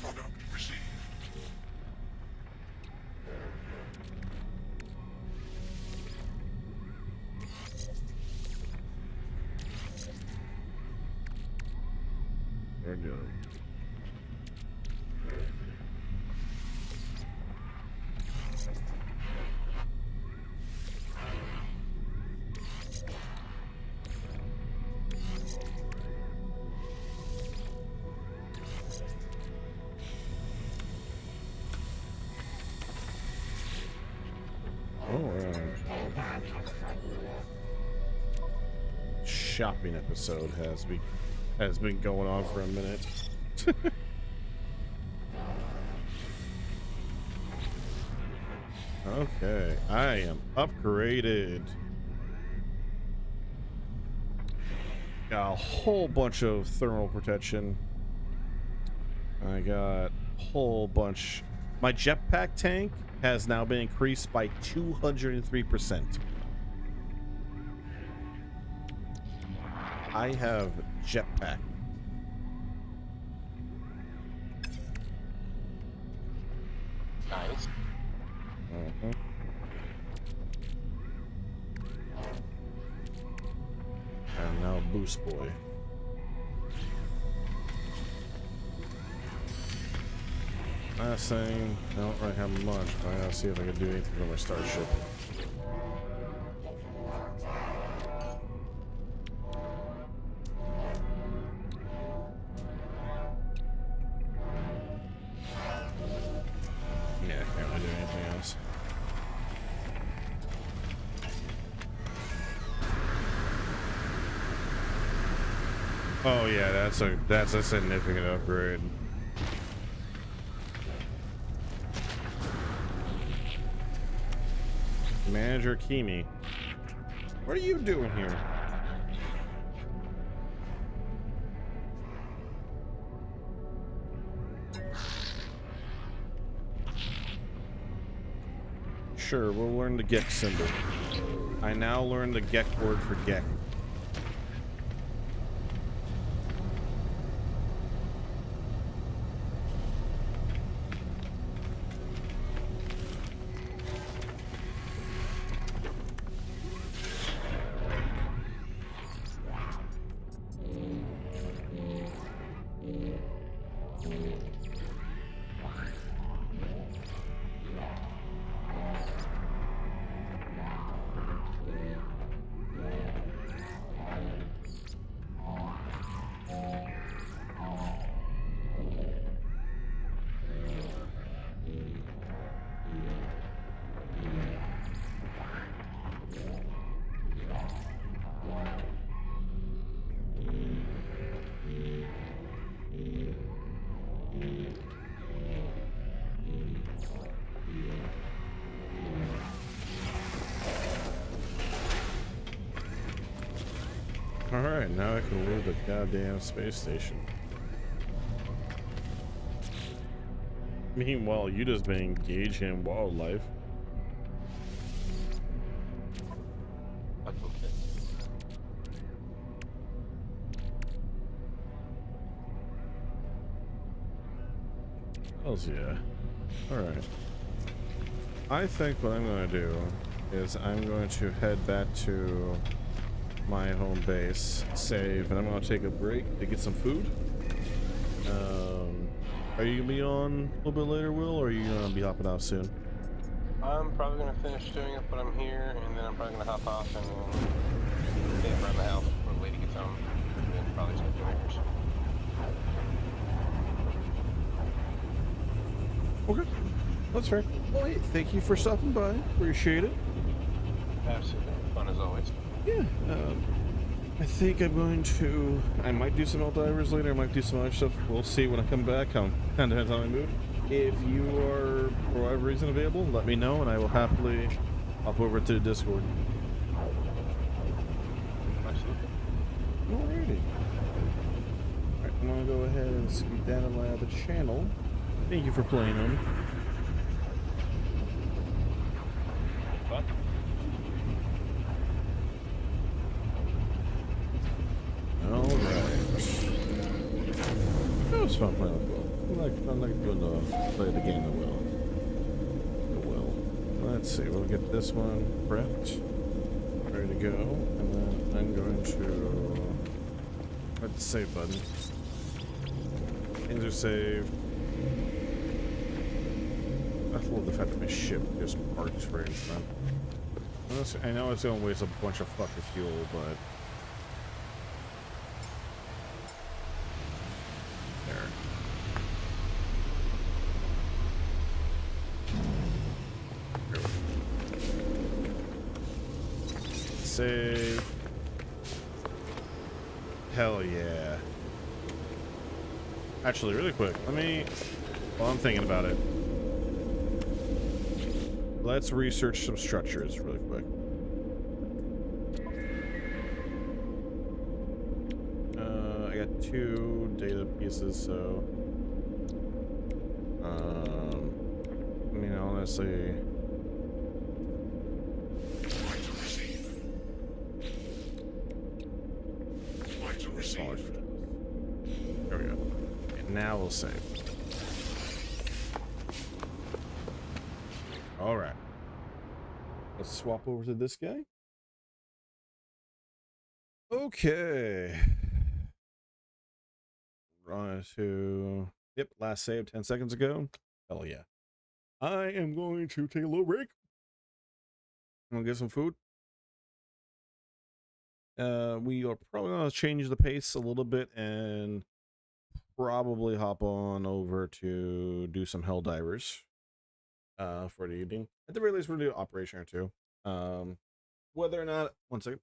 Product received. There we go. Shopping episode has been going on for a minute. Okay, I am upgraded. Got a whole bunch of thermal protection. I got a whole bunch. My jetpack tank has now been increased by 203%. I have jetpack. Nice. Mhm. And now Boost Boy. Last thing, I don't really have much, but I gotta see if I can do anything with my starship. Yeah, I can't really do anything else. Oh yeah, that's a significant upgrade. Manager Kimi, what are you doing here? Sure, we'll learn the Gek symbol. I now learn the Gek word for Gek. Alright, now I can leave the goddamn space station. Meanwhile, you just been engaging in wildlife. That's okay. Hells yeah. Alright. I think what I'm going to do is I'm going to head back to my home base, save, and I'm going to take a break to get some food. Are you going to be on a little bit later, Will, or are you going to be hopping off soon? I'm probably gonna finish doing it when I'm here, and then I'm probably gonna hop off and then stay around the house before the lady gets home, and then probably start doing yours. Okay, that's fair. Well, hey, thank you for stopping by. Appreciate it. Absolutely, fun as always. Yeah, I think I'm going to... I might do some Helldivers later, I might do some other stuff. We'll see when I come back. Kind of depends on my mood. If you are, for whatever reason, available, let me know, and I will happily hop over to the Discord. Absolutely. Alrighty. Alright, I'm going to go ahead and skedaddle out of the channel. Thank you for playing on. Fun. Alright. That was fun playing with Will. I like doing play the game with Will. Let's see, we'll get this one prepped. Ready to go. And then I'm going to hit the save button. Things are saved. I love the fact that my ship just parks right in front. I know it's gonna waste a bunch of fucking fuel, but save. Hell yeah. Actually, really quick, while I'm thinking about it, let's research some structures really quick. I got 2 data pieces, so honestly, there we go. And now we'll save. All right. Let's swap over to this guy. Okay. Right to, yep, last save 10 seconds ago. Hell yeah. I am going to take a little break. I'm gonna get some food. We are probably gonna change the pace a little bit and probably hop on over to do some Helldivers for the evening. At the very least, we're gonna do an operation or two. Whether or not, one second.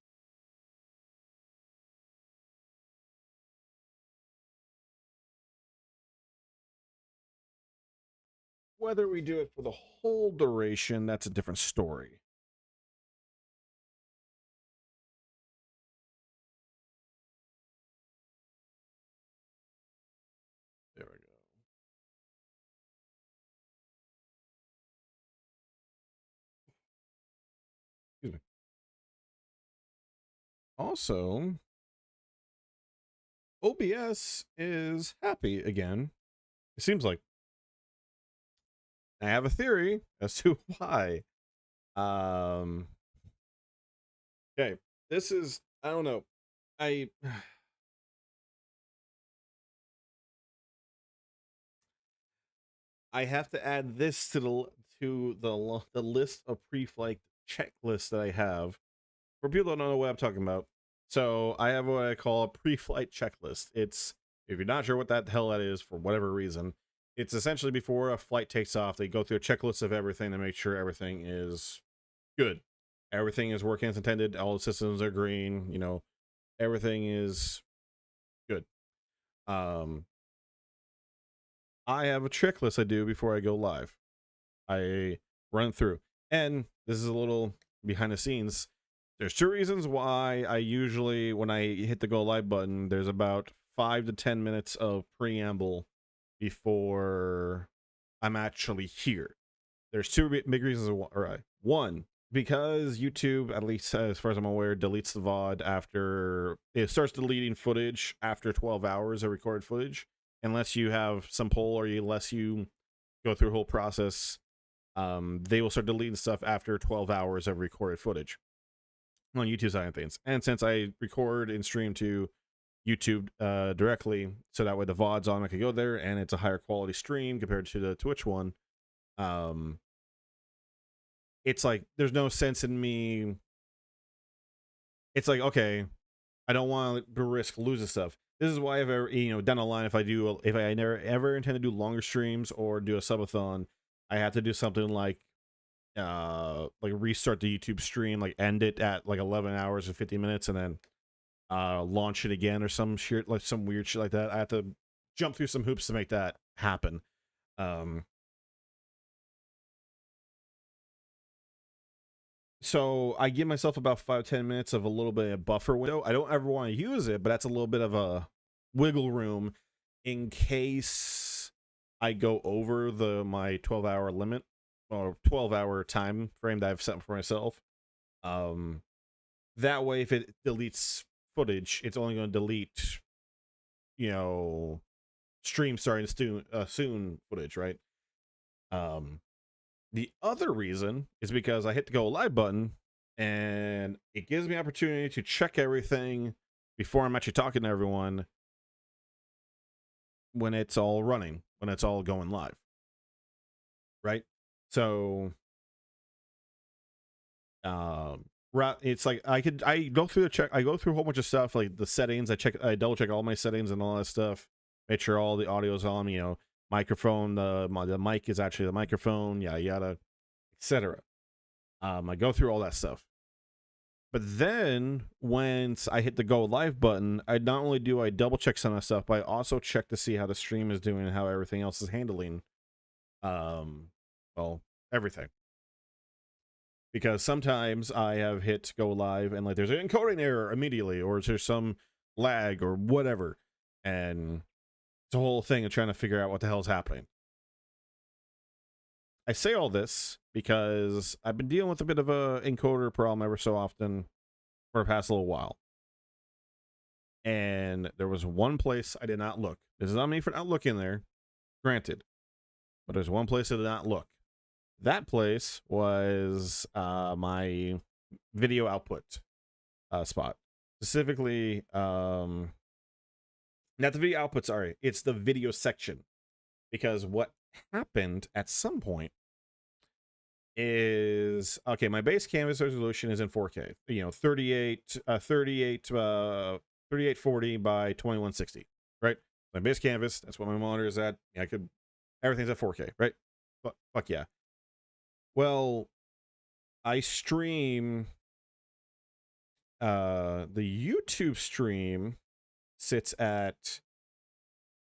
Whether we do it for the whole duration, that's a different story. There we go. Excuse me. Also, OBS is happy again. It seems like. I have a theory as to why. Okay, this is, I don't know. I have to add this to the list of pre-flight checklists that I have. For people that don't know what I'm talking about, so I have what I call a pre-flight checklist. It's, if you're not sure what that hell that is for whatever reason, it's essentially before a flight takes off, they go through a checklist of everything to make sure everything is good. Everything is working as intended. All the systems are green. You know, everything is good. I have a checklist I do before I go live. I run through, and this is a little behind the scenes. There's two reasons why I usually, when I hit the go live button, there's about 5 to 10 minutes of preamble before I'm actually here. There's two big reasons. One, because YouTube, at least as far as I'm aware, deletes the VOD after it starts deleting footage after 12 hours of recorded footage, unless you have some poll or unless you go through a whole process. They will start deleting stuff after 12 hours of recorded footage on YouTube side of things. And since I record and stream to YouTube directly, so that way the VOD's on, I can go there and it's a higher quality stream compared to the Twitch one. It's like there's no sense in me. It's like, okay, I don't want to risk losing stuff. This is why I've ever, down the line, if I never ever intend to do longer streams or do a subathon, I have to do something like restart the YouTube stream, like end it at like 11 hours and 50 minutes, and then launch it again or some shit, like some weird shit like that. I have to jump through some hoops to make that happen. So I give myself about 5-10 minutes of a little bit of buffer window. I don't ever want to use it, but that's a little bit of a wiggle room in case I go over my 12-hour limit or 12-hour time frame that I've set for myself. That way, if it deletes footage, it's only going to delete, stream starting soon footage, right? The other reason is because I hit the go live button and it gives me opportunity to check everything before I'm actually talking to everyone when it's all running, when it's all going live, right? So it's like I go through I go through a whole bunch of stuff, like the settings. I double check all my settings and all that stuff, make sure all the audio's on, microphone, the mic is actually the microphone, yada yada, etc. I go through all that stuff, but then once I hit the go live button, I not only do I double check some of that stuff, but I also check to see how the stream is doing and how everything else is handling well, everything. Because sometimes I have hit go live and like there's an encoding error immediately, or there's some lag or whatever, and it's a whole thing of trying to figure out what the hell's happening. I say all this because I've been dealing with a bit of a encoder problem ever so often for the past little while. And there was one place I did not look. This is not me for not looking there, granted. But there's one place I did not look. That place was my video output spot. Specifically, not the video output, sorry, it's the video section. Because what happened at some point is, okay, my base canvas resolution is in 4K, 3840 by 2160, right? My base canvas, that's what my monitor is at. Yeah, everything's at 4K, right? Fuck yeah. Well, I stream, the YouTube stream sits at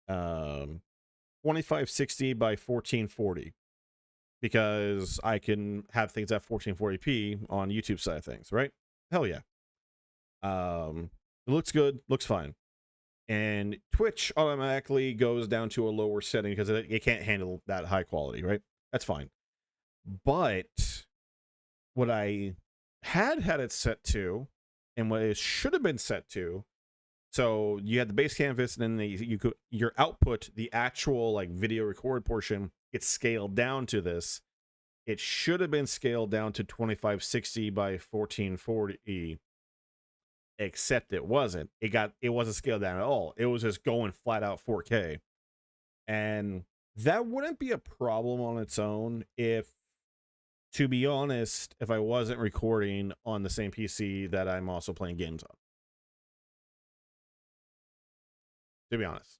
2560 by 1440 because I can have things at 1440p on YouTube side of things, right? Hell yeah. It looks good, looks fine. And Twitch automatically goes down to a lower setting because it can't handle that high quality, right? That's fine. But what I had it set to, and what it should have been set to, so you had the base canvas, and then your output, the actual like video record portion, gets scaled down to this. It should have been scaled down to 2560 by 1440, except it wasn't. It wasn't scaled down at all. It was just going flat out 4K, and that wouldn't be a problem on its own if, to be honest, if I wasn't recording on the same PC that I'm also playing games on. To be honest.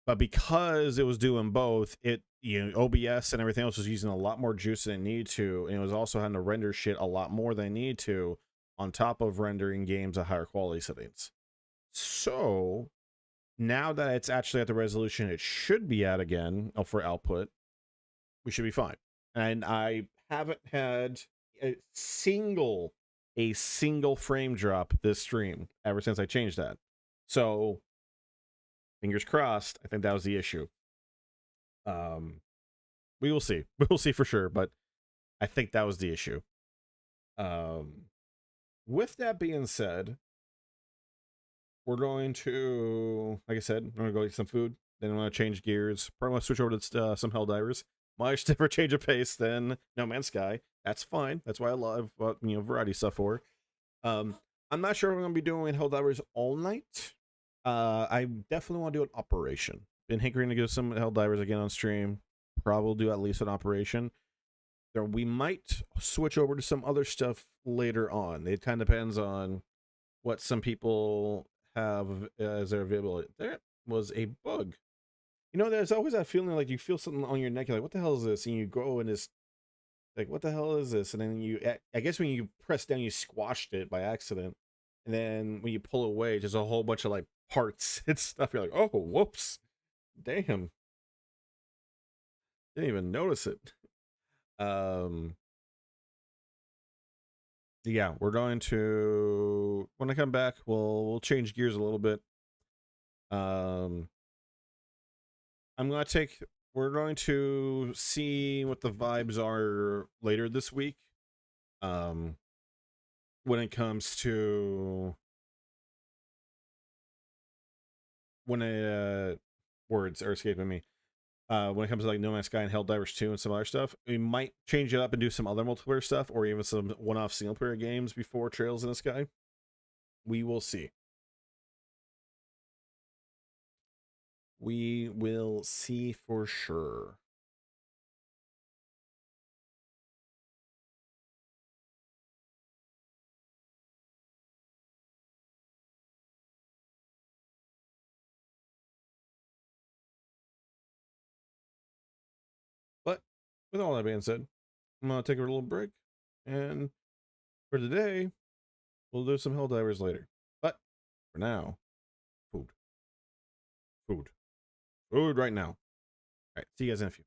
But because it was doing both, OBS and everything else was using a lot more juice than it needed to, and it was also having to render shit a lot more than it needed to, on top of rendering games at higher quality settings. So now that it's actually at the resolution it should be at again for output, we should be fine. And I haven't had a single frame drop this stream ever since I changed that. So fingers crossed. I think that was the issue. We will see. We will see for sure, but I think that was the issue. With that being said, we're going to, like I said, I'm going to go get some food. Then I'm going to change gears. Probably want to switch over to some Helldivers. Much different change of pace than No Man's Sky. That's fine. That's why I love variety stuff for. I'm not sure if I'm going to be doing Helldivers all night. I definitely want to do an operation. Been hankering to do some Helldivers again on stream. Probably do at least an operation. We might switch over to some other stuff later on. It kind of depends on what some people have as their availability. There was a bug. There's always that feeling like you feel something on your neck. You're like, what the hell is this? And you go and it's like, what the hell is this? And then I guess when you press down, you squashed it by accident. And then when you pull away, just a whole bunch of like parts and stuff. You're like, oh, whoops. Damn. Didn't even notice it. Yeah, we're going to, when I come back, we'll change gears a little bit. We're going to see what the vibes are later this week. When it comes to words are escaping me. When it comes to like No Man's Sky and Helldivers 2 and some other stuff, we might change it up and do some other multiplayer stuff, or even some one-off single-player games before Trails in the Sky. We will see. We will see for sure. But with all that being said, I'm going to take a little break. And for today, we'll do some Helldivers later. But for now, food. Food. Food right now. All right, see you guys in a few.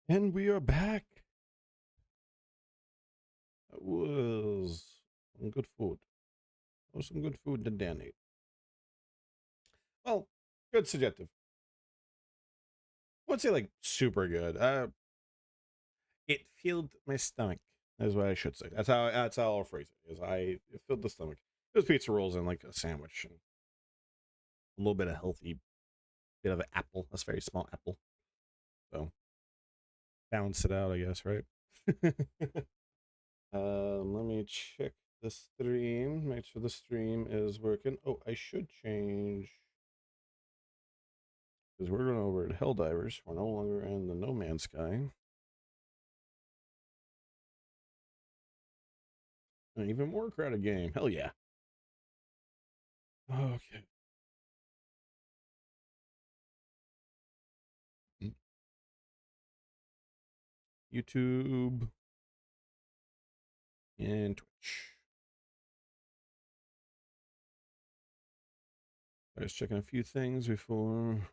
And we are back. That was some good food. That was some good food that Dan ate. Well, good subjective. I wouldn't say like super good. It filled my stomach. Is what I should say. That's how I'll phrase it. It filled the stomach. There's pizza rolls and like a sandwich and a little bit of healthy bit of an apple. That's a very small apple. So balance it out, I guess, right? Let me check the stream. Make sure the stream is working. Oh, I should change because we're going over at Helldivers. We're no longer in the No Man's Sky. An even more crowded game. Hell yeah. Okay. YouTube and Twitch. I was checking a few things before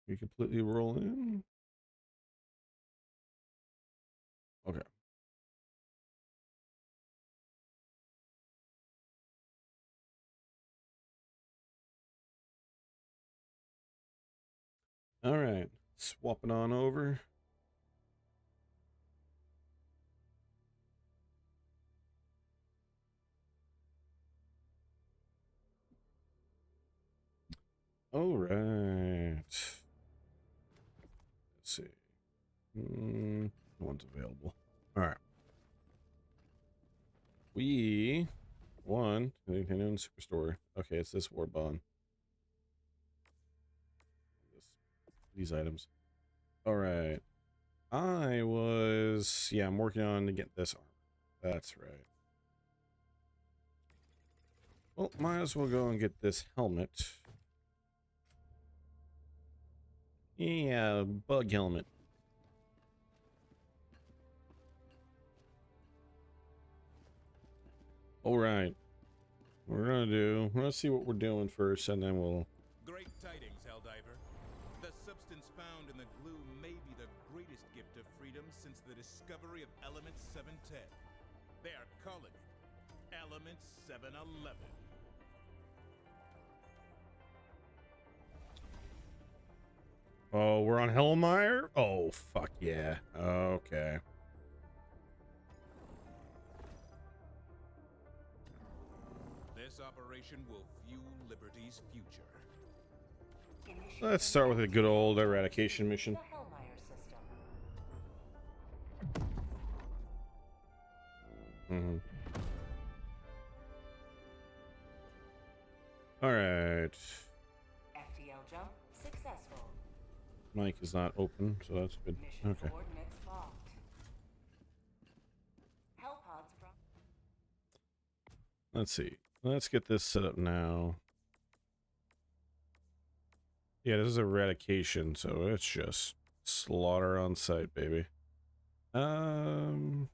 we completely roll in. Okay. All right. Swapping on over. All right. Let's see. No one's available. All right. We won Nintendo Superstore. Okay, it's this war bond. These items. All right. I'm working on to get this armor. That's right. Well, might as well go and get this helmet. Yeah, bug helmet. All right. Let's see what we're doing first, and then we'll... Great tidings, Helldiver. The substance found in the glue may be the greatest gift of freedom since the discovery of Element 710. They are calling it Element 711. Oh, we're on Hellmire? Oh, fuck yeah. Okay. This operation will fuel Liberty's future. Let's start with a good old eradication mission. The Hellmire system. Mm-hmm. All right. FTL jump successful. Mic is not open, so that's good. Mission Okay. coordinates locked. Hellpods from Let's see. Let's get this set up now. Yeah, this is eradication, so it's just slaughter on site, baby. I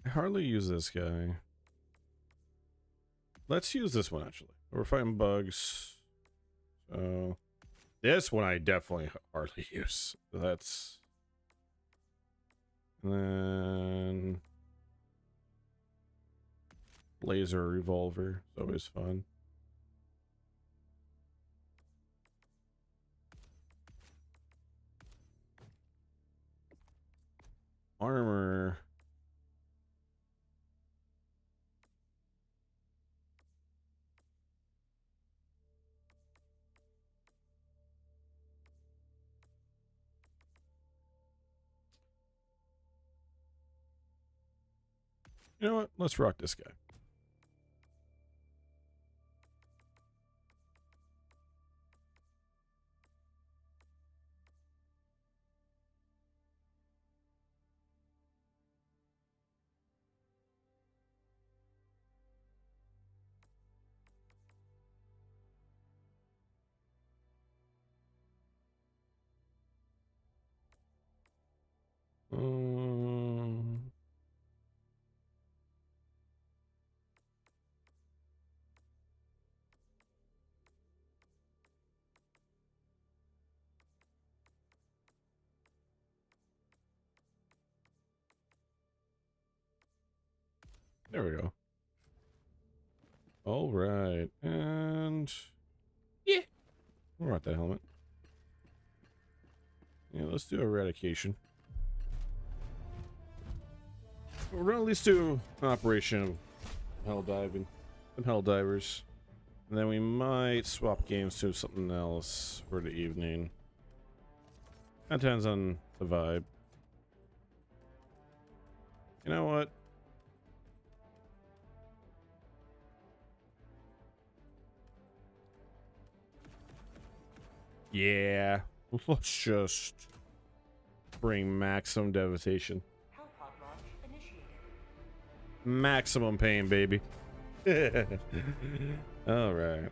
hardly use this guy. Let's use this one, actually. We're fighting bugs. So, this one I definitely hardly use. That's... And then... Laser revolver. It's always fun. Armor. You know what? Let's rock this guy. Um, There we go. All right, and yeah, we're at that helmet. Yeah, let's do eradication. We're gonna at least do an operation of hell diving, some hell divers, and then we might swap games to something else for the evening. That depends on the vibe. You know what? Yeah, let's just bring maximum devastation. Hellpod launch initiated. Maximum pain, baby. All right.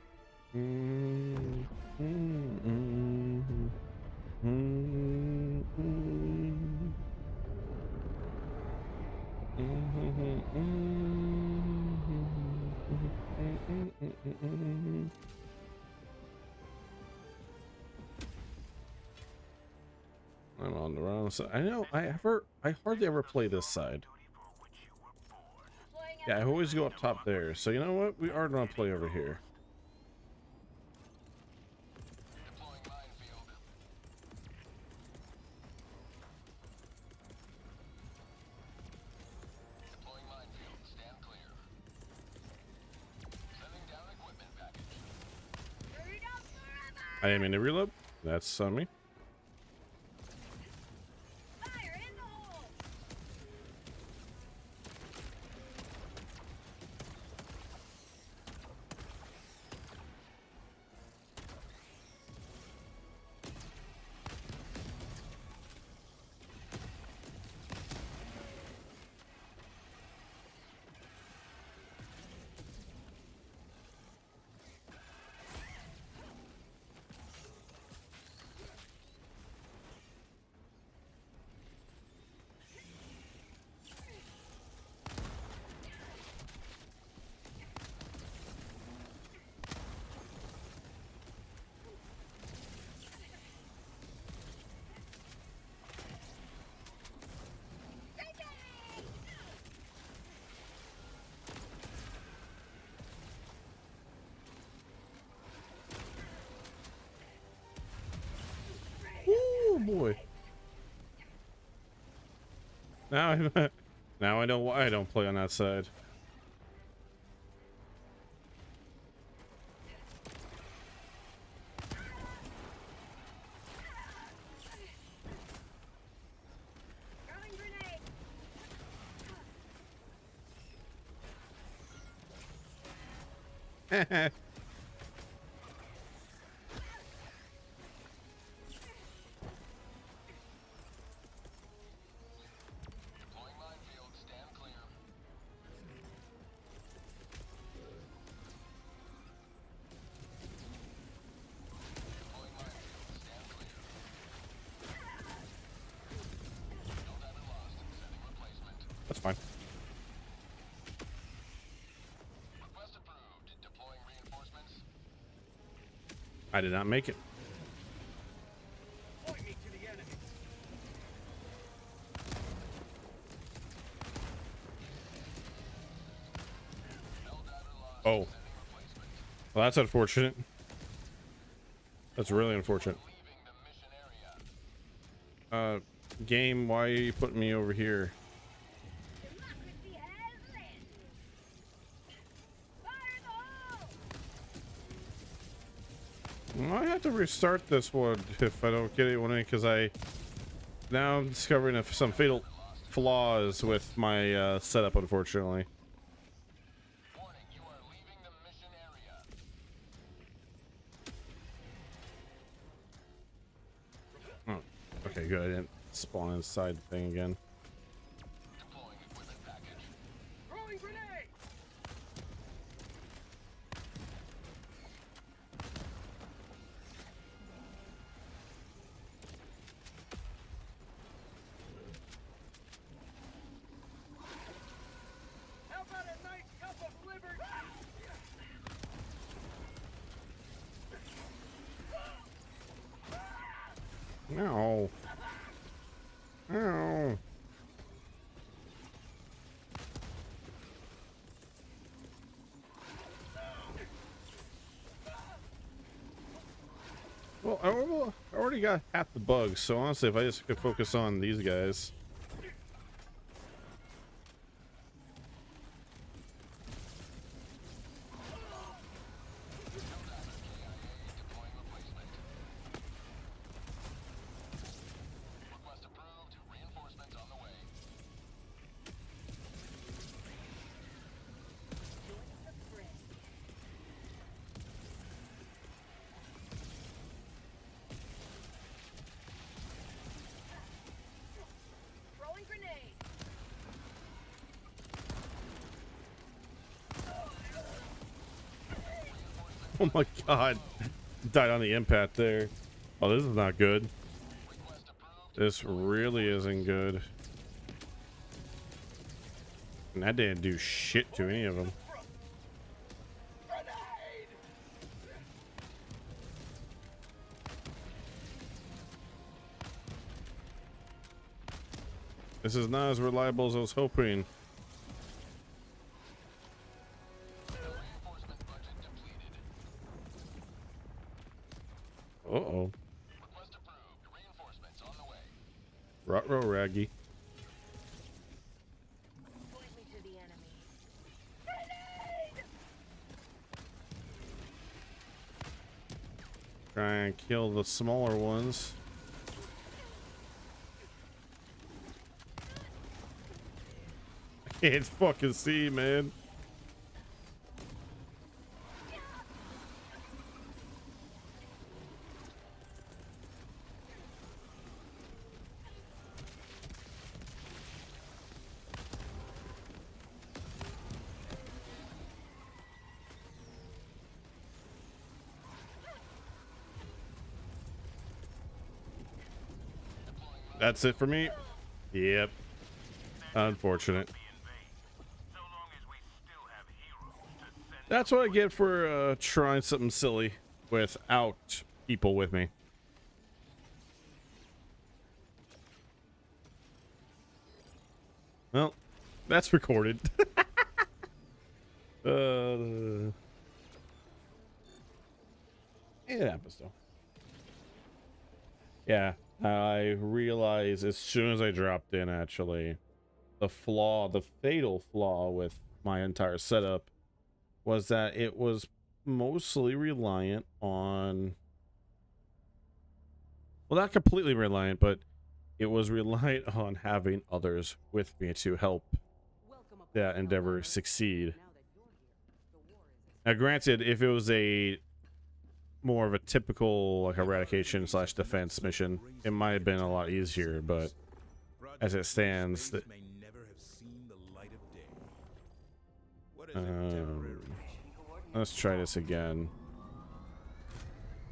I'm on the wrong side. I know. I hardly ever play this side. Yeah, I always go up top there. So you know what? We are gonna play over here. I didn't mean to reload. That's on me. Oh boy. Now I know why I don't play on that side. That's fine. Request approved. Deploying reinforcements. I did not make it. Point me to the enemy. Oh. Well, that's unfortunate. That's really unfortunate. Leaving the mission area. Game, why are you putting me over here? Democracy has landed. Fire in the hole! I have to restart this one if I don't get anyone in, because now I'm discovering some fatal flaws with my setup, unfortunately. Warning, you are leaving the mission area. Oh, okay, good. I didn't spawn inside the thing again. Deploying equipment package. Throwing grenade! How about a nice cup of liver? No. No. already got half the bugs, so honestly, if I just could focus on these guys. Request approved. Reinforcements on the way. Join the fray. Throwing grenade. Oh my god. Died on the impact there. Oh, this is not good. Request approved. This really isn't good. And that didn't do shit to any of them. This is not as reliable as I was hoping. Reinforcement budget depleted. Uh-oh. Request approved. Reinforcements on the way. Ruh-roh, Raggy. Point me to the enemy. Try and kill the smaller ones. I can't fucking see, man. That's it for me. Yep. Unfortunate. That's what I get for trying something silly without people with me. Well, that's recorded. It happens though. Yeah, I realized as soon as I dropped in, actually, the fatal flaw with my entire setup was that it was mostly reliant on, well, not completely reliant, but it was reliant on having others with me to help that endeavor succeed. Now, granted, if it was a more of a typical like eradication / defense mission, it might have been a lot easier, but as it stands, may never have seen the light of day. What is a temporary let's try this again.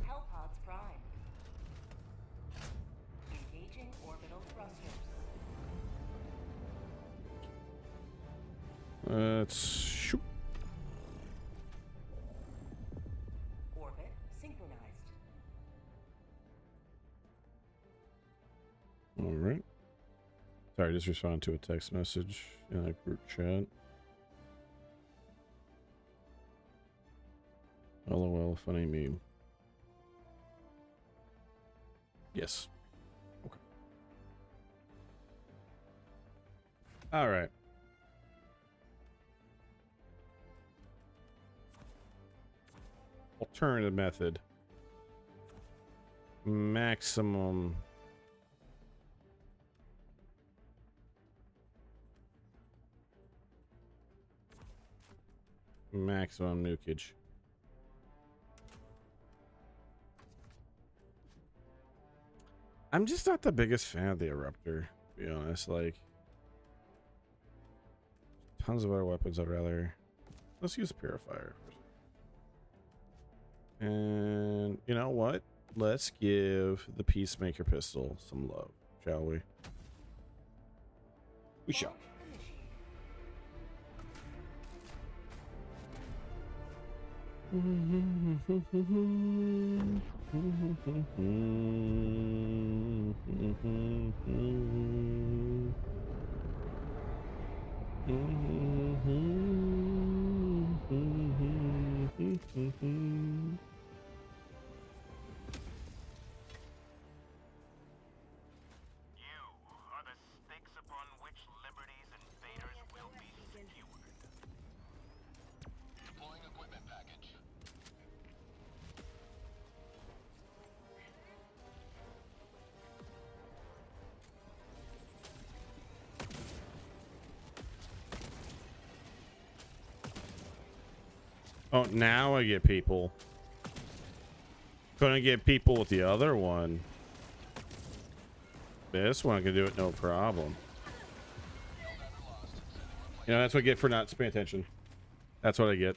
Hellpods prime. Engaging orbital thrusters. Let's shoot. Orbit synchronized. All right. Sorry, just responded to a text message in a group chat. LOL, funny meme. Yes. Okay. All right. Alternative method. Maximum. Maximum nukage. I'm just not the biggest fan of the Eruptor, to be honest. Like, tons of other weapons I'd rather. Let's use Purifier. And you know what? Let's give the Peacemaker pistol some love, shall we? We shall. Oh, now I get people. Couldn't get people with the other one. This one I can do it no problem. You know, that's what I get for not paying attention. That's what I get.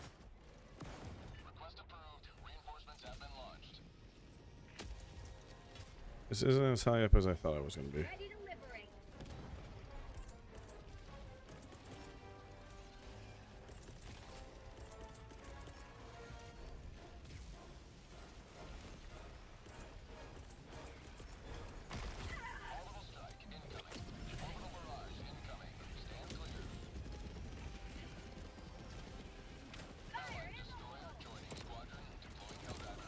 Request approved. Reinforcements have been launched. This isn't as high up as I thought it was going to be. Ready to liberate. Orbital strike incoming. Orbital barrage incoming. Stand clear. Allied destroyer joining squadron. Deploying Helldiver.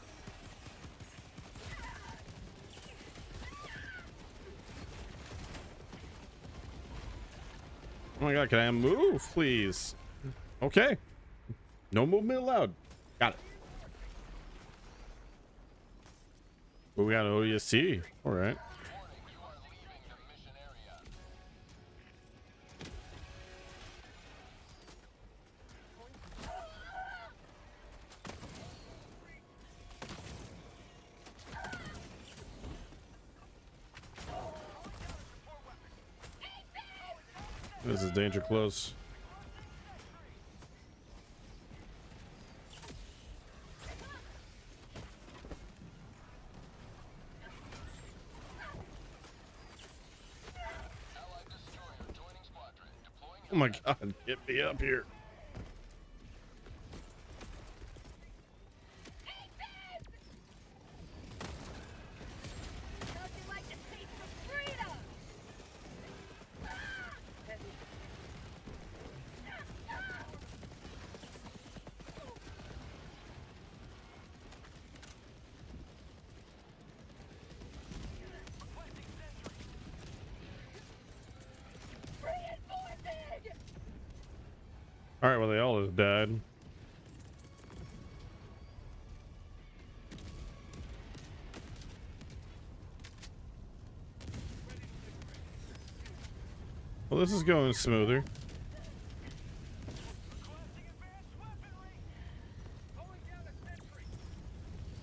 Oh my god, can I move, please? Okay. No movement allowed. Got it. Oh, we got OESC. All right. Warning, you are leaving the mission area. This is danger close. Allied destroyer joining squadron. Deploying Oh my god, get me up here. How'd you like to taste of freedom? Reinforcing! All right, well they all just died. Well, this is going smoother.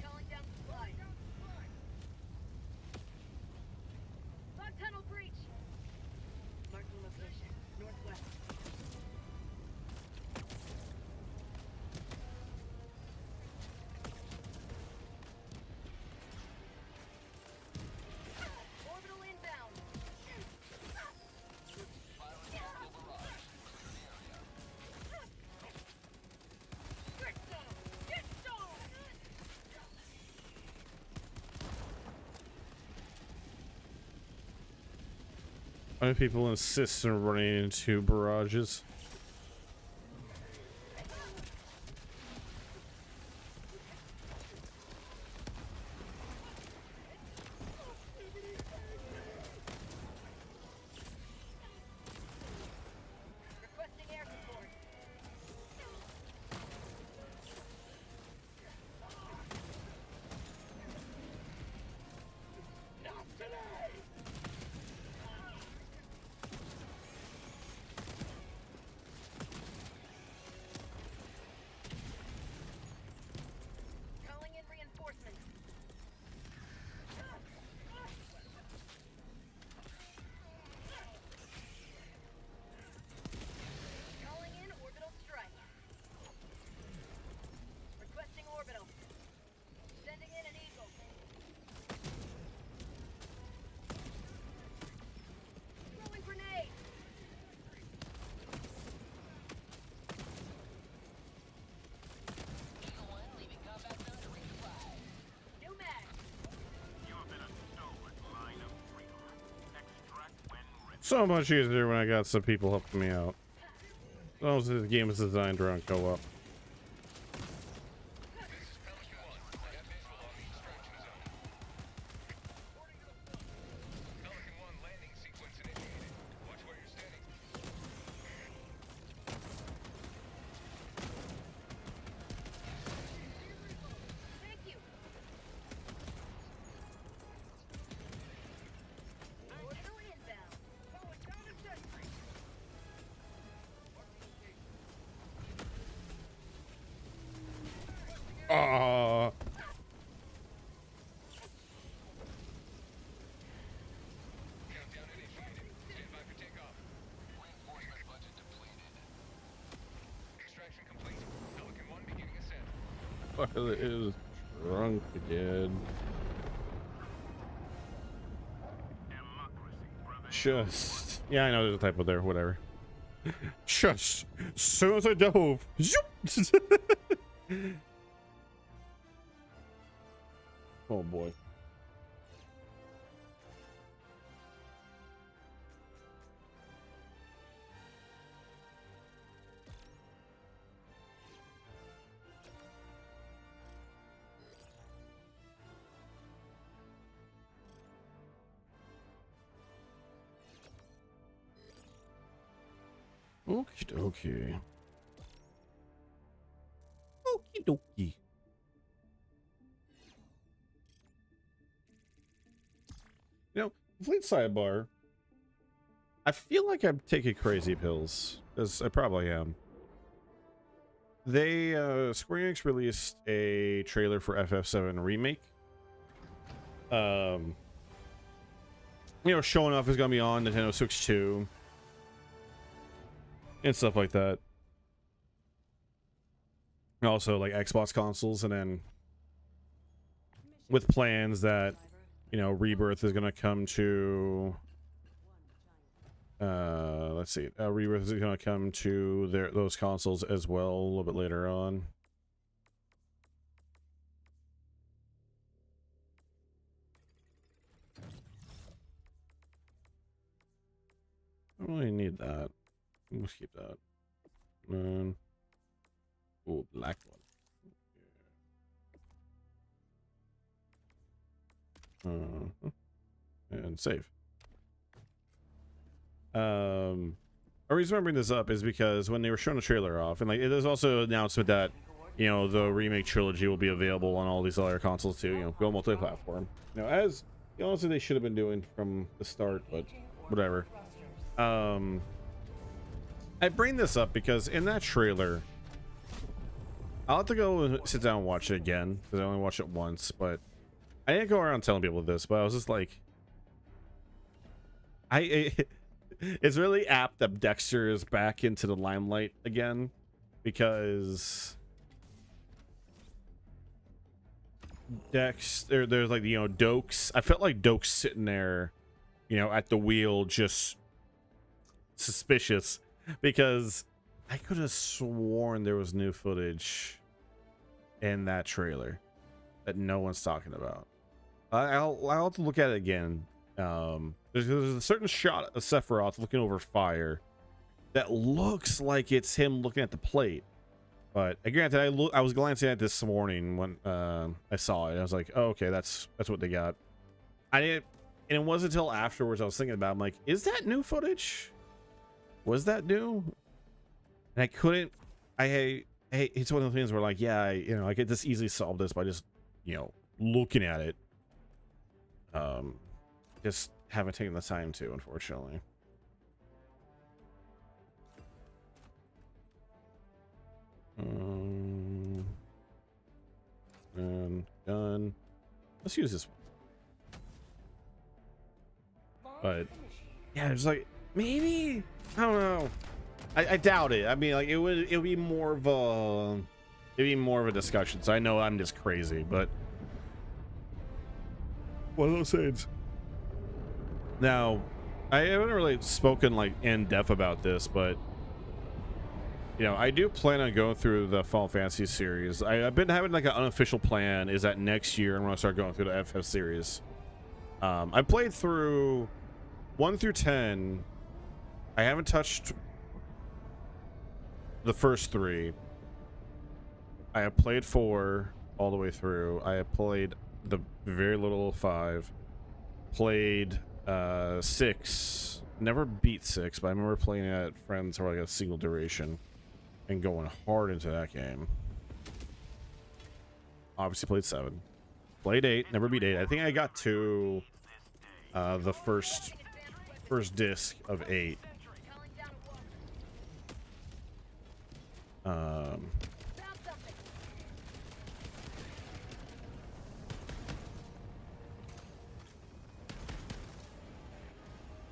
Calling down supplies. Fog tunnel breach. Marking location. Northwest. Orbital inbound. Get some! Get some! Why do people insist on running into barrages? Requesting air support. Not today! Calling in reinforcements. Calling in orbital strike. Requesting orbital. Sending in an eagle. Throwing grenade. Eagle 1 leaving combat zone to resupply. New mag. You have been a stalwart line of freedom. Extract when ready. So much easier when I got some people helping me out. Those the game is designed around co-op. Thank you. Orbital inbound. Going down a sentry. Ah. Countdown initiated. Stand by for takeoff. Reinforcement budget depleted. Extraction complete. Pelican 1 beginning ascent. Pilot is drunk again. Just, yeah, I know there's a typo there. Whatever. Just, as soon as I dove, zoop. Oh boy. Okie dokie. Okie dokie. You know, complete sidebar. I feel like I'm taking crazy pills, as I probably am. They, Square Enix released a trailer for FF7 Remake. You know, showing off is gonna be on Nintendo Switch 2. And stuff like that. And also, like, Xbox consoles, and then with plans that, you know, Rebirth is going to come to... let's see. Rebirth is going to come to those consoles as well a little bit later on. I don't really need that. Let's keep that. Oh, black one. And save. A reason I'm bringing this up is because when they were showing the trailer off, and like there's also an announcement that, you know, the remake trilogy will be available on all these other consoles too. You know, go multi-platform. You know, as you know, honestly they should have been doing from the start, but whatever. I bring this up because in that trailer, I'll have to go and sit down and watch it again because I only watched it once, but I didn't go around telling people this, but I was just like, it's really apt that Dexter is back into the limelight again, because Dexter, there's like, you know, Dokes. I felt like Dokes sitting there, you know, at the wheel, just suspicious, because I could have sworn there was new footage in that trailer that no one's talking about. I'll have to look at it again. There's a certain shot of Sephiroth looking over fire that looks like it's him looking at the plate, but granted, I was glancing at this morning when I saw it. I was like, oh, okay, that's what they got. I didn't, and it wasn't until afterwards I was thinking about it. I'm like, is that new footage? Was that new? And I couldn't. It's one of the things where, like, yeah, I could just easily solve this by just, you know, looking at it. Just haven't taken the time to, unfortunately. And done. Let's use this one. But yeah, it's like maybe, I don't know. I doubt it. I mean, like, it would be more of a discussion. So I know I'm just crazy, but one of those things. Now, I haven't really spoken like in depth about this, but you know, I do plan on going through the Final Fantasy series. I've been having like an unofficial plan is that next year I'm going to start going through the FF series. I played through 1 through 10. I haven't touched the first 3. I have played 4 all the way through. I have played the very little of 5. Played 6. Never beat 6, but I remember playing it at friends for like a single duration and going hard into that game. Obviously played 7. Played 8. Never beat 8. I think I got to the first disc of 8.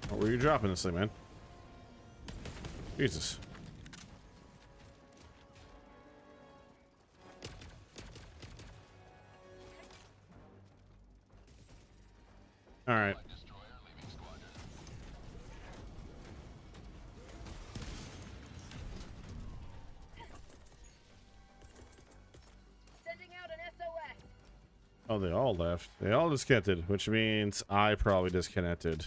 What were you dropping this thing, man? Jesus. All right. Sending out an SOS. Oh, they all left. They all disconnected, which means I probably disconnected.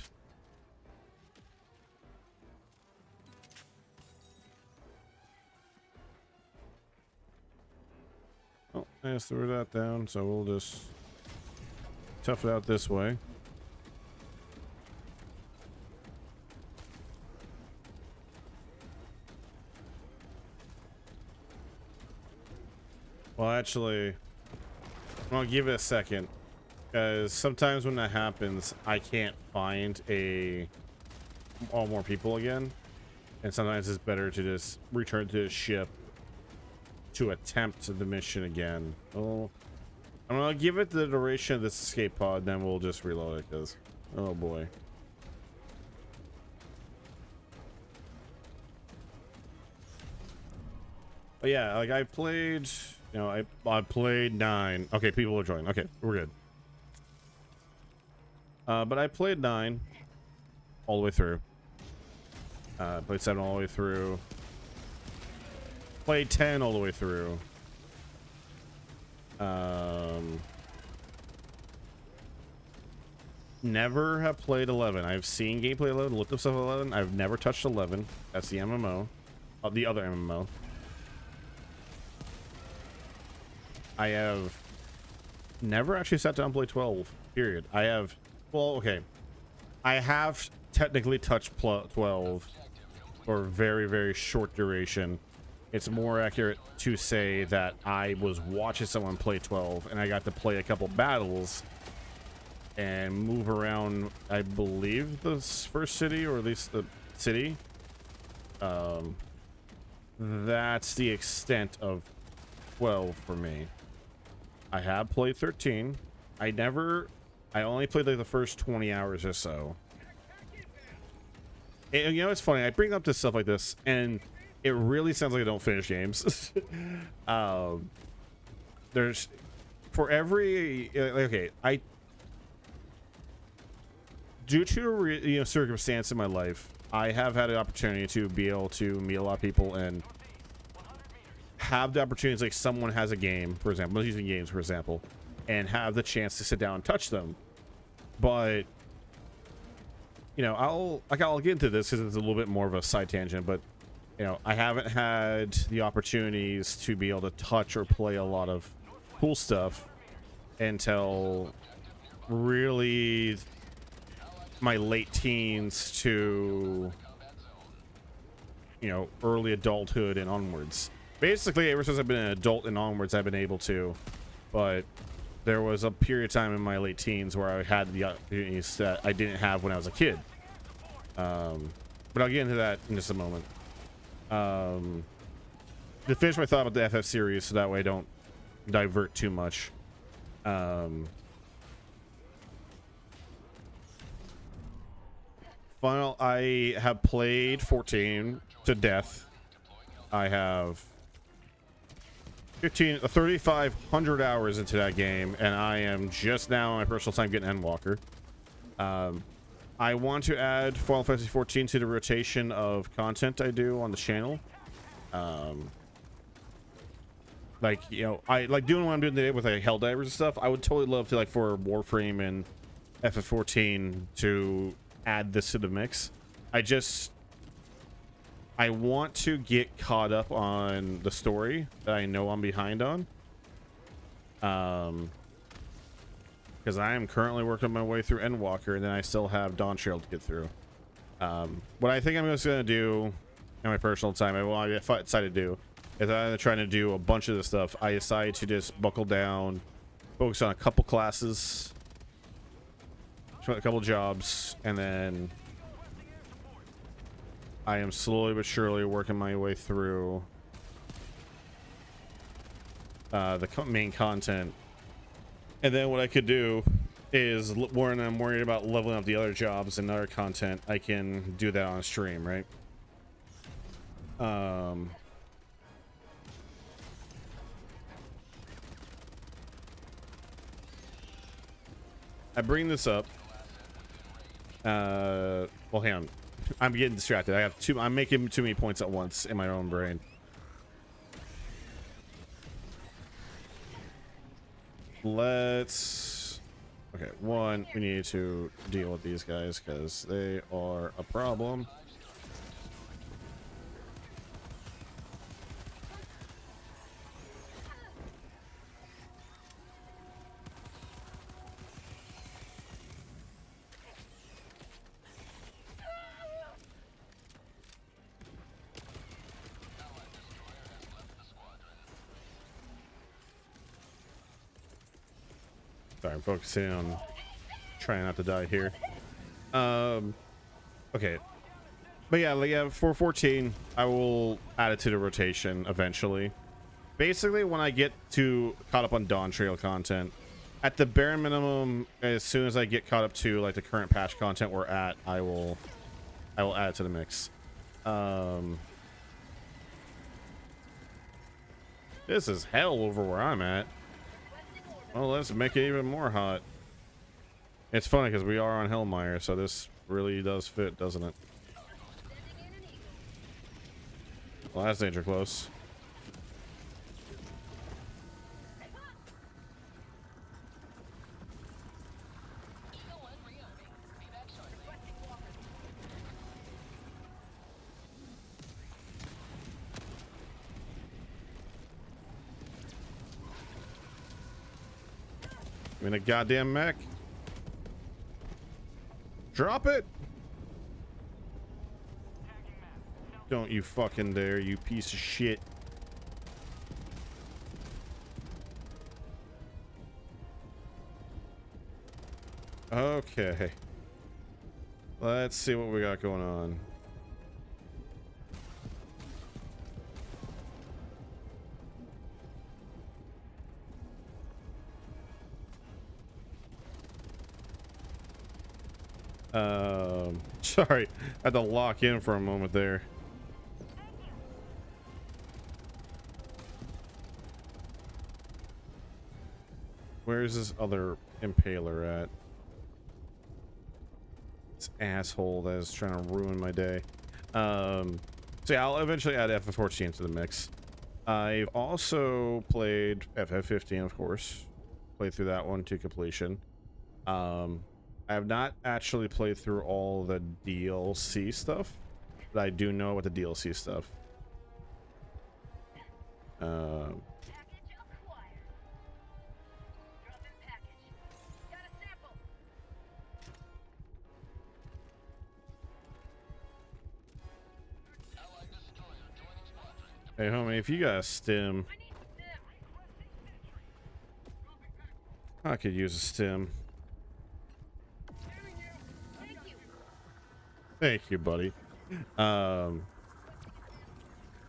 Oh, I just threw that down, so we'll just tough it out this way. Well, actually, I'll give it a second, because sometimes when that happens, I can't find all more people again, and sometimes it's better to just return to the ship to attempt the mission again. Oh, I'm gonna give it the duration of this escape pod, then we'll just reload it, because oh boy. But yeah, like I played, you know, I played 9. Okay, people are joining. Okay, we're good. But I played 9 all the way through. Played 7 all the way through. Played 10 all the way through. Never have played 11. I've seen gameplay 11, looked up stuff 11. I've never touched 11. That's the MMO. The other MMO. I have never actually sat down and play 12, period. I have, well, okay. I have technically touched 12 for a very, very short duration. It's more accurate to say that I was watching someone play 12 and I got to play a couple battles and move around, I believe, the first city, or at least the city. That's the extent of 12 for me. I have played 13. I only played like the first 20 hours or so. And you know, it's funny, I bring up this stuff like this and it really sounds like I don't finish games. There's, for every, okay, due to circumstance in my life, I have had an opportunity to be able to meet a lot of people and have the opportunities, like someone has a game, for example, I'm using games for example, and have the chance to sit down and touch them. But you know, I'll get into this because it's a little bit more of a side tangent, but you know, I haven't had the opportunities to be able to touch or play a lot of cool stuff until really my late teens to, you know, early adulthood and onwards. Basically, ever since I've been an adult and onwards, I've been able to, but there was a period of time in my late teens where I had the opportunities that I didn't have when I was a kid. But I'll get into that in just a moment. To finish my thought about the FF series, so that way I don't divert too much. Final, I have played 14 to death. I have 3,500 hours into that game, and I am just now in my personal time getting Endwalker. I want to add Final Fantasy 14 to the rotation of content I do on the channel. Like, you know, I like doing what I'm doing today with like Helldivers and stuff. I would totally love to, like, for Warframe and FF14 to add this to the mix. I want to get caught up on the story that I know I'm behind on. Because I am currently working my way through Endwalker, and then I still have Dawn Trail to get through. What I think I'm just going to do in my personal time, I decided to do, is I'm trying to do a bunch of this stuff. I decided to just buckle down, focus on a couple classes, a couple jobs, and then I am slowly but surely working my way through the main content. And then what I could do is when I'm worried about leveling up the other jobs and other content, I can do that on stream, right? I bring this up. Well, hang on. I'm getting distracted. I'm making too many points at once in my own brain. Let's... Okay, one, we need to deal with these guys because they are a problem. Sorry, I'm focusing on trying not to die here. Okay. But yeah, for 14, I will add it to the rotation eventually. Basically, when I get caught up on Dawn Trail content, at the bare minimum, as soon as I get caught up to like the current patch content we're at, I will add it to the mix. This is hell over where I'm at. Well, let's make it even more hot. It's funny because we are on Hellmire, so this really does fit, doesn't it? Well, that's danger close. I'm in a goddamn mech. Drop it! Don't you fucking dare, you piece of shit. Okay. Let's see what we got going on. Sorry, I had to lock in for a moment there. Where's this other impaler at? This asshole that is trying to ruin my day. So yeah, I'll eventually add FF14 to the mix. I've also played FF15, of course. Played through that one to completion. I have not actually played through all the DLC stuff, but I do know about the DLC stuff. Package acquired. Drop in package. Got a sample. Allied destroyer joining squadron. Hey, homie, if you got a stim, I need stim. I could use a stim. Thank you. Thank you, buddy. But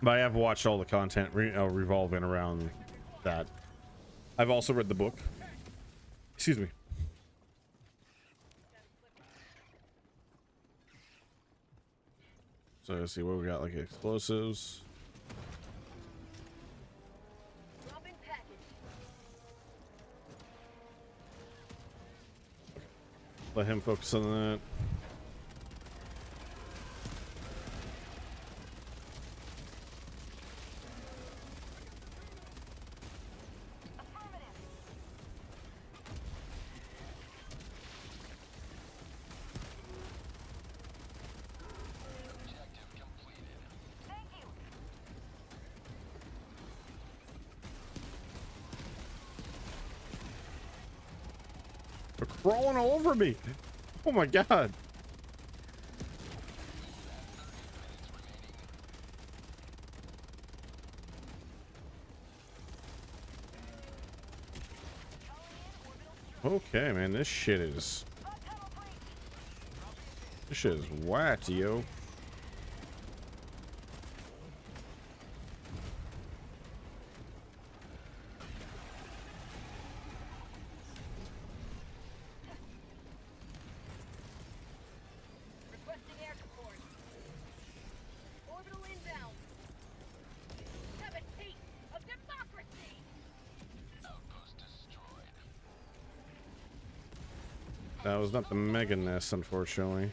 I have watched all the content revolving around that. I've also read the book. Excuse me. So let's see what we got, like explosives. Drop in package. Let him focus on that. Objective completed. Thank you. They're crawling all over me. Oh my god. Okay, man, this shit is whacked, yo. That was not the Mega Nest, unfortunately.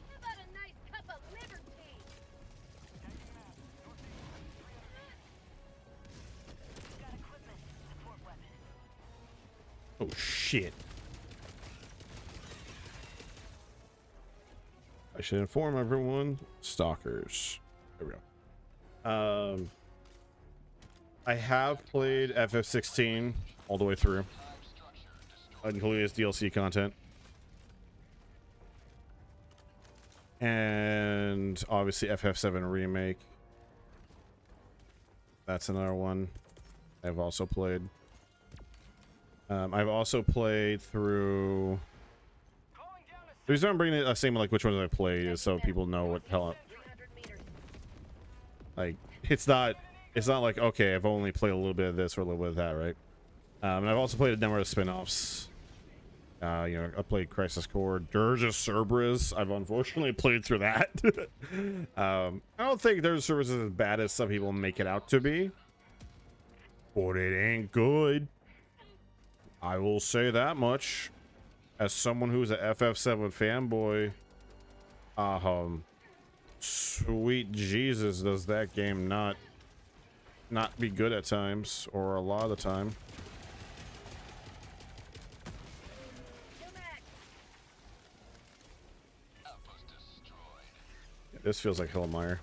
How about a nice cup of liberty? Got equipment. Support weapon. Oh shit. I should inform everyone. Stalkers. There we go. I have played FF16 all the way through, including its DLC content. And obviously FF7 Remake. That's another one I've also played. I've also played through... The reason I'm bringing it, saying like which ones I played is so people know what hell... 300 meters. Like, it's not like, okay, I've only played a little bit of this or a little bit of that, right? And I've also played a number of spin-offs. You know, I played Crisis Core, Dirge of Cerberus. I've unfortunately played through that. I don't think Dirge of Cerberus is as bad as some people make it out to be. But it ain't good. I will say that much. As someone who's a FF7 fanboy, sweet Jesus, does that game not be good at times, or a lot of the time. Yeah, this feels like Hellmire.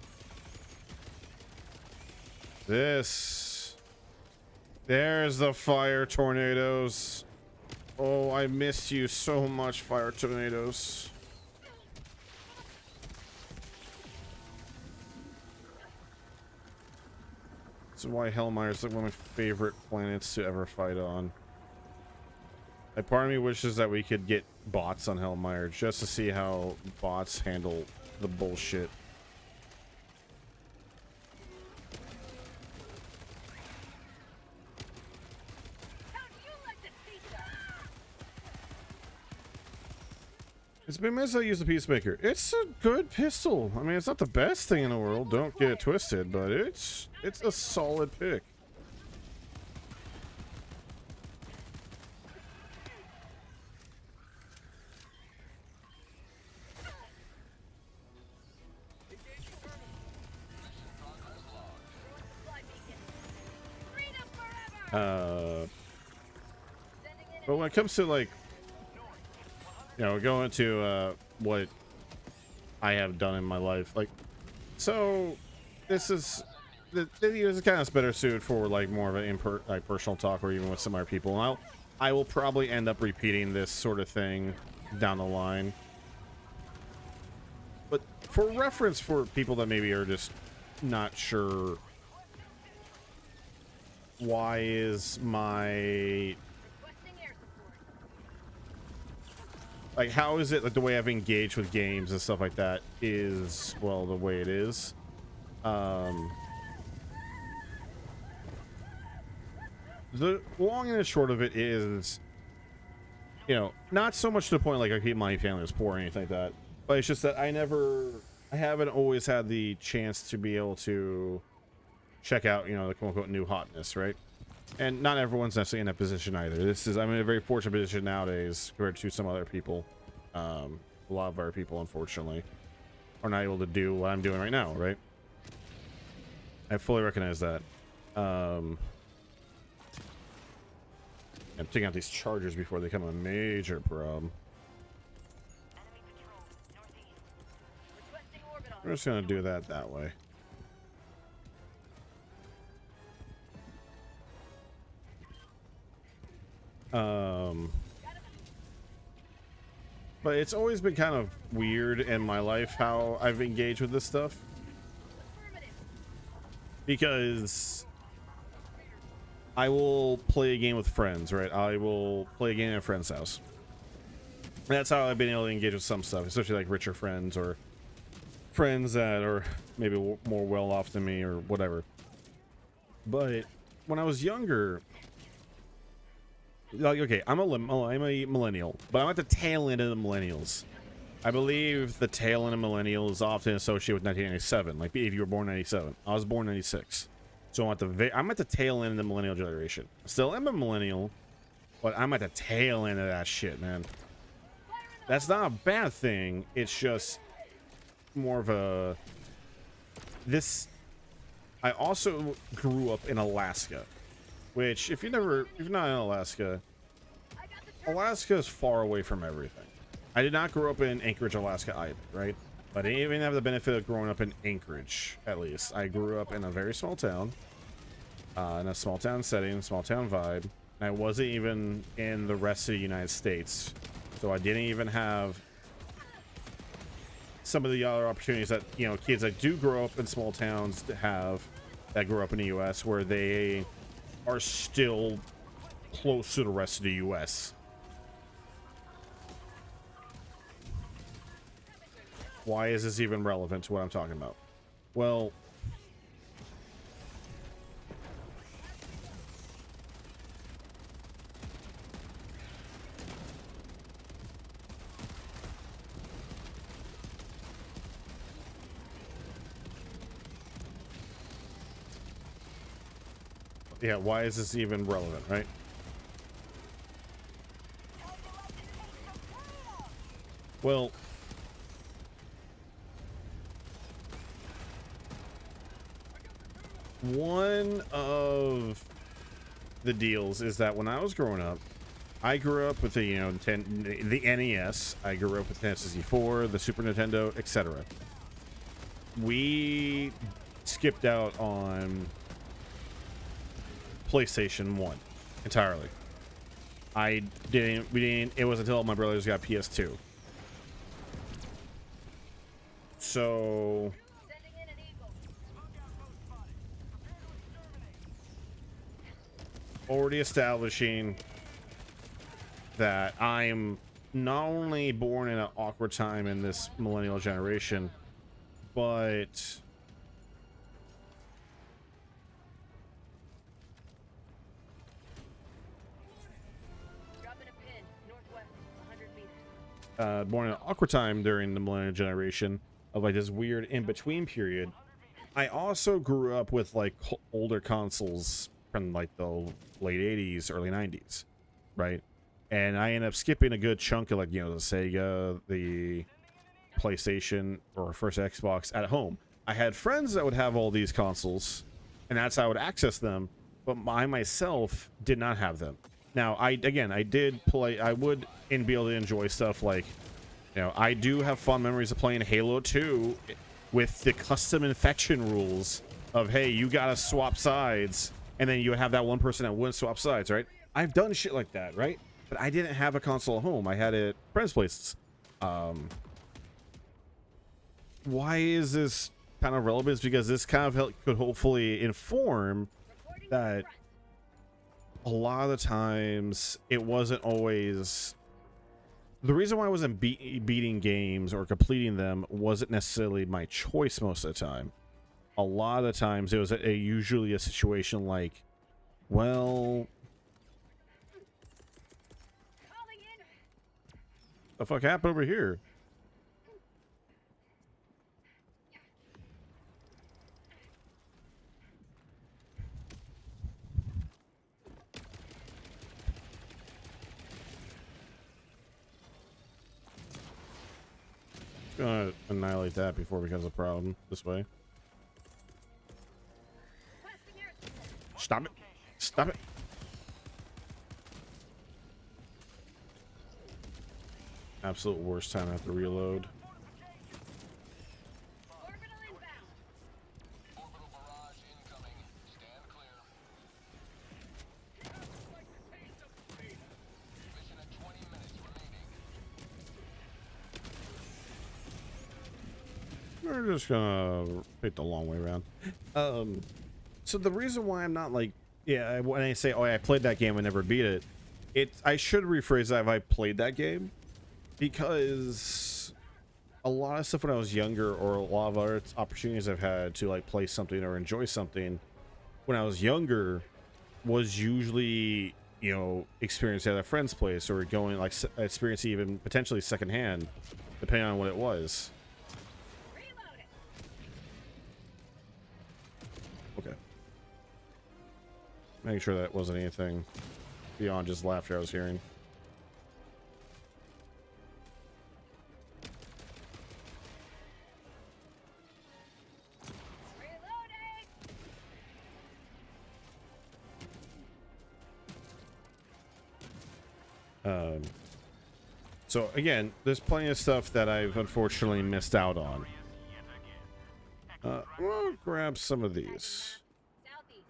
There's the fire tornadoes. Oh, I miss you so much, fire tornadoes. This is why Hellmire is like one of my favorite planets to ever fight on. Like, part of me wishes that we could get bots on Hellmire just to see how bots handle the bullshit. It's been minutes I use the Peacemaker. It's a good pistol. I mean, it's not the best thing in the world. Don't get it twisted, but it's a solid pick. But when it comes to like, you know, going to what I have done in my life, like, so this is the video is kind of better suited for like more of an personal talk, or even with some other people. And I will probably end up repeating this sort of thing down the line. But for reference, for people that maybe are just not sure, why is my like, how is it like the way I've engaged with games and stuff like that is, well, the way it is. The long and the short of it is, you know, not so much to the point like I keep my family was poor or anything like that, but it's just that I haven't always had the chance to be able to check out, you know, the quote-unquote new hotness, right? And not everyone's necessarily in that position either. I'm in a very fortunate position nowadays compared to some other people. A lot of other people, unfortunately, are not able to do what I'm doing right now, right? I fully recognize that. I'm taking out these chargers before they become a major problem. We're just gonna do that way. But it's always been kind of weird in my life how I've engaged with this stuff, because I will play a game with friends, right? I will play a game at a friend's house. That's how I've been able to engage with some stuff, especially like richer friends or friends that are maybe more well off than me or whatever. But when I was younger, like, okay, I'm a millennial, but I'm at the tail end of the millennials. I believe the tail end of millennials is often associated with 1997. Like, if you were born in 97, I was born in 96. So I'm at the tail end of the millennial generation. Still am a millennial, but I'm at the tail end of that shit, man. That's not a bad thing. It's just more of a I also grew up in Alaska, which if you're not in Alaska, Alaska is far away from everything. I did not grow up in Anchorage, Alaska either, right? But I didn't even have the benefit of growing up in Anchorage, at least. I grew up in a very small town, in a small town setting, small town vibe. And I wasn't even in the rest of the United States. So I didn't even have some of the other opportunities that, you know, kids that do grow up in small towns have, that grew up in the U.S., where they are still close to the rest of the U.S. Why is this even relevant to what I'm talking about? Well, yeah, why is this even relevant, right? Well, one of the deals is that when I was growing up, I grew up with the, you know, the NES. I grew up with the N64, the Super Nintendo, etc. We skipped out on PlayStation 1 entirely. We didn't, it was until my brothers got PS2. So Sending in an eagle. already establishing that I'm not only born in an awkward time in this millennial generation, but Dropping a pin. Northwest. 100 meters. born in an awkward time during the millennial generation of like this weird in-between period. I also grew up with like older consoles from like the late 80s, early 90s, right? And I ended up skipping a good chunk of like, you know, the Sega, the PlayStation, or first Xbox at home. I had friends that would have all these consoles, and that's how I would access them, but I myself did not have them. Now, I did play, I would be able to enjoy stuff like, you know, I do have fond memories of playing Halo 2 with the custom infection rules of, hey, you gotta swap sides, and then you have that one person that wouldn't swap sides, right? I've done shit like that, right? But I didn't have a console at home. I had it at friends' places. Why is this kind of relevant? It's because this kind of could hopefully inform that a lot of the times it wasn't always... The reason why I wasn't beating games or completing them wasn't necessarily my choice most of the time. A lot of the times it was usually a situation like, well... The fuck happened over here? Gonna annihilate that before it becomes a problem this way. Stop it. Stop it. Absolute worst time I have to reload. Orbital inbound. Orbital barrage incoming. Stand clear. Mission at 20 minutes remaining. We're just gonna take the long way around. So the reason why I'm not like, yeah, when I say, oh, I played that game, I never beat it, I should rephrase that if I played that game, because a lot of stuff when I was younger, or a lot of other opportunities I've had to like play something or enjoy something when I was younger was usually, you know, experienced at a friend's place, or going like experience even potentially secondhand, depending on what it was. Reload it. Okay. Make sure that wasn't anything beyond just laughter I was hearing. So again, there's plenty of stuff that I've unfortunately missed out on. I'm gonna grab some of these.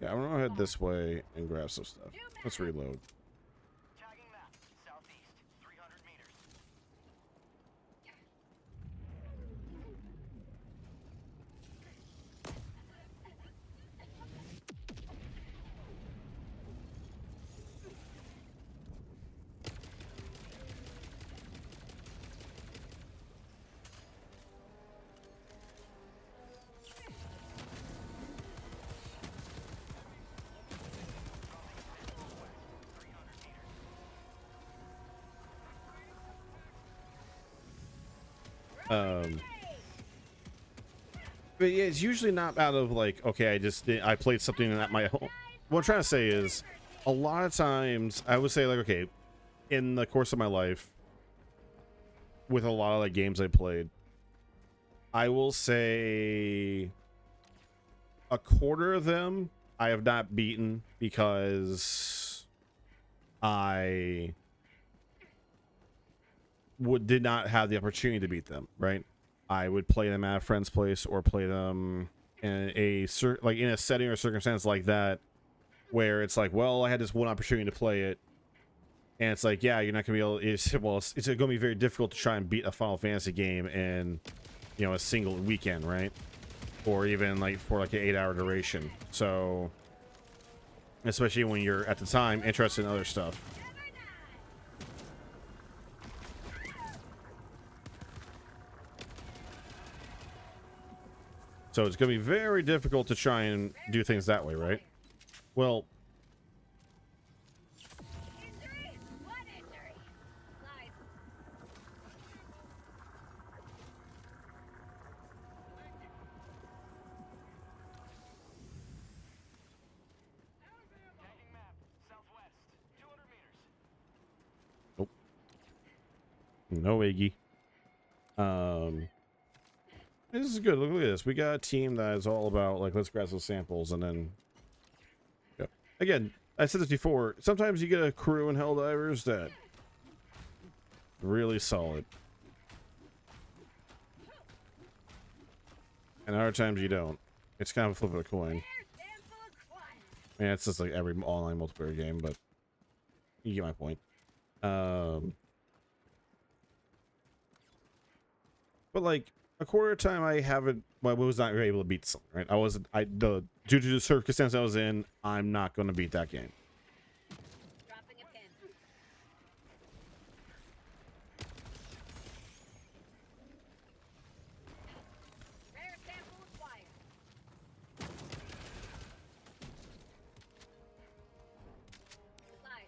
Yeah, I'm gonna head this way and grab some stuff. Let's reload. Tagging map. Southeast. 300 meters. But yeah, it's usually not out of like, okay, I played something at my home. What I'm trying to say is, a lot of times I would say like, okay, in the course of my life, with a lot of like games I played, I will say a quarter of them I have not beaten because I did not have the opportunity to beat them, right? I would play them at a friend's place or play them in a in a setting or circumstance like that where it's like, well, I had this one opportunity to play it, and it's like, yeah, you're not gonna be able. It's going to be very difficult to try and beat a Final Fantasy game in, you know, a single weekend, right? Or even like for like an 8-hour duration. So, especially when you're at the time interested in other stuff. So it's going to be very difficult to try and do things that way, right? Well, Injury? What injury? Life. Tagging map. Southwest. 200 meters. no Iggy. This is good. Look at this. We got a team that is all about like, let's grab some samples and then. Yep. Again, I said this before. Sometimes you get a crew in Helldivers that really solid, and other times you don't. It's kind of a flip of a coin. I mean, it's just like every online multiplayer game, but you get my point. But like a quarter of the time, I haven't. Well, I was not able to beat something. Right? I wasn't. Due to the circumstance I was in, I'm not going to beat that game. Dropping a pin. Rare sample acquired. Supplies.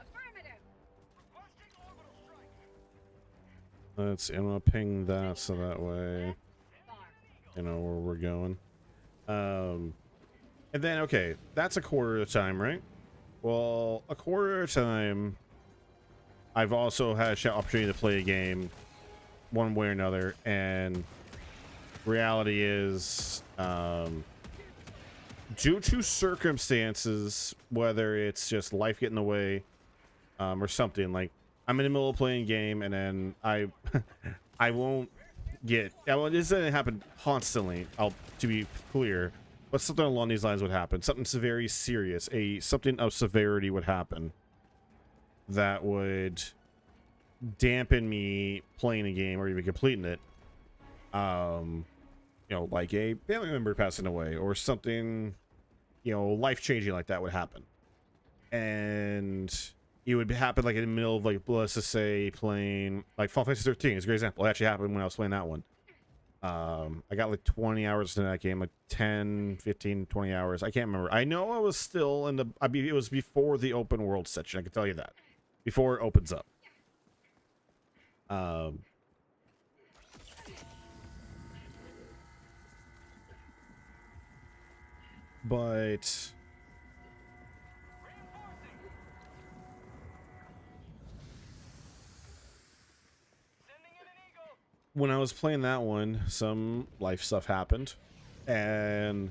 Affirmative. Requesting orbital strike. Let's see. I'm gonna ping that so that way Far. you know where we're going. And then okay, that's a quarter of the time, right? Well, a quarter of the time, I've also had an opportunity to play a game one way or another, and reality is, due to circumstances, whether it's just life getting in the way, or something, like I'm in the middle of playing a game and then I won't get, well, this doesn't happen constantly, to be clear, but something along these lines would happen. Something very serious, something of severity would happen that would dampen me playing a game or even completing it. You know, like a family member passing away or something, you know, life-changing like that would happen. And it would happen like in the middle of, like, let's just say playing like Final Fantasy 13 is a great example. It actually happened when I was playing that one. I got like 20 hours into that game, like 10, 15, 20 hours. I can't remember. I know I was still in the, it was before the open world section. I can tell you that. Before it opens up. But when I was playing that one, some life stuff happened, and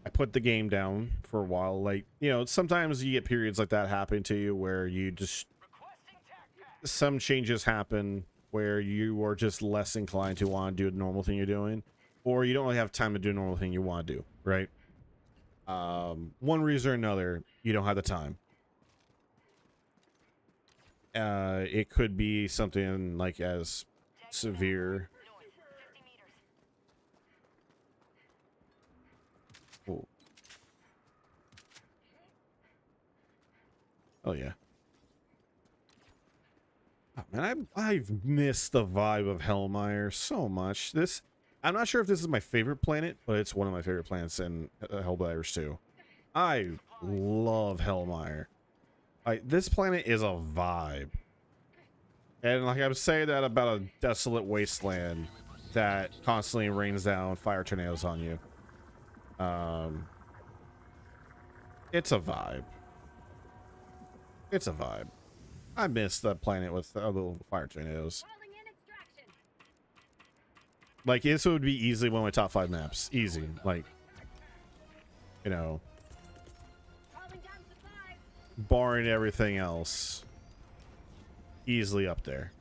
I put the game down for a while. Like, you know, sometimes you get periods like that happen to you where you just, some changes happen where you are just less inclined to want to do the normal thing you're doing, or you don't really have time to do a normal thing you want to do, right? One reason or another, you don't have the time. It could be something like as severe. Oh, oh yeah. Oh, man, I've missed the vibe of Hellmire so much. I'm not sure if this is my favorite planet, but it's one of my favorite planets in Helldivers 2. I love Hellmire. This planet is a vibe. And like I'm saying that about a desolate wasteland that constantly rains down fire tornadoes on you. It's a vibe. It's a vibe. I miss the planet with the little fire tornadoes. Like, this would be easily one of my top 5 maps. Easy. Like, you know, barring everything else, easily up there.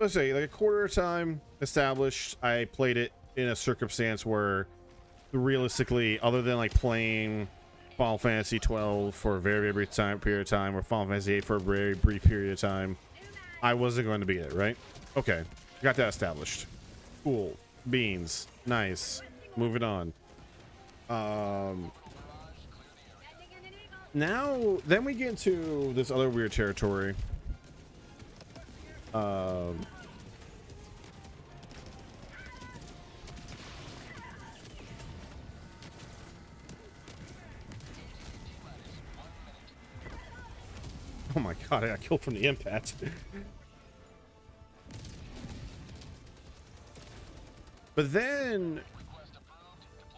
Let's say like a quarter time established. I played it in a circumstance where realistically, other than like playing Final Fantasy 12 for a very, very brief period of time, or Final Fantasy 8 for a very brief period of time, I wasn't going to beat it, right? Okay, got that established. Cool. Beans. Nice. Moving on. Now, then we get into this other weird territory. Oh my god, I got killed from the impact. But then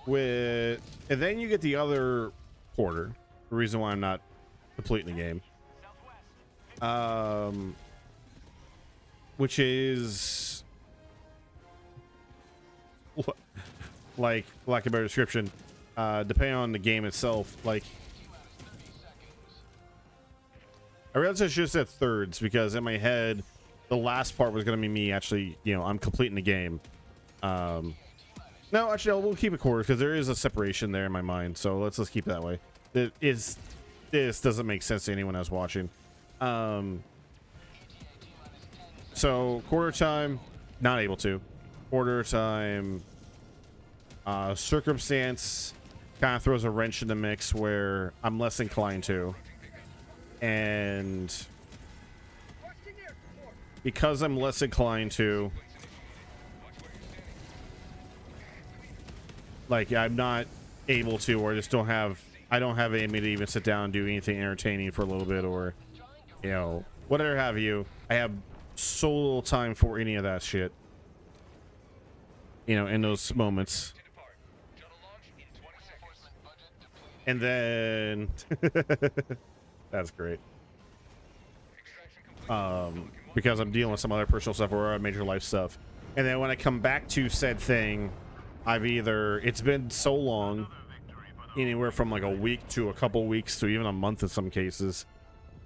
and then you get the other quarter. The reason why I'm not completing the game. Which is like lack of a better description, depending on the game itself, like I realized I should have said thirds, because in my head the last part was going to be me actually, you know, I'm completing the game. No, actually, we'll keep it quarters because there is a separation there in my mind, so let's just keep it that way. This doesn't make sense to anyone else watching. So quarter time, not able to. Quarter time, circumstance kind of throws a wrench in the mix where I'm less inclined to. And because I'm less inclined to, like, I'm not able to, or I just don't have, I don't have aim to even sit down and do anything entertaining for a little bit, or, you know, whatever have you. I have so little time for any of that shit, you know, in those moments. And then that's great. Because I'm dealing with some other personal stuff or major life stuff. And then when I come back to said thing, I've either, it's been so long, anywhere from like a week to a couple weeks to even a month in some cases,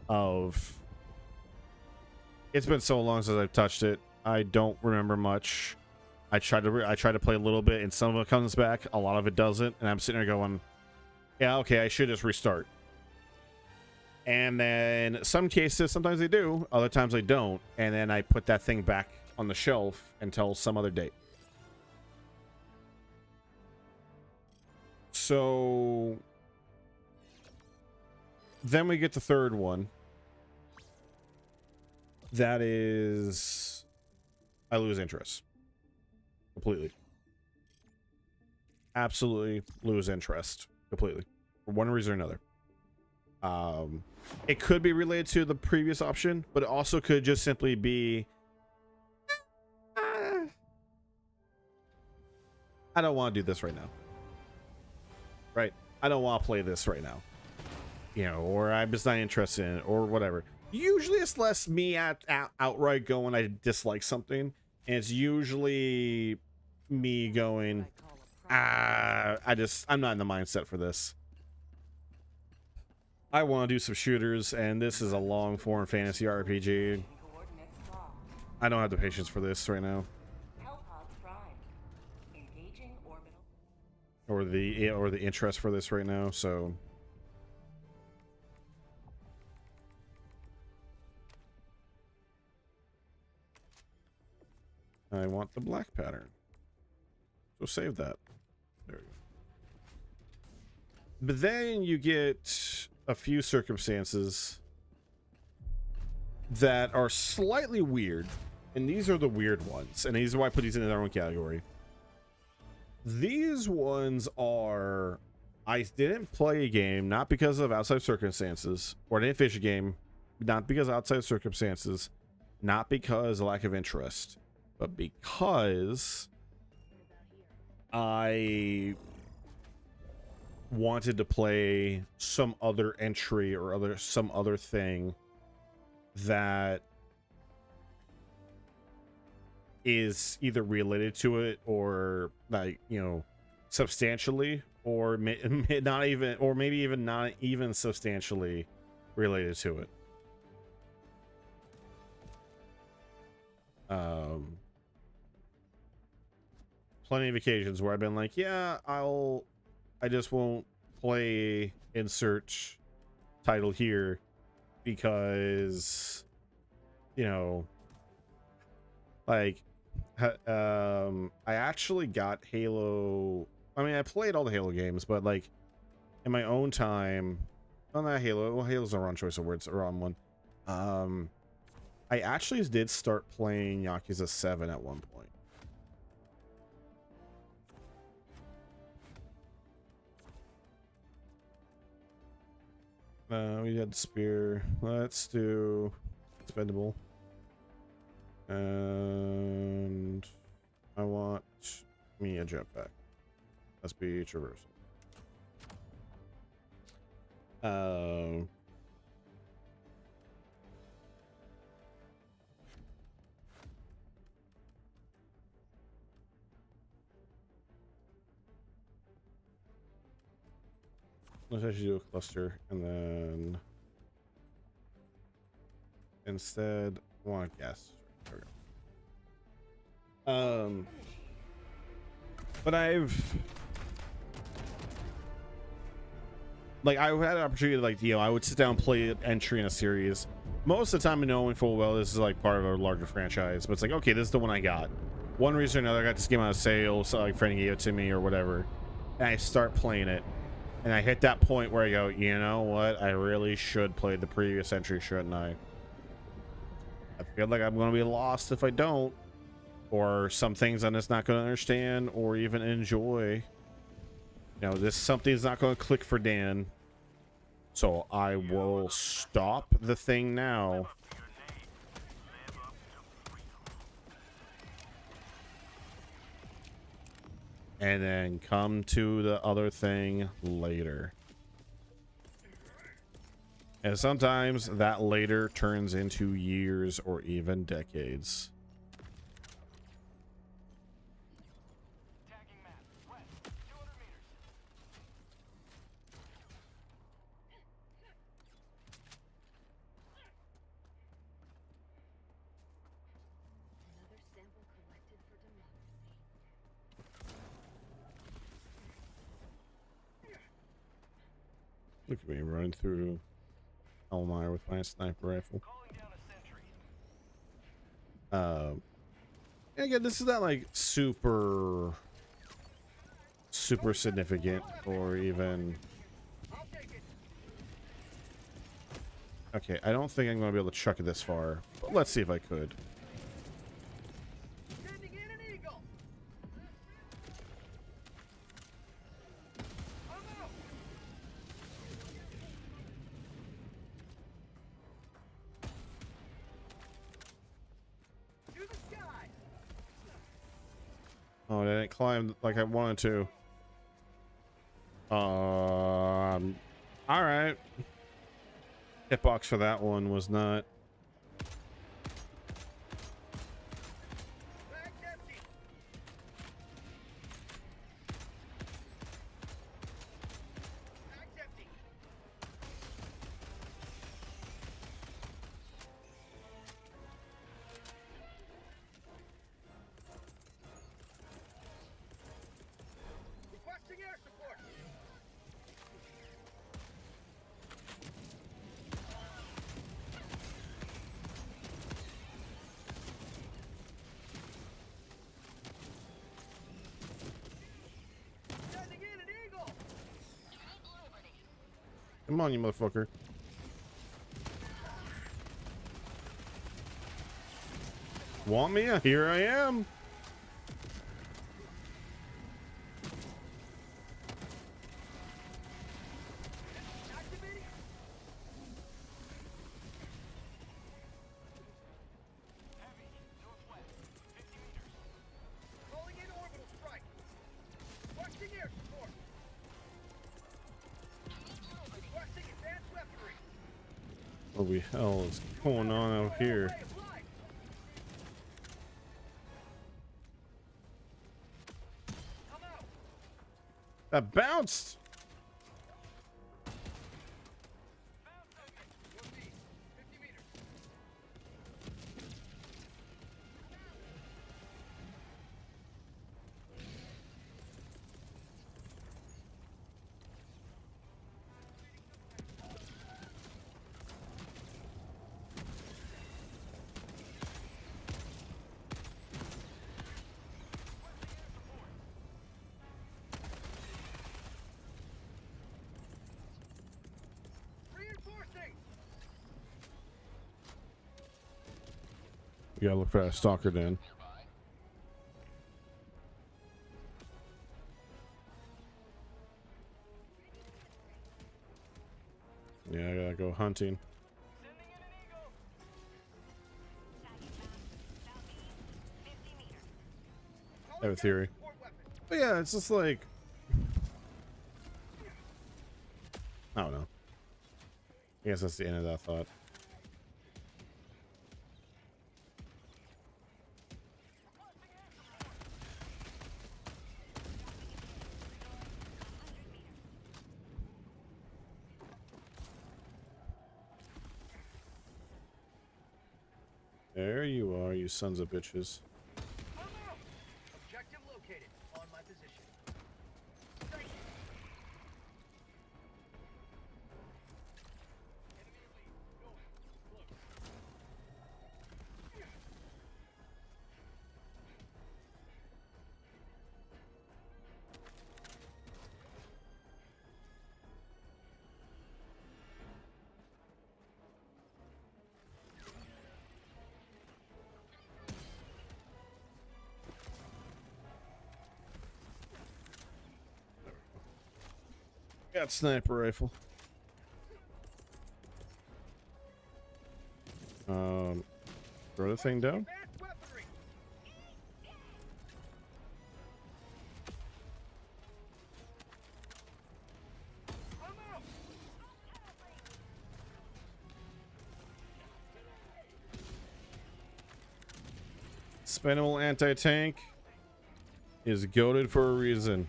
of, it's been so long since I've touched it. I don't remember much. I try to play a little bit, and some of it comes back, a lot of it doesn't, and I'm sitting there going, yeah, okay, I should just restart. And then some cases, sometimes they do, other times they don't, and then I put that thing back on the shelf until some other date. So then we get the third one. That is, I lose interest completely. Absolutely lose interest completely, for one reason or another. It could be related to the previous option, but it also could just simply be I don't want to do this right now. Right? I don't want to play this right now. You know, or I'm just not interested in it, or whatever. Usually it's less me outright going I dislike something, and it's usually me going I'm not in the mindset for this. I want to do some shooters, and this is a long form fantasy RPG. Coordinates locked. I don't have the patience for this right now, Hellpods prime. Engaging orbital. or the interest for this right now. So I want the black pattern. So save that. There we go. But then you get a few circumstances that are slightly weird, and these are the weird ones, and these are why I put these in their own category. These ones are, I didn't play a game not because of outside circumstances, or I didn't finish a game not because of outside circumstances, not because of lack of interest, but because I wanted to play some other entry or some other thing that is either related to it or, like, you know, substantially, or not even, or maybe even not even substantially related to it. Plenty of occasions where I've been like, yeah, I just won't play insert title here because, you know, like, I actually got Halo. I mean, I played all the Halo games, but like in my own time, on that Halo, well, Halo's the wrong choice of words, the wrong one. I actually did start playing Yakuza 7 at one point. We had spear. Let's do expendable. And I want me a jetpack. Let's be traversal. Let's actually do a cluster, and then instead I want a gas. There we go. But I've had an opportunity to, like, you know, I would sit down and play an entry in a series. Most of the time, knowing full well this is like part of a larger franchise, but it's like, okay, this is the one I got. One reason or another, I got this game on a sale, so like friend gave it to me or whatever, and I start playing it. And I hit that point where I go, you know what? I really should play the previous entry, shouldn't I? I feel like I'm going to be lost if I don't. Or some things I'm just not going to understand or even enjoy. You know, something's not going to click for Dan. So I will stop the thing now. And then come to the other thing later. And sometimes that later turns into years or even decades. Tagging map. West. 200 meters. Another sample collected for democracy. Look at me running through Elmire with my sniper rifle. Calling down a sentry. And again, this is not like super significant or even. Okay, I don't think I'm going to be able to chuck it this far, but let's see if I could. Sending in an eagle. I'm out. Oh, I didn't climb like I wanted to. All right. Hitbox for that one was not. Bag's empty. Bag's empty. Requesting air support. Sending in an eagle. Come on, you motherfucker. Want me? Here I am. Activating. Heavy, northwest, 50 meters. Calling in orbital strike. Requesting air support. Requesting advanced weaponry. What the hell is going on out here? Ray of light. Come out. That bounced. Northeast, 50 meters. Reinforcing. We gotta look for that stalker then. Yeah, I gotta go hunting. Sending in an eagle. I have a theory. Support weapon. But yeah, it's just like, I don't know. I guess that's the end of that thought. There you are, you sons of bitches. I'm out. Objective located. On my position. Thank you. Enemy lead. North. Close. Got sniper rifle. Throw the thing down. Advanced weaponry. I'm out. Expendable anti-tank is goated for a reason.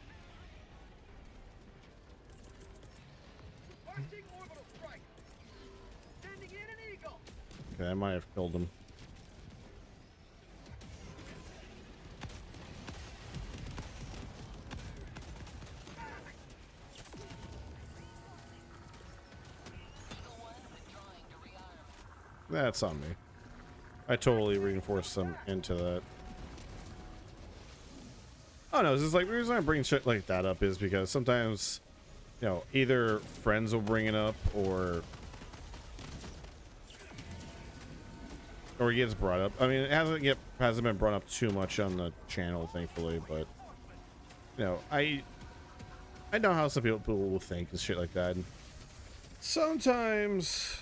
Requesting orbital strike. Sending in an eagle. Okay, I might have killed him. That's on me. I totally reinforced them into that. Oh no, this is like the reason I bring shit like that up is because sometimes, you know, either friends will bring it up or it gets brought up. I mean, it hasn't been brought up too much on the channel, thankfully, but you know, I know how some people will think and shit like that. And sometimes,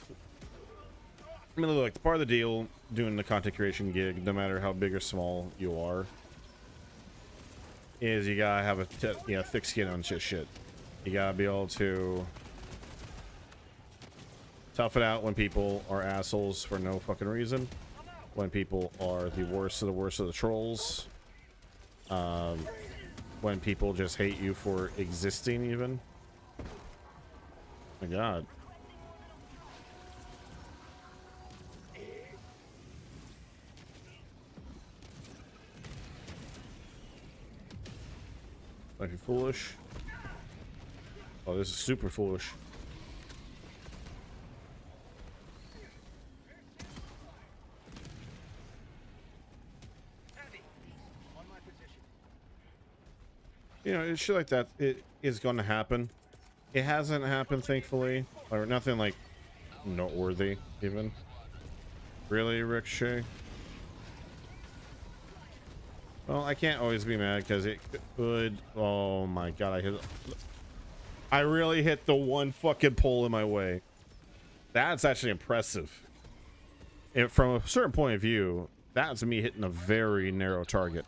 I mean, look, part of the deal doing the content creation gig, no matter how big or small you are, is you gotta have a thick skin on shit. You gotta be able to tough it out when people are assholes for no fucking reason. When people are the worst of the trolls. When people just hate you for existing even. My god. Might be foolish. Oh, this is super foolish. You know, shit like that, it is going to happen. It hasn't happened, thankfully, or nothing like noteworthy, even. Really, Ricochet? Well, I can't always be mad because it could. Oh my god, I really hit the one fucking pole in my way. That's actually impressive. From a certain point of view, that's me hitting a very narrow target.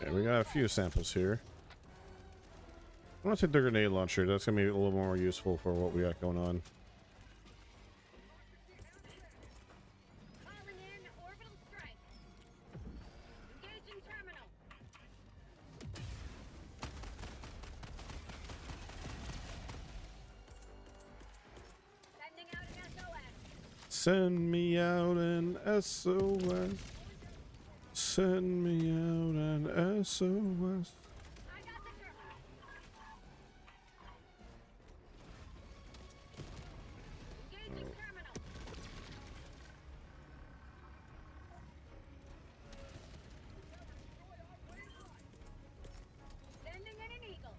Okay, we got a few samples here. I'm gonna take the grenade launcher. That's gonna be a little more useful for what we got going on. Calling in orbital strike. Engaging terminal. Sending out an SOS. Send me out an SOS. Send me out an SOS. I got the terminal. Engaging terminal. Sending in an eagle.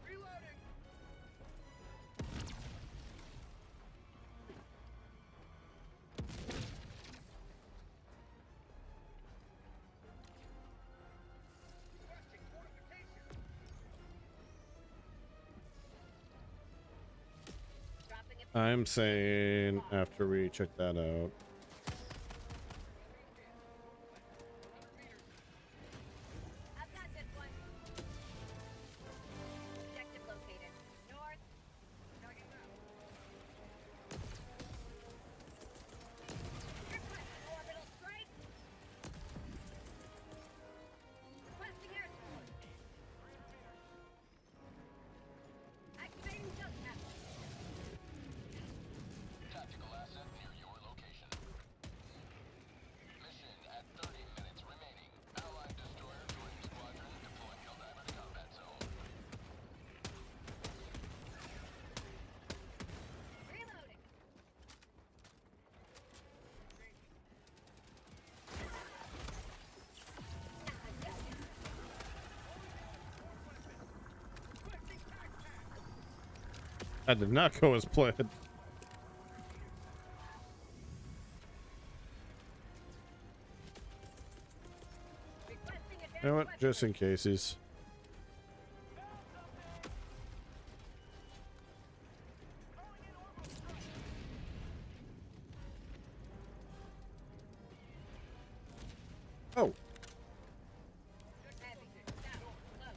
Reloading. Dropping it. I'm saying after we check that out. I've got this one. Objective located. North. Requesting orbital strike. Requesting air support. Activating jump capsule. Tactical asset near your location. Mission at 30 minutes remaining. Allied destroyer joining squadron. Deploying Helldiver to combat zone. Reloading. That did not go as planned. Requesting advanced You know what? weapon. Just in cases. Oh, Heavy. Down. Low.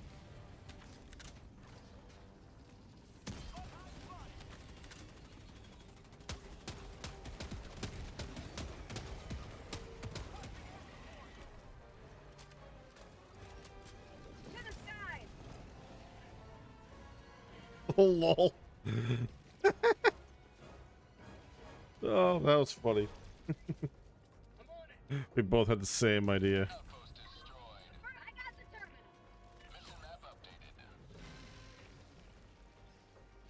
To the skies. oh lol. Oh, that was funny. We both had the same idea. Outpost destroyed. I got the terminal. Mission map updated.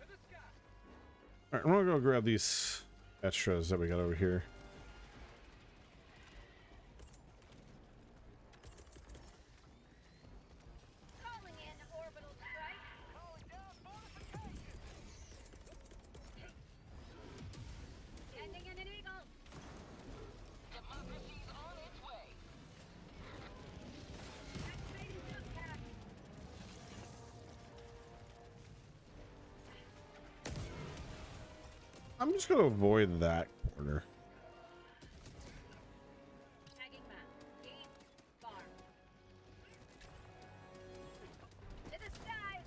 To the sky. Alright, I'm gonna go grab these extras that we got over here. I'm just gonna avoid that corner. Tagging map. East far. To the sky.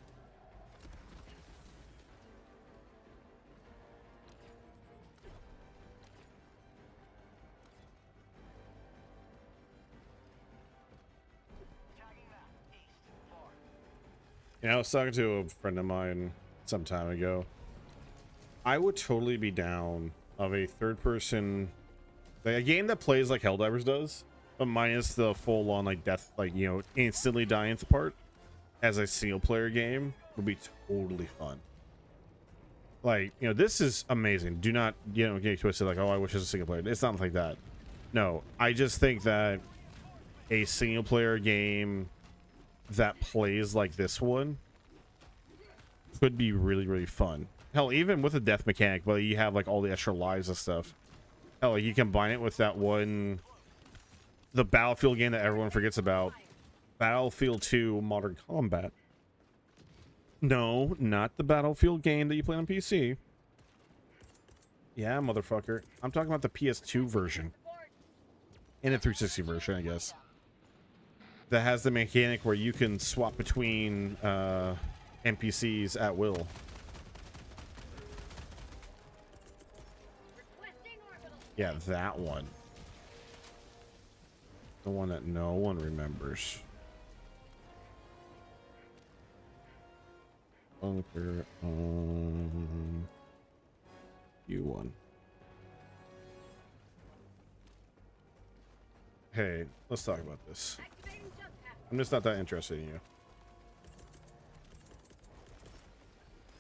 You know, I was talking to a friend of mine some time ago. I would totally be down of a third-person, like a game that plays like Helldivers does, but minus the full-on like death, like, you know, instantly dying part, as a single-player game would be totally fun. Like, you know, this is amazing. Do not, you know, get twisted like, oh, I wish it was a single player. It's not like that. No, I just think that a single-player game that plays like this one could be really, really fun. Hell, even with a death mechanic, but you have like all the extra lives and stuff. Hell, like, you combine it with that one, the Battlefield game that everyone forgets about, Battlefield 2 Modern Combat. No, not the Battlefield game that you play on PC. Yeah, motherfucker. I'm talking about the PS2 version. And a 360 version, I guess. That has the mechanic where you can swap between NPCs at will. Requesting orbital. Yeah, that one. The one that no one remembers. Bunker on U1. Hey, let's talk about this. Activating jump pad. I'm just not that interested in you.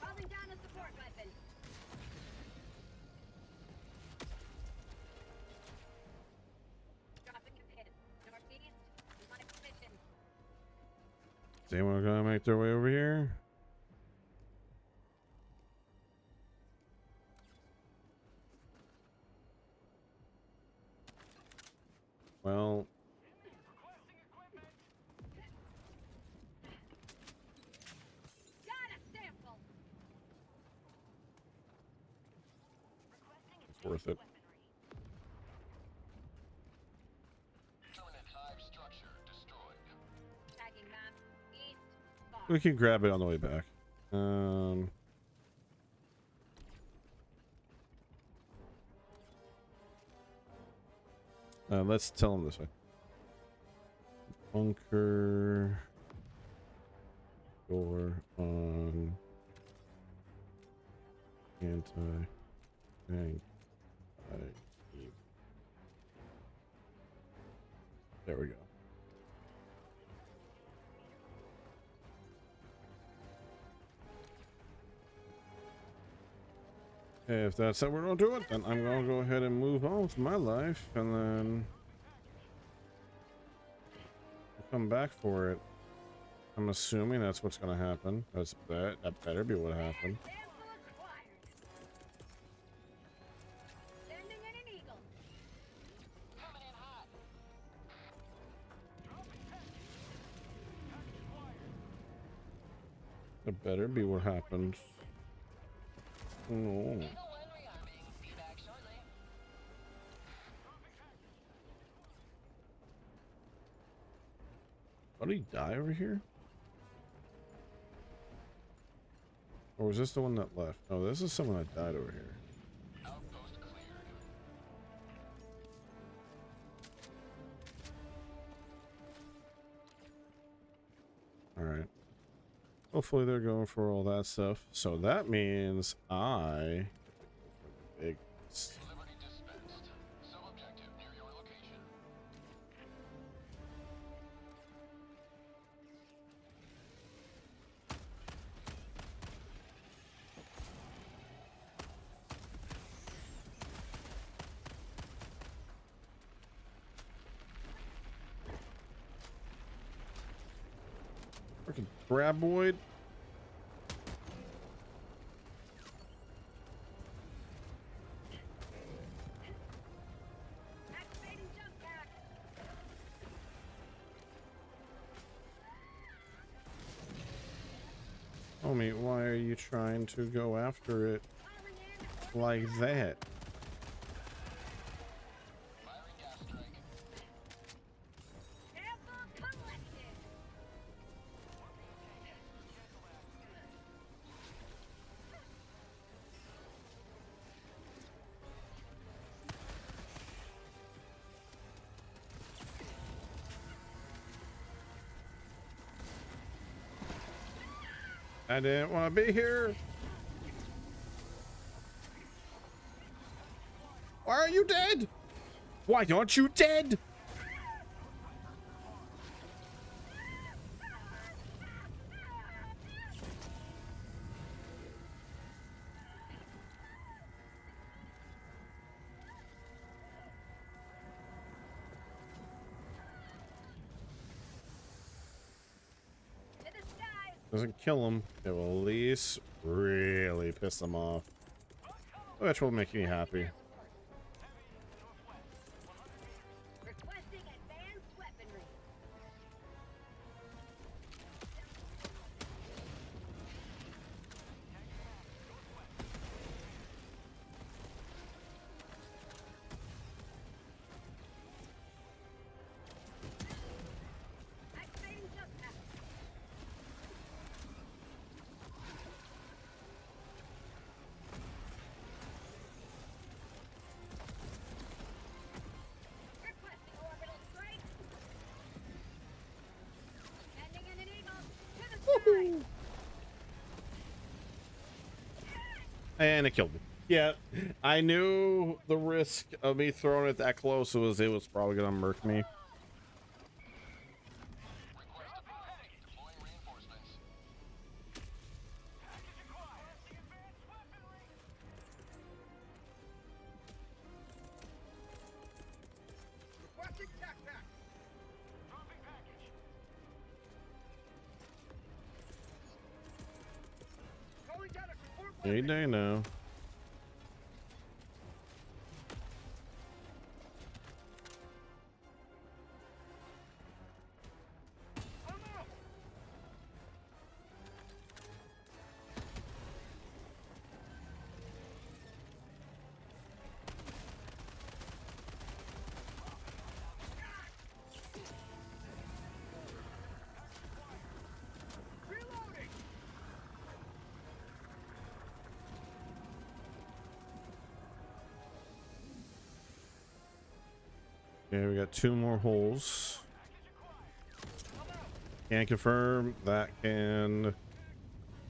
Calling down a support weapon. Dropping a pin. Northeast. My position. Is anyone gonna make their way over here? Well, Got a sample. it's worth it. Permanent hive structure destroyed. Tagging map. East far. We can grab it on the way back. Let's tell them this way. Bunker door on anti-tank. There we go. Okay, if that's how we're gonna do it, then I'm gonna go ahead and move on with my life, and then I'll come back for it. I'm assuming that's what's gonna happen. That better be what happened. Sample acquired. Sending in an eagle. Coming in hot. That better be what happens. Oh. Eagle 1 rearming. Be back shortly. How did he die over here? Or was this the one that left? No, this is someone that died over here. Outpost cleared. Alright. Hopefully they're going for all that stuff. So that means I... Big... Liberty dispensed. Sub-objective near your location. Freaking graboid. Activating jump pad. Homie, why are you trying to go after it? Calling in orbital like that. Firing gas strike. Sample collected. I didn't want to be here. Why are you dead? Why aren't you dead? To the skies. Doesn't kill him. It will at least really piss them off. Which will make me happy. Requesting advanced weaponry. Activating jetpack. Requesting orbital strike. Sending in an eagle to the sky. And it killed me. Yeah, I knew the risk of me throwing it that close was it was probably gonna murk me. Request approved. Deploying reinforcements. Requesting tac pack. Dropping package. Calling down a support Any weapon. day now. I'm out. Reloading. Okay, we got 2 more holes. Can confirm that can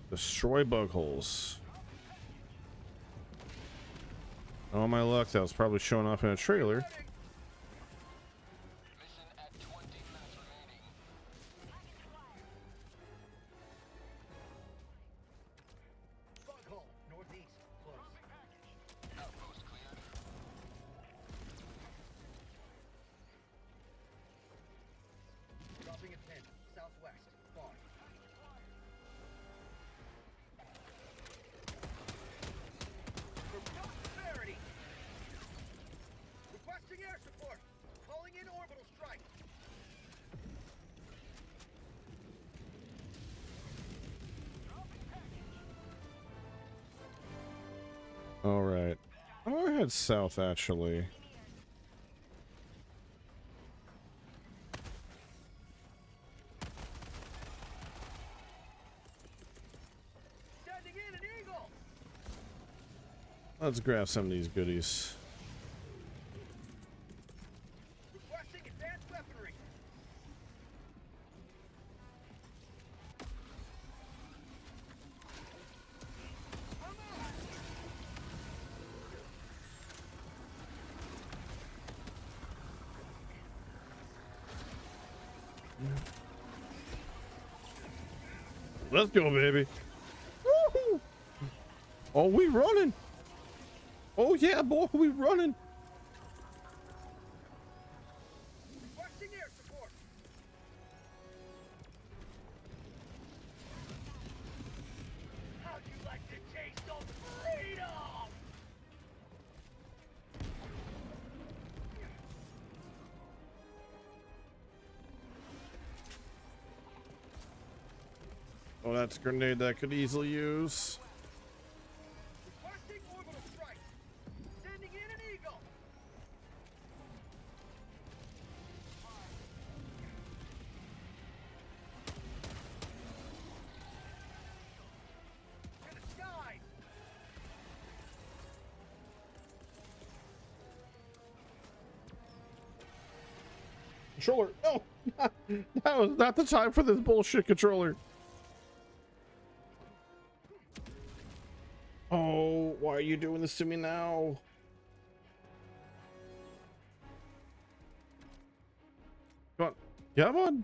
destroy bug holes. Oh my luck, that was probably showing off in a trailer. Mission at 20 minutes remaining. Bug hole. Northeast. Close. Outpost cleared. Dropping a pin. Southwest. Far. For prosperity. Requesting air support. Calling in orbital strike. All right. I'll head south actually. Sending in an eagle. Let's grab some of these goodies. Requesting advanced weaponry. I'm out. Let's go, baby. Woohoo! Oh, we running. Oh yeah, boy, we running. Requesting air support. How'd you like to taste of freedom? Oh, that's a grenade that I could easily use. Requesting orbital strike. Controller, no, that was not the time for this bullshit controller. Oh, why are you doing this to me now? Come on, come on,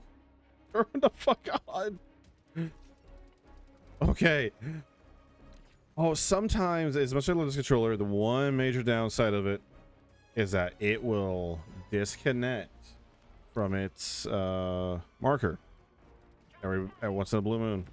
turn the fuck on. Okay. Oh, sometimes, as much as I love this controller, the one major downside of it is that it will disconnect from its marker every once in a blue moon.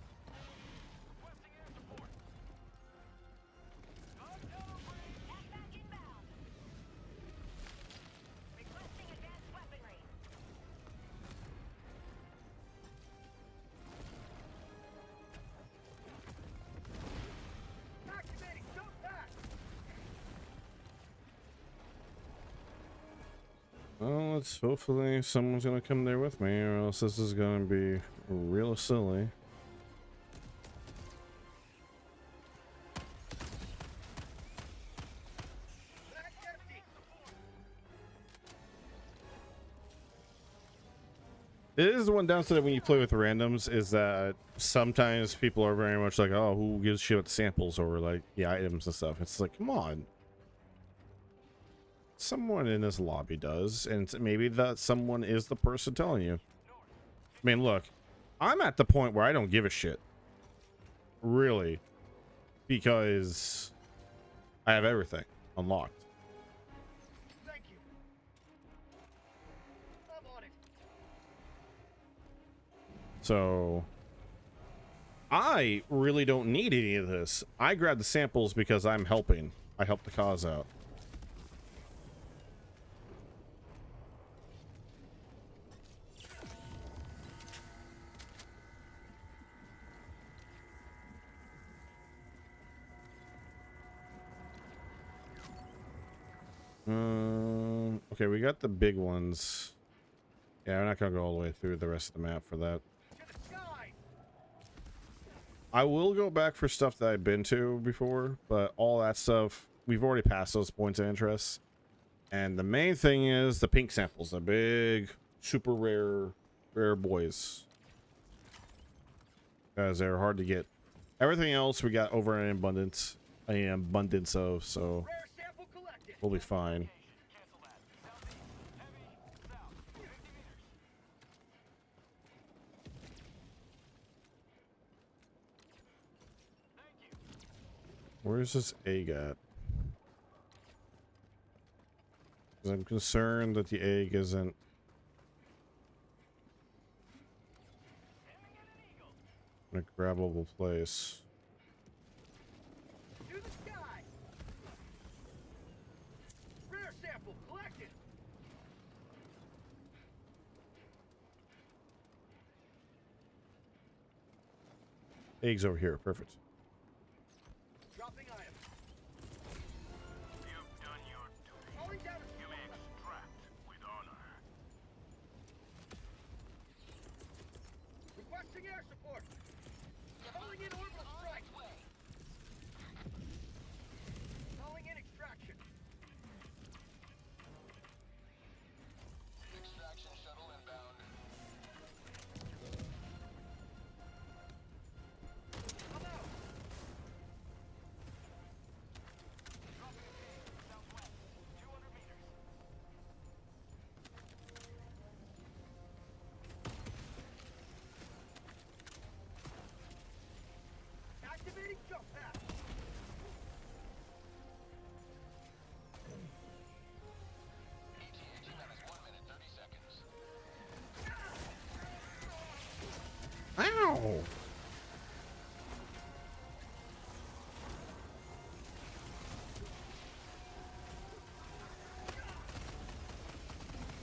Well, let's hopefully someone's gonna come there with me, or else this is gonna be real silly. It is the one downside when you play with randoms is that sometimes people are very much like, oh, who gives a shit about the samples or like the items and stuff. It's like, come on. Someone in this lobby does, and maybe that someone is the person telling you. I mean, look, I'm at the point where I don't give a shit. Really. Because I have everything unlocked. Thank you. I'm on it. So I really don't need any of this. I grab the samples because I'm helping. I help the cause out. Okay, we got the big ones. Yeah, we're not gonna go all the way through the rest of the map for that. I will go back for stuff that I've been to before, but all that stuff, we've already passed those points of interest. And the main thing is the pink samples, the big, super rare boys. Because they're hard to get. Everything else we got over an abundance of, so we'll be fine. Where's this egg at? 'Cause I'm concerned that the egg isn't in a grabbable place. To the sky. Rare sample collected. Eggs over here, perfect. Dropping item. You've done your duty. Calling down a You may extract with honor. requesting air support. Calling in orbital strike. Calling in extraction. Extraction shuttle inbound. I'm out. Dropping a ping southwest, 200 meters. Activating jump pad. ETA time is 1 minute 30 seconds. Ow!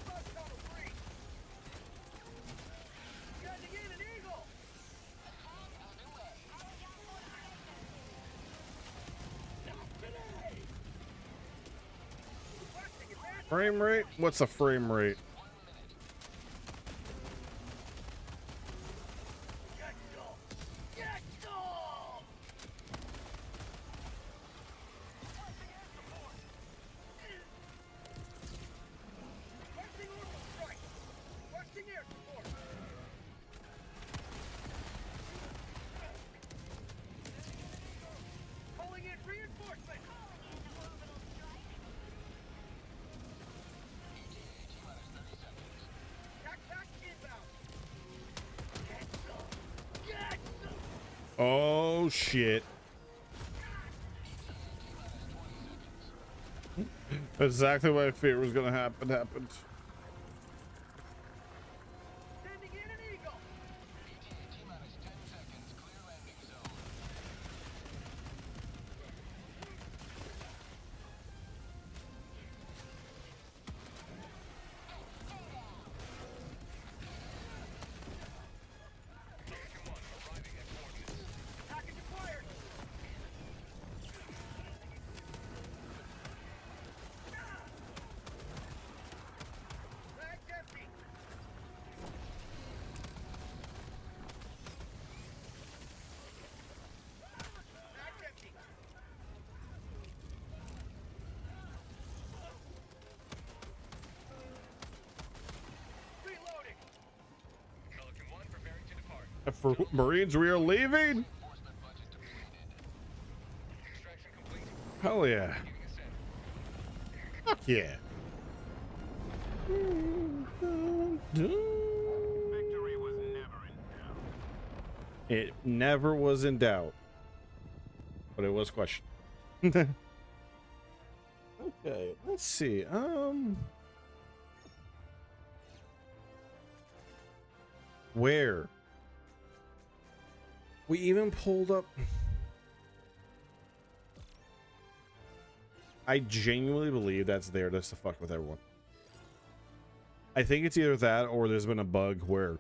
Bug tunnel free. Sending in an eagle. Not today. Requesting advance. Frame rate? What's a frame rate? Get some. Get some. Requesting air support. Requesting orbital strike. Oh shit. Exactly what I feared was gonna happen happened. Sending in an eagle. ETA T-minus 10 seconds. Clear landing zone. Pelican 1 arriving at coordinates. Package acquired. Bag's empty. Bag's empty. Reloading. Pelican 1 preparing to depart. For Marines, we are leaving. Reinforcement budget depleted. Extraction complete. Hell yeah. Giving ascent. Fuck yeah. Victory was never in doubt. It never was in doubt, but it was questioned. Okay, let's see. Where? We even pulled up. I genuinely believe that's there just to fuck with everyone. I think it's either that or there's been a bug where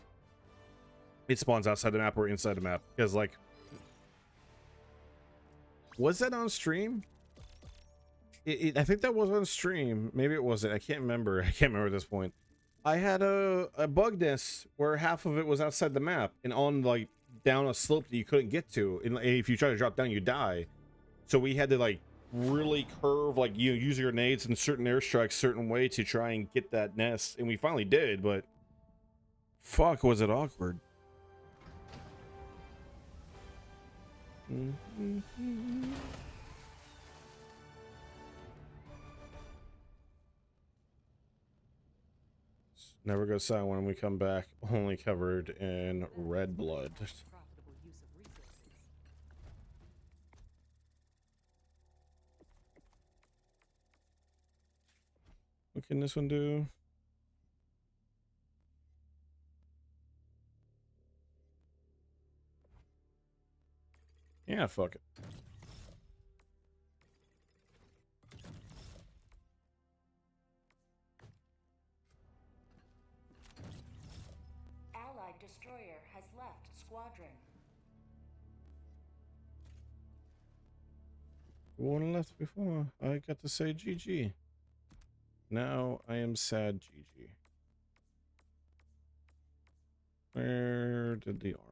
it spawns outside the map or inside the map. Because, like, was that on stream? I think that was on stream. Maybe it wasn't. I can't remember. I can't remember at this point. I had a bug nest where half of it was outside the map and on, like, down a slope that you couldn't get to. And if you try to drop down, you die. So we had to, like, really curve, like, you use your nades and certain airstrikes certain way to try and get that nest. And we finally did, but fuck, was it awkward. Never go silent when we come back, only covered in red blood. Profitable use of resources. What can this one do? Yeah, fuck it. Allied destroyer has left squadron. One left before I got to say GG. Now I am sad GG. Where did the armor go?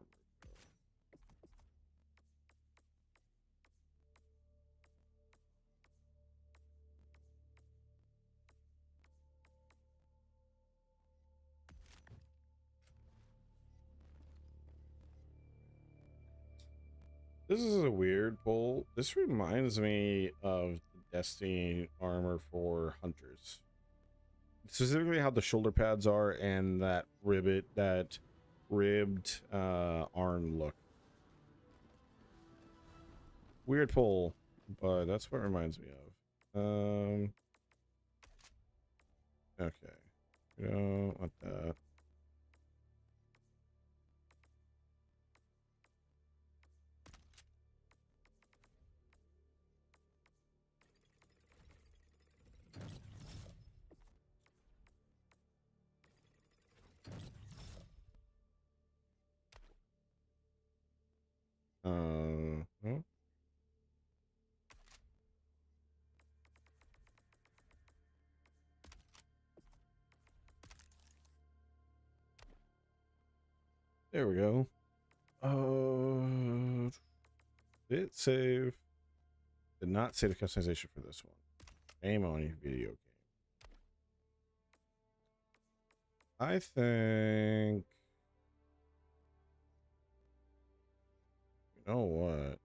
This is a weird pull. This reminds me of the Destiny armor for hunters. Specifically how the shoulder pads are and that ribbed arm look. Weird pull, but that's what it reminds me of. Okay. We don't want that. Hmm? There we go. Did it save? Did not save the customization for this one. Aim on video game. I think. You know what?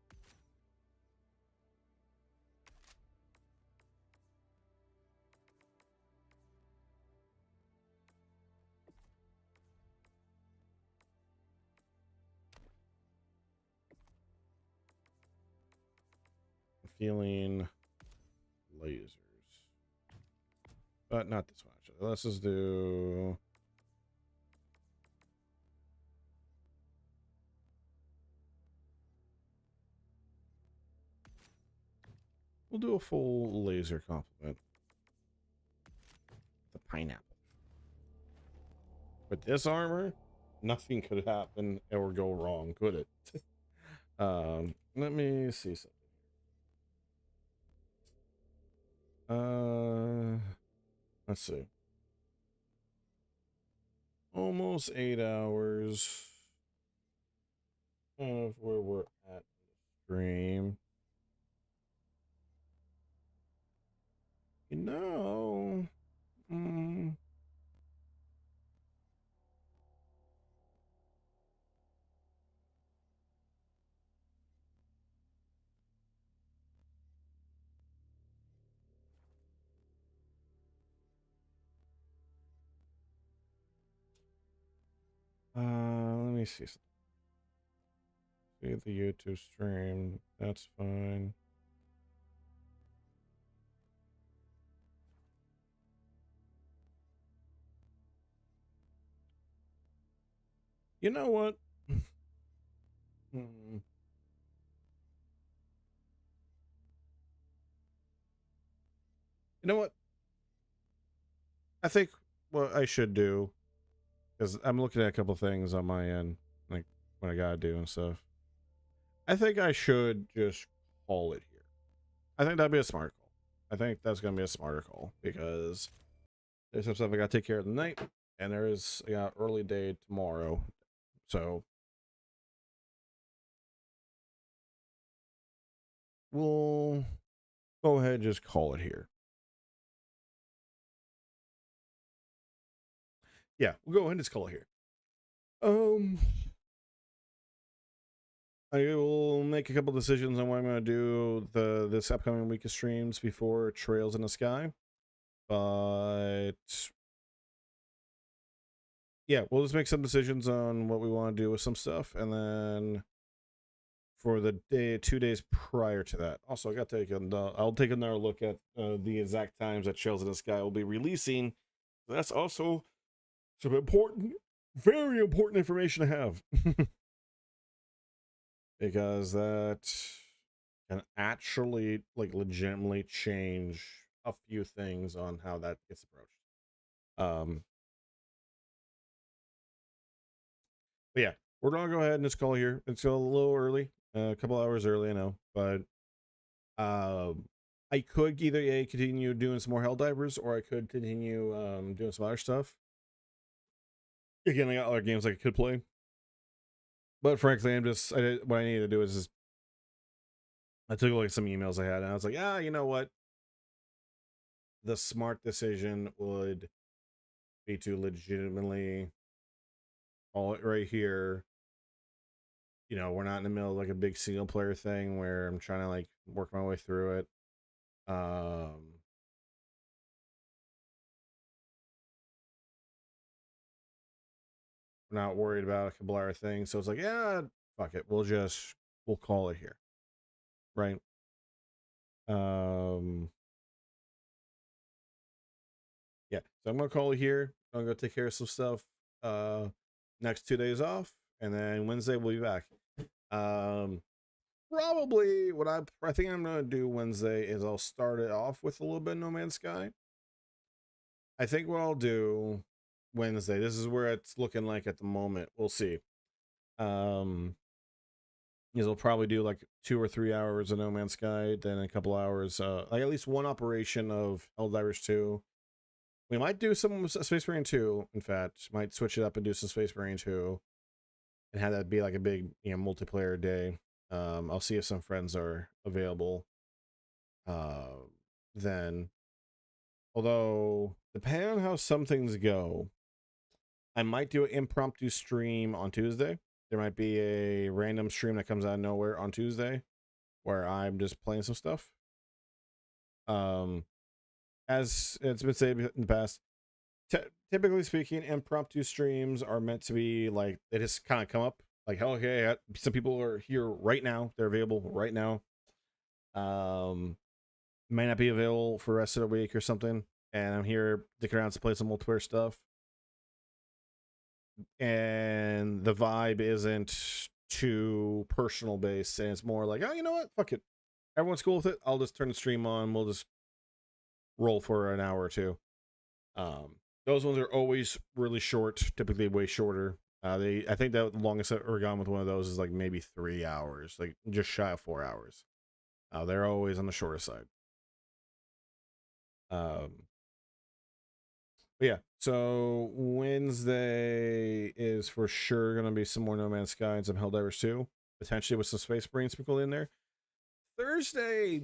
feeling lasers. But not this one, actually. Let's just do... We'll do a full laser complement. The pineapple. With this armor, nothing could happen or go wrong, could it? Let me see something. Let's see. Almost 8 hours of where we're at in the stream. You know, let me see. See the YouTube stream. That's fine. You know what? You know what? I think what I should do, because I'm looking at a couple things on my end, like what I gotta do and stuff. I think I should just call it here. I think that'd be a smart call. I think that's gonna be a smarter call because there's some stuff I gotta take care of tonight, and there is early day tomorrow, so we'll go ahead and just call it here. Yeah, we'll go ahead and just call it here. I will make a couple decisions on what I'm going to do this upcoming week of streams before Trails in the Sky. But yeah, we'll just make some decisions on what we want to do with some stuff, and then for the 2 days prior to that. Also, I'll take another look at the exact times that Trails in the Sky will be releasing. That's also some important, very important information to have. Because that can actually, like, legitimately change a few things on how that gets approached. But yeah, we're gonna go ahead and just call here. It's a little early, a couple hours early, I know, but I could either continue doing some more Helldivers, or I could continue doing some other stuff. Again, I got other games I could play. But frankly, what I need to do is just, I took a look at some emails I had, and I was like, you know what? The smart decision would be to legitimately call it right here. You know, we're not in the middle of like a big single player thing where I'm trying to like work my way through it. We're not worried about a couple other things, so it's like, yeah, fuck it, we'll call it here, right? Yeah, so I'm gonna call it here. I'm gonna go take care of some stuff. Next 2 days off, and then Wednesday we'll be back. Probably what I think I'm gonna do Wednesday is I'll start it off with a little bit of No Man's Sky. I think what I'll do Wednesday, this is where it's looking like at the moment, we'll see, is I'll probably do like 2 or 3 hours of No Man's Sky, then a couple hours, like at least one operation of Helldivers 2. We might do some Space Marine 2, in fact. Might switch it up and do some Space Marine 2. And have that be like a big, multiplayer day. I'll see if some friends are available. Then. Although, depending on how some things go, I might do an impromptu stream on Tuesday. There might be a random stream that comes out of nowhere on Tuesday, where I'm just playing some stuff. As it's been said in the past, typically speaking, impromptu streams are meant to be like, they just kind of come up. Like, okay, some people are here right now. They're available right now. Might not be available for the rest of the week or something. And I'm here dicking around to play some multiplayer stuff. And the vibe isn't too personal based, and it's more like, oh, you know what? Fuck it. Everyone's cool with it. I'll just turn the stream on. We'll just roll for an hour or two. Those ones are always really short, typically way shorter. I think that the longest I've ever gone with one of those is like maybe 3 hours, like just shy of 4 hours. They're always on the shorter side. But yeah, so Wednesday is for sure gonna be some more No Man's Sky and some Helldivers 2, potentially with some Space Marine sprinkled in there. Thursday,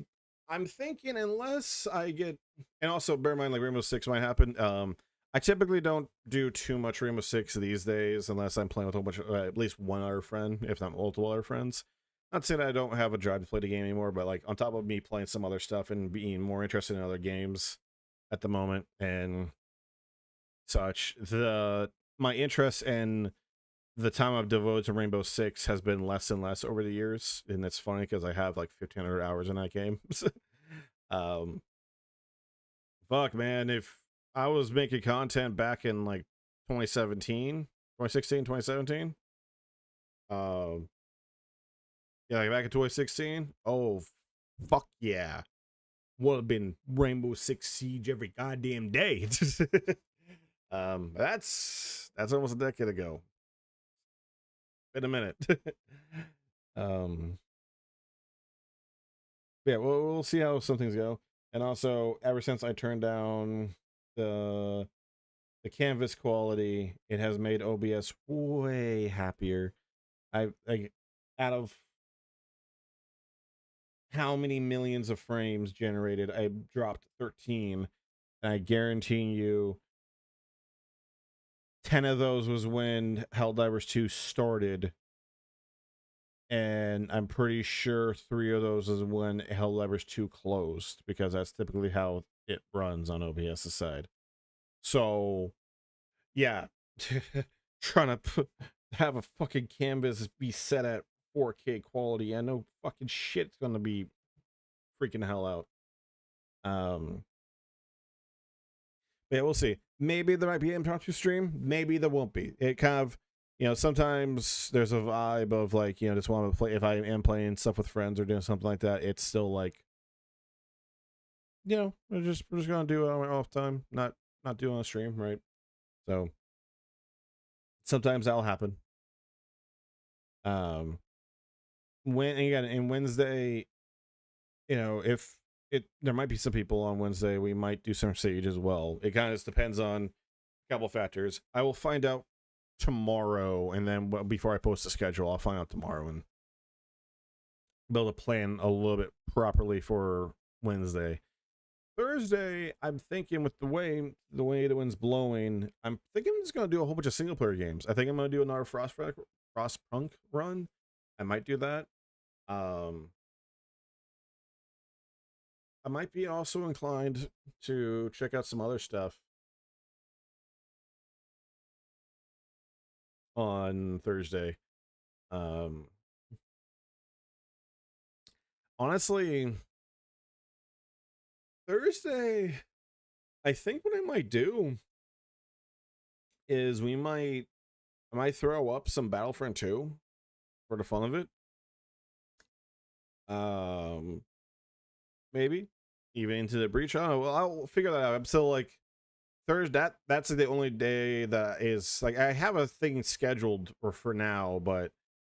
I'm thinking, unless I get, and also bear in mind, like Rainbow Six might happen. I typically don't do too much Rainbow Six these days unless I'm playing with a whole bunch of at least one other friend, if not multiple other friends. Not saying I don't have a drive to play the game anymore, but like on top of me playing some other stuff and being more interested in other games at the moment and such, my interest and the time I've devoted to Rainbow Six has been less and less over the years, and it's funny because I have like 1,500 hours in that game. Fuck, man, if I was making content back in like 2017, 2016, 2017, yeah, like back in 2016, oh, fuck yeah, would have been Rainbow Six Siege every goddamn day. That's almost a decade ago. In a minute. Yeah, we'll see how some things go. And also, ever since I turned down the canvas quality, it has made OBS way happier. I out of how many millions of frames generated, I dropped 13, and I guarantee you 10 of those was when Helldivers 2 started, and I'm pretty sure 3 of those is when Helldivers 2 closed, because that's typically how it runs on OBS's side. So, yeah, trying to have a fucking canvas be set at 4K quality, I know fucking shit's gonna be freaking hell out. Yeah, we'll see. Maybe there might be an impromptu stream. Maybe there won't be. It kind of, sometimes there's a vibe of like, just want to play. If I am playing stuff with friends or doing something like that, it's still like, we're just gonna do it on my off time, not do it on a stream, right? So sometimes that'll happen. When again in Wednesday, if there might be some people on Wednesday, we might do some Siege as well. It kind of just depends on a couple factors. I will find out tomorrow, and then before I post the schedule, I'll find out tomorrow and be able to plan a little bit properly for Wednesday. Thursday, I'm thinking with the way the wind's blowing, I'm thinking I'm just gonna do a whole bunch of single player games. I think I'm gonna do another Frostpunk run. I might do that. I might be also inclined to check out some other stuff on Thursday. Honestly, Thursday, I think what I might do is I might throw up some Battlefront 2 for the fun of it. Maybe even Into the Breach. I don't know. Well, I'll figure that out. I'm still like Thursday. That's the only day that is like I have a thing scheduled for now, but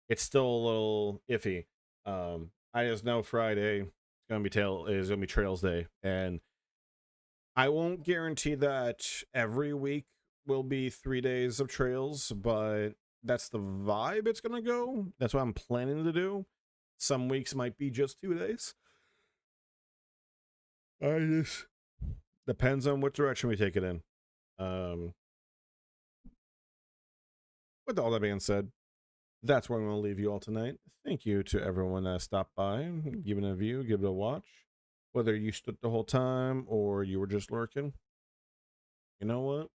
it's still a little iffy. I just know Friday is gonna be Trails Day, and I won't guarantee that every week will be 3 days of Trails, but that's the vibe it's gonna go. That's what I'm planning to do. Some weeks might be just 2 days. I just depends on what direction we take it in. With all that being said, that's where I'm going to leave you all tonight. Thank you to everyone that stopped by, give it a view, give it a watch. Whether you stood the whole time or you were just lurking, you know what?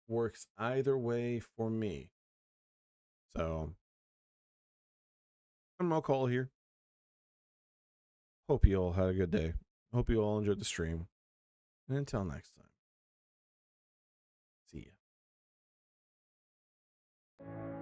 Works either way for me. So, I'm Call here. hope you all had a good day. Hope you all enjoyed the stream. And until next time, see ya.